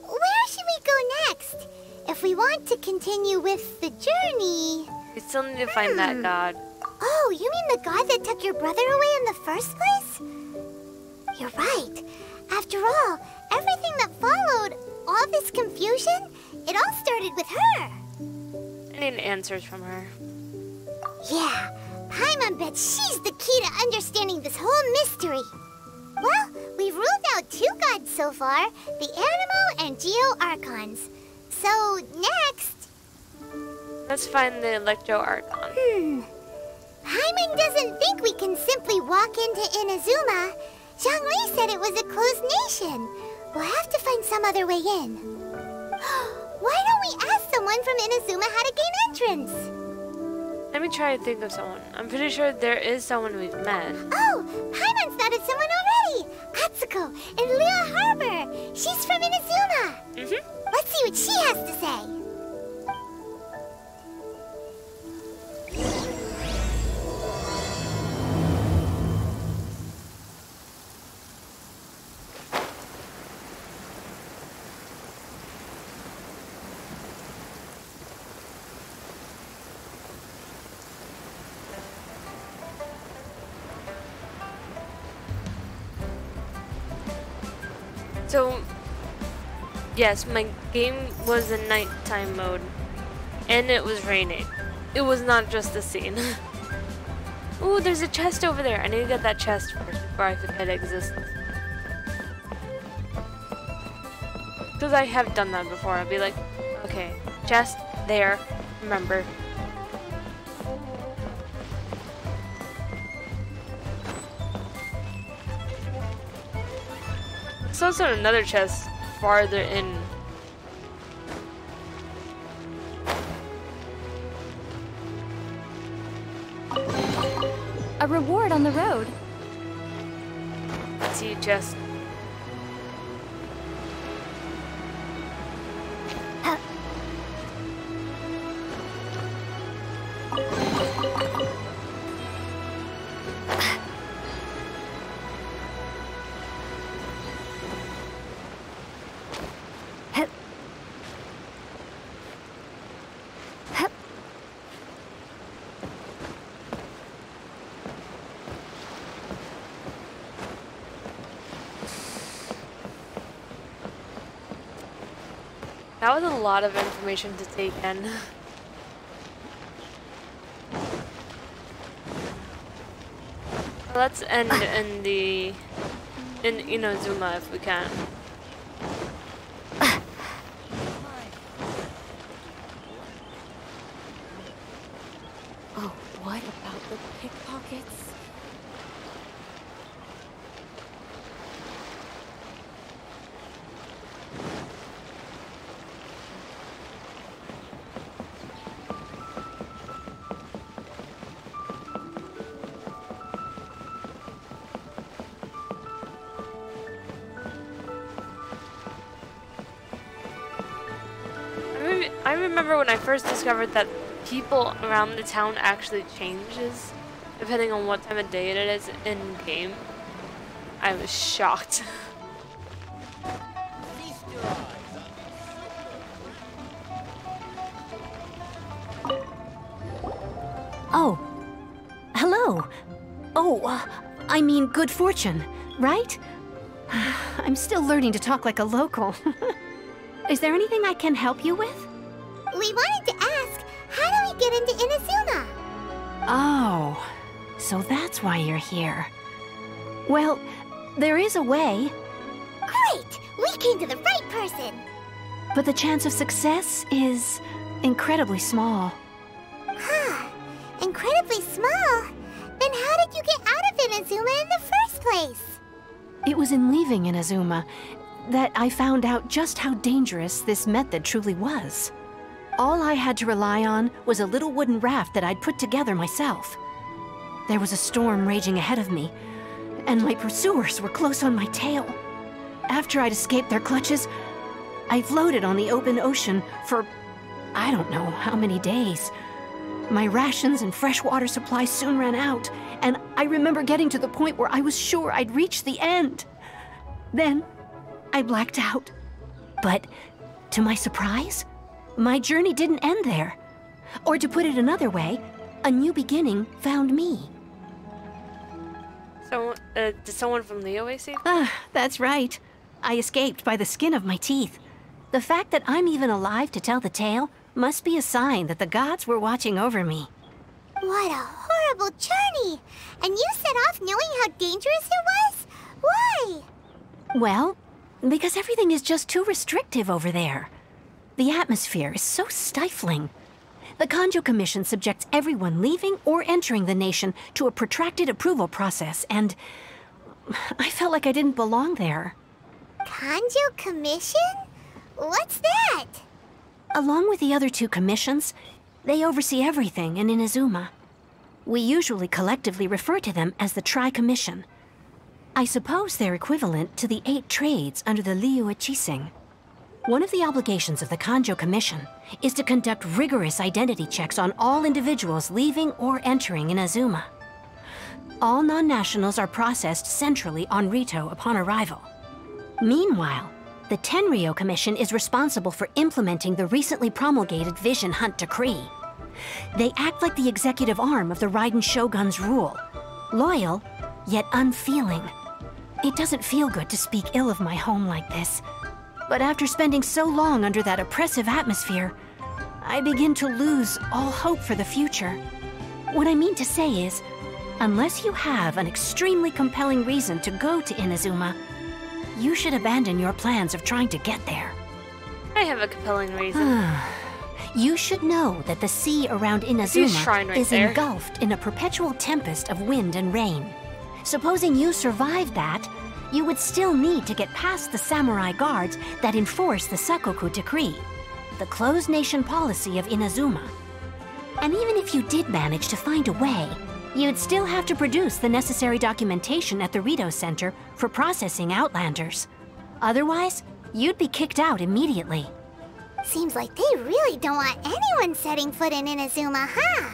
Where should we go next? If we want to continue with the journey... We still need to find that god. Oh, you mean the god that took your brother away in the first place? You're right. After all, everything that followed, all this confusion, it all started with her. I need answers from her. Yeah, Paimon bets she's the key to understanding this whole mystery. Well, we've ruled out 2 gods so far, the Animo and Geo Archons. So, next... Let's find the Electro Archon. Paimon doesn't think we can simply walk into Inazuma. Zhongli said it was a closed nation. We'll have to find some other way in. Why don't we ask someone from Inazuma how to gain entrance? Let me try to think of someone. I'm pretty sure there is someone we've met. Oh, Paimon's thought of someone already. Atsuko in Liyue Harbor. She's from Inazuma. Let's see what she has to say. So, yes, my game was in nighttime mode, and it was raining. It was not just the scene. Ooh, there's a chest over there. I need to get that chest first before I forget it exists. Because I have done that before. I'll be like, okay, chest there, remember. There's also another chest farther in. A reward on the road. Let's see, chest. That was a lot of information to take in. Let's end in Inazuma if we can. What about the pickpockets? I remember when I first discovered that people around the town actually changes depending on what time of day it is in game. I was shocked. Oh, hello. Oh, I mean good fortune, right? I'm still learning to talk like a local. Is there anything I can help you with? We wanted to ask, how do we get into Inazuma? Oh, so that's why you're here. Well, there is a way. Great! We came to the right person! But the chance of success is incredibly small. Huh. Incredibly small? Then how did you get out of Inazuma in the first place? It was in leaving Inazuma that I found out just how dangerous this method truly was. All I had to rely on was a little wooden raft that I'd put together myself. There was a storm raging ahead of me, and my pursuers were close on my tail. After I'd escaped their clutches, I floated on the open ocean for I don't know how many days. My rations and fresh water supplies soon ran out, and I remember getting to the point where I was sure I'd reached the end. Then, I blacked out. But, to my surprise, my journey didn't end there. Or to put it another way, a new beginning found me. So, did someone from Liyue save you? Ah, that's right. I escaped by the skin of my teeth. The fact that I'm even alive to tell the tale must be a sign that the gods were watching over me. What a horrible journey! And you set off knowing how dangerous it was? Why? Well, because everything is just too restrictive over there. The atmosphere is so stifling. The Kanjo Commission subjects everyone leaving or entering the nation to a protracted approval process, and I felt like I didn't belong there. Kanjo Commission? What's that? Along with the other two commissions, they oversee everything in Inazuma. We usually collectively refer to them as the Tri-Commission. I suppose they're equivalent to the 8 trades under the Liyue Chising. One of the obligations of the Kanjo Commission is to conduct rigorous identity checks on all individuals leaving or entering Inazuma. All non-nationals are processed centrally on Rito upon arrival. Meanwhile, the Tenryo Commission is responsible for implementing the recently promulgated Vision Hunt Decree. They act like the executive arm of the Raiden Shogun's rule. Loyal, yet unfeeling. It doesn't feel good to speak ill of my home like this. But after spending so long under that oppressive atmosphere, I begin to lose all hope for the future. What I mean to say is, unless you have an extremely compelling reason to go to Inazuma, you should abandon your plans of trying to get there. I have a compelling reason. You should know that the sea around Inazuma is engulfed in a perpetual tempest of wind and rain. Supposing you survived that, you would still need to get past the samurai guards that enforce the Sakoku Decree, the closed nation policy of Inazuma. And even if you did manage to find a way, you'd still have to produce the necessary documentation at the Rito Center for processing Outlanders. Otherwise, you'd be kicked out immediately. Seems like they really don't want anyone setting foot in Inazuma, huh?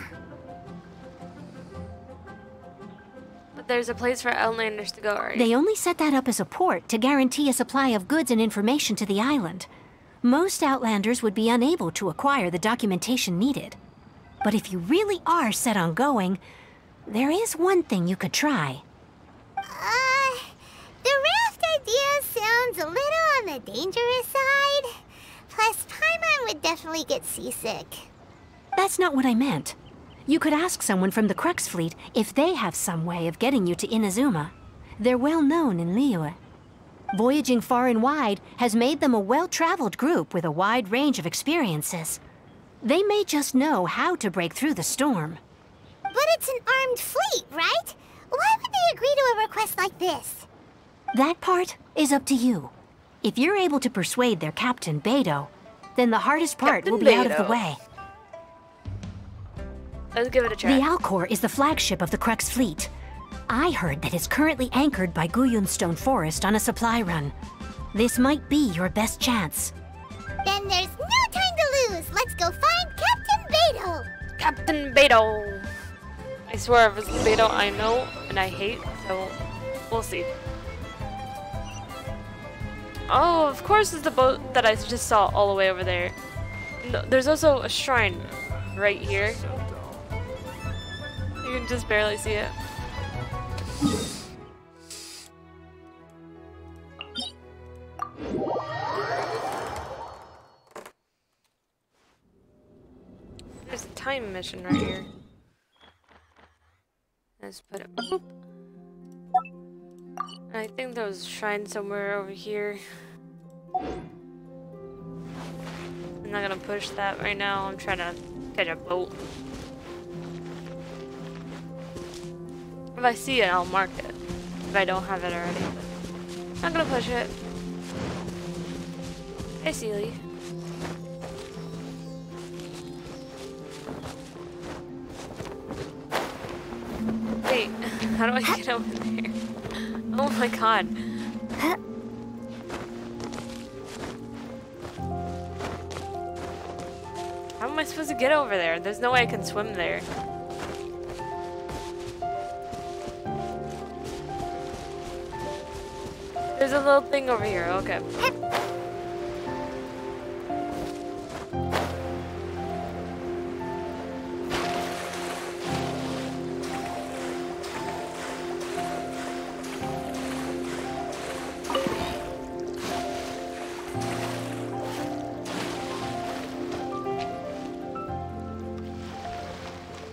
But there's a place for Outlanders to go, right? They only set that up as a port to guarantee a supply of goods and information to the island. Most Outlanders would be unable to acquire the documentation needed. But if you really are set on going, there is one thing you could try. The raft idea sounds a little on the dangerous side. Plus, Paimon would definitely get seasick. That's not what I meant. You could ask someone from the Crux Fleet if they have some way of getting you to Inazuma. They're well known in Liyue. Voyaging far and wide has made them a well-traveled group with a wide range of experiences. They may just know how to break through the storm. But it's an armed fleet, right? Why would they agree to a request like this? That part is up to you. If you're able to persuade their captain, Beto, then the hardest part will be out of the way. Let's give it a try. The Alcor is the flagship of the Crux fleet. I heard that it's currently anchored by Guyunstone Forest on a supply run. This might be your best chance. Then there's no time to lose. Let's go find Captain Beto. Captain Beto. I swear if it's Beto I know and I hate, so we'll see. Oh, of course it's the boat that I just saw all the way over there. No, there's also a shrine right here. You can just barely see it. There's a time mission right here. Let's put it. Boop. And I think there was a shrine somewhere over here. I'm not gonna push that right now. I'm trying to catch a boat. If I see it, I'll mark it. If I don't have it already. But not gonna push it. Hey, Sealy. Wait, how do I get over there? Oh my god. How am I supposed to get over there? There's no way I can swim there. There's a little thing over here, okay.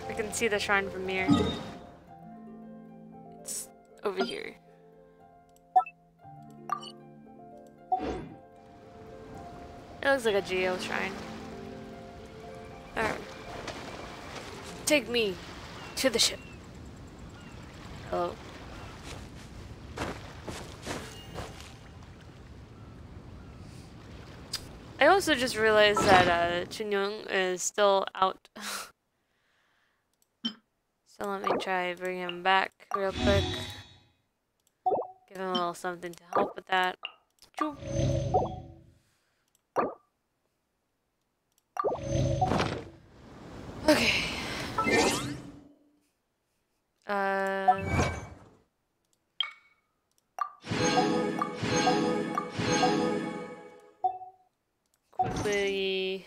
I can see the shrine from here. It's over here. It looks like a geo shrine. Alright. Take me to the ship. Hello. I also just realized that Chinyong is still out. So let me try bring him back real quick. Give him a little something to help with that. Choo. Okay. Quickly.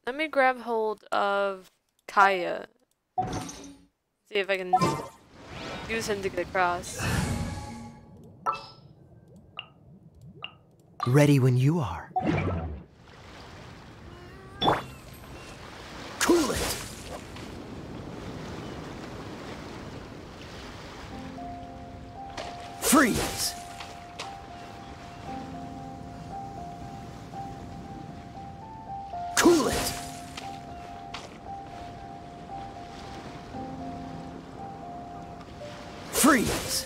Let me grab hold of Kaya. See if I can use him to get across. Ready when you are. Cool it! Freeze! Cool it! Freeze!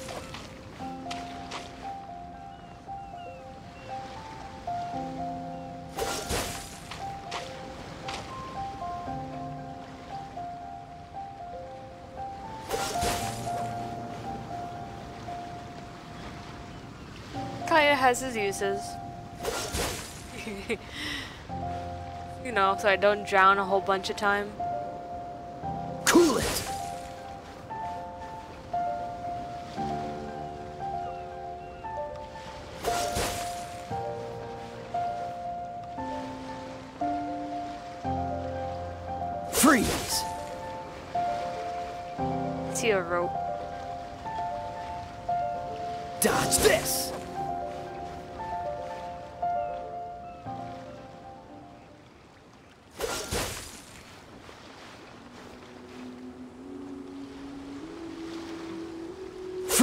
Kaya has his uses. You know, so I don't drown a whole bunch of time. Cool it! Freeze! See a rope. Dodge this!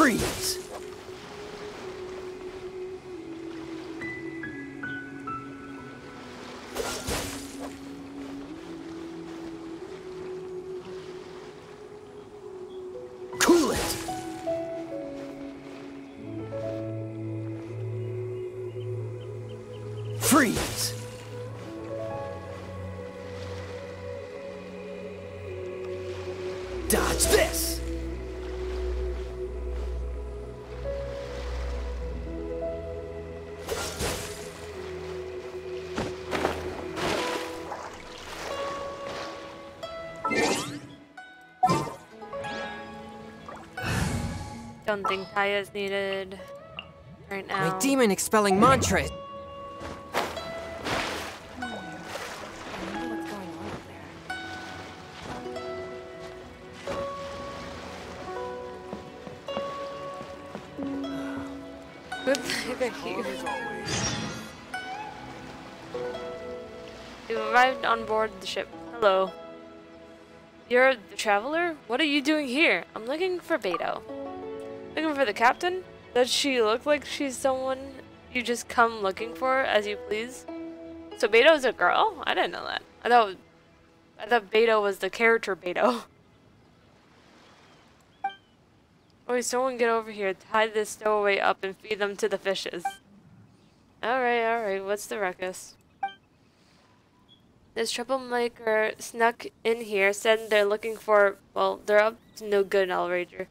Freeze! Cool it! Freeze! Dodge this! Don't think Taya is needed right now. My demon expelling mantra. Good thing you. You arrived on board the ship. Hello. You're the traveler? What are you doing here? I'm looking for Beto. Looking for the captain? Does she look like she's someone you just come looking for as you please? So Beto's a girl? I didn't know that. I thought Beto was the character Beto. Oh, someone get over here. Tie this stowaway up and feed them to the fishes. Alright. What's the ruckus? This troublemaker snuck in here, said they're looking for... Well, they're up to no good, Outrager.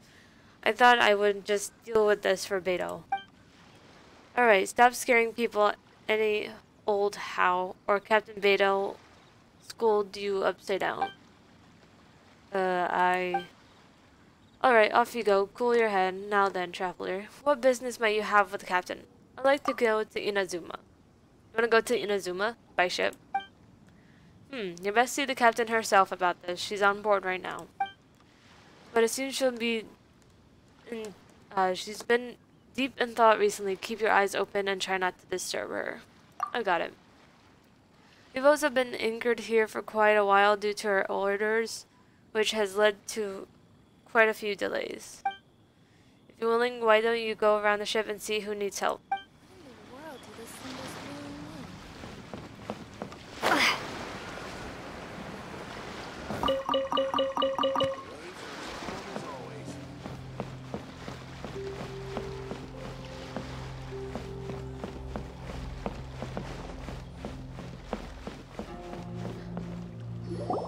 I thought I would just deal with this for Beto. Alright, stop scaring people any old how, or Captain Beto scold you upside down. Alright, off you go. Cool your head. Now then, traveler. What business might you have with the captain? I'd like to go to Inazuma. You wanna go to Inazuma? By ship? You best see the captain herself about this. She's on board right now. But as soon as she'll be she's been deep in thought recently. Keep your eyes open and try not to disturb her. I got it. We've also been anchored here for quite a while due to her orders, which has led to quite a few delays. If you're willing, why don't you go around the ship and see who needs help?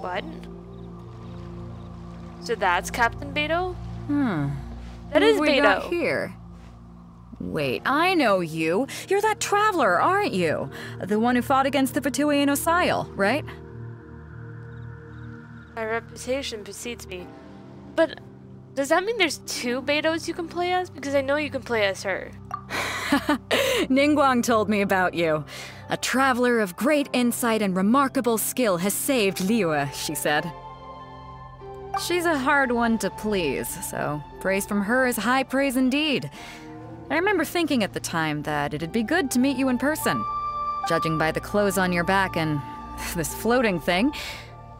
What? So that's Captain Beto? That is Who we Beto. got here? Wait, I know you. You're that traveler, aren't you? The one who fought against the Fatui and Osile, right? My reputation precedes me. But does that mean there's two Betos you can play as? Because I know you can play as her. Ningguang told me about you. A traveler of great insight and remarkable skill has saved Liyue, she said. She's a hard one to please, so praise from her is high praise indeed. I remember thinking at the time that it'd be good to meet you in person. Judging by the clothes on your back and this floating thing,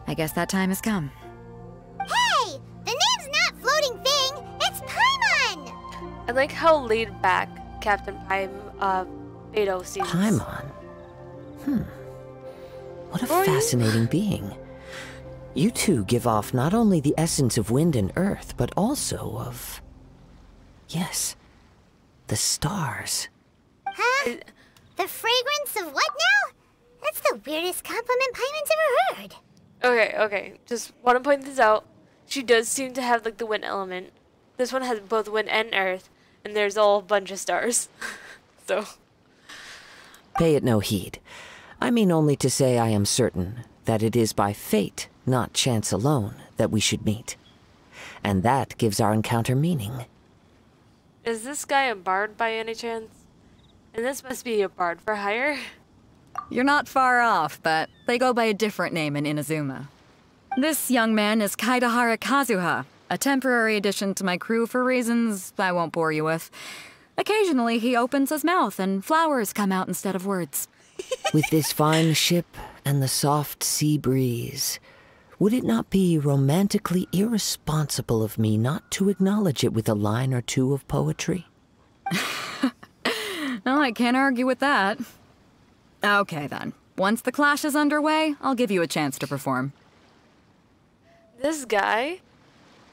I guess that time has come. Hey! The name's not Floating Thing, it's Paimon! I like how laid back Captain Beto seems. Paimon? What a fascinating being. You two give off not only the essence of wind and earth, but also of... Yes, the stars. Huh? The fragrance of what now? That's the weirdest compliment Paimon's ever heard. Okay. Just want to point this out. She does seem to have like the wind element. This one has both wind and earth, and there's a whole bunch of stars. So. Pay it no heed. I mean only to say I am certain that it is by fate, not chance alone, that we should meet. And that gives our encounter meaning. Is this guy a bard by any chance? And this must be a bard for hire? You're not far off, but they go by a different name in Inazuma. This young man is Kaidahara Kazuha, a temporary addition to my crew for reasons I won't bore you with. Occasionally, he opens his mouth and flowers come out instead of words. With this fine ship and the soft sea breeze, Would it not be romantically irresponsible of me not to acknowledge it with a line or two of poetry? Well, I can't argue with that. Okay, then. Once the clash is underway, I'll give you a chance to perform. This guy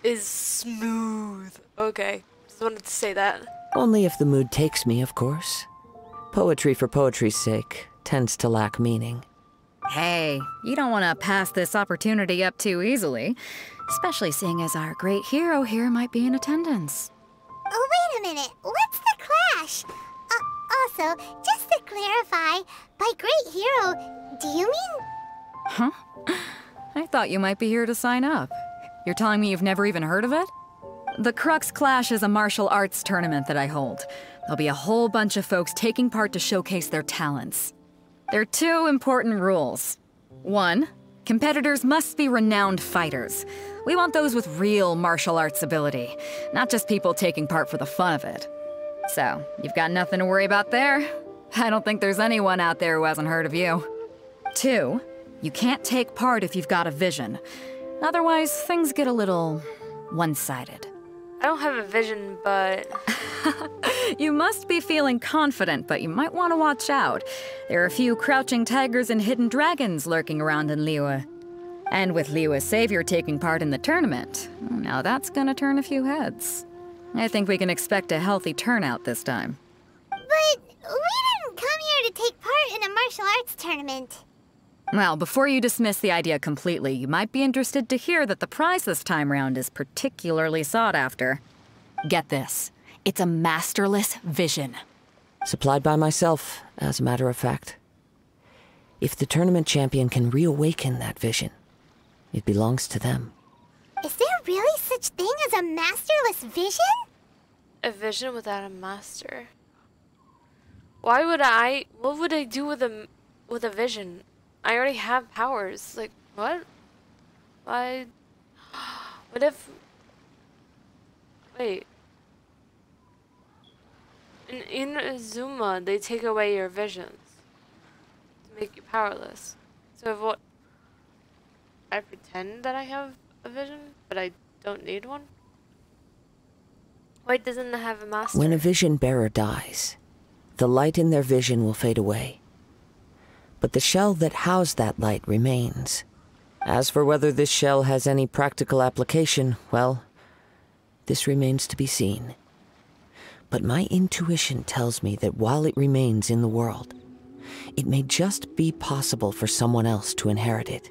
is smooth. Okay, just wanted to say that. Only if the mood takes me, of course. Poetry for poetry's sake tends to lack meaning. Hey, you don't want to pass this opportunity up too easily, especially seeing as our great hero here might be in attendance. Oh, wait a minute. What's the clash? Also, just to clarify, by great hero, do you mean... Huh? I thought you might be here to sign up. You're telling me you've never even heard of it? The Crux Clash is a martial arts tournament that I hold. There'll be a whole bunch of folks taking part to showcase their talents. There are 2 important rules. 1, competitors must be renowned fighters. We want those with real martial arts ability, not just people taking part for the fun of it. So, you've got nothing to worry about there. I don't think there's anyone out there who hasn't heard of you. 2, you can't take part if you've got a vision. Otherwise, things get a little one-sided. I don't have a vision, but... You must be feeling confident, but you might want to watch out. There are a few crouching tigers and hidden dragons lurking around in Liyue. And with Liyue's savior taking part in the tournament, now that's gonna turn a few heads. I think we can expect a healthy turnout this time. But we didn't come here to take part in a martial arts tournament. Well, before you dismiss the idea completely, you might be interested to hear that the prize this time round is particularly sought after. Get this. It's a masterless vision. Supplied by myself, as a matter of fact. If the tournament champion can reawaken that vision, it belongs to them. Is there really such thing as a masterless vision? A vision without a master. Why would I... What would I do with a vision? I already have powers. Like, what? Why? What if... Wait. In Inazuma, they take away your visions to make you powerless. So if what... I pretend that I have a vision, but I don't need one? Why doesn't it have a master? When a vision bearer dies, the light in their vision will fade away. But the shell that housed that light remains. As for whether this shell has any practical application, well, this remains to be seen. But my intuition tells me that while it remains in the world, it may just be possible for someone else to inherit it.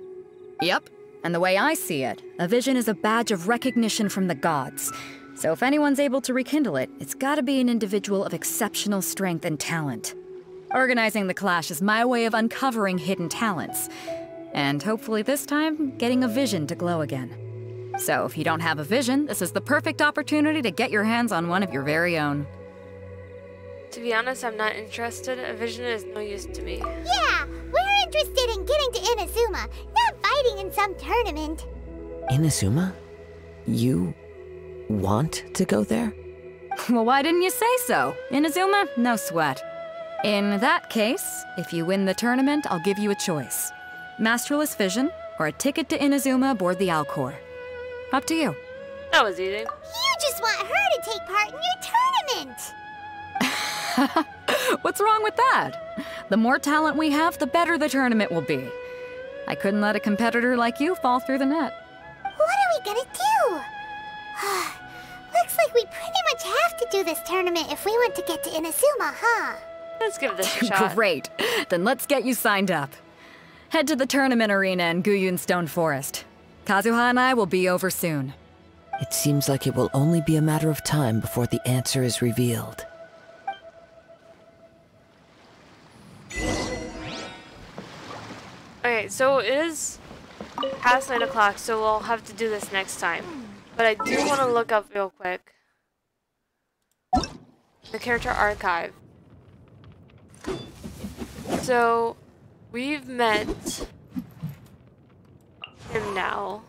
Yep, and the way I see it, a vision is a badge of recognition from the gods. So if anyone's able to rekindle it, it's gotta be an individual of exceptional strength and talent. Organizing the clash is my way of uncovering hidden talents. And hopefully this time, getting a vision to glow again. So if you don't have a vision, this is the perfect opportunity to get your hands on one of your very own. To be honest, I'm not interested. A vision is no use to me. Yeah, we're interested in getting to Inazuma, not fighting in some tournament. Inazuma? You want to go there? Well, why didn't you say so? Inazuma? No sweat. In that case, if you win the tournament, I'll give you a choice. Masterless vision, or a ticket to Inazuma aboard the Alcor. Up to you. That was easy. You just want her to take part in your tournament! What's wrong with that? The more talent we have, the better the tournament will be. I couldn't let a competitor like you fall through the net. What are we gonna do? Looks like we pretty much have to do this tournament if we want to get to Inazuma, huh? Let's give this a shot. Great. Then let's get you signed up. Head to the tournament arena in Guyun Stone Forest. Kazuha and I will be over soon. It seems like it will only be a matter of time before the answer is revealed. Okay, so it is past 9 o'clock, so we'll have to do this next time. But I do want to look up real quick the character archive. So, we've met him now.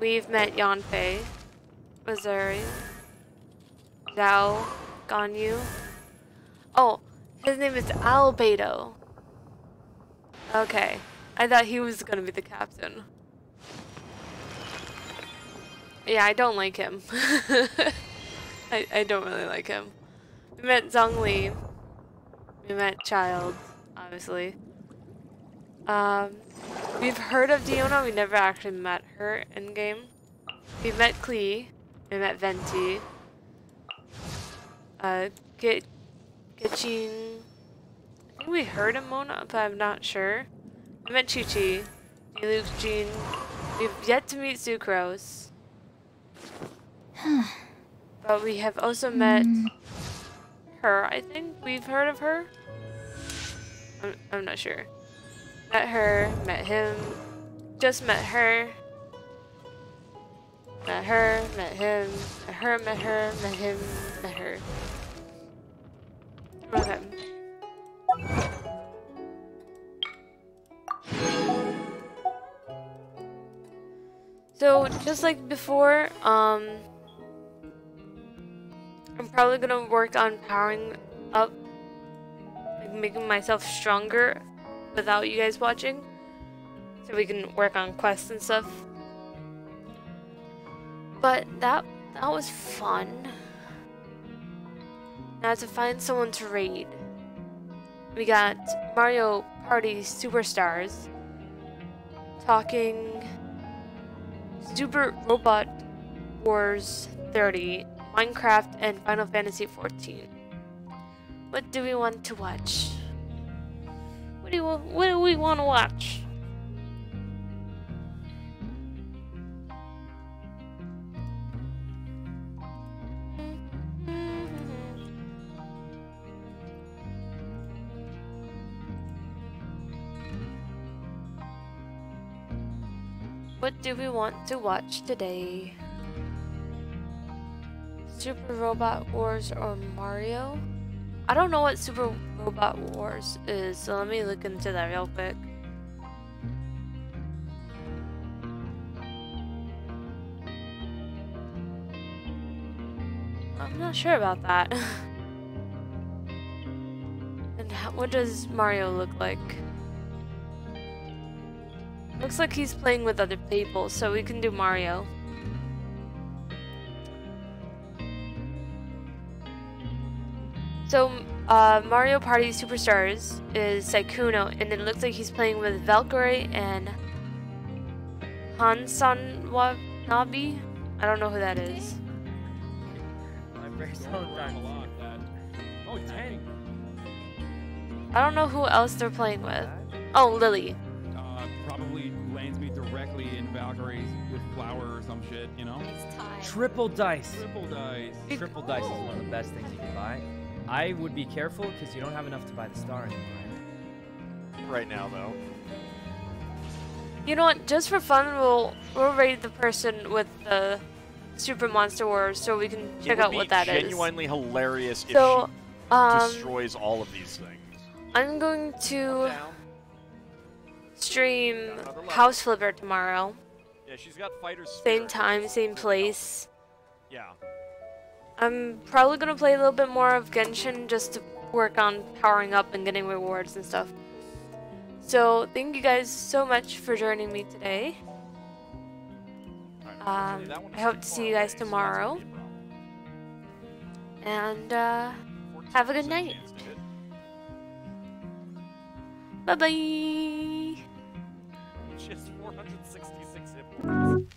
We've met Yanfei, Missouri, Zhao, Ganyu. Oh, his name is Albedo. Okay. I thought he was gonna be the captain. Yeah, I don't like him. I don't really like him. We met Zhongli. We met Child, obviously. We've heard of Diona, we never actually met her in game. We met Klee. We met Venti. Gitchin. I think we heard of Mona, but I'm not sure. We met Chi-Chi. Luke, Jean. We've yet to meet Sucrose. But we have also met her, I think. We've heard of her. I'm not sure. Met her, met him, just met her. Met her, met him, met her, met her, met him, met her. Okay. So, just like before, I'm probably gonna work on powering up, like making myself stronger without you guys watching, so we can work on quests and stuff. But that was fun. Now to find someone to raid. We got Mario Party Superstars talking Super Robot Wars 30, Minecraft, and Final Fantasy 14. What do we want to watch? What do we want to watch? What do we want to watch today? Super Robot Wars or Mario? I don't know what Super Robot Wars is, so let me look into that real quick. I'm not sure about that. And what does Mario look like? Looks like he's playing with other people, so we can do Mario. So, Mario Party Superstars is Saikuno, and it looks like he's playing with Valkyrie and Hansanabi. I don't know who that is. I don't know who else they're playing with. Oh, Lily. Probably lands me directly in Valkyrie's with flower or some shit, you know? Triple dice. Triple dice. Triple dice is one of the best things you can buy. I would be careful because you don't have enough to buy the star anymore. Right now, though. You know what? Just for fun, we'll raid the person with the Super Monster Wars so we can check out what that is. It would be genuinely hilarious if so, she destroys all of these things. I'm going to stream House Flipper tomorrow. Yeah, she's got fighter spirit. Same time, same place. Yeah. I'm probably gonna play a little bit more of Genshin just to work on powering up and getting rewards and stuff. So thank you guys so much for joining me today. I hope to see you guys tomorrow. And have a good night. Bye bye. Just 466 hit points.